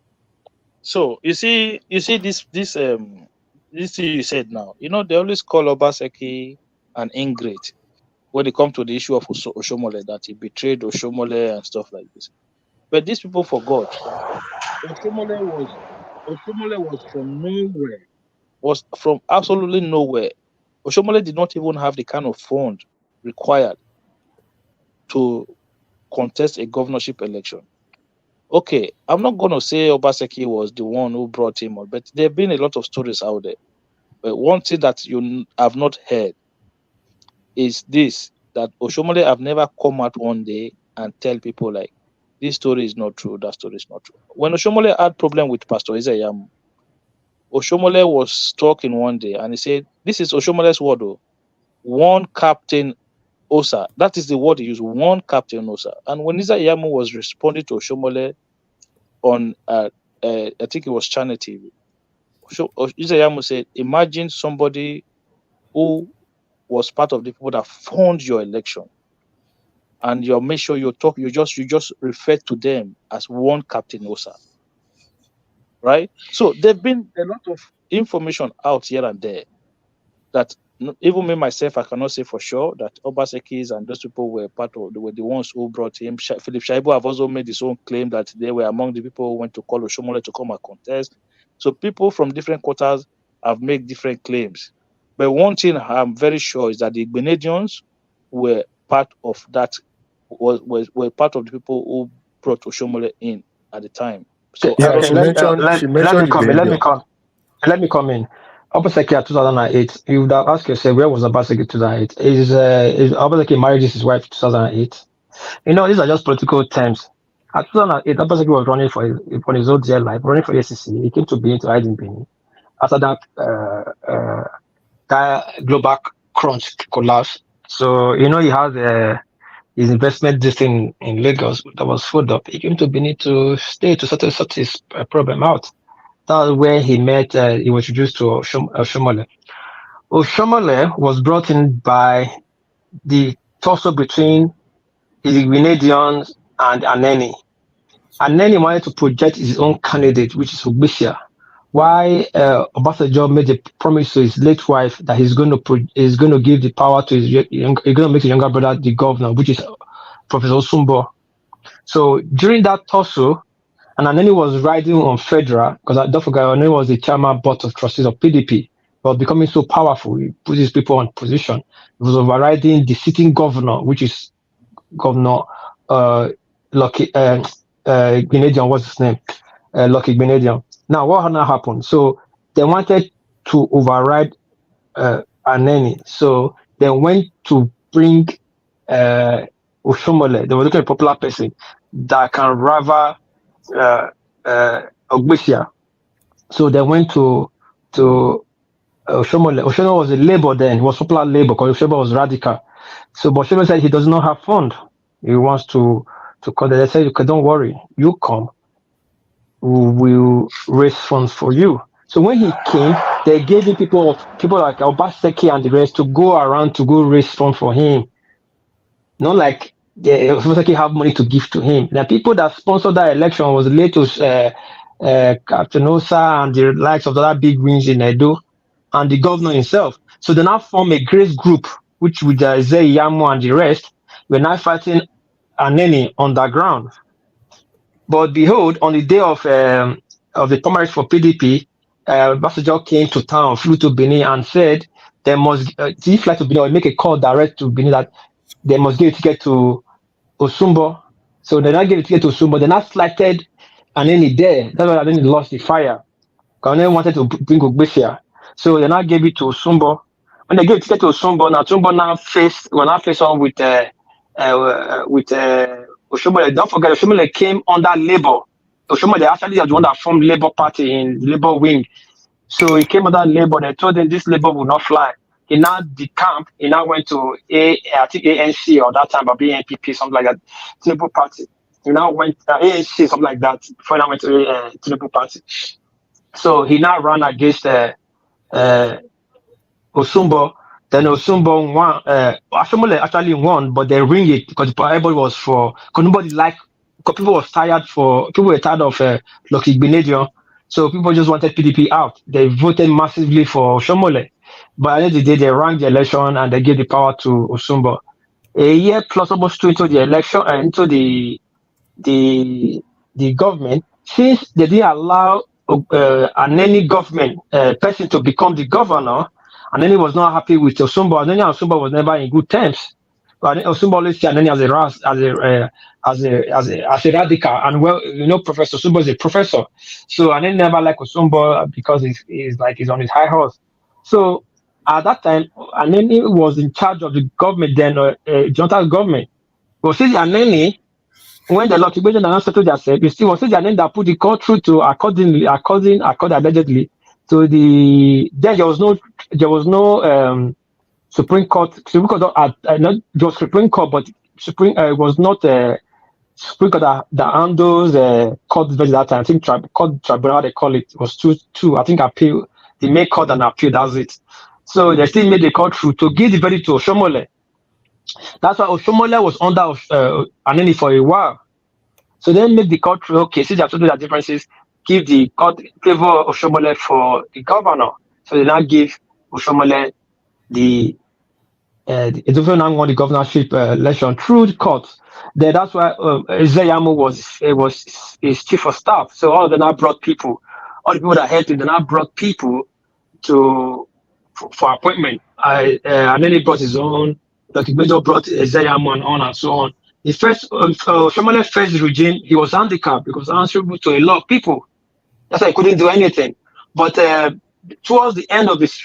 So you see this thing you said now. You know they always call Obaseki an ingrate when it comes to the issue of Oshomole, that he betrayed Oshomole and stuff like this. But these people forgot that Oshomole was from nowhere, was from absolutely nowhere. Oshomole did not even have the kind of fund required to contest a governorship election. Okay, I'm not going to say Obaseki was the one who brought him on, but there have been a lot of stories out there. But one thing that you have not heard is this, that Oshomole have never come out one day and tell people like, this story is not true, that story is not true. When Oshomole had problem with Pastor Isayam, Oshomole was talking one day and he said, this is Oshomole's word, though. One Captain Osa. That is the word he used, one Captain Osa. And when Isayam was responding to Oshomole on, I think it was Channel TV, Isayam said, imagine somebody who was part of the people that fund your election, and you make sure you just refer to them as one Captain Osa, right? So there've been a lot of information out here and there that even me myself, I cannot say for sure that Obasekis and those people were were the ones who brought him. Philip Shaibu have also made his own claim that they were among the people who went to call Oshomole to come and contest. So people from different quarters have made different claims. But one thing I'm very sure is that the Grenadians were part of that, were part of the people who brought Oshomole in at the time. So So I she let mentioned me come in. Iberian. Let me come in. Obaseki 2008. You would have asked yourself, where was Obaseki 2008? Is Obaseki married his wife 2008? You know, these are just political terms. At 2008, Obaseki was running for his own dear life, running for the ACC. He came to Benin to hide in Benin. After that, that global crunch collapse. So, you know, he has his investment this thing in Lagos that was folded up. He came to Benin to stay to sort his problem out. That was where he met, he was introduced to Oshomole. Oshomole was brought in by the tussle between the Grenadians and Aneni. Aneni wanted to project his own candidate, which is Ogbisia. Why Obasanjo made a promise to his late wife that he's going to give the power to he's going to make his younger brother the governor, which is Professor Osumbo. So during that tussle, and Aneni was riding on federal, because don't forget, Aneni was the chairman board of trustees of PDP. He was becoming so powerful, he put his people on position. He was overriding the sitting governor, which is Governor Lucky Grenadian, what's his name? Lucky Grenadian. Now, what now happened? So they wanted to override Aneni. So they went to bring Oshomole. They were looking at a popular person that can rival Ogbisia. So they went to Oshomole. Oshomole was a labor then. He was popular labor because Oshomole was radical. So but Oshomole said he does not have fund. He wants to call them. They said, okay, don't worry, you come. We will raise funds for you. So when he came, they gave him people like Obaseki and the rest to go around to go raise funds for him. Not like Obaseki have money to give to him. The people that sponsored that election was Letos, Captain Osa and the likes of the other big wins in Edo and the governor himself. So they now form a grace group, which with Zay Yamu and the rest, we're now fighting Aneni underground. But behold, on the day of the primary for PDP, Obasanjo came to town, flew to Benin, and said they must he fly to Benin or make a call direct to Benin that they must give a ticket to Osumbo. So they not give a ticket to Osumbo. They not slighted Aneni there. That's why Aneni lost the fire. Aneni wanted to bring Ogbisia. So they now gave it to Osumbo. When they gave a ticket to Osumbo, now Osumbo now face on with Oshomole. Don't forget, Oshomole came under Labour. Oshomole actually was the one that formed Labour Party in Labour wing. So he came under Labour. They told him this Labour will not fly. He now decamped. He now went to I think ANC or that time, but BNPP, something like that, Labour Party. He now went ANC, something like that, before he now went to Labour Party. So he now ran against Osumbo. Then Osumbo won. Osumbo actually won, but they ring it because everybody was because nobody liked. Because people were tired of Lucky Grenadian, so people just wanted PDP out. They voted massively for Oshomole, but at the end of the day, they ran the election and they gave the power to Osumbo. A year plus almost two into the election into the government, since they didn't allow any government person to become the governor, and then he was not happy with Osumbo. And then Osumbo was never in good terms. But Osumbo always see Aneni as a radical. And well, you know, Professor Osumbo is a professor, so Aneni never liked Osumbo because he's on his high horse. So at that time, Aneni was in charge of the government then, Jonathan's government. But since Aneni, when the Lucky Grenadian announced settled themselves, you see, was it Aneni that put the court through to according allegedly to the. Then there was no Supreme Court. Supreme Court not just Supreme Court, but Supreme was not Supreme Court that handles court at that time. I think court tribunal they call it was two. I think appeal. They made court and appeal. That's it. So they still made the court through to give the verdict to Oshomole. That's why Oshomole was under Aneni for a while. So then make the court through. Okay, since they have to do their differences, give the court favor Oshomole for the governor. So they now give Oshomole the now won the governorship election through the court. Then that's why Zeyamo was his chief of staff. So all of them now brought people. All the people that helped him, they now brought people for appointment. And then he brought his own. Dr. Bejo brought Zeyamo and on and so on. The first, Shomale's first regime, he was handicapped because answerable to a lot of people. That's why he couldn't do anything. But towards the end of his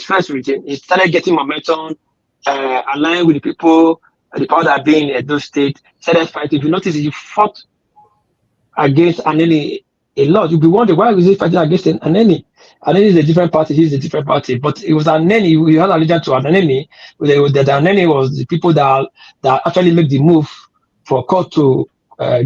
first regime, he started getting momentum, aligning with the people, the power that being in Edo State, started fighting. If you notice, he fought against Aneni a lot. You'll be wondering, why was he fighting against Aneni? Aneni is a different party, he's a different party. But it was Aneni, he had allegiance to Aneni. The Aneni was the people that actually make the move for court to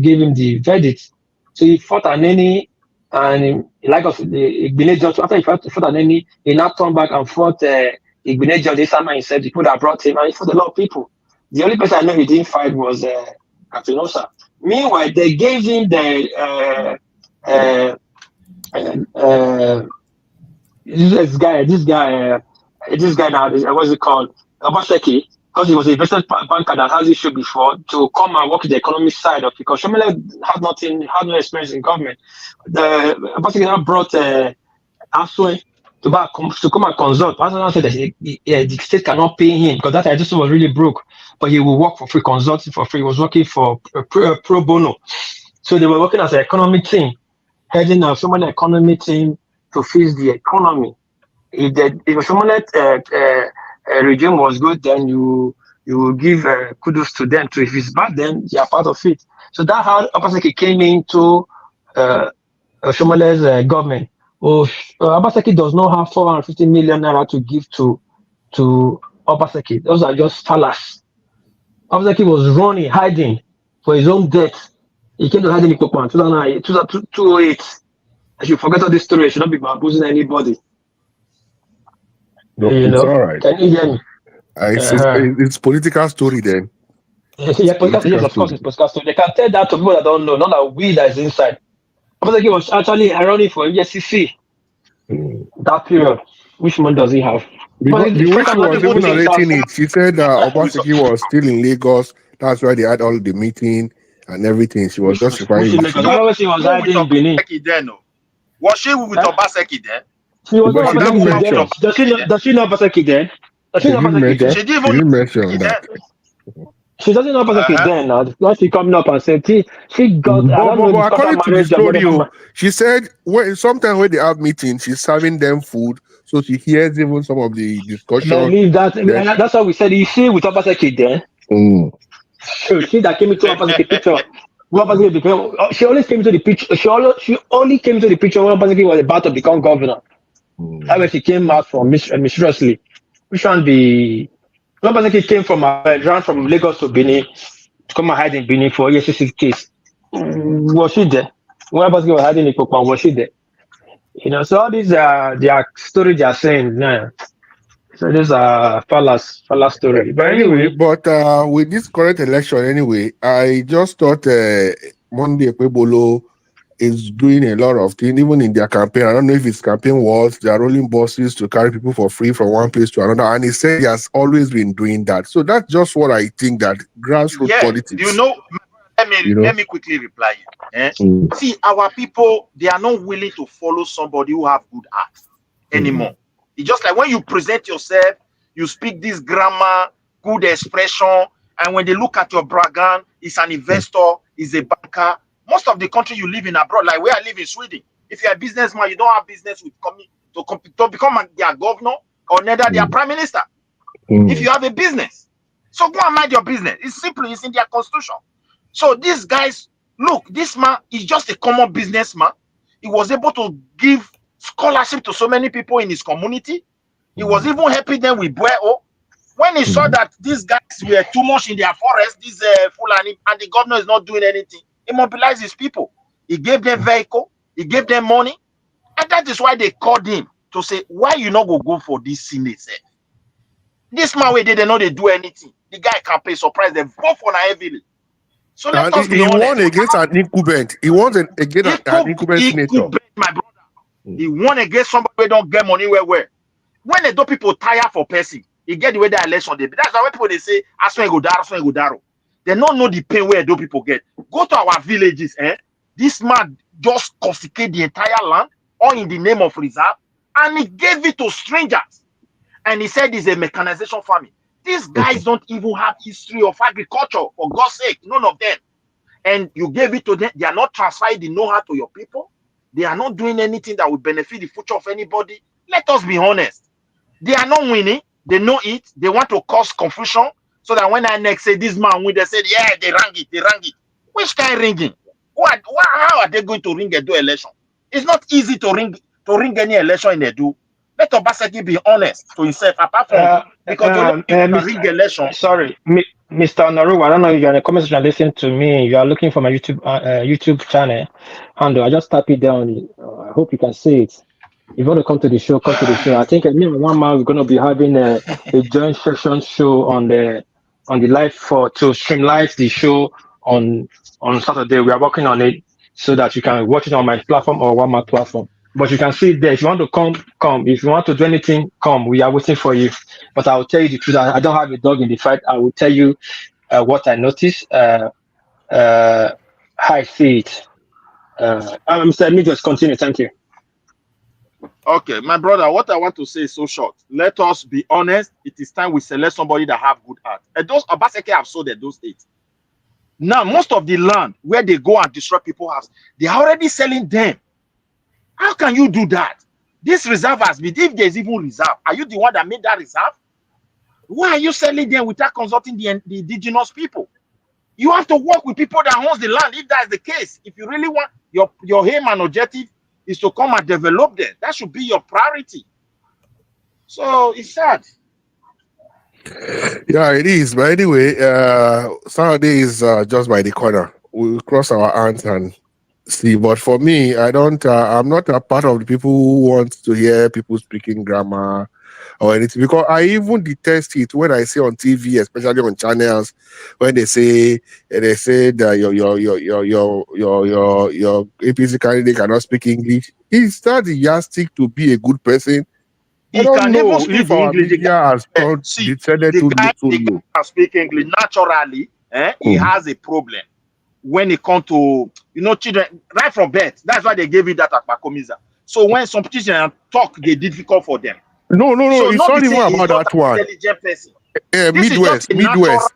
give him the verdict. So he fought Aneni, and like of the Igbine Judge, after he fought Aneni, he now turned back and fought Igbine Judge, Isama himself, the people that brought him, and he fought a lot of people. The only person I know he didn't fight was Captain Osa. Meanwhile, they gave him this guy now, what's it called? Obaseki, because he was an investment banker that has issue before, to come and work the economic side of it. Because Shomele had no experience in government. The Obaseki now brought Aswe to come and consult. Aswe said that the state cannot pay him because that just was really broke, but he will work for free, consulting for free. He was working for pro bono. So they were working as an economic team, heading a Shomele economy team to fix the economy. If the Shomele regime was good, then you will give kudos to them too. If it's bad, then they are part of it. So that's how Obaseki came into Shomele's government. Obaseki does not have 450 million naira to give to Obaseki. Those are just fallacies. Obaseki was running, hiding for his own death. He came to hide in Ikokwan 2008. I should forget all this story. I should not be bamboozling anybody. No, You it's know? all right. Can you hear me? It's political story then. Yeah, podcast, yes, of course, it's podcast. So they can tell that to people that don't know, not that we that is inside. Obaseki was actually running for FCC that period. Which month does he have? Because the way she was even narrating it, she said Obaseki was still in Lagos. That's why they had all the meeting and everything. She was just referring Was she with Obaseki then? She was not Obaseki then. Does she know Obaseki then? Does she know Obaseki then? She didn't mention that. She doesn't know Obaseki then. Now she coming up and said she got. But according to the story, she said sometimes when they have meetings, she's serving them food, so she hears even some of the discussion. Believe that. That's what we said. Is she with Obaseki then? So she that came into Obaseki picture. She only came to the picture. She only came to the picture when Obaseki was about to become governor. That's where she came out from mysteriously. Which one be? When Obaseki came ran from Lagos to Benin to come and hide in Benin for EFCC case. Was she there? When Obaseki was hiding in Ikokwan, was she there? You know, so all these their story they are saying now. So these are fallacious story. But anyway, with this current election, anyway, I just thought Monday Ekpebolo is doing a lot of things, even in their campaign. I don't know if his campaign was they are rolling buses to carry people for free from one place to another, and he said he has always been doing that. So that's just what I think, that grassroots politics. Do you know? Let me quickly reply you. See, our people, they are not willing to follow somebody who have good heart anymore. It's just like when you present yourself, you speak this grammar, good expression, and when they look at your background, it's an investor, it's a banker. Most of the country you live in abroad, like where I live in Sweden, if you're a businessman, you don't have business with to become their governor or neither their prime minister. If you have a business, so go and mind your business. It's simply it's in their constitution. So these guys, look, this man is just a common businessman. He was able to give scholarship to so many people in his community. He was even helping them with Bueo. When he saw that these guys were too much in their forest, this Fulani, and the governor is not doing anything, he mobilized his people. He gave them vehicle, he gave them money, and that is why they called him to say, why you not go for this Senate? This man where they know they do anything. The guy can pay surprise, they vote for heavily. So let us be honest. He won against an incumbent. He won against an incumbent senator. My brother. He won against somebody who don't get money where. When they do people tire for person, he get the way the election they be. That's why people they say, Aswen go daro. They don't know the pain where those people get. Go to our villages, This man just confiscated the entire land, all in the name of reserve, and he gave it to strangers. And he said it's a mechanization farming. These guys don't even have history of agriculture, for God's sake, none of them. And you gave it to them. They are not transferring the know-how to your people. They are not doing anything that will benefit the future of anybody. Let us be honest. They are not winning. They know it. They want to cause confusion so that when I next say this man win, they say, yeah, they rang it. Which kind of ringing? How are they going to ring a do election? It's not easy to ring any election in a do. Let Obaseki be honest to himself, apart from because the only way you can ring election. Sorry, Mr. Naru, I don't know if you're in the comment section listening to me. You are looking for my YouTube channel handle. I just tap it down. I hope you can see it. If you want to come to the show, come to the show. I think me and one man we're going to be having a joint session show on the live to streamline the show on Saturday. We are working on it so that you can watch it on my platform or one man platform. But you can see it there. If you want to come. If you want to do anything, come. We are waiting for you. But I will tell you the truth. I don't have a dog in the fight. I will tell you what I noticed. How I see it. Mr. Midwest, continue. Thank you. Okay, my brother, what I want to say is so short. Let us be honest. It is time we select somebody that have good heart. And those Obaseki have sold at those states. Now, most of the land where they go and destroy people's house, they are already selling them. How can you do that? This reserve has been, if there's even reserve, are you the one that made that reserve? Why are you selling them without consulting the indigenous people? You have to work with people that owns the land, if that's the case. If you really want your aim and objective is to come and develop them, that should be your priority. So it's sad. Yeah, it is. But anyway, Saturday is just by the corner. We'll cross our hands and see. But for me, I'm not a part of the people who want to hear people speaking grammar or anything, because I even detest it when I see on TV, especially on channels, when they say that your APC candidate cannot speak English. Is that the yardstick to be a good person? I don't know if our media has decided to look so low. Guy can speak English naturally. He has a problem when it comes to children right from birth. That's why they gave you that Akpakomiza. So when some children talk, they difficult for them. No. So It's not even about that one. Intelligent person.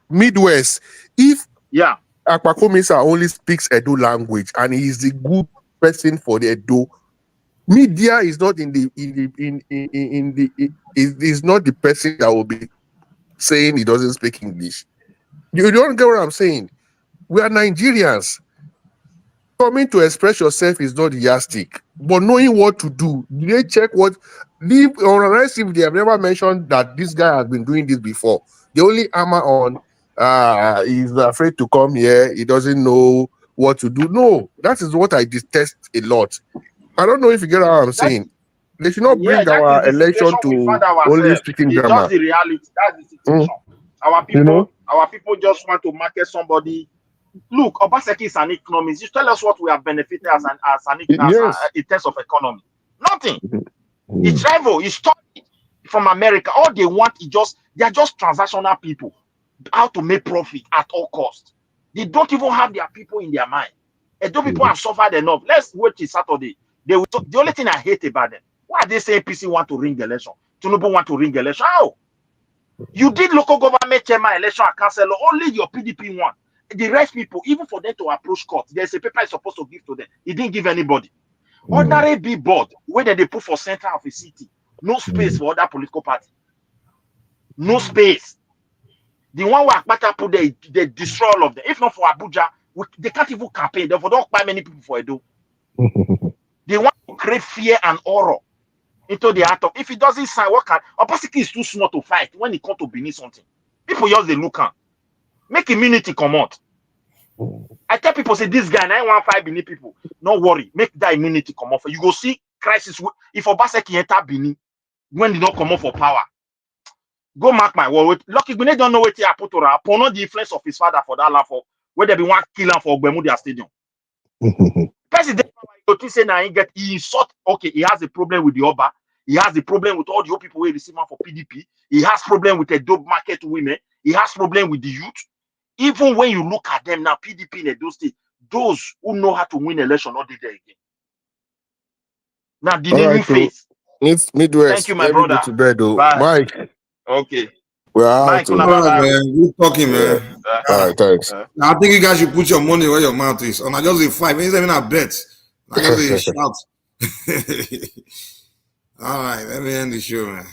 Midwest. If yeah, Akpakomisa only speaks Edo language and he is the good person for the Edo, media is not is not the person that will be saying he doesn't speak English. You don't get what I'm saying? We are Nigerians. Coming to express yourself is not the yardstick, but knowing what to do. They check leave unless if they have never mentioned that this guy has been doing this before. The only hammer on he's afraid to come here, he doesn't know what to do. No, that is what I detest a lot. I don't know if you get what I'm saying. They should not bring our election to only speaking it's grammar. just the reality. That's the situation. Our people just want to market somebody. Look, Obaseki is an economist. You tell us what we have benefited as in terms of economy. Nothing. He travel, he studied from America. All they want is they are just transactional people. How to make profit at all costs. They don't even have their people in their mind. And those people have suffered enough. Let's wait till Saturday. The only thing I hate about them, why they say APC want to ring the election? Tinubu want to ring the election? How? You did local government chairman election and councillor, only your PDP one. The rest people, even for them to approach court, there's a paper is supposed to give to them. He didn't give anybody. Ordinary big board, where they put for center of a city. No space for other political party. No space. The one where Akpata put there, they destroy all of them. If not for Abuja, they can't even campaign. Therefore, don't buy many people for Edo. They want to create fear and horror into the heart of. If he doesn't sign, what can Obaseki is too small to fight when it comes to Benin something. People just they look at. Make immunity come out. I tell people, say this guy 915 Benin people, no worry, make that immunity come off. You go see crisis if Obaseki enter Benin when they don't come off for power. Go mark my word. Lucky Benin don't know what he put to upon the influence of his father for that laugh for where they be one killer for Ogbemudia Stadium. President say now he insult. Okay, he has a problem with the Oba. He has a problem with all the old people who receive for PDP. He has problem with the dope market women. He has problem with the youth. Even when you look at them now, PDP in Edo State, those who know how to win election not did there again. Now the new face. It's Midwest. Thank you, my Let me brother. go to bed, though. Bye. Mike. Okay. We're out. Mike, una Oh. All right, baba. man. Good talking, Yeah. man. All right, thanks. I think you guys should put your money where your mouth is. And I just a fight. It's even a bet. I just a shout. All right, let me end the show, man.